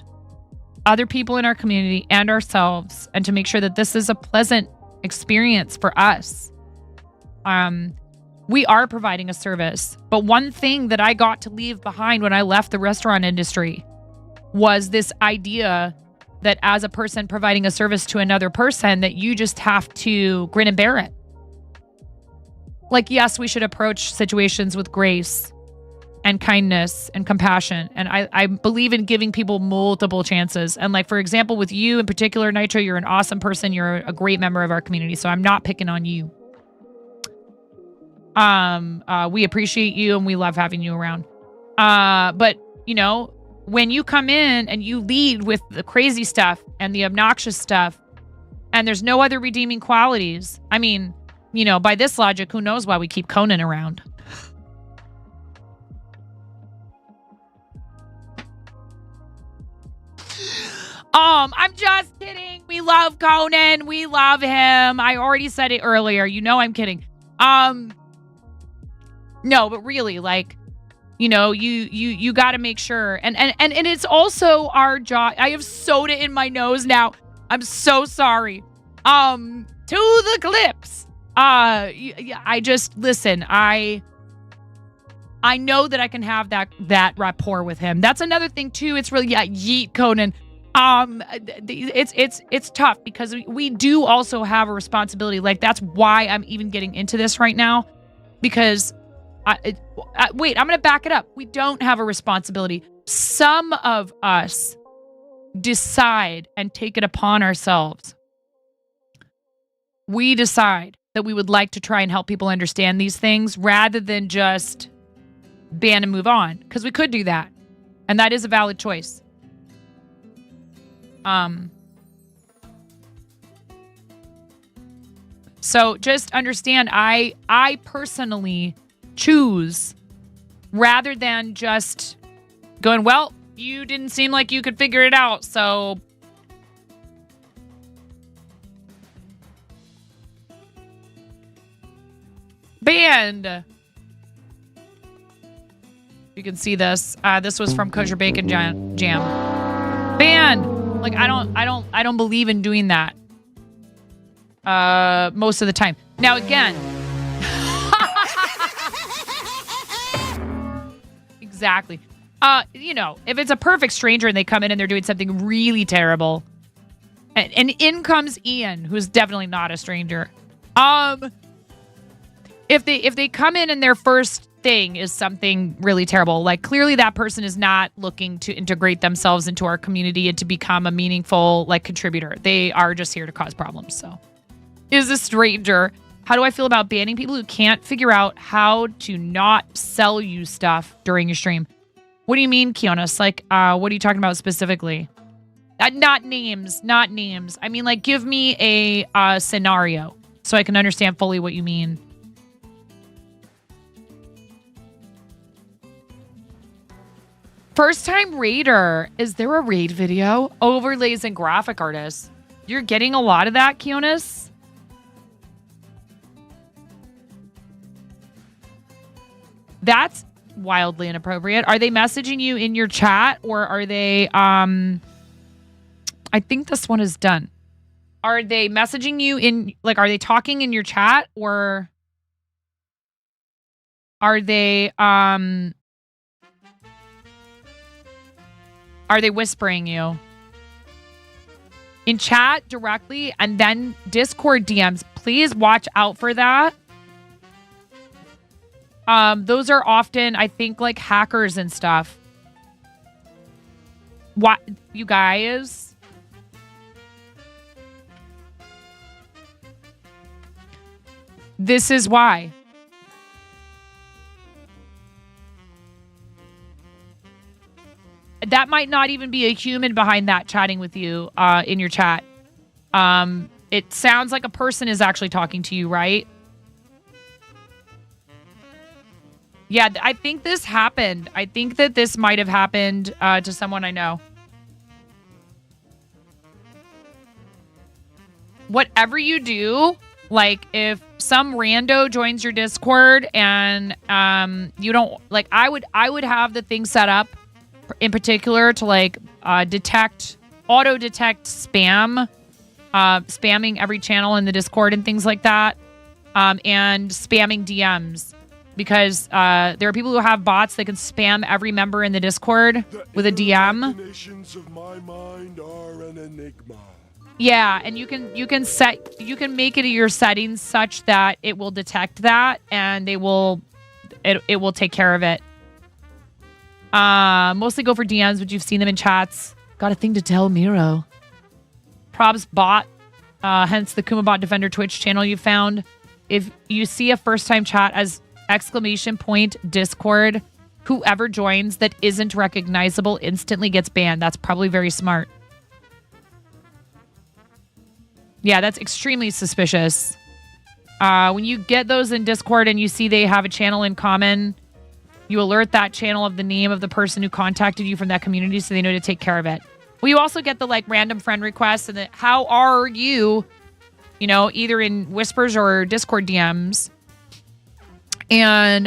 S1: other people in our community and ourselves, and to make sure that this is a pleasant experience for us. We are providing a service, but one thing that I got to leave behind when I left the restaurant industry was this idea that as a person providing a service to another person, that you just have to grin and bear it. Like, yes, we should approach situations with grace and kindness and compassion. And I believe in giving people multiple chances. And like, for example, with you in particular, Nitro, you're an awesome person. You're a great member of our community. So I'm not picking on you. We appreciate you and we love having you around. But you know, when you come in and you lead with the crazy stuff and the obnoxious stuff, and there's no other redeeming qualities, I mean, you know, by this logic, who knows why we keep Conan around? I'm just kidding. We love Conan. We love him. I already said it earlier. You know I'm kidding. No, but really, like, you know, you got to make sure. And it's also our job. I have soda in my nose now. I'm so sorry. To the clips. I just, listen, I know that I can have that rapport with him. That's another thing too. It's really, yeet Conan. It's tough because we do also have a responsibility. Like, that's why I'm even getting into this right now, because wait, I'm going to back it up. We don't have a responsibility. Some of us decide and take it upon ourselves. We decide that we would like to try and help people understand these things rather than just ban and move on, because we could do that. And that is a valid choice. So just understand, I personally choose, rather than just going, well, you didn't seem like you could figure it out, so banned. You can see this. This was from Kosher Bacon Jam. Banned. Like, I don't believe in doing that. Most of the time. Now again. Exactly. You know, if it's a perfect stranger and they come in and they're doing something really terrible, and in comes Ian, who's definitely not a stranger. If they come in and their first thing is something really terrible, like clearly that person is not looking to integrate themselves into our community and to become a meaningful like contributor. They are just here to cause problems. So, is a stranger. How do I feel about banning people who can't figure out how to not sell you stuff during your stream? What do you mean, Kionis? Like, what are you talking about specifically? Not names. I mean, like, give me a scenario so I can understand fully what you mean. First time raider. Is there a raid video? Overlays and graphic artists. You're getting a lot of that, Kionis? That's wildly inappropriate. Are they messaging you in your chat, or are they I think this one is done. Are they messaging you in, like, are they talking in your chat, or are they whispering you? In chat directly and then Discord DMs. Please watch out for that. Those are often, I think, like hackers and stuff. What, you guys? This is why. That might not even be a human behind that chatting with you in your chat. It sounds like a person is actually talking to you, right? Yeah, I think this happened. I think that this might have happened to someone I know. Whatever you do, like if some rando joins your Discord and you don't, like, I would have the thing set up in particular to like auto detect spam, spamming every channel in the Discord and things like that, and spamming DMs. Because there are people who have bots that can spam every member in the Discord with a DM.
S21: Of my mind are an enigma.
S1: Yeah, and you can make it your settings such that it will detect that and it will take care of it. Mostly go for DMs, but you've seen them in chats. Got a thing to tell Miro. Probs bot, hence the Kumabot Defender Twitch channel you found. If you see a first time chat as !Discord, whoever joins that isn't recognizable instantly gets banned. That's probably very smart. Yeah, that's extremely suspicious. When you get those in Discord and you see they have a channel in common, you alert that channel of the name of the person who contacted you from that community so they know to take care of it. Well, you also get the like random friend requests and the how are you, either in whispers or Discord DMs. And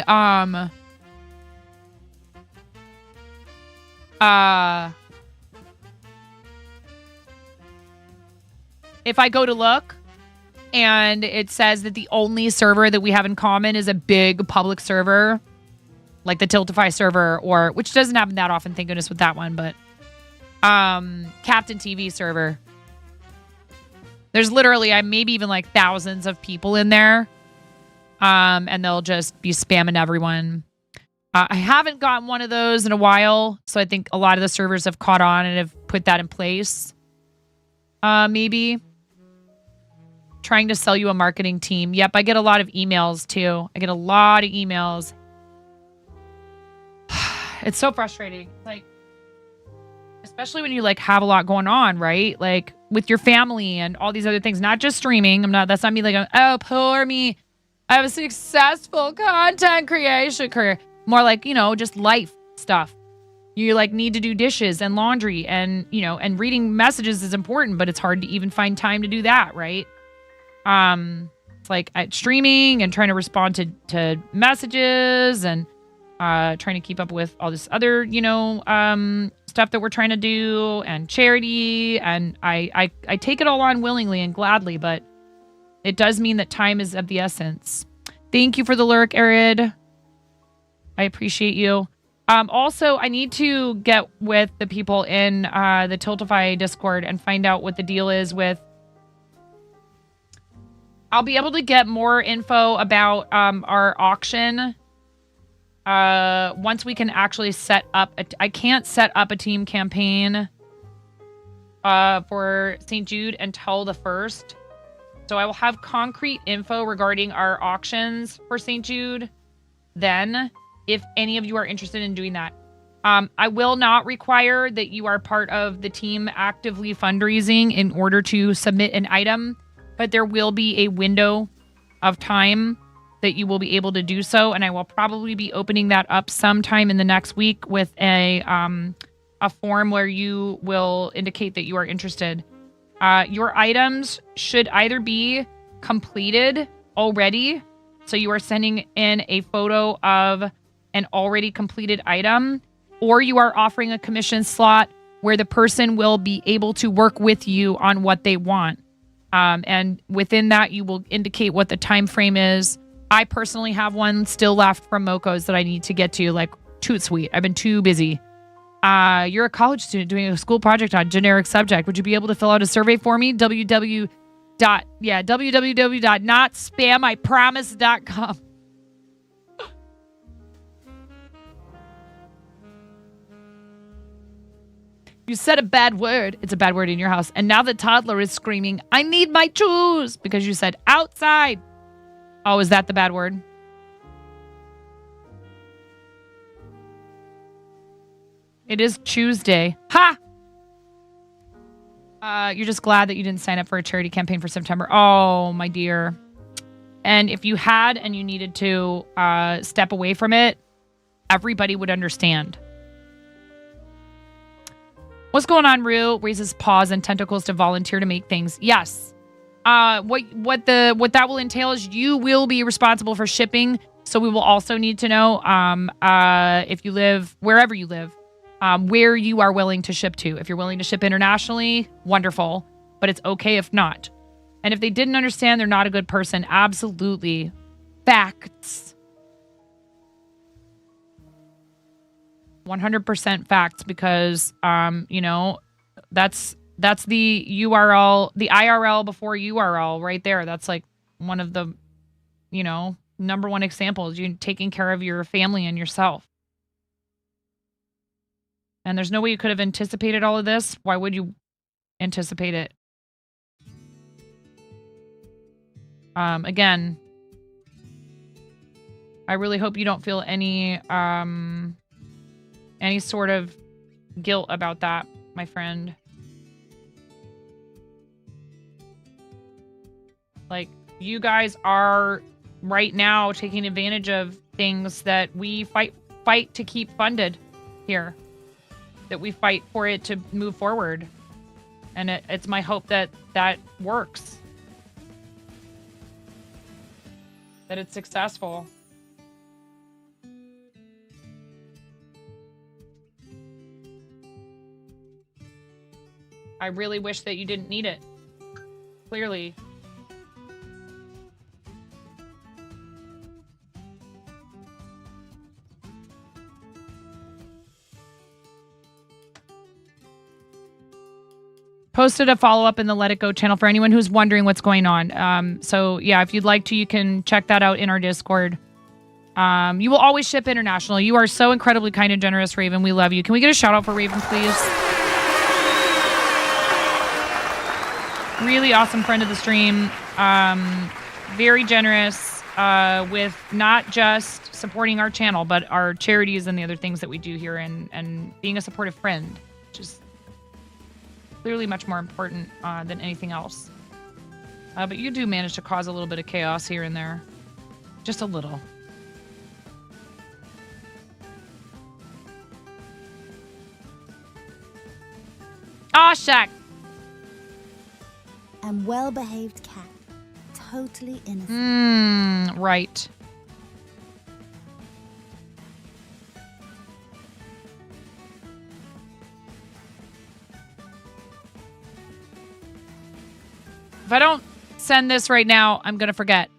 S1: if I go to look and it says that the only server that we have in common is a big public server, like the Tiltify server, or which doesn't happen that often, thank goodness with that one, but Captain TV server. There's literally maybe even like thousands of people in there. And they'll just be spamming everyone. I haven't gotten one of those in a while, so I think a lot of the servers have caught on and have put that in place. Maybe. Trying to sell you a marketing team. Yep, I get a lot of emails too. I get a lot of emails. it's so frustrating. Like, especially when you like have a lot going on, right? Like with your family and all these other things, not just streaming. That's not me like, oh, poor me. I have a successful content creation career. More like, just life stuff. You like need to do dishes and laundry and, and reading messages is important, but it's hard to even find time to do that, right? It's like streaming and trying to respond to messages and trying to keep up with all this other, stuff that we're trying to do and charity. And I take it all on willingly and gladly, but it does mean that time is of the essence. Thank you for the lurk, Arid. I appreciate you. Also, I need to get with the people in the Tiltify Discord and find out what the deal is with... I'll be able to get more info about our auction once we can actually set up... I can't set up a team campaign for St. Jude until the 1st. So I will have concrete info regarding our auctions for St. Jude then, if any of you are interested in doing that. I will not require that you are part of the team actively fundraising in order to submit an item, but there will be a window of time that you will be able to do so, and I will probably be opening that up sometime in the next week with a form where you will indicate that you are interested. Your items should either be completed already, so you are sending in a photo of an already completed item, or you are offering a commission slot where the person will be able to work with you on what they want. And within that, you will indicate what the time frame is. I personally have one still left from Moco's that I need to get to, like, too sweet. I've been too busy. You're a college student doing a school project on generic subject. Would you be able to fill out a survey for me? www.notspamipromise.com. You said a bad word. It's a bad word in your house. And now the toddler is screaming, I need my shoes, because you said outside. Oh, is that the bad word? It is Tuesday. Ha! You're just glad that you didn't sign up for a charity campaign for September. Oh, my dear. And if you had and you needed to step away from it, everybody would understand. What's going on, Rue? Raises paws and tentacles to volunteer to make things. Yes. What that will entail is you will be responsible for shipping. So we will also need to know if you live wherever you live. Where you are willing to ship to. If you're willing to ship internationally, wonderful, but it's okay if not. And if they didn't understand, they're not a good person. Absolutely. Facts. 100% facts, because, that's the URL, the IRL before URL right there. That's like one of the, number one examples. You taking care of your family and yourself. And there's no way you could have anticipated all of this. Why would you anticipate it? Again, I really hope you don't feel any sort of guilt about that, my friend. Like, you guys are right now taking advantage of things that we fight to keep funded here. That we fight for it to move forward. And it's my hope that that works. That it's successful. I really wish that you didn't need it. Clearly. Posted a follow-up in the Let It Go channel for anyone who's wondering what's going on. So, yeah, if you'd like to, you can check that out in our Discord. You will always ship international. You are so incredibly kind and generous, Raven. We love you. Can we get a shout-out for Raven, please? Really awesome friend of the stream. Very generous. with not just supporting our channel, but our charities and the other things that we do here, and being a supportive friend, which is clearly much more important than anything else. But you do manage to cause a little bit of chaos here and there. Just a little. Aw, shuck.
S4: And well-behaved cat. Totally innocent.
S1: Right. If I don't send this right now, I'm going to forget.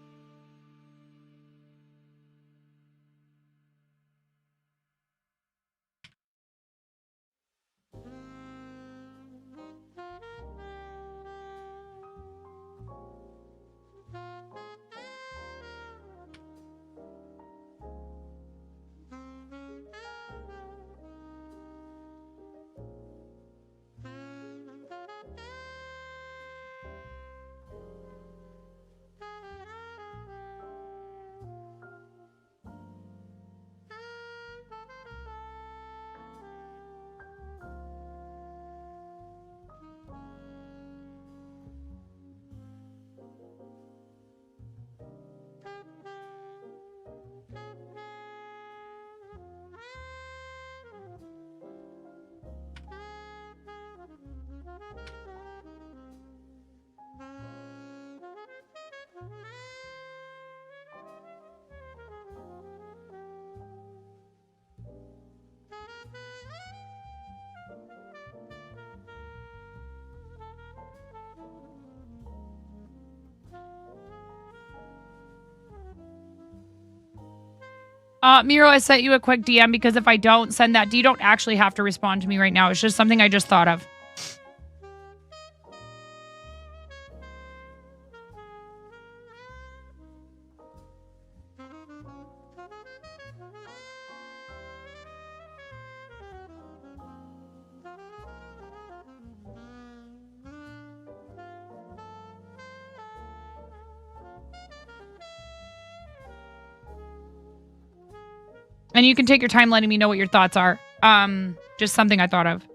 S1: Miro, I sent you a quick DM because if I don't send that, you don't actually have to respond to me right now. It's just something I just thought of. And you can take your time letting me know what your thoughts are. Just something I thought of.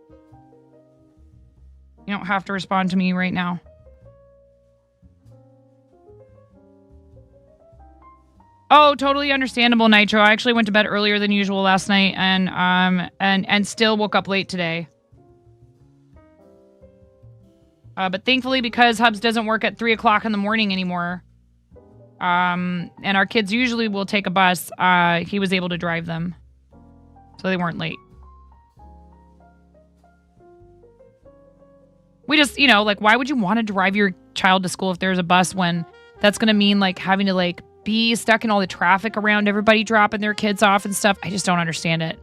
S1: You don't have to respond to me right now. Oh, totally understandable, Nitro. I actually went to bed earlier than usual last night and still woke up late today. But thankfully, because Hubs doesn't work at 3 o'clock in the morning anymore, and our kids usually will take a bus, he was able to drive them. So they weren't late. We just, you know, like, why would you want to drive your child to school if there's a bus when that's going to mean, like, having to, like, be stuck in all the traffic around everybody dropping their kids off and stuff? I just don't understand it.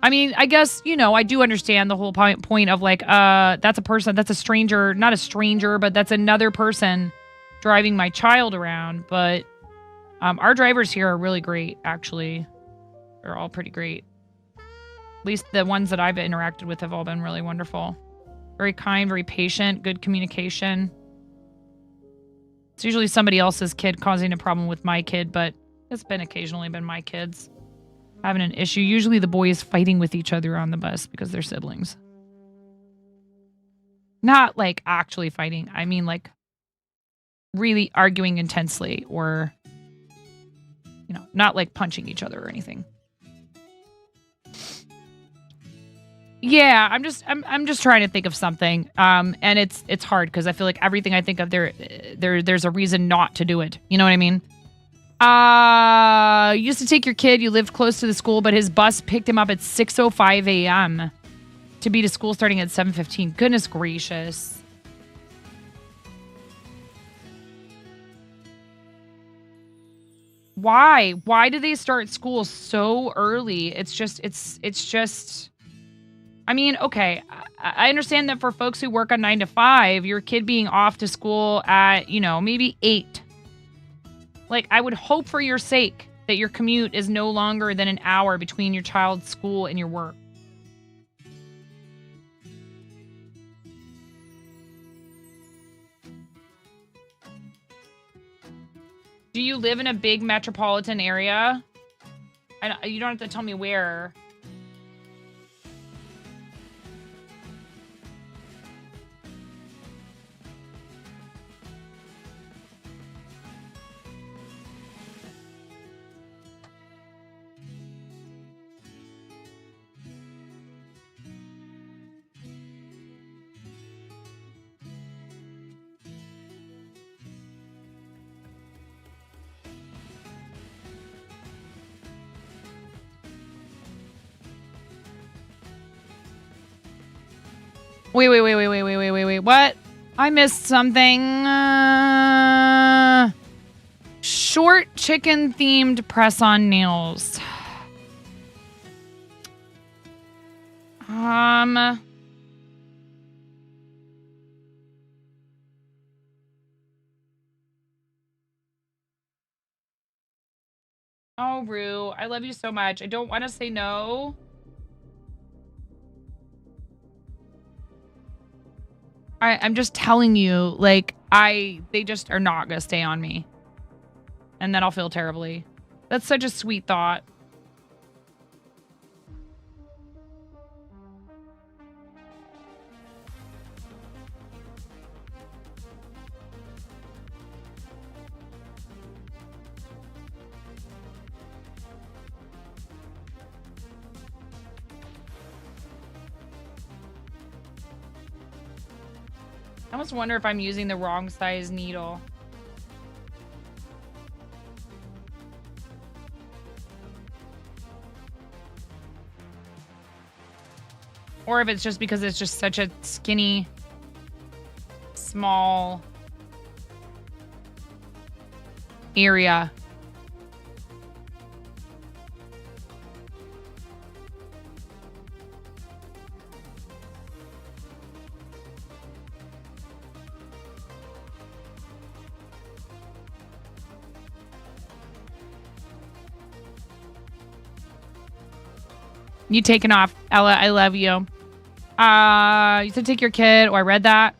S1: I mean, I guess, you know, I do understand the whole point of, like, that's a person, that's a stranger, not a stranger, but that's another person driving my child around. But our drivers here are really great, actually. They're all pretty great. At least the ones that I've interacted with have all been really wonderful. Very kind, very patient, good communication. It's usually somebody else's kid causing a problem with my kid, but it's been occasionally been my kids having an issue. Usually the boys fighting with each other on the bus because they're siblings. Not like actually fighting. I mean like really arguing intensely, or, you know, not like punching each other or anything. Yeah, I'm just trying to think of something. And it's hard because I feel like everything I think of there's a reason not to do it. You know what I mean? You used to take your kid, you lived close to the school, but his bus picked him up at 6:05 a.m. to be to school starting at 7:15. Goodness gracious. Why? Why do they start school so early? It's just I mean, okay, I understand that for folks who work on 9 to 5, your kid being off to school at, you know, maybe 8. Like, I would hope for your sake that your commute is no longer than an hour between your child's school and your work. Do you live in a big metropolitan area? You don't have to tell me where. Wait. What? I missed something. Short chicken themed press on nails. Oh, Rue, I love you so much. I don't want to say no. I'm just telling you, like, they just are not gonna stay on me. And then I'll feel terribly. That's such a sweet thought. I almost wonder if I'm using the wrong size needle. Or if it's just because it's just such a skinny, small area. You taking off, Ella. I love you. You said take your kid. Oh, I read that.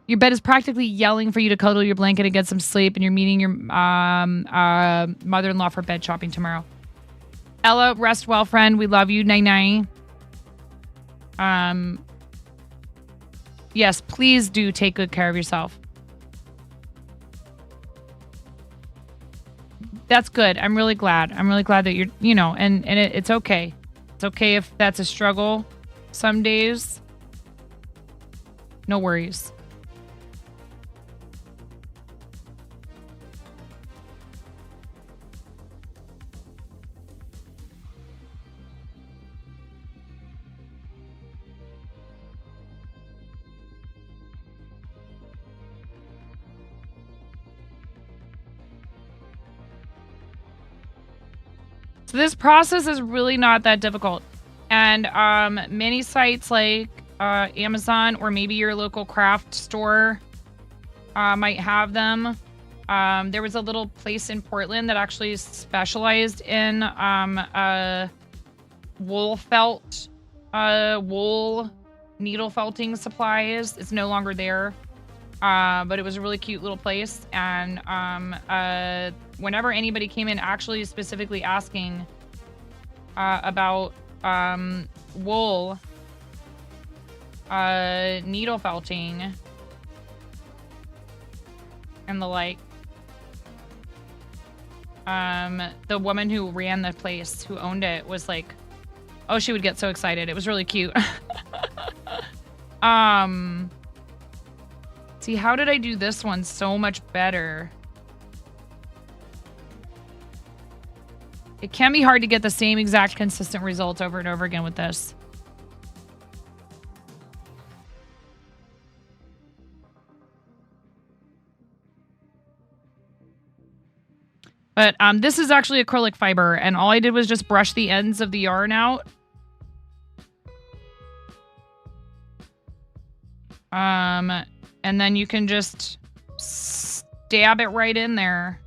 S1: Your bed is practically yelling for you to cuddle your blanket and get some sleep, and you're meeting your mother-in-law for bed shopping tomorrow. Ella, rest well, friend. We love you. Night-night. Yes, please do take good care of yourself. That's good. I'm really glad. I'm really glad that you're, and it's okay. It's okay if that's a struggle some days. No worries. So this process is really not that difficult. And many sites like Amazon or maybe your local craft store might have them. There was a little place in Portland that actually specialized in wool needle felting supplies. It's no longer there. But it was a really cute little place. And whenever anybody came in actually specifically asking about wool needle felting and the like, the woman who ran the place, who owned it, was like, oh, she would get so excited. It was really cute. See, how did I do this one so much better? It can be hard to get the same exact consistent results over and over again with this. But this is actually acrylic fiber, and all I did was just brush the ends of the yarn out. And then you can just stab it right in there.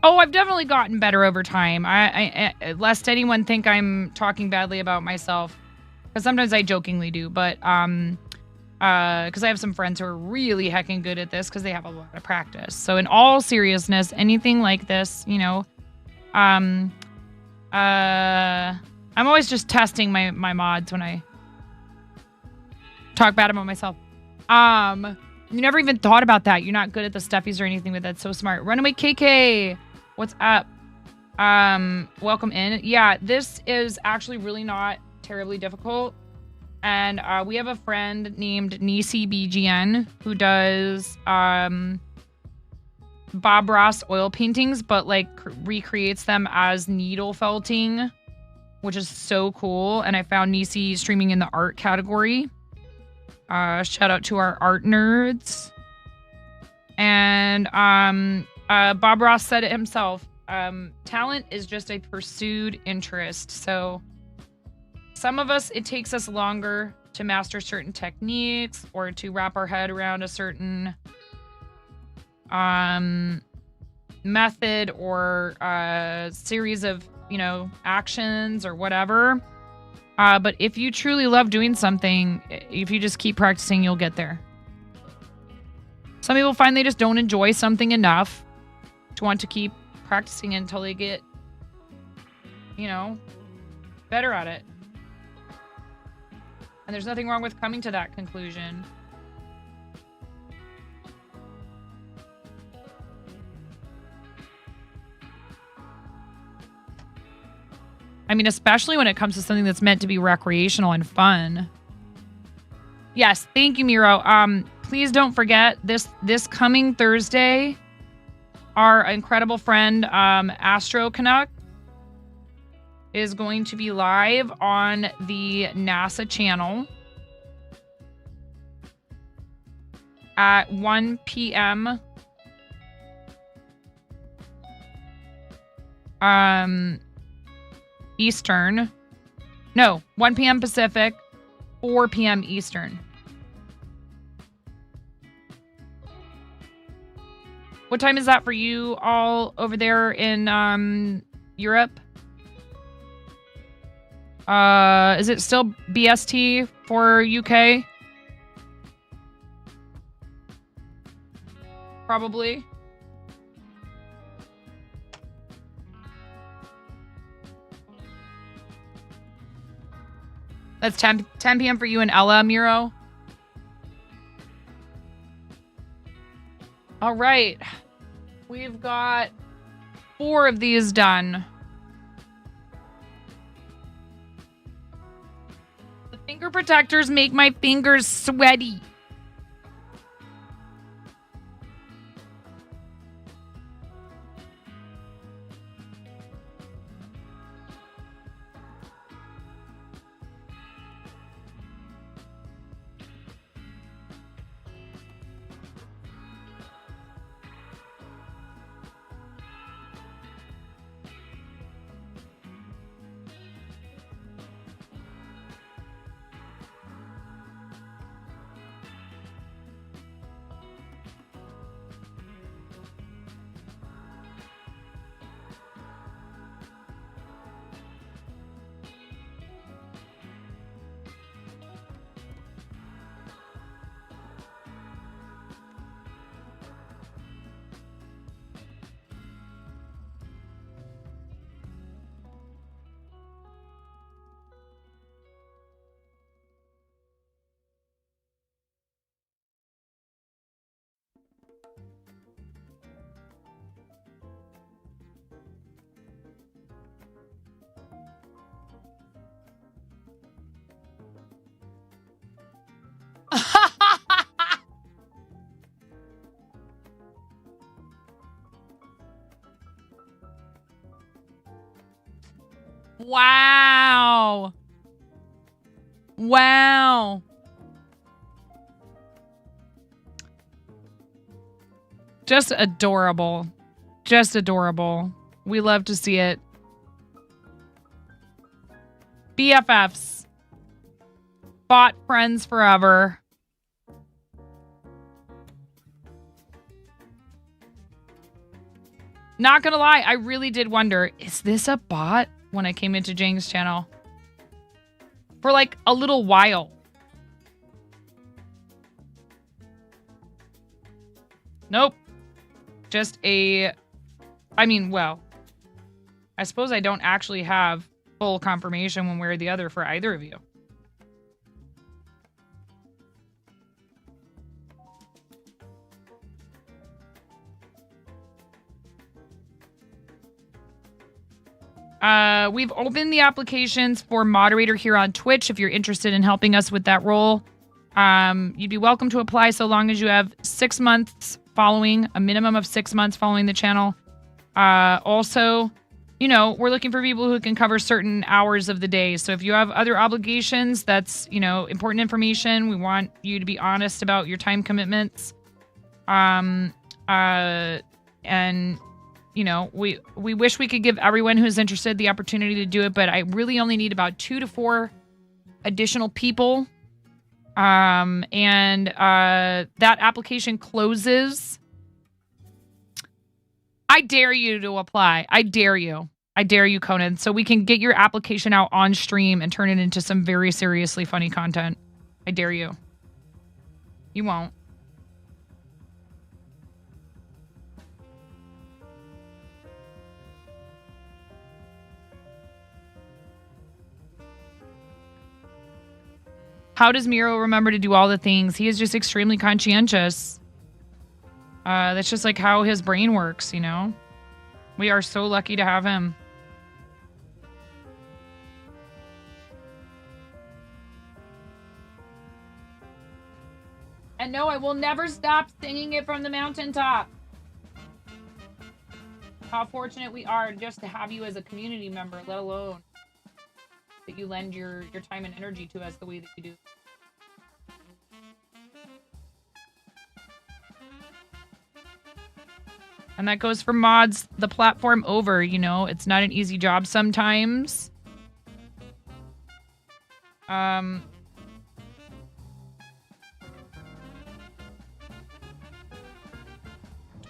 S1: Oh, I've definitely gotten better over time. I lest anyone think I'm talking badly about myself, because sometimes I jokingly do. But because I have some friends who are really heckin' good at this because they have a lot of practice. So in all seriousness, anything like this, you know, I'm always just testing my mods when I talk bad about myself. You never even thought about that. You're not good at the stuffies or anything, but that's so smart. Runaway KK, what's up? Welcome in. Yeah, this is actually really not terribly difficult. And we have a friend named Nisi BGN who does Bob Ross oil paintings, but like recreates them as needle felting, which is so cool. And I found Nisi streaming in the art category. Shout out to our art nerds. And Bob Ross said it himself. Talent is just a pursued interest. So some of us, it takes us longer to master certain techniques or to wrap our head around a certain method or series of, you know, actions or whatever. But if you truly love doing something, if you just keep practicing, you'll get there. Some people find they just don't enjoy something enough to want to keep practicing until they get, you know, better at it. And there's nothing wrong with coming to that conclusion. I mean, especially when it comes to something that's meant to be recreational and fun. Yes, thank you, Miro. Please don't forget this coming Thursday, our incredible friend Astro Canuck is going to be live on the NASA channel at 1 p.m. Eastern. No, 1 p.m. Pacific, 4 p.m. Eastern. What time is that for you all over there in Europe? Is it still BST for UK? Probably. That's 10 p.m. for you and Ella, Miro. All right. We've got 4 of these done. The finger protectors make my fingers sweaty. Wow. Wow. Just adorable. Just adorable. We love to see it. BFFs. Bot friends forever. Not gonna lie, I really did wonder, is this a bot when I came into Jang's channel? For like a little while. Nope. Just I suppose I don't actually have full confirmation one way or the other for either of you. We've opened the applications for moderator here on Twitch. If you're interested in helping us with that role, you'd be welcome to apply so long as you have 6 months following, a minimum of 6 months following the channel. Also, we're looking for people who can cover certain hours of the day. So if you have other obligations, that's, important information. We want you to be honest about your time commitments. And we wish we could give everyone who's interested the opportunity to do it, but I really only need about 2 to 4 additional people. That application closes. I dare you to apply. I dare you. I dare you, Conan. So we can get your application out on stream and turn it into some very seriously funny content. I dare you. You won't. How does Miro remember to do all the things? He is just extremely conscientious. That's just like how his brain works, We are so lucky to have him. And no, I will never stop singing it from the mountaintop. How fortunate we are just to have you as a community member, let alone that you lend your time and energy to us the way that you do. And that goes for mods the platform over, It's not an easy job sometimes.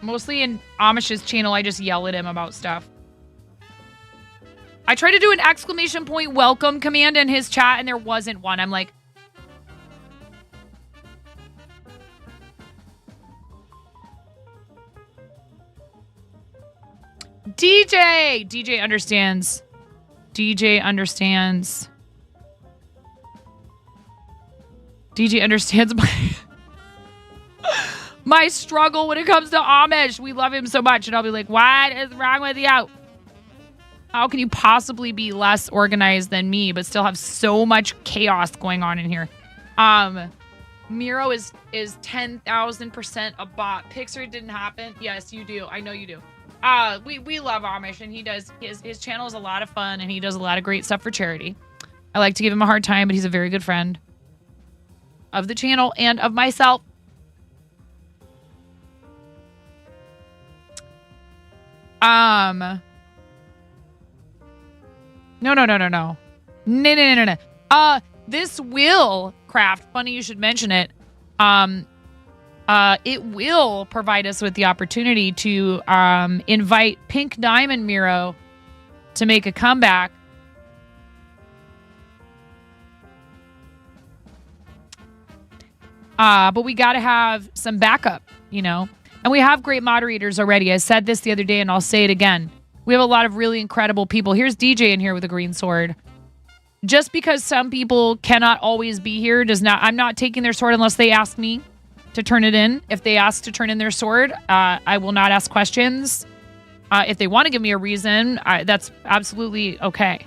S1: Mostly in Amish's channel, I just yell at him about stuff. I tried to do an exclamation point welcome command in his chat and there wasn't one. I'm like, DJ understands. DJ understands my struggle when it comes to Amish. We love him so much. And I'll be like, what is wrong with you? How can you possibly be less organized than me, but still have so much chaos going on in here? Miro is 10,000% a bot. Pixar didn't happen. Yes, you do. I know you do. We love Amish, and he does his channel is a lot of fun, and he does a lot of great stuff for charity. I like to give him a hard time, but he's a very good friend of the channel and of myself. No. This will craft. Funny you should mention it. It will provide us with the opportunity to invite Pink Diamond Miro to make a comeback. But we got to have some backup, And we have great moderators already. I said this the other day and I'll say it again. We have a lot of really incredible people. Here's DJ in here with a green sword. Just because some people cannot always be here I'm not taking their sword unless they ask me to turn it in. If they ask to turn in their sword, I will not ask questions. If they want to give me a reason, that's absolutely okay.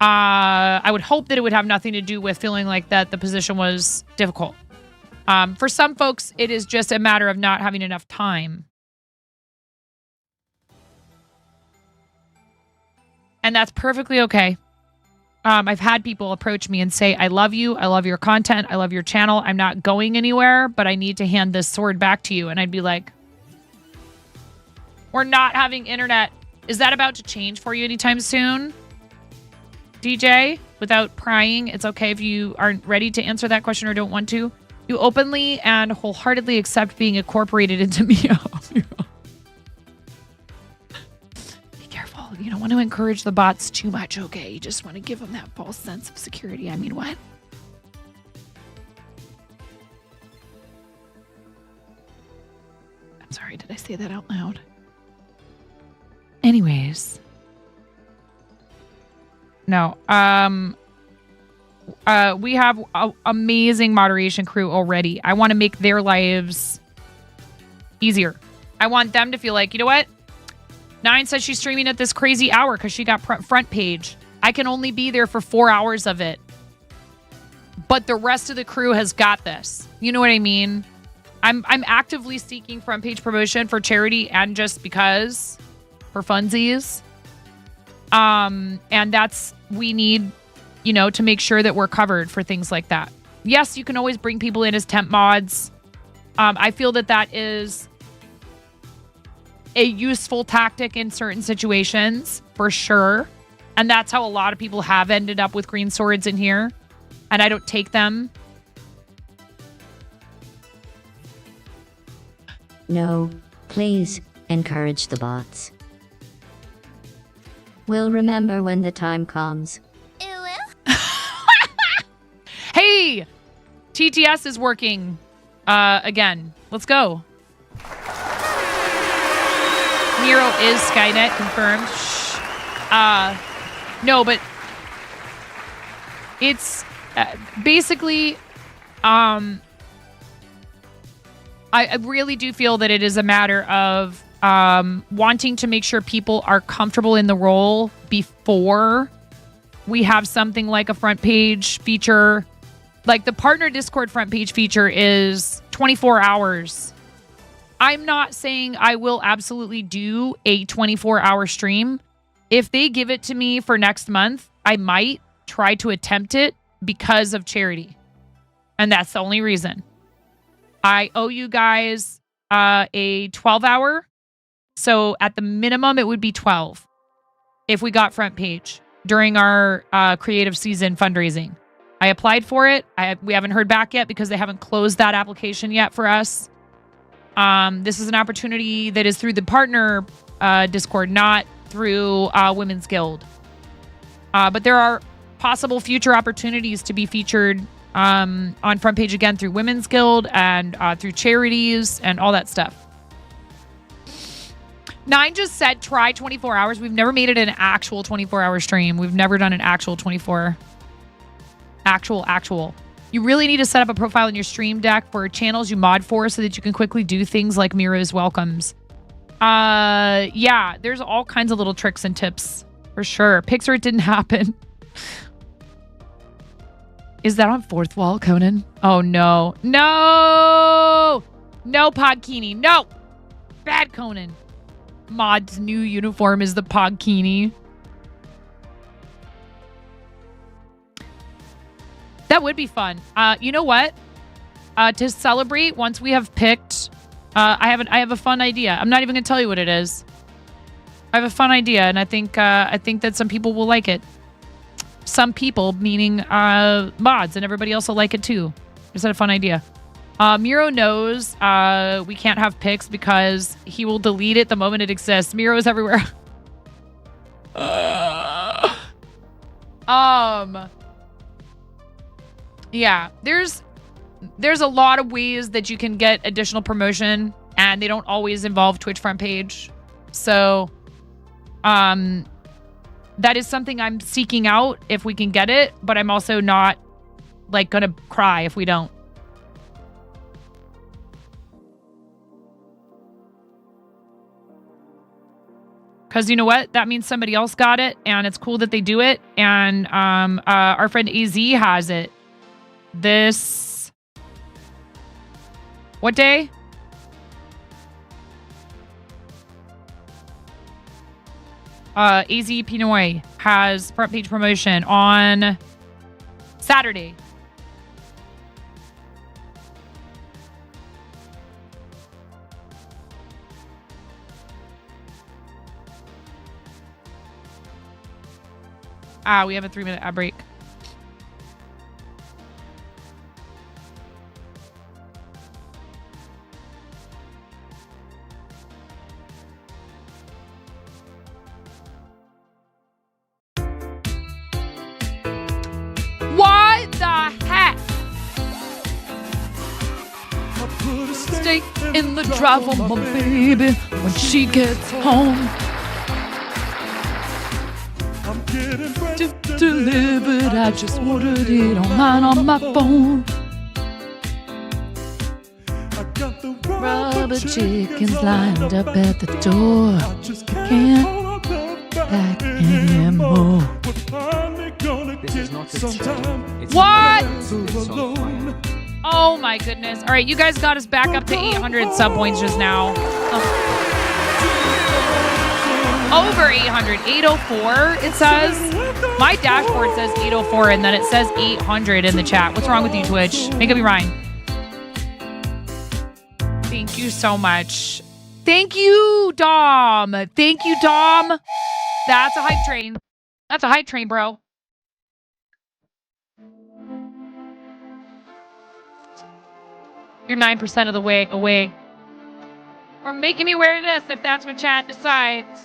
S1: I would hope that it would have nothing to do with feeling like that the position was difficult. For some folks, it is just a matter of not having enough time. And that's perfectly okay. I've had people approach me and say, I love you. I love your content. I love your channel. I'm not going anywhere, but I need to hand this sword back to you. And I'd be like, we're not having internet. Is that about to change for you anytime soon? DJ, without prying, it's okay if you aren't ready to answer that question or don't want to. You openly and wholeheartedly accept being incorporated into Mio. you don't want to encourage the bots too much, okay? You just want to give them that false sense of security. I mean, what? I'm sorry, did I say that out loud? Anyways. No. We have an amazing moderation crew already. I want to make their lives easier. I want them to feel like, you know what? Nine says she's streaming at this crazy hour because she got front page. I can only be there for 4 hours of it. But the rest of the crew has got this. You know what I mean? I'm actively seeking front page promotion for charity and just because, for funsies. And we need, you know, to make sure that we're covered for things like that. Yes, you can always bring people in as temp mods. I feel that is a useful tactic in certain situations, for sure. And that's how a lot of people have ended up with green swords in here. And I don't take them.
S8: No, please, encourage the bots. We'll remember when the time comes.
S1: Hey! TTS is working again. Let's go. Nero is Skynet, confirmed. No, but it's basically, I really do feel that it is a matter of wanting to make sure people are comfortable in the role before we have something like a front page feature. Like the partner Discord front page feature is 24 hours. I'm not saying I will absolutely do a 24-hour stream. If they give it to me for next month, I might try to attempt it because of charity. And that's the only reason. I owe you guys a 12-hour. So at the minimum, it would be 12 if we got front page during our creative season fundraising. I applied for it. We haven't heard back yet because they haven't closed that application yet for us. This is an opportunity that is through the partner Discord, not through Women's Guild. But there are possible future opportunities to be featured on front page again through Women's Guild and through charities and all that stuff. Nine just said try 24 hours. We've never made it an actual 24-hour stream. We've never done an actual 24. Actual. You really need to set up a profile in your stream deck for channels you mod for so that you can quickly do things like Mira's welcomes. Yeah, there's all kinds of little tricks and tips for sure. Pixar, it didn't happen. Is that on fourth wall, Conan? Oh, no. No! No, Podkini. No! Bad Conan. Mod's new uniform is the Podkini. That would be fun. You know what? To celebrate, once we have picked, I have a fun idea. I'm not even gonna tell you what it is. I have a fun idea, and I think that some people will like it. Some people, meaning mods, and everybody else will like it too. Is that a fun idea? Miro knows we can't have picks because he will delete it the moment it exists. Miro's everywhere. Yeah, there's a lot of ways that you can get additional promotion, and they don't always involve Twitch front page. So, that is something I'm seeking out if we can get it, but I'm also not like gonna cry if we don't. Because you know what? That means somebody else got it, and it's cool that they do it. And our friend AZ has it. This... What day? AZ Pinoy has front page promotion on Saturday. We have a 3-minute ad break. stay in the drive for my baby when she gets home. Delivered, I just ordered it online on my phone. Rubber chickens lined up at the door. Can't back anymore.
S9: This is not a tune. It's
S1: What?
S9: It's on fire.
S1: Oh my goodness. All right, you guys got us back up to 800 sub points just now. Over 800. 804, it says. My dashboard says 804, and then it says 800 in the chat. What's wrong with you, Twitch? Make up your mind. Thank you so much. Thank you, Dom. Thank you, Dom. That's a hype train. That's a hype train, bro. You're 9% of the way away. Or making me wear this if that's what chat decides.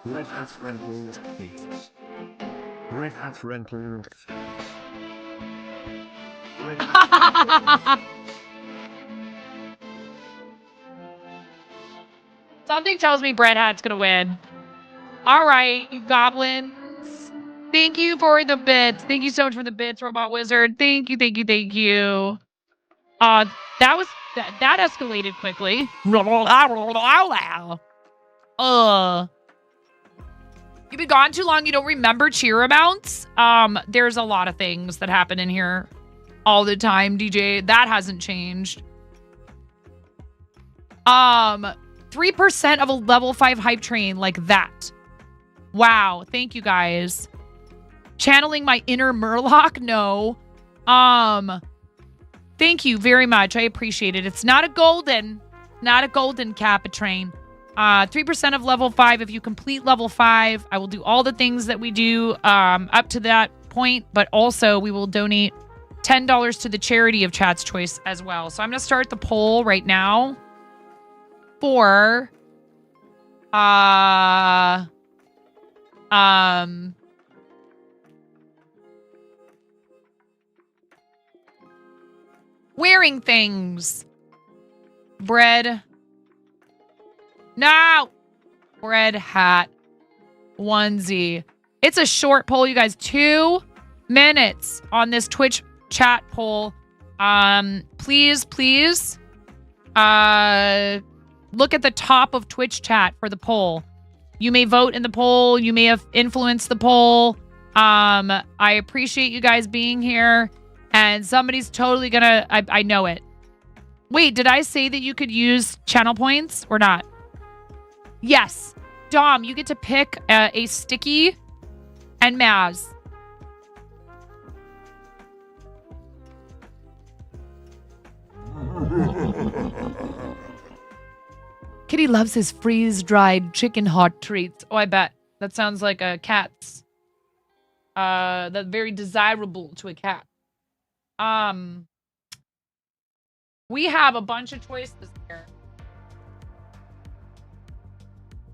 S11: Red Hat Rental Fees. Red Hat Rental Fees.
S1: Something tells me Brett Hat's gonna win. All right, you goblins. Thank you for the bits. Thank you so much for the bits, Robot Wizard. Thank you, thank you, thank you. That escalated quickly. You've been gone too long. You don't remember cheer amounts. There's a lot of things that happen in here all the time, DJ. That hasn't changed. 3% of a level 5 hype train like that. Wow. Thank you guys. Channeling my inner Murloc? No. Thank you very much. I appreciate it. It's not a golden Kappa train. 3% of level 5. If you complete level 5, I will do all the things that we do up to that point, but also we will donate $10 to the charity of chat's choice as well. So I'm going to start the poll right now for wearing things. Bread. No. Bread hat. Onesie. It's a short poll, you guys. 2 minutes on this Twitch chat poll. Please, look at the top of Twitch chat for the poll. You may vote in the poll. You may have influenced the poll. I appreciate you guys being here. And somebody's totally gonna... I know it. Wait, did I say that you could use channel points or not? Yes. Dom, you get to pick a sticky and Maz. Kitty loves his freeze-dried chicken hot treats. Oh, I bet. That sounds like a cat's. That's very desirable to a cat. We have a bunch of choices here.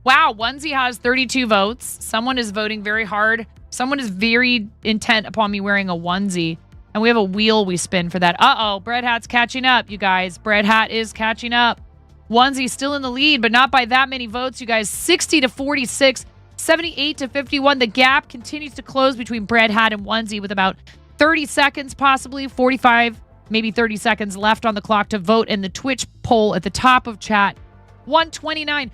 S1: Wow, Onesie has 32 votes. Someone is voting very hard. Someone is very intent upon me wearing a onesie. And we have a wheel we spin for that. Uh-oh, Bread Hat's catching up, you guys. Bread Hat is catching up. Onesie still in the lead, but not by that many votes, you guys. 60 to 46, 78 to 51. The gap continues to close between Bread Hat and Onesie with about 30 seconds, possibly 45, maybe 30 seconds left on the clock to vote in the Twitch poll at the top of chat. 129.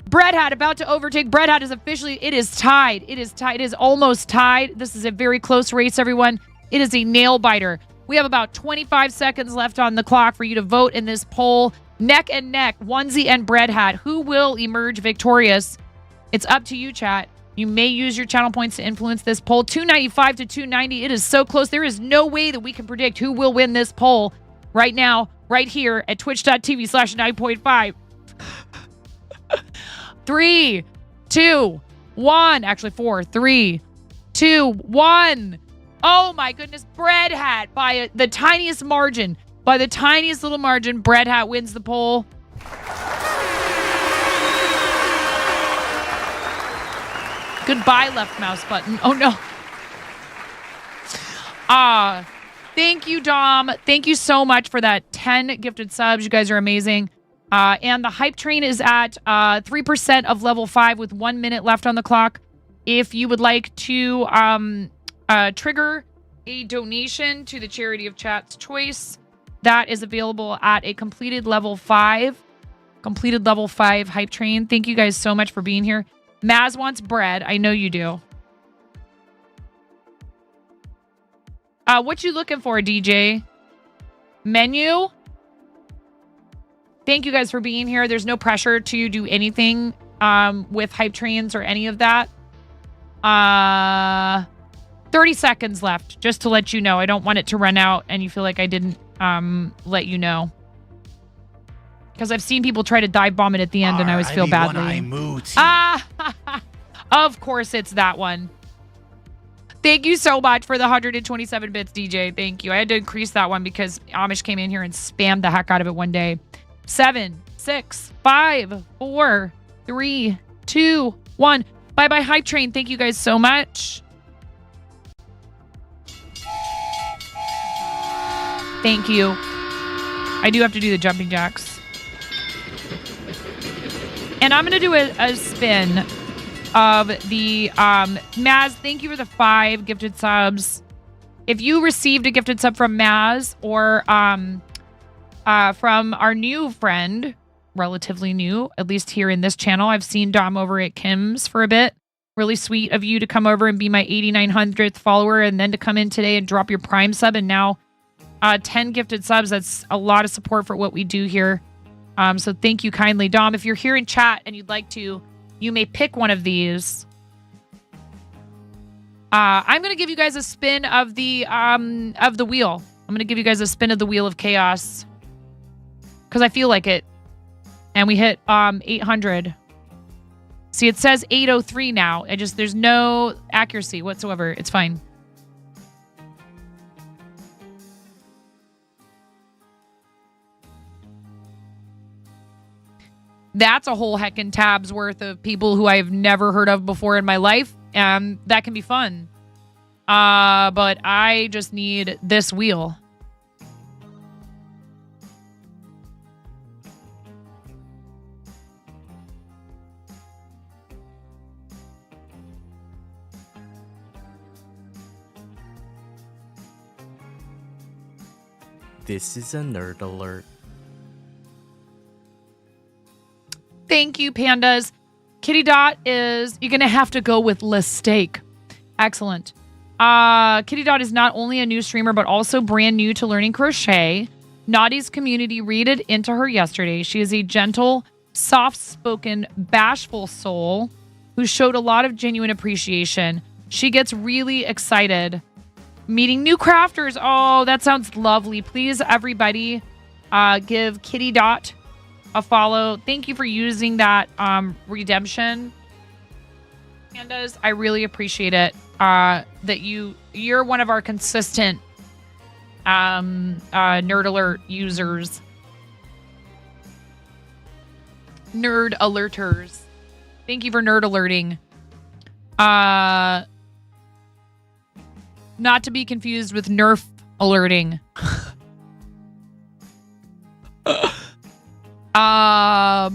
S1: Bread Hat about to overtake. Bread Hat is officially, it is tied. It is tied. It is almost tied. This is a very close race, everyone. It is a nail biter. We have about 25 seconds left on the clock for you to vote in this poll. Neck and neck, Onesie and Bread Hat. Who will emerge victorious? It's up to you, chat. You may use your channel points to influence this poll. 295 to 290. It is so close. There is no way that we can predict who will win this poll right now, right here at twitch.tv/9.5. 3, 2, 1. Actually, 4, 3, 2, 1. Oh my goodness. Bread Hat by the tiniest margin. By the tiniest little margin, Bread Hat wins the poll. Goodbye, left mouse button. Oh, no. Thank you, Dom. Thank you so much for that 10 gifted subs. You guys are amazing. And the hype train is at 3% of level 5 with 1 minute left on the clock. If you would like to trigger a donation to the charity of chat's choice, that is available at a completed level 5 hype train. Thank you guys so much for being here. Maz wants bread. I know you do. What you looking for, DJ? Menu? Thank you guys for being here. There's no pressure to do anything with hype trains or any of that. 30 seconds left, just to let you know. I don't want it to run out and you feel like I didn't let you know. Because I've seen people try to dive bomb it at the end and I always feel badly. Of course it's that one. Thank you so much for the 127 bits, DJ. Thank you. I had to increase that one because Amish came in here and spammed the heck out of it one day. 7, 6, 5, 4, 3, 2, 1. Bye-bye, hype train. Thank you guys so much. Thank you. I do have to do the jumping jacks. And I'm going to do a spin of the Maz. Thank you for the 5 gifted subs. If you received a gifted sub from Maz or from our new friend, relatively new, at least here in this channel, I've seen Dom over at Kim's for a bit. Really sweet of you to come over and be my 8900th follower and then to come in today and drop your Prime sub and now 10 gifted subs. That's a lot of support for what we do here. So thank you kindly. Dom, if you're here in chat and you'd like to, you may pick one of these. I'm going to give you guys a spin of the wheel. I'm going to give you guys a spin of the Wheel of Chaos because I feel like it. And we hit 800. See, it says 803 now. There's no accuracy whatsoever. It's fine. That's a whole heckin' tab's worth of people who I've never heard of before in my life. And that can be fun. But I just need this wheel.
S7: This is a nerd alert.
S1: Thank you, pandas. Kitty Dot is, you're going to have to go with less steak. Excellent. Kitty Dot is not only a new streamer, but also brand new to learning crochet. Naughty's community readed into her yesterday. She is a gentle, soft-spoken, bashful soul who showed a lot of genuine appreciation. She gets really excited meeting new crafters. Oh, that sounds lovely. Please, everybody, give Kitty Dot a follow. Thank you for using that redemption. Pandas, I really appreciate it. That you're one of our consistent Nerd Alert users. Nerd alerters. Thank you for nerd alerting. Not to be confused with Nerf alerting. All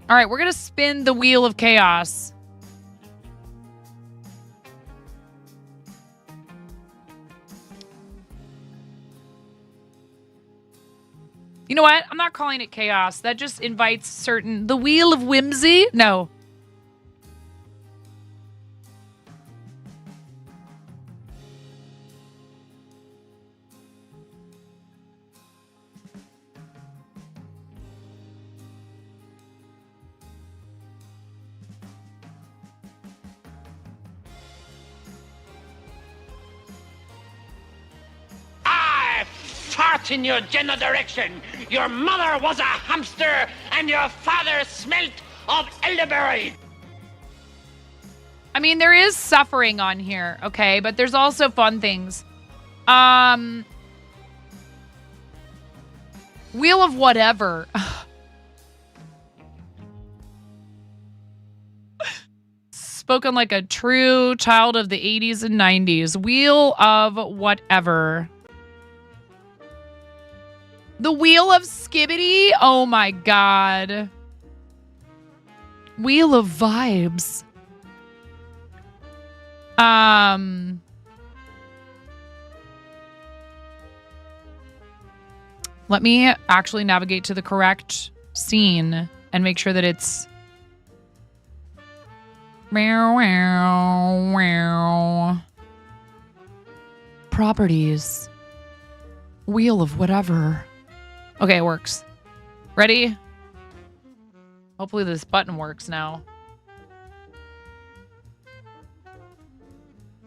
S1: right, we're going to spin the Wheel of Chaos. You know what? I'm not calling it chaos. That just invites certain... The Wheel of Whimsy? No.
S3: Fart in your general direction. Your mother was a hamster and your father smelt of elderberry.
S1: I mean, there is suffering on here, okay? But there's also fun things. Wheel of whatever. Spoken like a true child of the 80s and 90s. Wheel of whatever. The Wheel of Skibbity? Oh my god. Wheel of Vibes. Let me actually navigate to the correct scene and make sure that it's properties. Wheel of whatever. Okay, it works. Ready? Hopefully this button works now.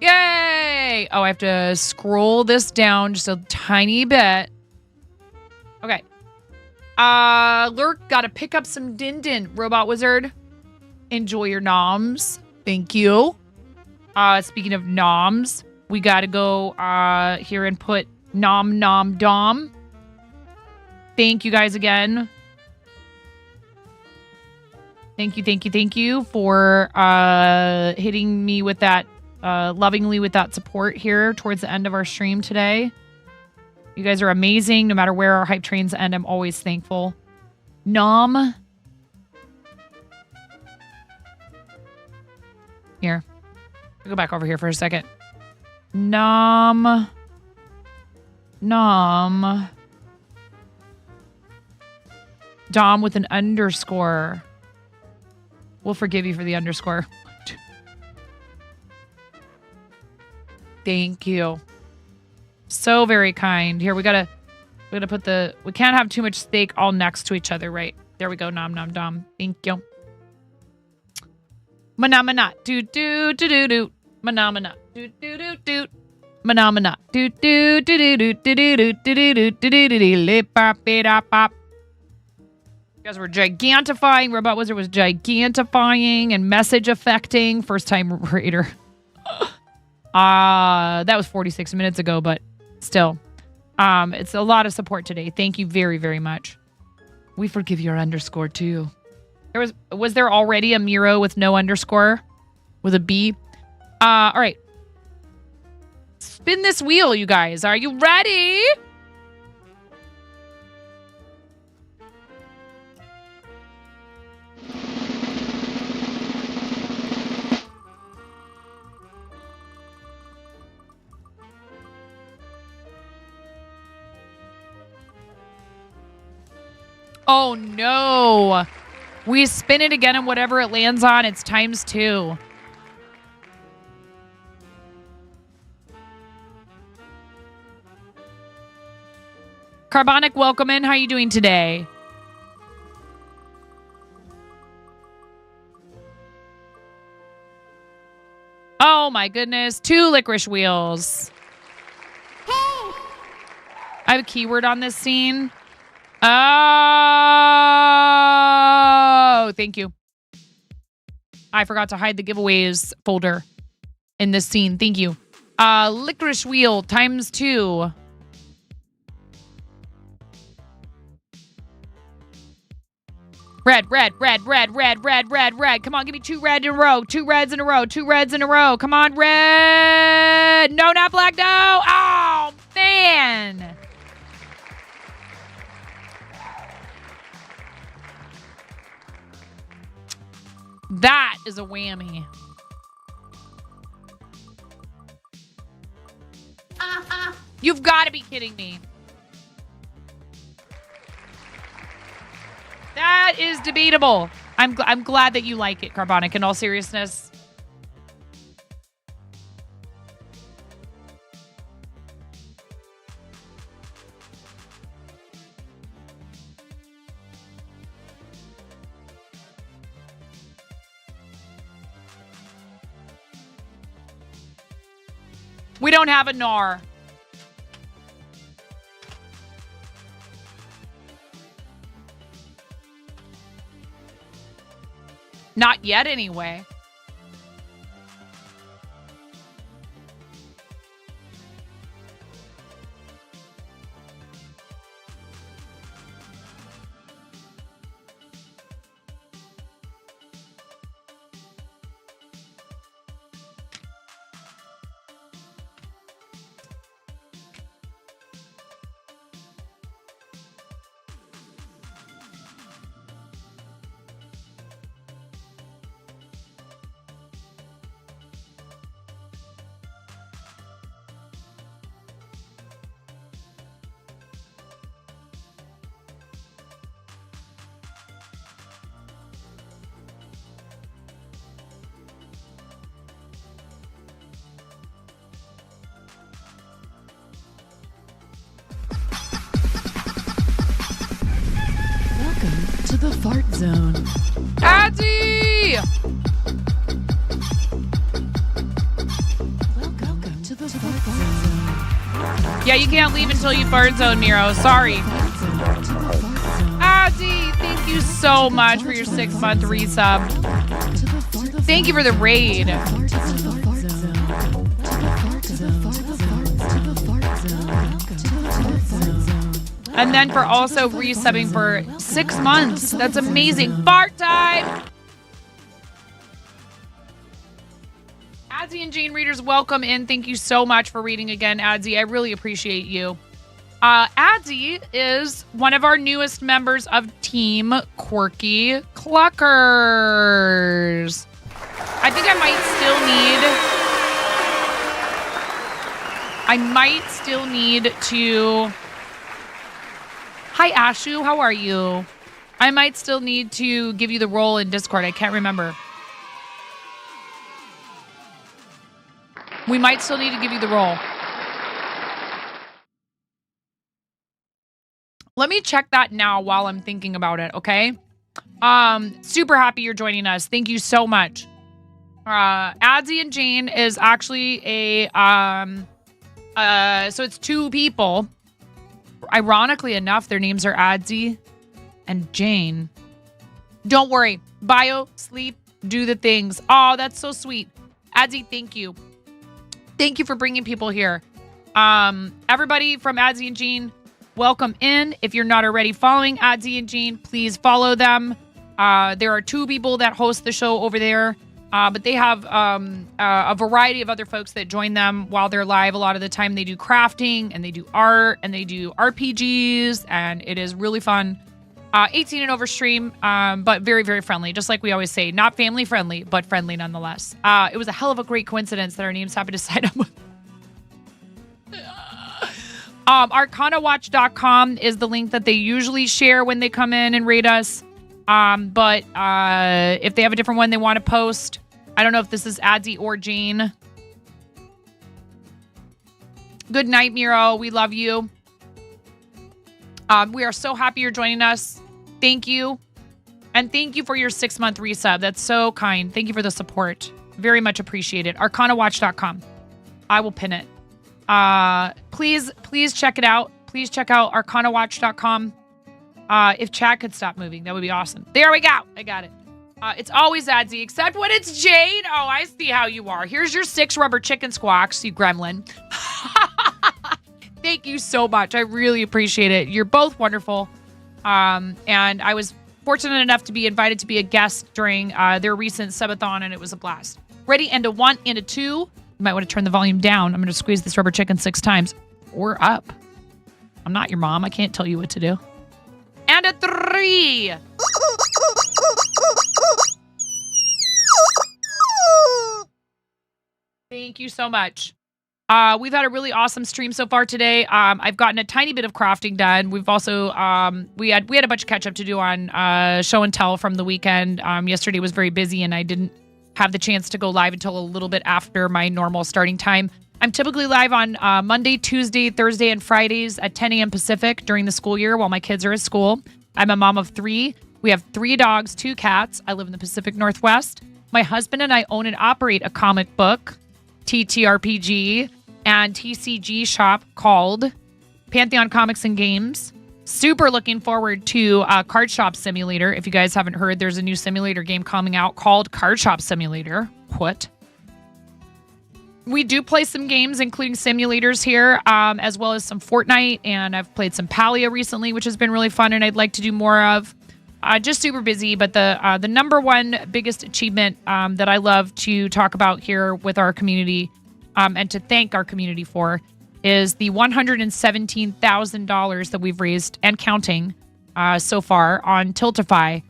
S1: Yay! Oh, I have to scroll this down just a tiny bit. Okay. Lurk, gotta pick up some din-din, Robot Wizard. Enjoy your noms. Thank you. Speaking of noms, we gotta go here and put nom nom dom. Thank you guys again. Thank you for hitting me with that, lovingly with that support here towards the end of our stream today. You guys are amazing. No matter where our hype trains end, I'm always thankful. Nom. Here. I'll go back over here for a second. Nom. Nom. Dom with an underscore. We'll forgive you for the underscore. Thank you. So very kind. Here, we gotta put the, we can't have too much steak all next to each other, right? There we go. Nom nom dom. Thank you. Manamana. Do do do do do. Manamana. Do do do do. Manamana. Do do do do do do do do do do do do lip pop it up pop. You guys were gigantifying. Robot Wizard was gigantifying and message affecting. First time raider. That was 46 minutes ago, but still. It's a lot of support today. Thank you very, very much. We forgive your underscore too. Was there already a Miro with no underscore? With a B? All right. Spin this wheel, you guys. Are you ready? Oh no. We spin it again and whatever it lands on, it's ×2. Carbonic, welcome in. How are you doing today? Oh my goodness. 2 licorice wheels. I have a keyword on this scene. Oh, thank you. I forgot to hide the giveaways folder in this scene. Thank you. Licorice wheel ×2. Red, red, red, red, red, red, red, red. Come on, give me 2 red in a row. 2 reds in a row. 2 reds in a row. Come on, red. No, not black. No. Oh, man. That is a whammy. You've got to be kidding me. That is debatable. I'm glad that you like it, Carbonic, in all seriousness. We don't have a NAR. Not yet, anyway. Adzi!
S16: Welcome to the fart zone.
S1: Yeah, you can't leave until you fart zone, Miro. Sorry. Adzi, thank you so much for your 6-month resub. Thank you for the raid. And then for also resubbing for 6 months. That's amazing. Fart time! Adzi and Jane readers, welcome in. Thank you so much for reading again, Adzi. I really appreciate you. Adzi is one of our newest members of Team Quirky Cluckers. I think I might still need to... Hi, Ashu. How are you? I might still need to give you the role in Discord. I can't remember. We might still need to give you the role. Let me check that now while I'm thinking about it, okay? Super happy you're joining us. Thank you so much. Adzi and Jane is actually so it's 2 people. Ironically enough, their names are Adzi and Jane. Don't worry. Bio, sleep, do the things. Oh, that's so sweet. Adzi, thank you. Thank you for bringing people here. Everybody from Adzi and Jane, welcome in. If you're not already following Adzi and Jane, please follow them. There are 2 people that host the show over there. But they have a variety of other folks that join them while they're live. A lot of the time they do crafting and they do art and they do RPGs, and it is really fun. 18 and over stream, but very, very friendly. Just like we always say, not family friendly, but friendly nonetheless. It was a hell of a great coincidence that our names happened to sign up with. Arcanawatch.com is the link that they usually share when they come in and raid us. But if they have a different one they want to post, I don't know if this is Adzi or Jane. Good night, Miro. We love you. We are so happy you're joining us. Thank you. And thank you for your 6-month resub. That's so kind. Thank you for the support. Very much appreciated. Arcanawatch.com. I will pin it. Please check it out. Please check out Arcanawatch.com. If chat could stop moving, that would be awesome. There we go. I got it. It's always Adzi, except when it's Jane. Oh, I see how you are. Here's your 6 rubber chicken squawks, you gremlin. Thank you so much. I really appreciate it. You're both wonderful. And I was fortunate enough to be invited to be a guest during their recent subathon, and it was a blast. Ready? And a 1 and a 2. You might want to turn the volume down. I'm going to squeeze this rubber chicken 6 times. Or up. I'm not your mom. I can't tell you what to do. And a 3. Thank you so much. We've had a really awesome stream so far today. I've gotten a tiny bit of crafting done. We've also we had a bunch of catch up to do on show and tell from the weekend. Yesterday was very busy and I didn't have the chance to go live until a little bit after my normal starting time. I'm typically live on Monday, Tuesday, Thursday, and Fridays at 10 a.m. Pacific during the school year while my kids are at school. I'm a mom of 3. We have 3 dogs, 2 cats. I live in the Pacific Northwest. My husband and I own and operate a comic book, TTRPG, and TCG shop called Pantheon Comics and Games. Super looking forward to Card Shop Simulator. If you guys haven't heard, there's a new simulator game coming out called Card Shop Simulator. What? We do play some games, including simulators here, as well as some Fortnite, and I've played some Palia recently, which has been really fun, and I'd like to do more of. Just super busy, but the number one biggest achievement that I love to talk about here with our community and to thank our community for is the $117,000 that we've raised and counting so far on Tiltify.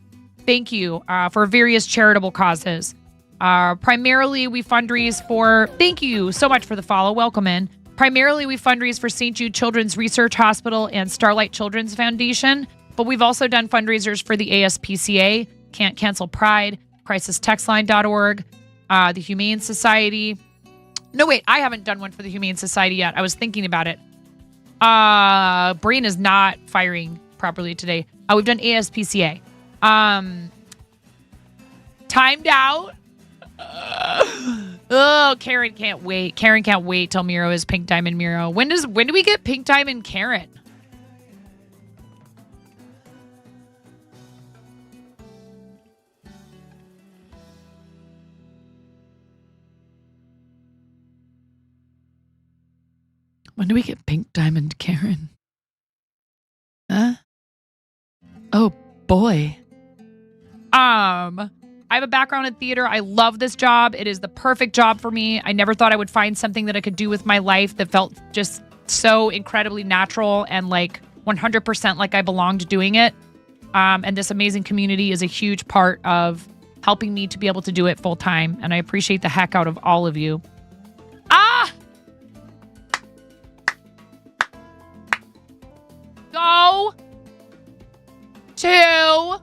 S1: Thank you for various charitable causes. Primarily, we fundraise for... Thank you so much for the follow. Welcome in. Primarily, we fundraise for St. Jude Children's Research Hospital and Starlight Children's Foundation, but we've also done fundraisers for the ASPCA, Can't Cancel Pride, CrisisTextLine.org, the Humane Society. No, wait, I haven't done one for the Humane Society yet. I was thinking about it. Brain is not firing properly today. We've done ASPCA. Timed out. Oh, Karen can't wait. Karen can't wait till Miro is Pink Diamond Miro. When do we get Pink Diamond Karen? When do we get Pink Diamond Karen? Huh? Oh boy. I have a background in theater. I love this job. It is the perfect job for me. I never thought I would find something that I could do with my life that felt just so incredibly natural and like 100% like I belonged doing it. And this amazing community is a huge part of helping me to be able to do it full time. And I appreciate the heck out of all of you. Go to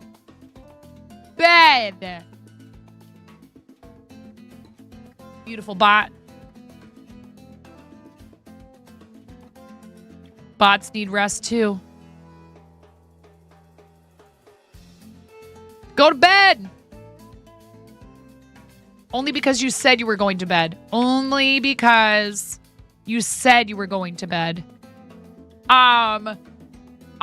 S1: bed. Beautiful bot. Bots need rest too. Go to bed. Only because you said you were going to bed. Only because you said you were going to bed.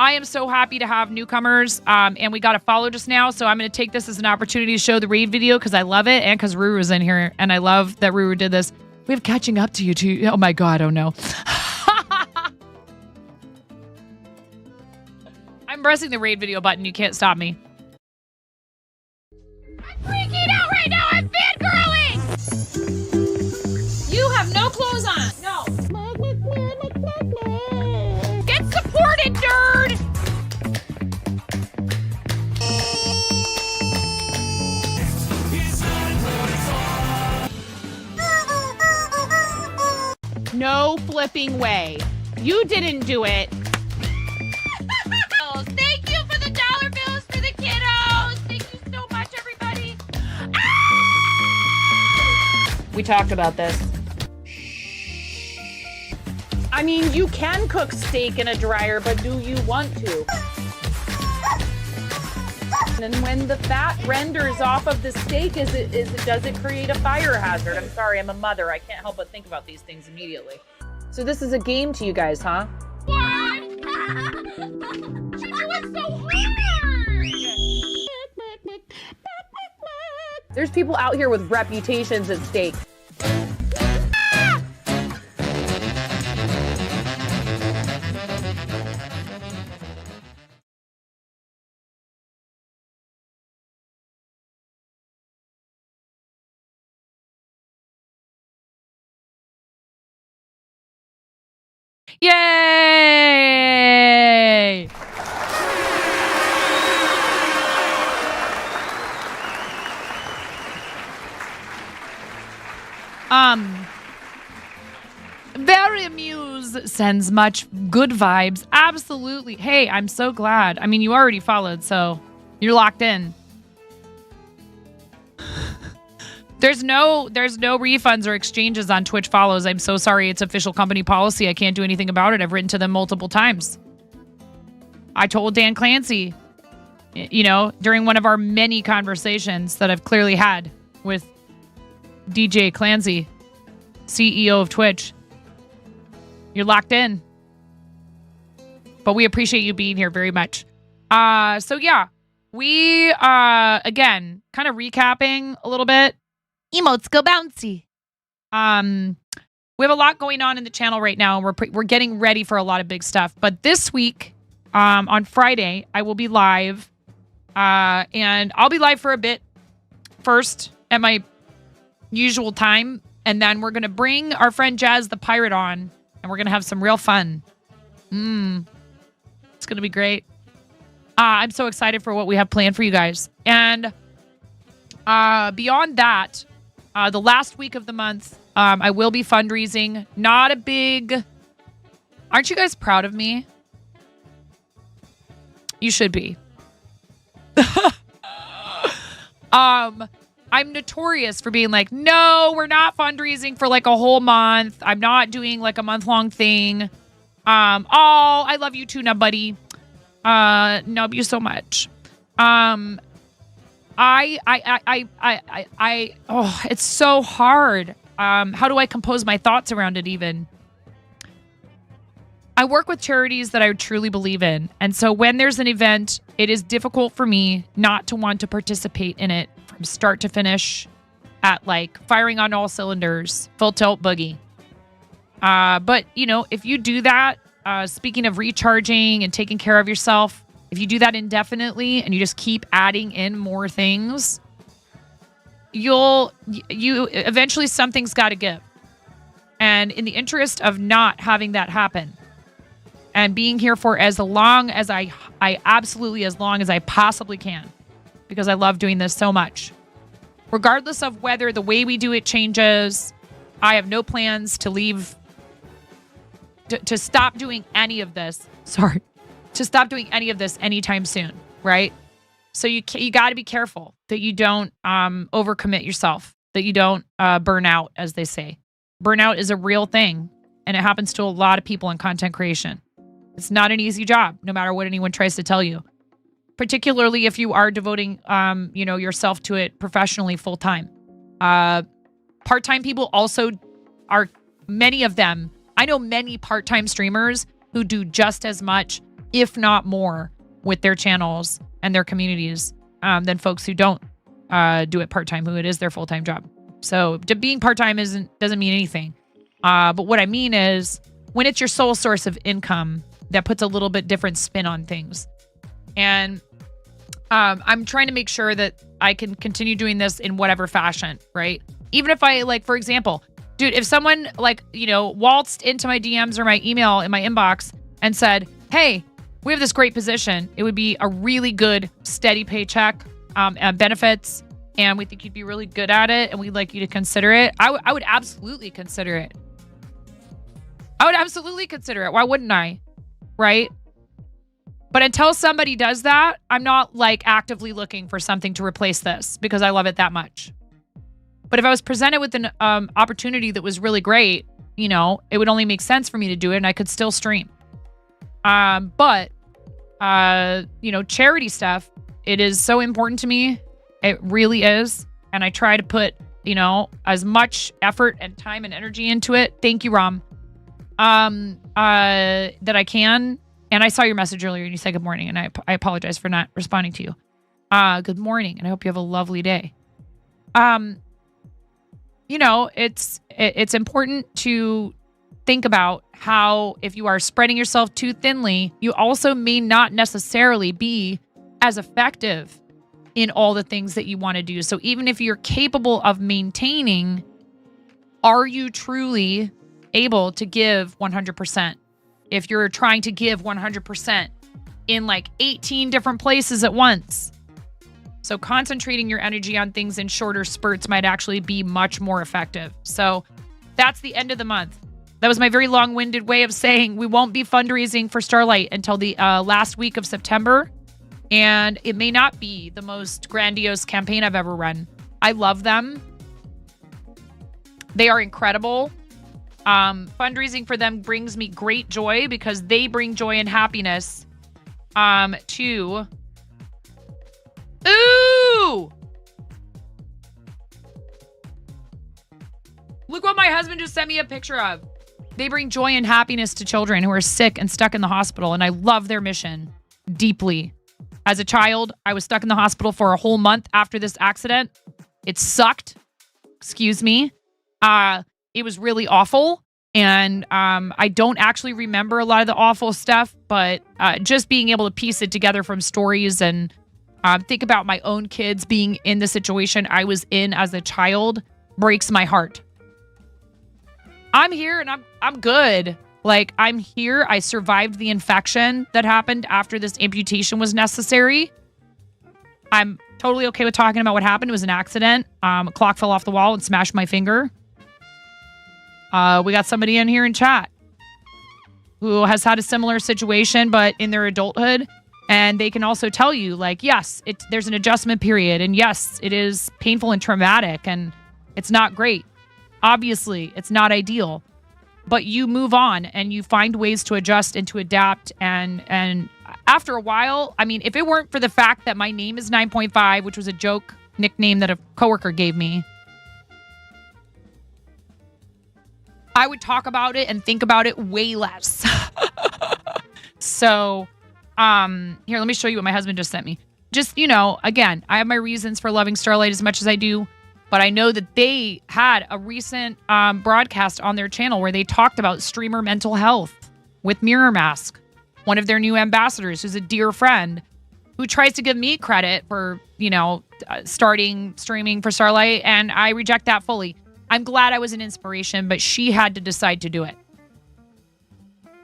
S1: I am so happy to have newcomers, and we got a follow just now, so I'm going to take this as an opportunity to show the raid video because I love it, and because Ruru's in here, and I love that Ruru did this. We have catching up to you, too. Oh my god, oh no. I'm pressing the raid video button. You can't stop me. I'm freaking out right now. I'm fangirling. You have no clothes on. No. Get supported, nerd. No flipping way. You didn't do it. Thank you for the dollar bills for the kiddos. Thank you so much, everybody. We talked about this. I mean, you can cook steak in a dryer, but do you want to? And when the fat renders off of the steak, does it create a fire hazard? I'm sorry, I'm a mother. I can't help but think about these things immediately. So this is a game to you guys, huh? What? You're doing so hard! There's people out here with reputations at stake. Yay! Very amused sends much good vibes. Absolutely. Hey, I'm so glad. I mean, you already followed, so you're locked in. There's no refunds or exchanges on Twitch follows. I'm so sorry. It's official company policy. I can't do anything about it. I've written to them multiple times. I told Dan Clancy, you know, during one of our many conversations that I've clearly had with DJ Clancy, CEO of Twitch. You're locked in. But we appreciate you being here very much. So yeah, we, again, kind of recapping a little bit. Emotes go bouncy. We have a lot going on in the channel right now, and we're getting ready for a lot of big stuff. But this week, on Friday, I will be live, and I'll be live for a bit first at my usual time, and then we're gonna bring our friend Jazz the Pirate on, and we're gonna have some real fun. It's gonna be great. I'm so excited for what we have planned for you guys, and beyond that. The last week of the month, I will be fundraising. Not a big... Aren't you guys proud of me? You should be. I'm notorious for being like, no, we're not fundraising for like a whole month. I'm not doing like a month-long thing. I love you too, Nub Buddy. Nub you so much. It's so hard. How do I compose my thoughts around it even? I work with charities that I truly believe in. And so when there's an event, it is difficult for me not to want to participate in it from start to finish at like firing on all cylinders, full tilt boogie. But, you know, if you do that, speaking of recharging and taking care of yourself, if you do that indefinitely and you just keep adding in more things, you eventually something's got to give. And in the interest of not having that happen and being here for as long as I absolutely as long as I possibly can, because I love doing this so much, regardless of whether the way we do it changes, I have no plans to leave, to stop doing any of this. Sorry. To stop doing any of this anytime soon, right? So you got to be careful that you don't overcommit yourself, that you don't burn out, as they say. Burnout is a real thing, and it happens to a lot of people in content creation. It's not an easy job, no matter what anyone tries to tell you, particularly if you are devoting yourself to it professionally full time. Part-time people also are, many of them. I know many part-time streamers who do just as much, if not more, with their channels and their communities than folks who don't do it part-time, who it is their full-time job. So being part-time doesn't mean anything. But what I mean is when it's your sole source of income, that puts a little bit different spin on things. And I'm trying to make sure that I can continue doing this in whatever fashion, right? Even if I, like, for example, dude, if someone waltzed into my DMs or my email in my inbox and said, hey, we have this great position. It would be a really good, steady paycheck and benefits, and we think you'd be really good at it, and we'd like you to consider it. I would absolutely consider it. I would absolutely consider it. Why wouldn't I? Right? But until somebody does that, I'm not like actively looking for something to replace this because I love it that much. But if I was presented with an opportunity that was really great, it would only make sense for me to do it, and I could still stream. But charity stuff, it is so important to me. It really is. And I try to put, as much effort and time and energy into it. Thank you, Ram. That I can. And I saw your message earlier and you said good morning, and I apologize for not responding to you. Good morning, and I hope you have a lovely day. It's important to think about how if you are spreading yourself too thinly, you also may not necessarily be as effective in all the things that you want to do. So even if you're capable of maintaining, are you truly able to give 100%? If you're trying to give 100% in like 18 different places at once. So concentrating your energy on things in shorter spurts might actually be much more effective. So that's the end of the month. That was my very long-winded way of saying we won't be fundraising for Starlight until the last week of September. And it may not be the most grandiose campaign I've ever run. I love them. They are incredible. Fundraising for them brings me great joy because they bring joy and happiness to... Ooh! Look what my husband just sent me a picture of. They bring joy and happiness to children who are sick and stuck in the hospital, and I love their mission deeply. As a child, I was stuck in the hospital for a whole month after this accident. It sucked. Excuse me. It was really awful. And I don't actually remember a lot of the awful stuff, but just being able to piece it together from stories and think about my own kids being in the situation I was in as a child breaks my heart. I'm here and I'm good. Like, I'm here. I survived the infection that happened after this amputation was necessary. I'm totally okay with talking about what happened. It was an accident. A clock fell off the wall and smashed my finger. We got somebody in here in chat who has had a similar situation, but in their adulthood. And they can also tell you, like, yes, there's an adjustment period. And yes, it is painful and traumatic. And it's not great. Obviously, it's not ideal. But you move on and you find ways to adjust and to adapt. And after a while, I mean, if it weren't for the fact that my name is 9.5, which was a joke nickname that a coworker gave me, I would talk about it and think about it way less. So, here, let me show you what my husband just sent me. Just, again, I have my reasons for loving Starlight as much as I do, but I know that they had a recent broadcast on their channel where they talked about streamer mental health with Mirror Mask, one of their new ambassadors, who's a dear friend, who tries to give me credit for, starting streaming for Starlight, and I reject that fully. I'm glad I was an inspiration, but she had to decide to do it.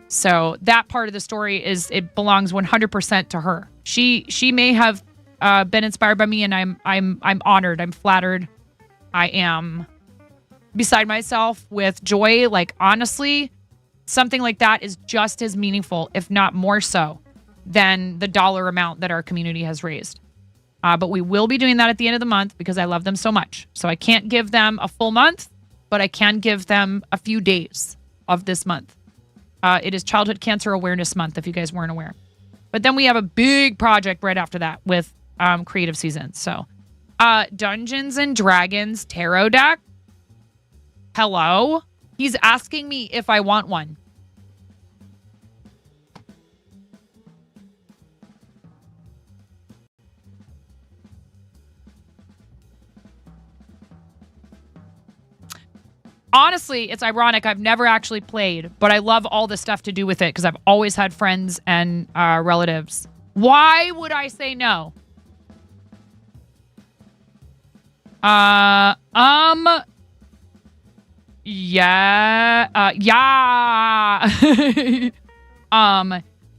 S1: So that part of the story it belongs 100% to her. She may have been inspired by me, and I'm honored. I'm flattered. I am beside myself with joy. Like, honestly, something like that is just as meaningful, if not more so, than the dollar amount that our community has raised. But we will be doing that at the end of the month because I love them so much. So I can't give them a full month, but I can give them a few days of this month. It is Childhood Cancer Awareness Month, if you guys weren't aware. But then we have a big project right after that with Creative Seasons. So Dungeons and Dragons Tarot deck. Hello? He's asking me if I want one. Honestly, it's ironic. I've never actually played, but I love all the stuff to do with it because I've always had friends and relatives. Why would I say no? Yeah. Yeah.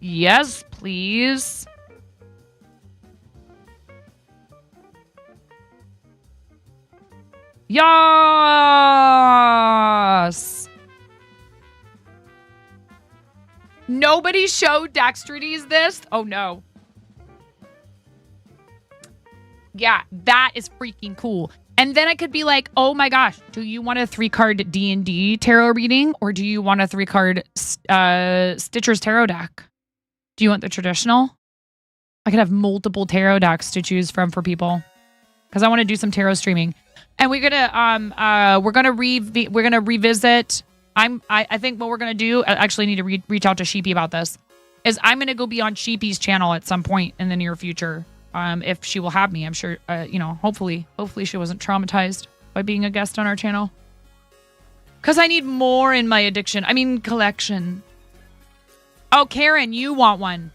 S1: Yes, please. Yes. Nobody showed Dextrity's this? Oh, no. Yeah, that is freaking cool. And then I could be like, oh my gosh, do you want a 3-card D&D tarot reading? Or do you want a 3-card Stitcher's tarot deck? Do you want the traditional? I could have multiple tarot decks to choose from for people. Because I want to do some tarot streaming. And we're gonna revisit. I think what we're gonna do. I actually need to reach out to Sheepy about this. Is I'm gonna go be on Sheepy's channel at some point in the near future. If she will have me, I'm sure. Hopefully she wasn't traumatized by being a guest on our channel. Because I need more in my collection. Oh, Karen, you want one?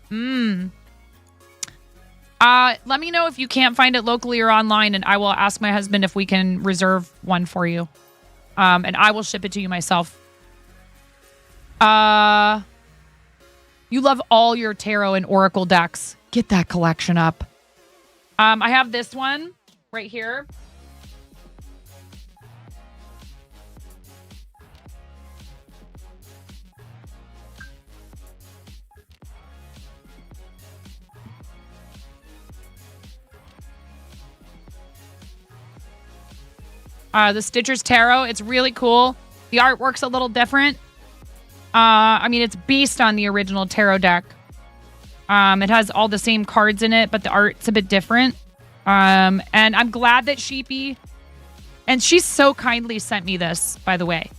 S1: Let me know if you can't find it locally or online, and I will ask my husband if we can reserve one for you. And I will ship it to you myself. You love all your tarot and oracle decks. Get that collection up. I have this one right here. The Stitcher's Tarot. It's really cool. The artwork's a little different. It's based on the original tarot deck. It has all the same cards in it, but the art's a bit different. And I'm glad that Sheepy... And she so kindly sent me this, by the way.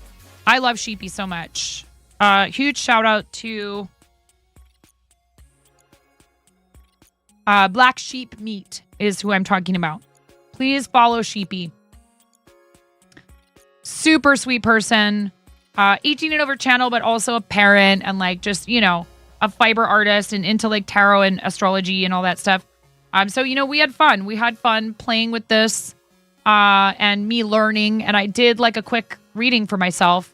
S1: I love Sheepy so much. Huge shout out to... Black Sheep Meat is who I'm talking about. Please follow Sheepy. Super sweet person, 18 and over channel, but also a parent and a fiber artist and into tarot and astrology and all that stuff. So we had fun. We had fun playing with this and me learning. And I did a quick reading for myself,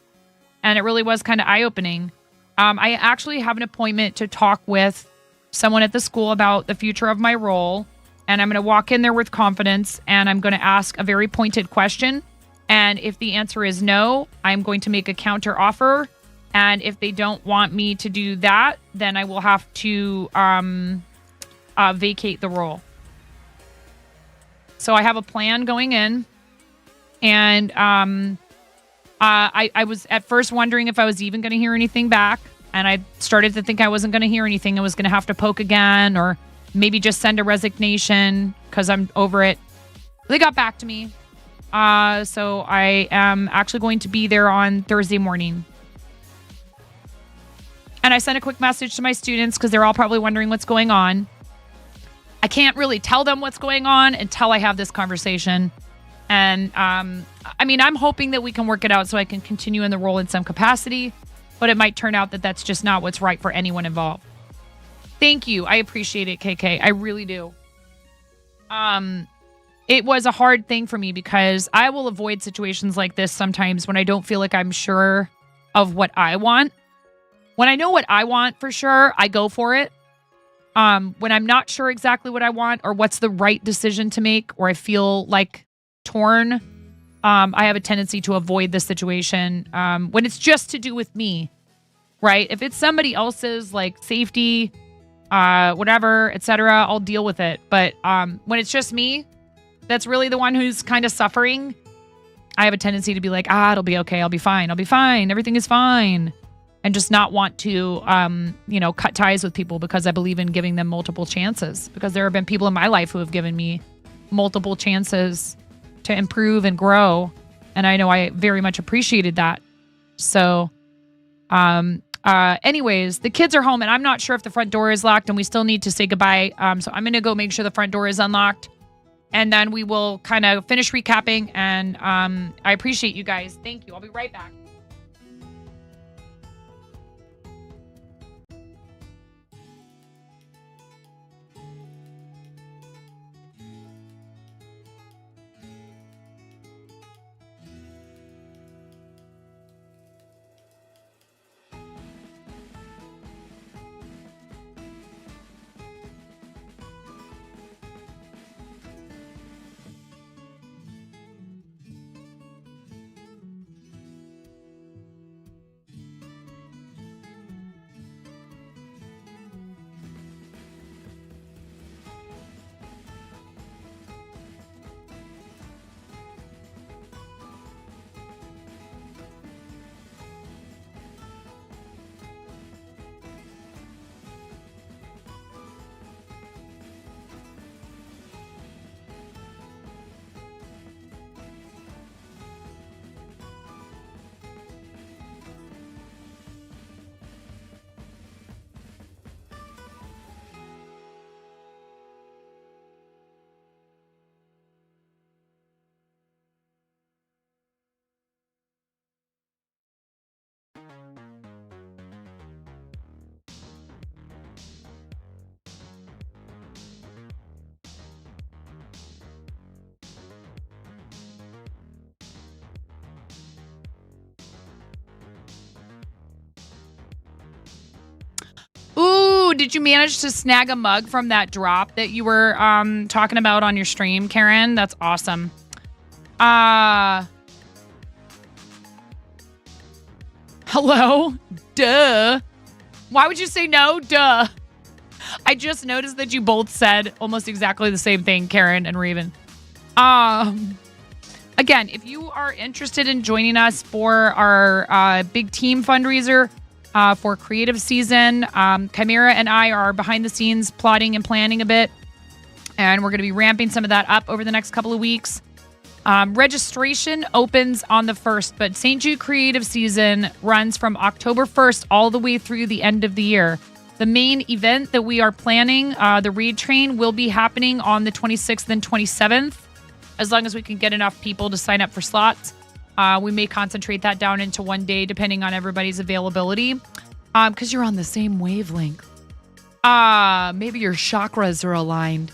S1: and it really was kind of eye-opening. I actually have an appointment to talk with someone at the school about the future of my role, and I'm going to walk in there with confidence, and I'm going to ask a very pointed question. And if the answer is no, I'm going to make a counter offer. And if they don't want me to do that, then I will have to vacate the role. So I have a plan going in. And I was at first wondering if I was even going to hear anything back. And I started to think I wasn't going to hear anything. I was going to have to poke again or maybe just send a resignation because I'm over it. They got back to me. So I am actually going to be there on Thursday morning. And I sent a quick message to my students because they're all probably wondering what's going on. I can't really tell them what's going on until I have this conversation. And I mean, I'm hoping that we can work it out so I can continue in the role in some capacity. But it might turn out that that's just not what's right for anyone involved. Thank you. I appreciate it, KK. I really do. It was a hard thing for me because I will avoid situations like this sometimes when I don't feel like I'm sure of what I want. When I know what I want for sure, I go for it. When I'm not sure exactly what I want or what's the right decision to make, or I feel like torn, I have a tendency to avoid the situation when it's just to do with me, right? If it's somebody else's like safety, whatever, etc., I'll deal with it. But when it's just me, that's really the one who's kind of suffering, I have a tendency to be like, it'll be okay. I'll be fine. I'll be fine. Everything is fine. And just not want to, cut ties with people because I believe in giving them multiple chances. Because there have been people in my life who have given me multiple chances to improve and grow. And I know I very much appreciated that. So, anyways, the kids are home and I'm not sure if the front door is locked and we still need to say goodbye. So I'm going to go make sure the front door is unlocked. And then we will kind of finish recapping. And I appreciate you guys. Thank you. I'll be right back. Ooh, did you manage to snag a mug from that drop that you were talking about on your stream, Karen? That's awesome. Hello? Duh. Why would you say no? Duh. I just noticed that you both said almost exactly the same thing, Karen and Raven. Again, if you are interested in joining us for our big team fundraiser, for creative season, Chimera and I are behind the scenes plotting and planning a bit, and we're going to be ramping some of that up over the next couple of weeks. Registration opens on the 1st, but St. Jude Creative Season runs from October 1st all the way through the end of the year. The main event that we are planning, the Raid Train, will be happening on the 26th and 27th, as long as we can get enough people to sign up for slots. We may concentrate that down into one day, depending on everybody's availability, because you're on the same wavelength. Maybe your chakras are aligned.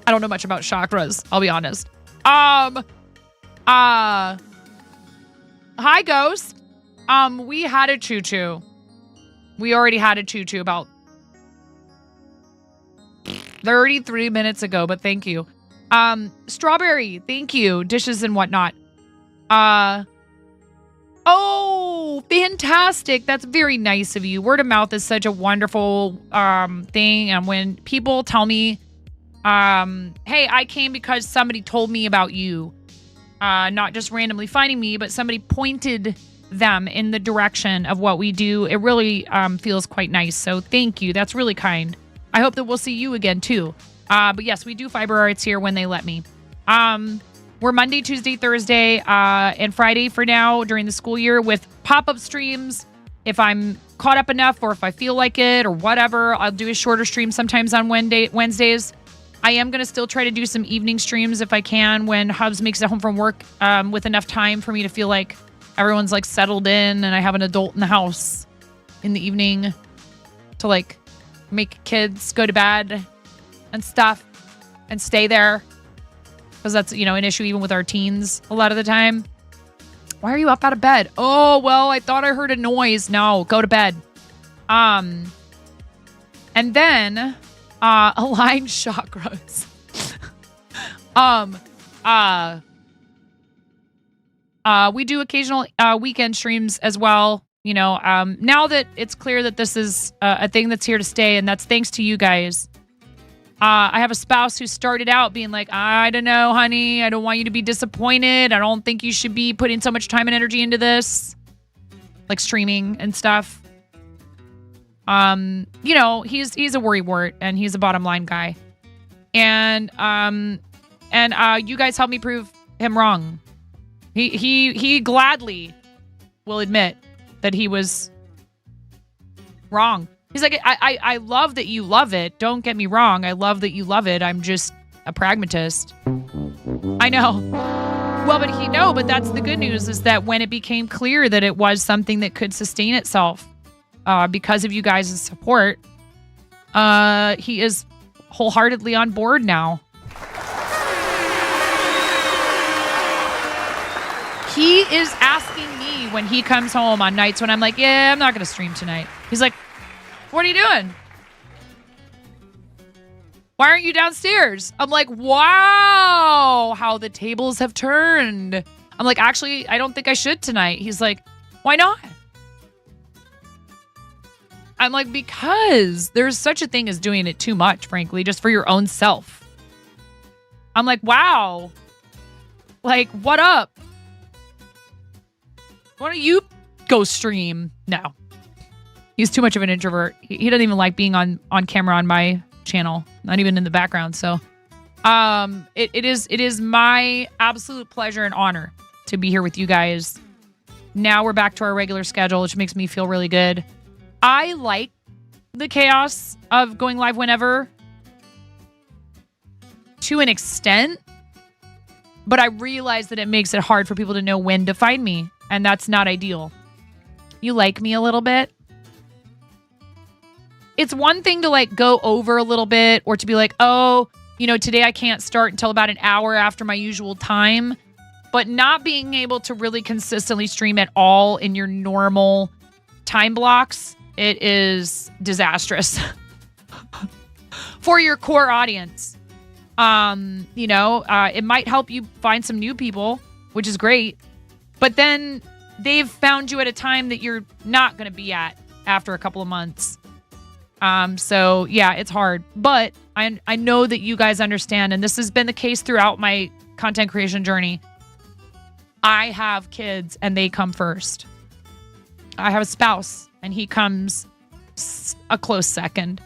S1: I don't know much about chakras, I'll be honest. Hi, Ghost. We had a choo-choo. We already had a choo-choo about 33 minutes ago, but thank you. Strawberry, thank you. Dishes and whatnot. Oh, fantastic. That's very nice of you. Word of mouth is such a wonderful thing. And when people tell me, hey, I came because somebody told me about you, not just randomly finding me, but somebody pointed them in the direction of what we do, it really feels quite nice. So thank you. That's really kind. I hope that we'll see you again too. But yes, we do fiber arts here when they let me. We're Monday, Tuesday, Thursday, and Friday for now during the school year with pop-up streams. If I'm caught up enough or if I feel like it or whatever, I'll do a shorter stream sometimes on Wednesdays. I am going to still try to do some evening streams if I can when Hubs makes it home from work with enough time for me to feel like everyone's like settled in and I have an adult in the house in the evening to like make kids go to bed and stuff and stay there. Because that's, an issue even with our teens a lot of the time. Why are you up out of bed? Oh, well, I thought I heard a noise. No, go to bed. And then aligned chakras. We do occasional weekend streams as well. Now that it's clear that this is a thing that's here to stay, and that's thanks to you guys. I have a spouse who started out being like, I don't know, honey. I don't want you to be disappointed. I don't think you should be putting so much time and energy into this. Like streaming and stuff. He's a worrywart and he's a bottom line guy. And you guys helped me prove him wrong. He gladly will admit that he was wrong. He's like, I love that you love it. Don't get me wrong. I love that you love it. I'm just a pragmatist. I know. Well, but that's the good news is that when it became clear that it was something that could sustain itself because of you guys' support, he is wholeheartedly on board now. He is asking me when he comes home on nights when I'm like, yeah, I'm not going to stream tonight. He's like, what are you doing? Why aren't you downstairs? I'm like, wow, how the tables have turned. I'm like, actually, I don't think I should tonight. He's like, why not? I'm like, because there's such a thing as doing it too much, frankly, just for your own self. I'm like, wow. Like, what up? Why don't you go stream? No. He's too much of an introvert. He doesn't even like being on camera on my channel, not even in the background. So it is my absolute pleasure and honor to be here with you guys. Now we're back to our regular schedule, which makes me feel really good. I like the chaos of going live whenever to an extent, but I realize that it makes it hard for people to know when to find me, and that's not ideal. You like me a little bit? It's one thing to like go over a little bit or to be like, oh, today I can't start until about an hour after my usual time, but not being able to really consistently stream at all in your normal time blocks, it is disastrous for your core audience. It might help you find some new people, which is great, but then they've found you at a time that you're not going to be at after a couple of months. So yeah, it's hard, but I know that you guys understand. And this has been the case throughout my content creation journey. I have kids and they come first. I have a spouse and he comes a close second.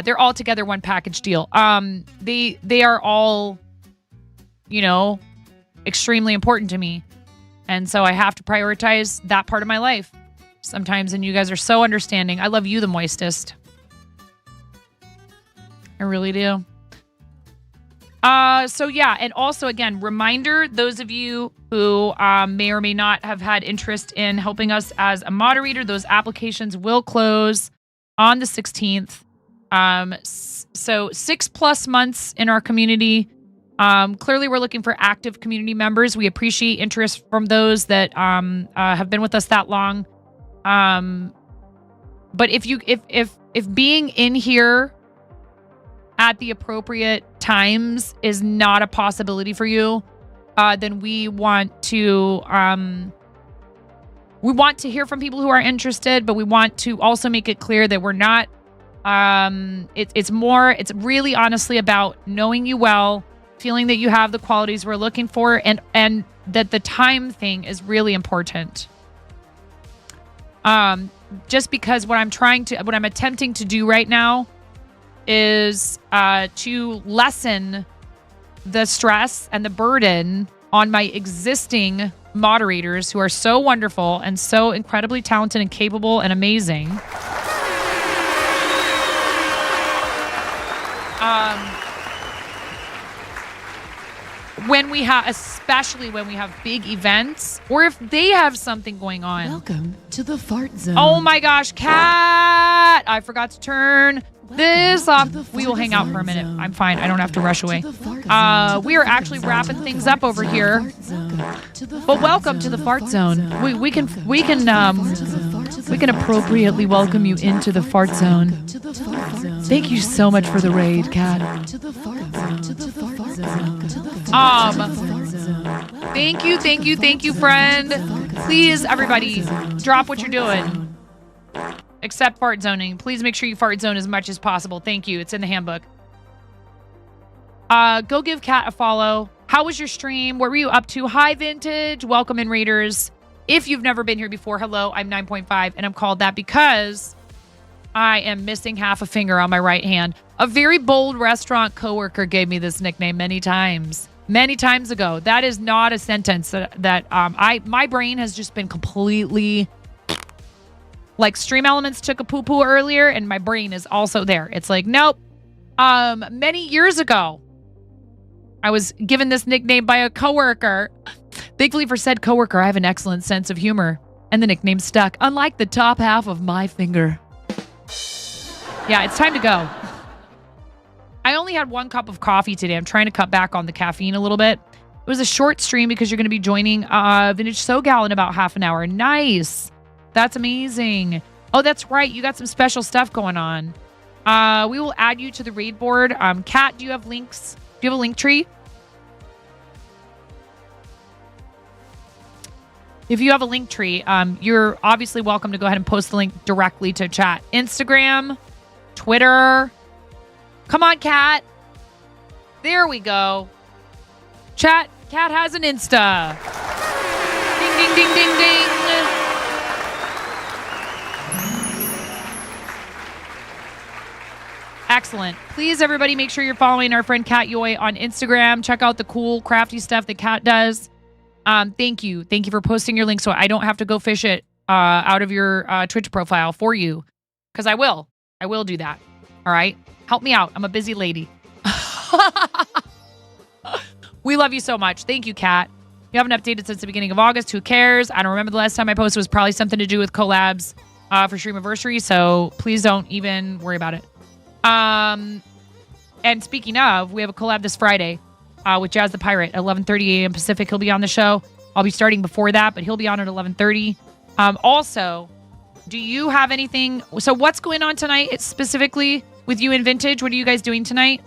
S1: They're all together one package deal. They are all, extremely important to me. And so I have to prioritize that part of my life sometimes. And you guys are so understanding. I love you the moistest. I really do. So yeah. And also, again, reminder, those of you who may or may not have had interest in helping us as a moderator, those applications will close on the 16th. So 6+ months in our community. Clearly, we're looking for active community members. We appreciate interest from those that have been with us that long. But if being in here at the appropriate times is not a possibility for you, then we want to hear from people who are interested. But we want to also make it clear that we're not. It's really honestly about knowing you well. feeling that you have the qualities we're looking for, and that the time thing is really important. Just because what I'm attempting to do right now is to lessen the stress and the burden on my existing moderators who are so wonderful and so incredibly talented and capable and amazing. Especially when we have big events, or if they have something going on.
S16: Welcome to the fart zone.
S1: Oh my gosh, Cat! I forgot to turn this off. We will hang out for a minute. I'm fine. I don't have to rush away. We are actually wrapping things up over here. But welcome to the fart zone. We can appropriately welcome you into the fart zone. Thank you so much for the raid, Cat. Thank you, friend. Please, everybody, drop what you're doing. Except fart zoning. Please make sure you fart zone as much as possible. Thank you. It's in the handbook. Go give Kat a follow. How was your stream? What were you up to? Hi, Vintage. Welcome in, Raiders. If you've never been here before, hello, I'm 9.5, and I'm called that because I am missing half a finger on my right hand. A very bold restaurant coworker gave me this nickname many times ago. That is not a sentence that my brain has just been completely, like, Stream Elements took a poo-poo earlier, and my brain is also there. It's like, nope. Many years ago, I was given this nickname by a coworker. Thankfully for said coworker, I have an excellent sense of humor, and the nickname stuck, unlike the top half of my finger. Yeah, it's time to go. I only had 1 cup of coffee today. I'm trying to cut back on the caffeine a little bit. It was a short stream because you're going to be joining Vintage SoGal in about half an hour. Nice. That's amazing. Oh, that's right. You got some special stuff going on. We will add you to the raid board. Kat, do you have links? Do you have a link tree? If you have a link tree, you're obviously welcome to go ahead and post the link directly to chat. Instagram, Twitter. Come on, Kat. There we go. Chat, Kat has an Insta. Ding, ding, ding, ding, ding. Excellent. Please, everybody, make sure you're following our friend Kat Yoy on Instagram. Check out the cool, crafty stuff that Kat does. Thank you. Thank you for posting your link so I don't have to go fish it out of your Twitch profile for you. Because I will. I will do that. All right? Help me out. I'm a busy lady. We love you so much. Thank you, Kat. You haven't updated since the beginning of August. Who cares? I don't remember the last time I posted. It was probably something to do with collabs for Streamiversary, so please don't even worry about it. And speaking of, we have a collab this Friday with Jazz the Pirate at 11:30 a.m. Pacific. He'll be on the show. I'll be starting before that, but he'll be on at 11:30. Also, do you have anything? So what's going on tonight specifically with you and Vintage? What are you guys doing tonight?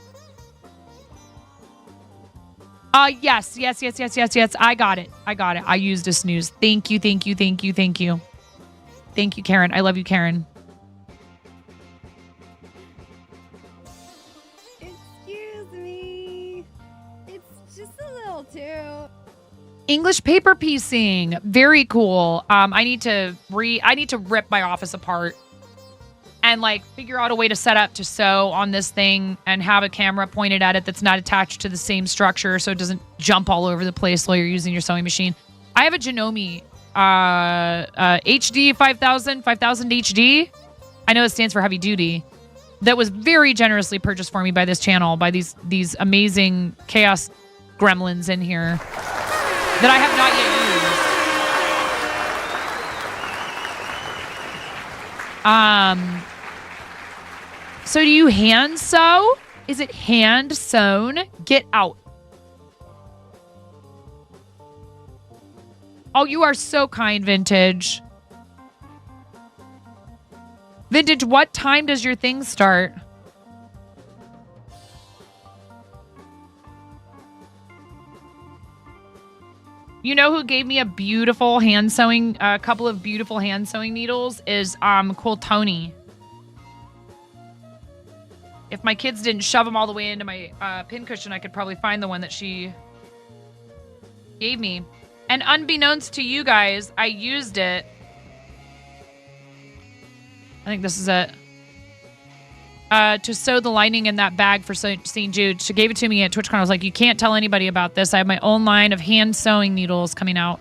S1: Yes. I got it. I used a snooze. Thank you, Karen. I love you, Karen.
S20: Excuse me. It's just a little too.
S1: English paper piecing. Very cool. I need to rip my office apart and like figure out a way to set up to sew on this thing and have a camera pointed at it that's not attached to the same structure so it doesn't jump all over the place while you're using your sewing machine. I have a Janome HD 5000 HD. I know it stands for heavy duty. That was very generously purchased for me by this channel, by these amazing chaos gremlins in here that I have not yet used. So do you hand sew? Is it hand sewn? Get out. Oh, you are so kind, Vintage. Vintage, what time does your thing start? You know who gave me a beautiful hand sewing, a couple of beautiful hand sewing needles is Cool Tony. if my kids didn't shove them all the way into my pincushion, I could probably find the one that she gave me. And unbeknownst to you guys, I used it. I think this is it. To sew the lining in that bag for St. Jude. She gave it to me at TwitchCon. I was like, you can't tell anybody about this. I have my own line of hand sewing needles coming out.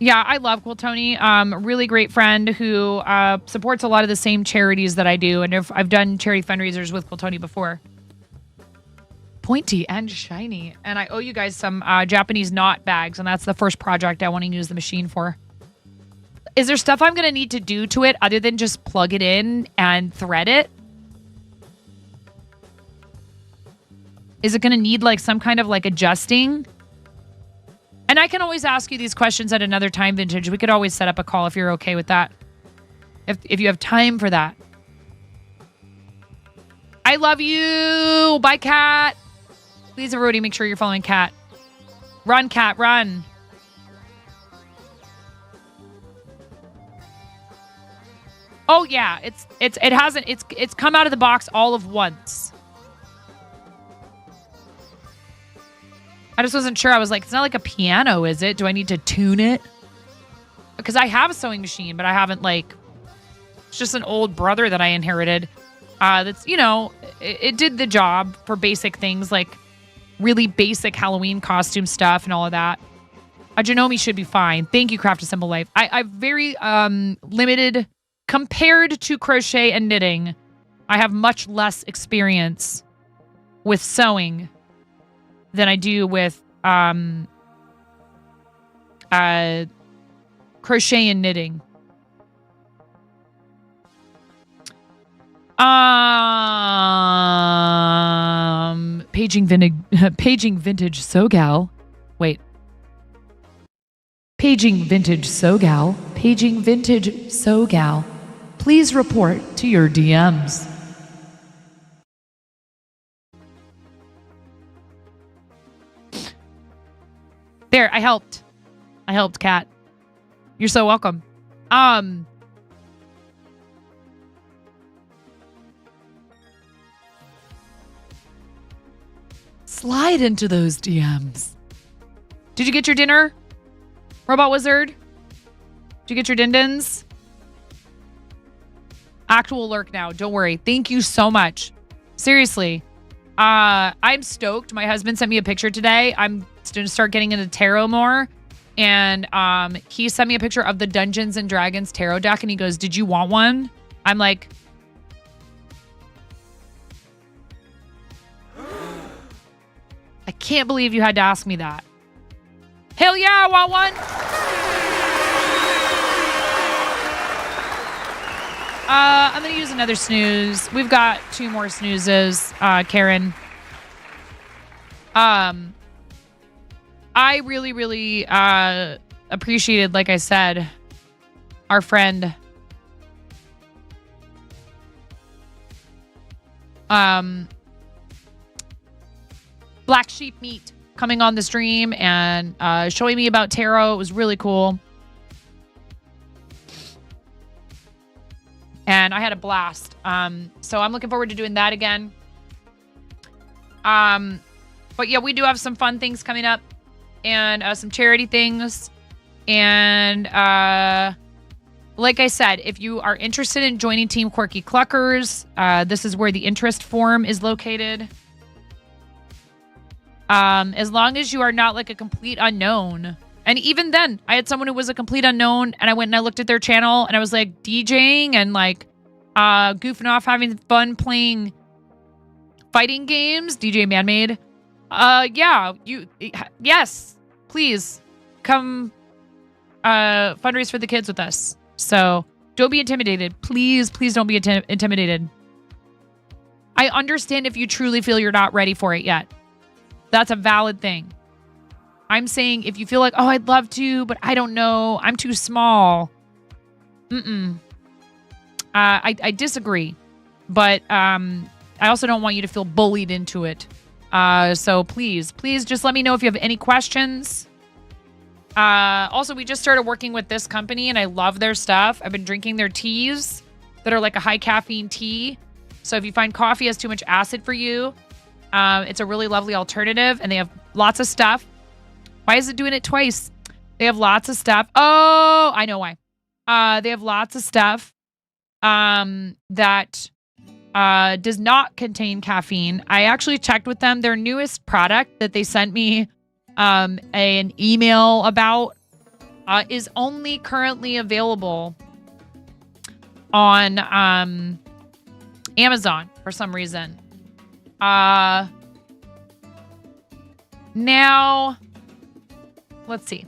S1: Yeah, I love Cool Tony. Really great friend who supports a lot of the same charities that I do. And I've done charity fundraisers with Cool Tony before. Pointy and shiny. And I owe you guys some Japanese knot bags. And that's the first project I want to use the machine for. Is there stuff I'm going to need to do to it other than just plug it in and thread it? Is it going to need like some kind of like adjusting? And I can always ask you these questions at another time, Vintage. We could always set up a call if you're okay with that. If you have time for that. I love you. Bye, Cat. Please, everybody, make sure you're following Cat. Run, Cat, run. Oh yeah, it's come out of the box all of once. I just wasn't sure. I was like, it's not like a piano, is it? Do I need to tune it? Because I have a sewing machine, but I haven't like, it's just an old brother that I inherited. That's, you know, it did the job for basic things like really basic Halloween costume stuff and all of that. A Janome should be fine. Thank you, Craft a Simple Life. I've very limited, compared to crochet and knitting, I have much less experience with sewing than I do with crochet and knitting. Paging vintage SoGal. Wait. Paging vintage SoGal. Paging vintage SoGal. Please report to your DMs. There, I helped. I helped, Kat. You're so welcome. Slide into those DMs. Did you get your dinner? Robot Wizard? Did you get your din-dins? Actual lurk now. Don't worry. Thank you so much. Seriously. I'm stoked. My husband sent me a picture today. I'm going to start getting into tarot more. And he sent me a picture of the Dungeons and Dragons tarot deck. And he goes, did you want one? I'm like... I can't believe you had to ask me that. Hell yeah, I want one. I'm going to use another snooze. We've got 2 more snoozes, Karen. I really, really appreciated, like I said, our friend Black Sheep Meat coming on the stream and showing me about tarot. It was really cool. And I had a blast. So I'm looking forward to doing that again. But yeah, we do have some fun things coming up and some charity things. And like I said, if you are interested in joining Team Quirky Cluckers, this is where the interest form is located. As long as you are not like a complete unknown. And even then, I had someone who was a complete unknown and I went and I looked at their channel and I was like DJing and like goofing off, having fun playing fighting games. DJ Manmade. Yeah, yes, please come fundraise for the kids with us. So don't be intimidated. Please don't be intimidated. I understand if you truly feel you're not ready for it yet. That's a valid thing. I'm saying if you feel like, oh, I'd love to, but I don't know. I'm too small. I disagree. but I also don't want you to feel bullied into it. So please just let me know if you have any questions. Also, we just started working with this company and I love their stuff. I've been drinking their teas that are like a high caffeine tea. So if you find coffee has too much acid for you, it's a really lovely alternative, and they have lots of stuff. Why is it doing it twice? They have lots of stuff. Oh, I know why. They have lots of stuff that does not contain caffeine. I actually checked with them. Their newest product that they sent me an email about is only currently available on Amazon for some reason. Now, let's see.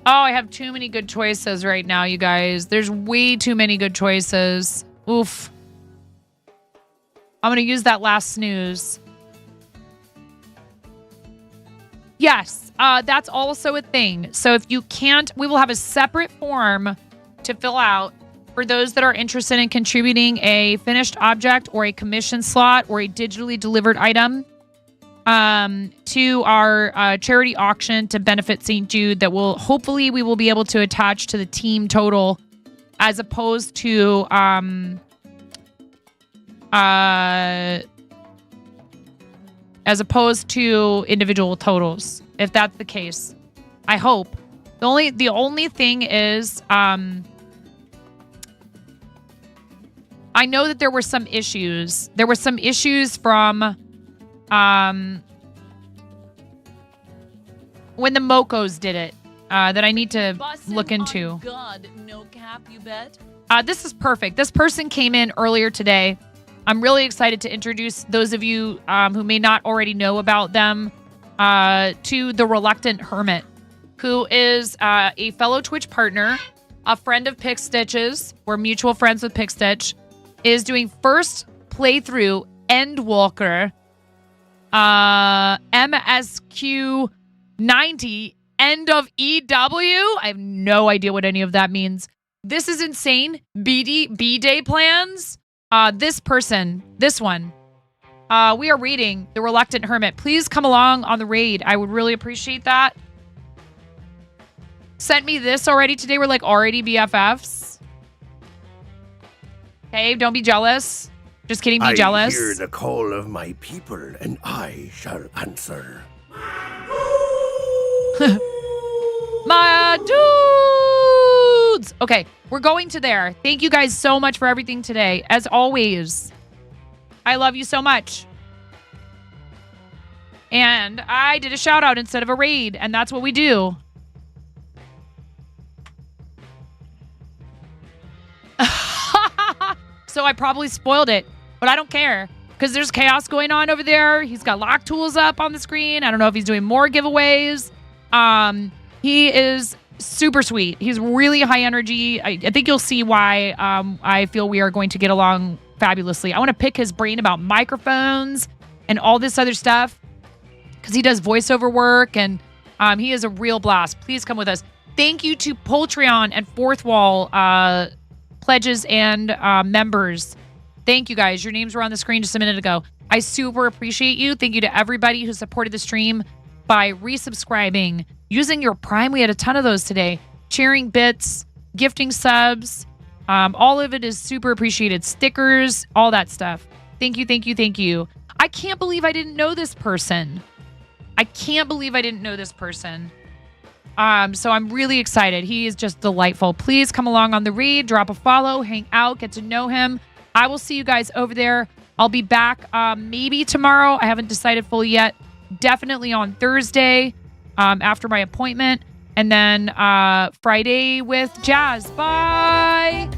S1: Oh, I have too many good choices right now, you guys. There's way too many good choices. Oof. I'm going to use that last snooze. Yes, that's also a thing. So if you can't, we will have a separate form to fill out for those that are interested in contributing a finished object or a commission slot or a digitally delivered item to our charity auction to benefit St. Jude that will hopefully we will be able to attach to the team total as opposed to individual totals, if that's the case. I hope. The only thing is I know that there were some issues. There were some issues from when the Mocos did it that I need to look into.
S16: God, no cap, you bet.
S1: This is perfect. This person came in earlier today. I'm really excited to introduce those of you who may not already know about them to the Reluctant Hermit, who is a fellow Twitch partner, a friend of Pick Stitch's. We're mutual friends with Pick Stitch. Is doing first playthrough Endwalker MSQ 90 end of EW. I have no idea what any of that means. This is insane. B-Day plans. This person, this one. We are reading The Reluctant Hermit. Please come along on the raid. I would really appreciate that. Sent me this already today. We're like already BFFs. Okay, don't be jealous. Just kidding, be jealous.
S14: I hear the call of my people, and I shall answer.
S1: My dudes! Okay, we're going to there. Thank you guys so much for everything today. As always, I love you so much. And I did a shout out instead of a raid, and that's what we do. So I probably spoiled it, but I don't care because there's chaos going on over there. He's got lock tools up on the screen. I don't know if he's doing more giveaways. He is super sweet. He's really high energy. I think you'll see why I feel we are going to get along fabulously. I want to pick his brain about microphones and all this other stuff because he does voiceover work and he is a real blast. Please come with us. Thank you to Poltreon and Fourth Wall pledges and members. Thank you guys. Your names were on the screen just a minute ago. I super appreciate you. Thank you to everybody who supported the stream by resubscribing, using your Prime. We had a ton of those today. Cheering bits, gifting subs. All of it is super appreciated. Stickers, all that stuff. Thank you, thank you, thank you. I can't believe I didn't know this person. So I'm really excited. He is just delightful. Please come along on the raid, drop a follow, hang out, get to know him. I will see you guys over there. I'll be back maybe tomorrow. I haven't decided fully yet. Definitely on Thursday after my appointment. And then Friday with Jazz. Bye.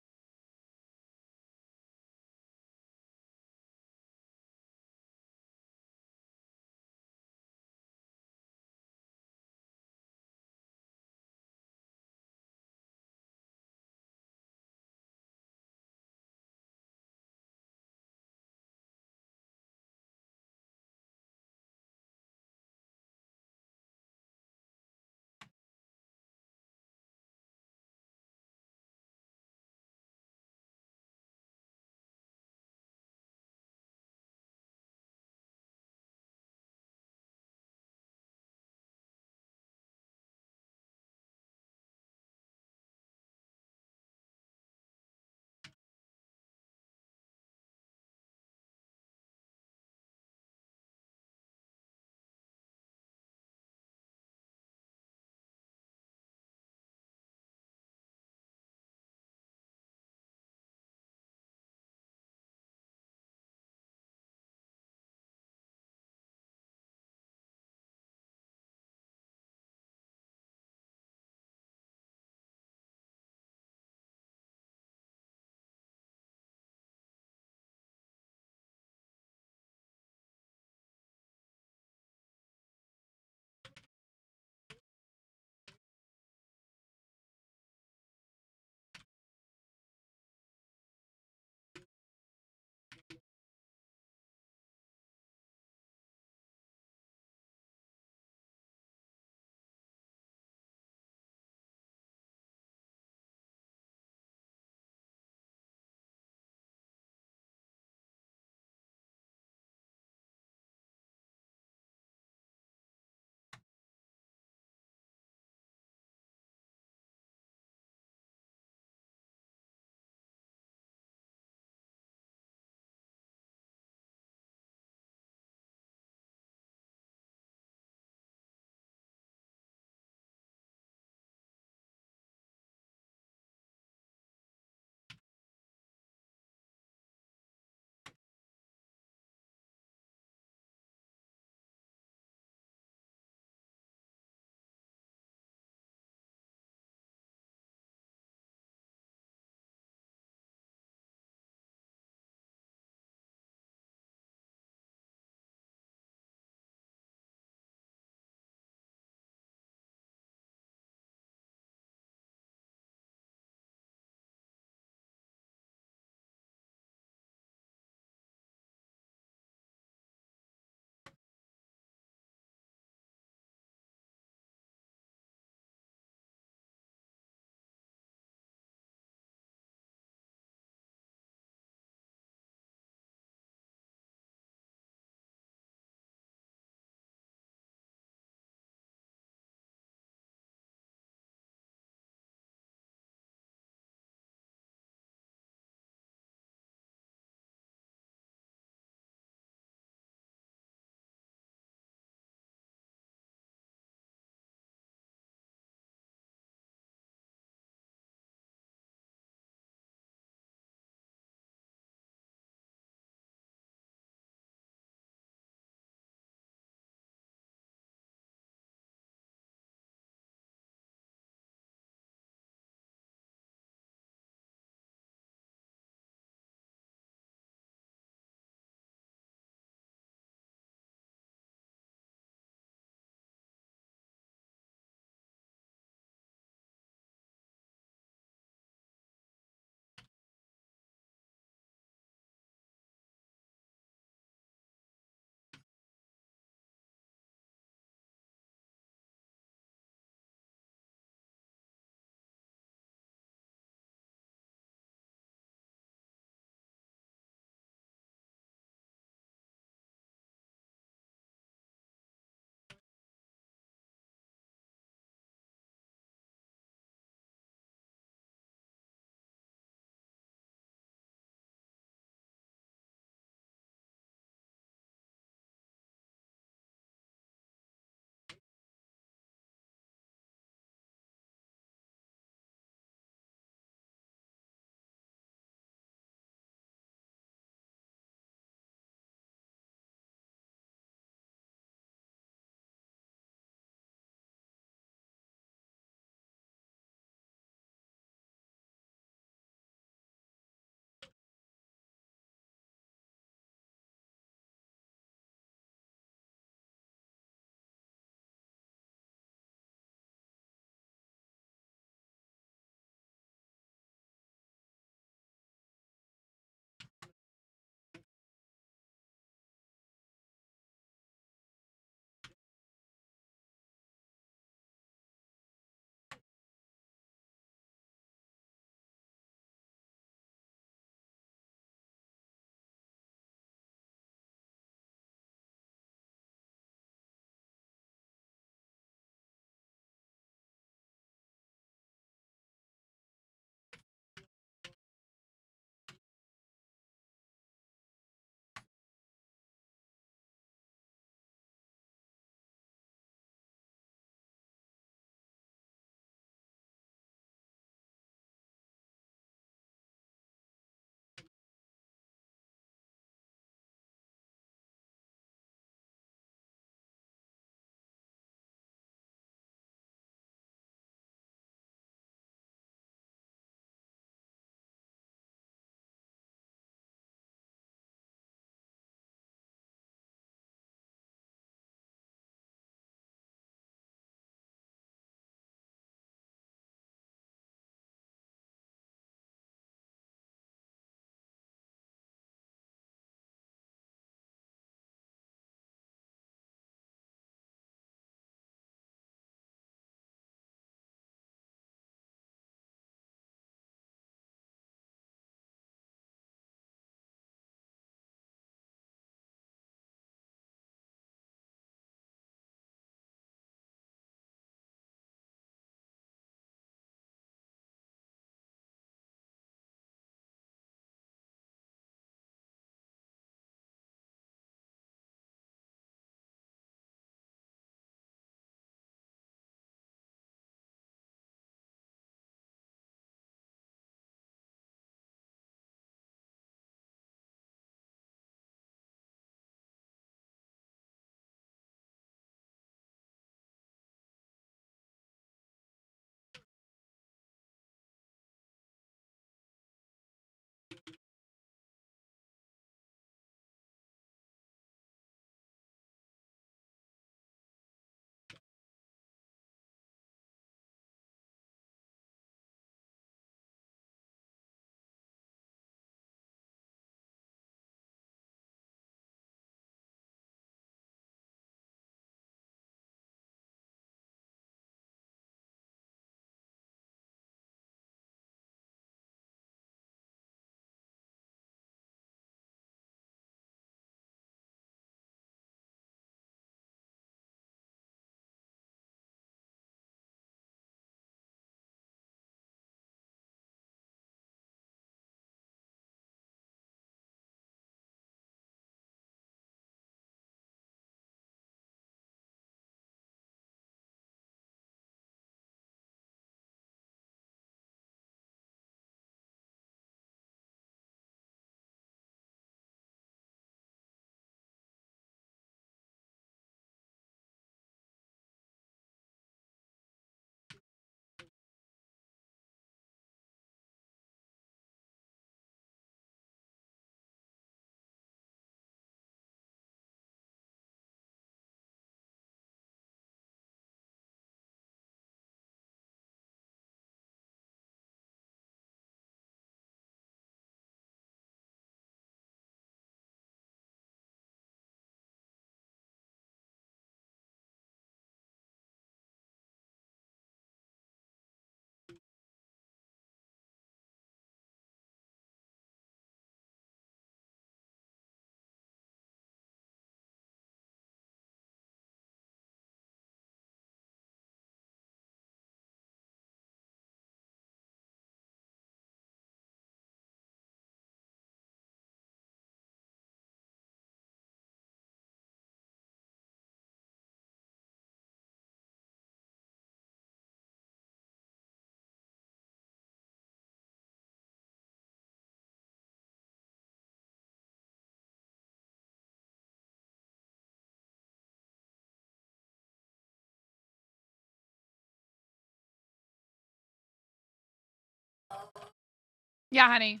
S1: Yeah, honey.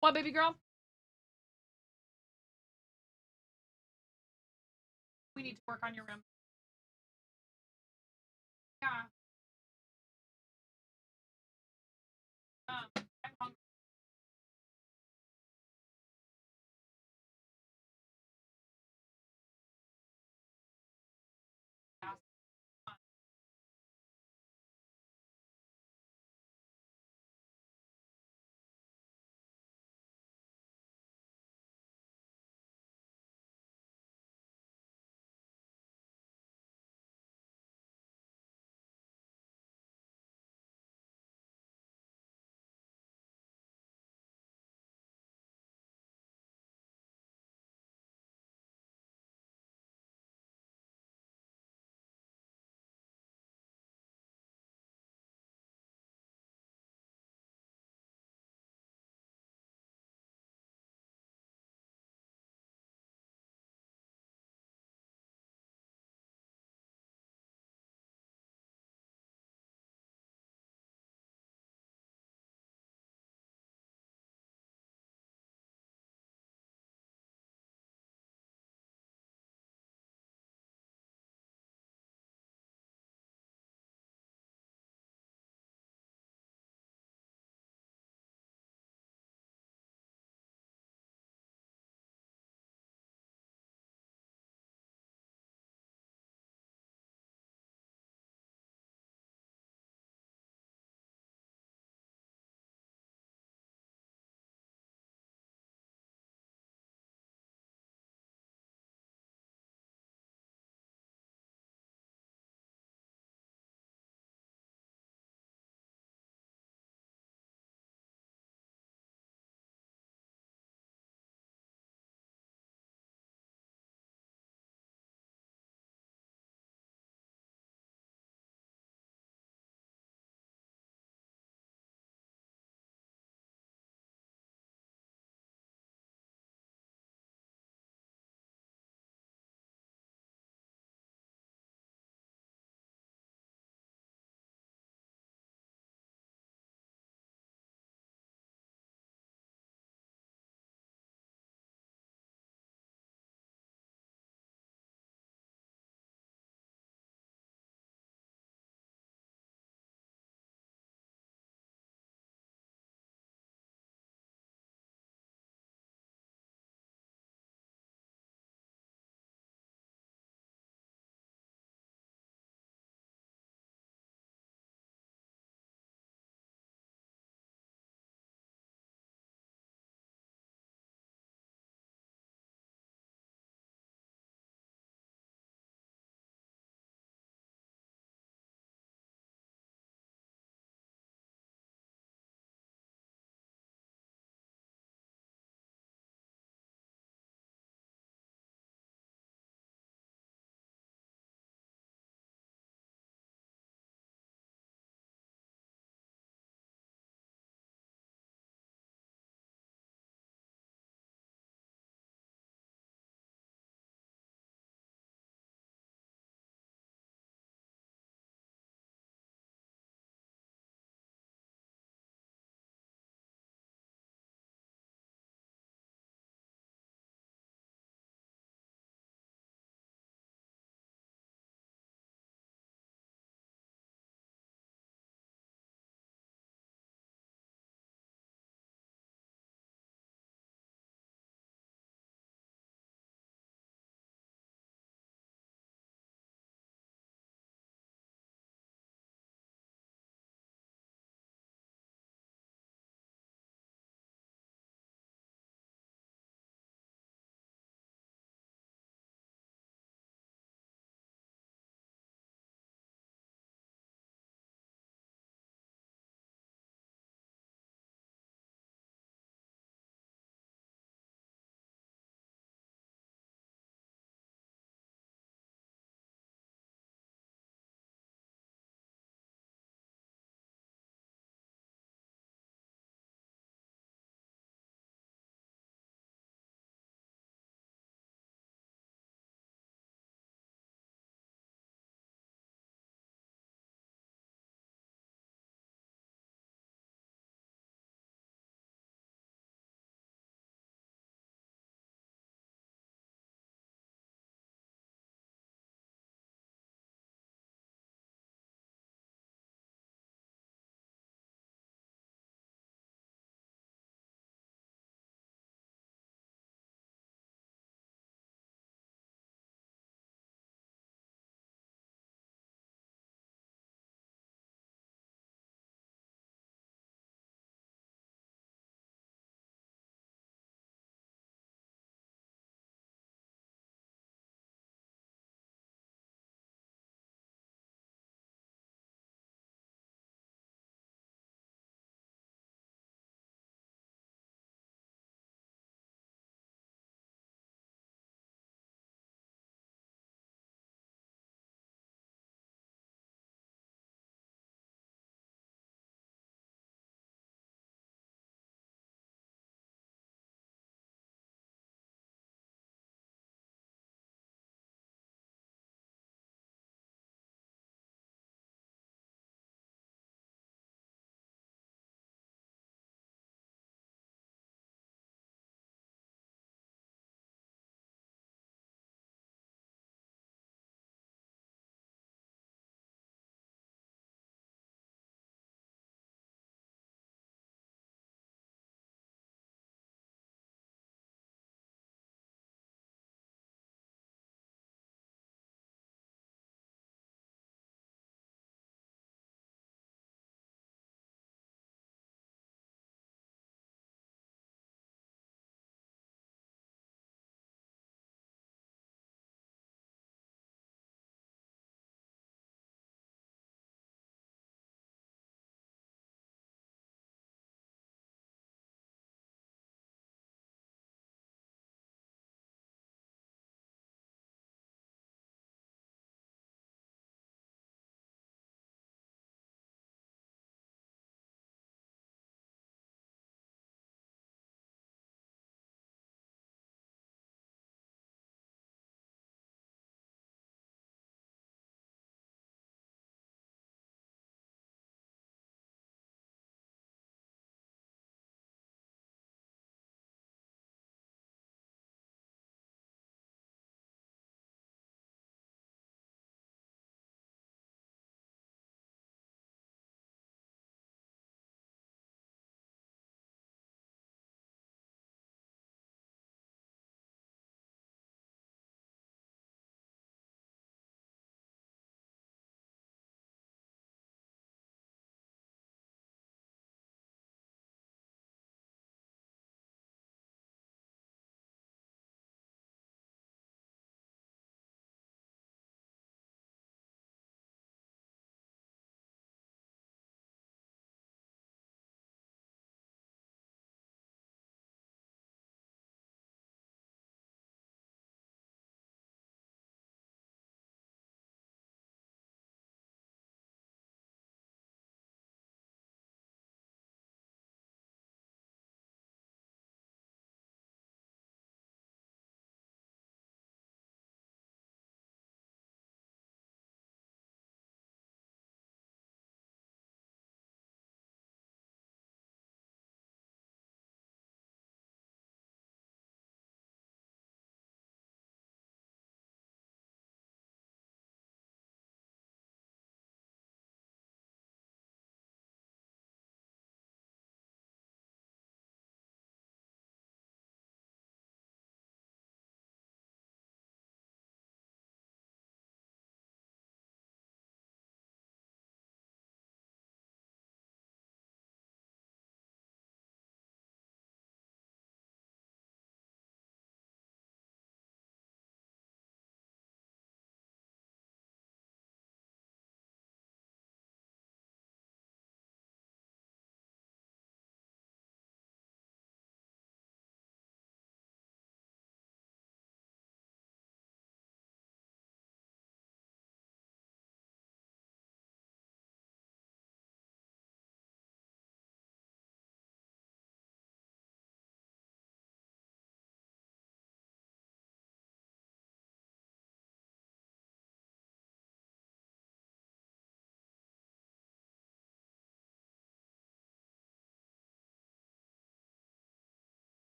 S1: What, baby girl? We need to work on your room. Yeah. I'm hungry.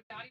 S1: Daddy.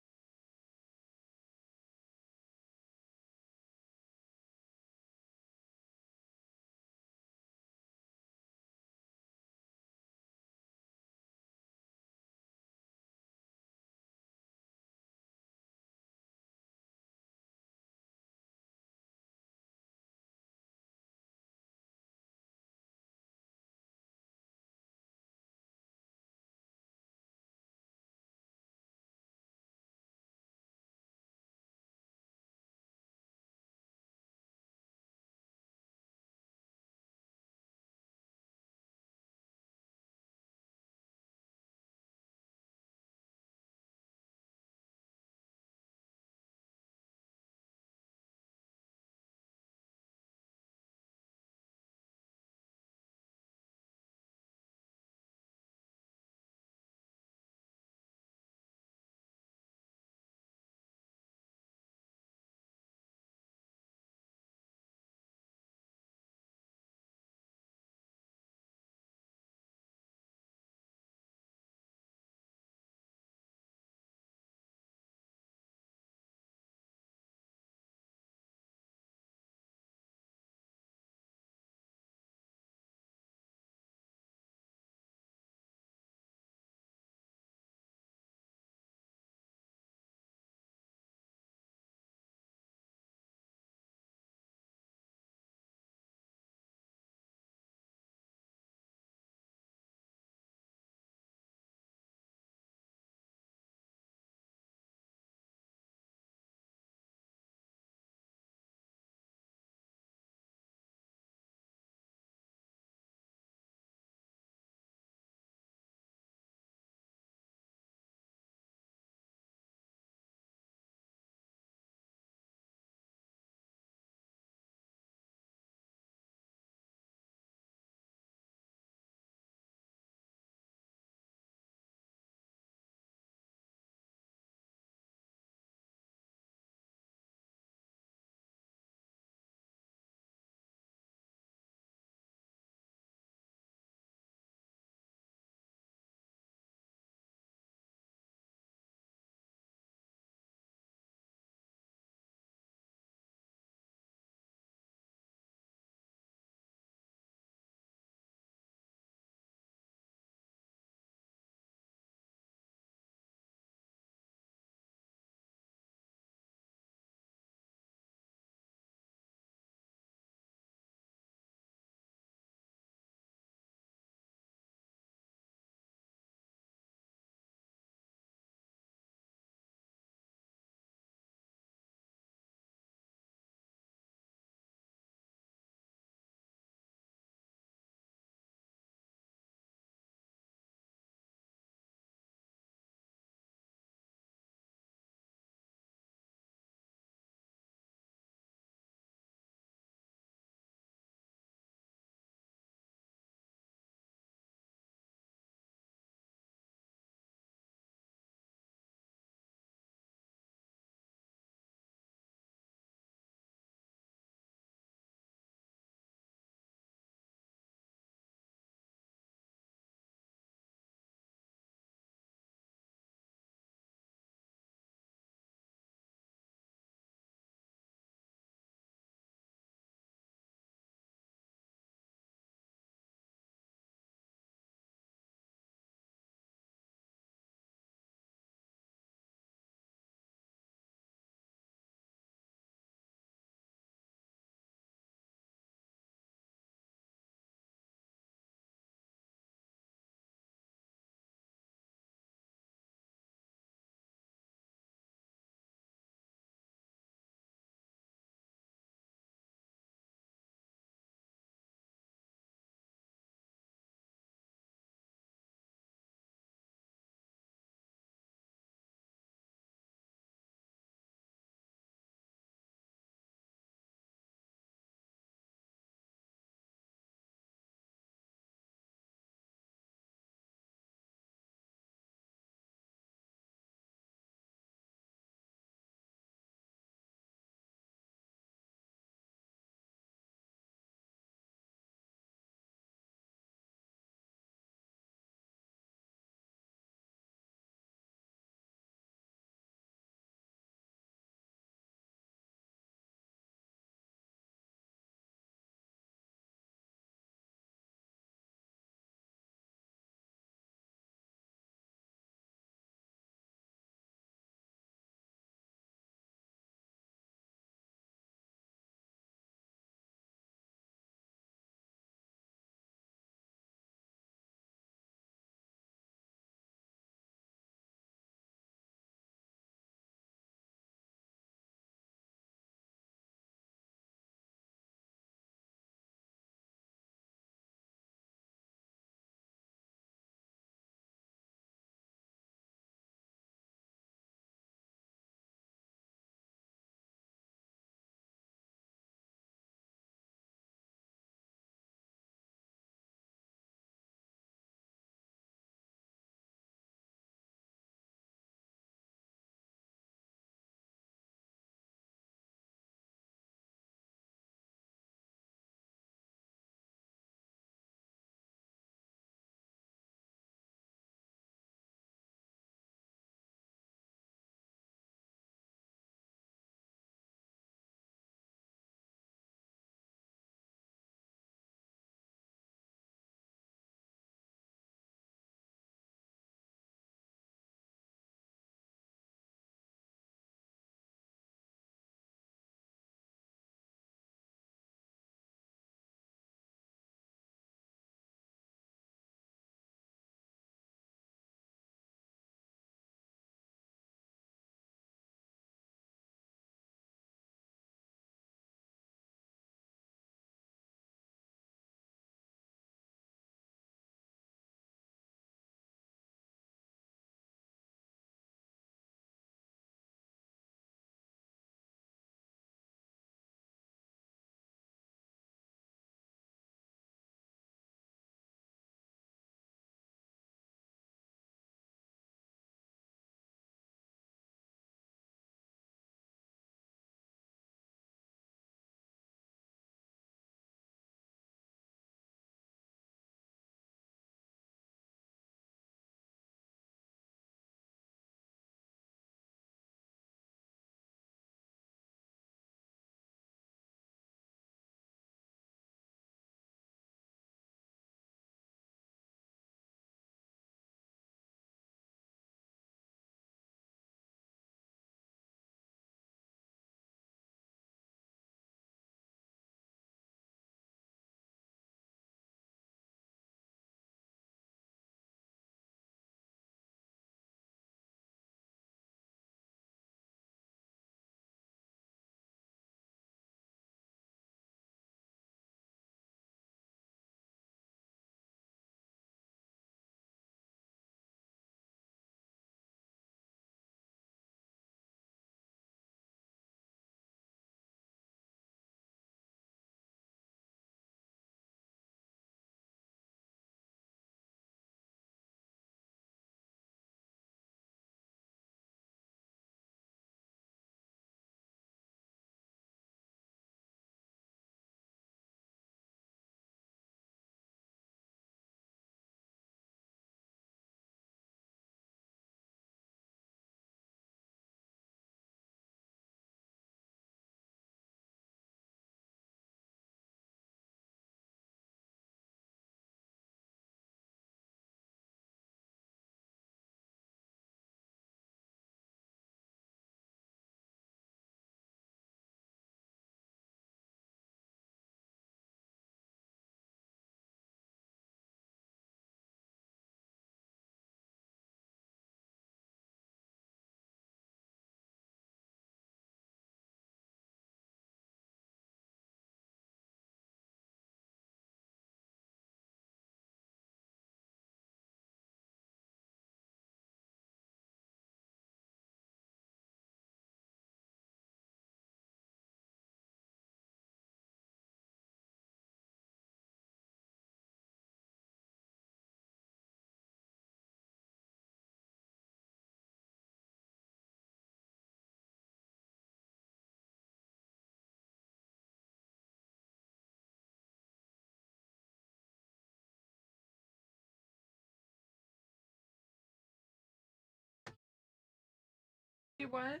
S1: See what?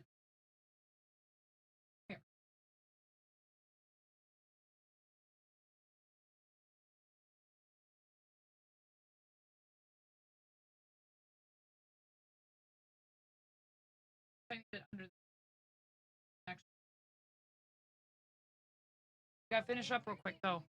S1: Here. I need it under the next. Gotta finish up real quick though.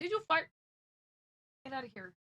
S1: Did you fart? Get out of here.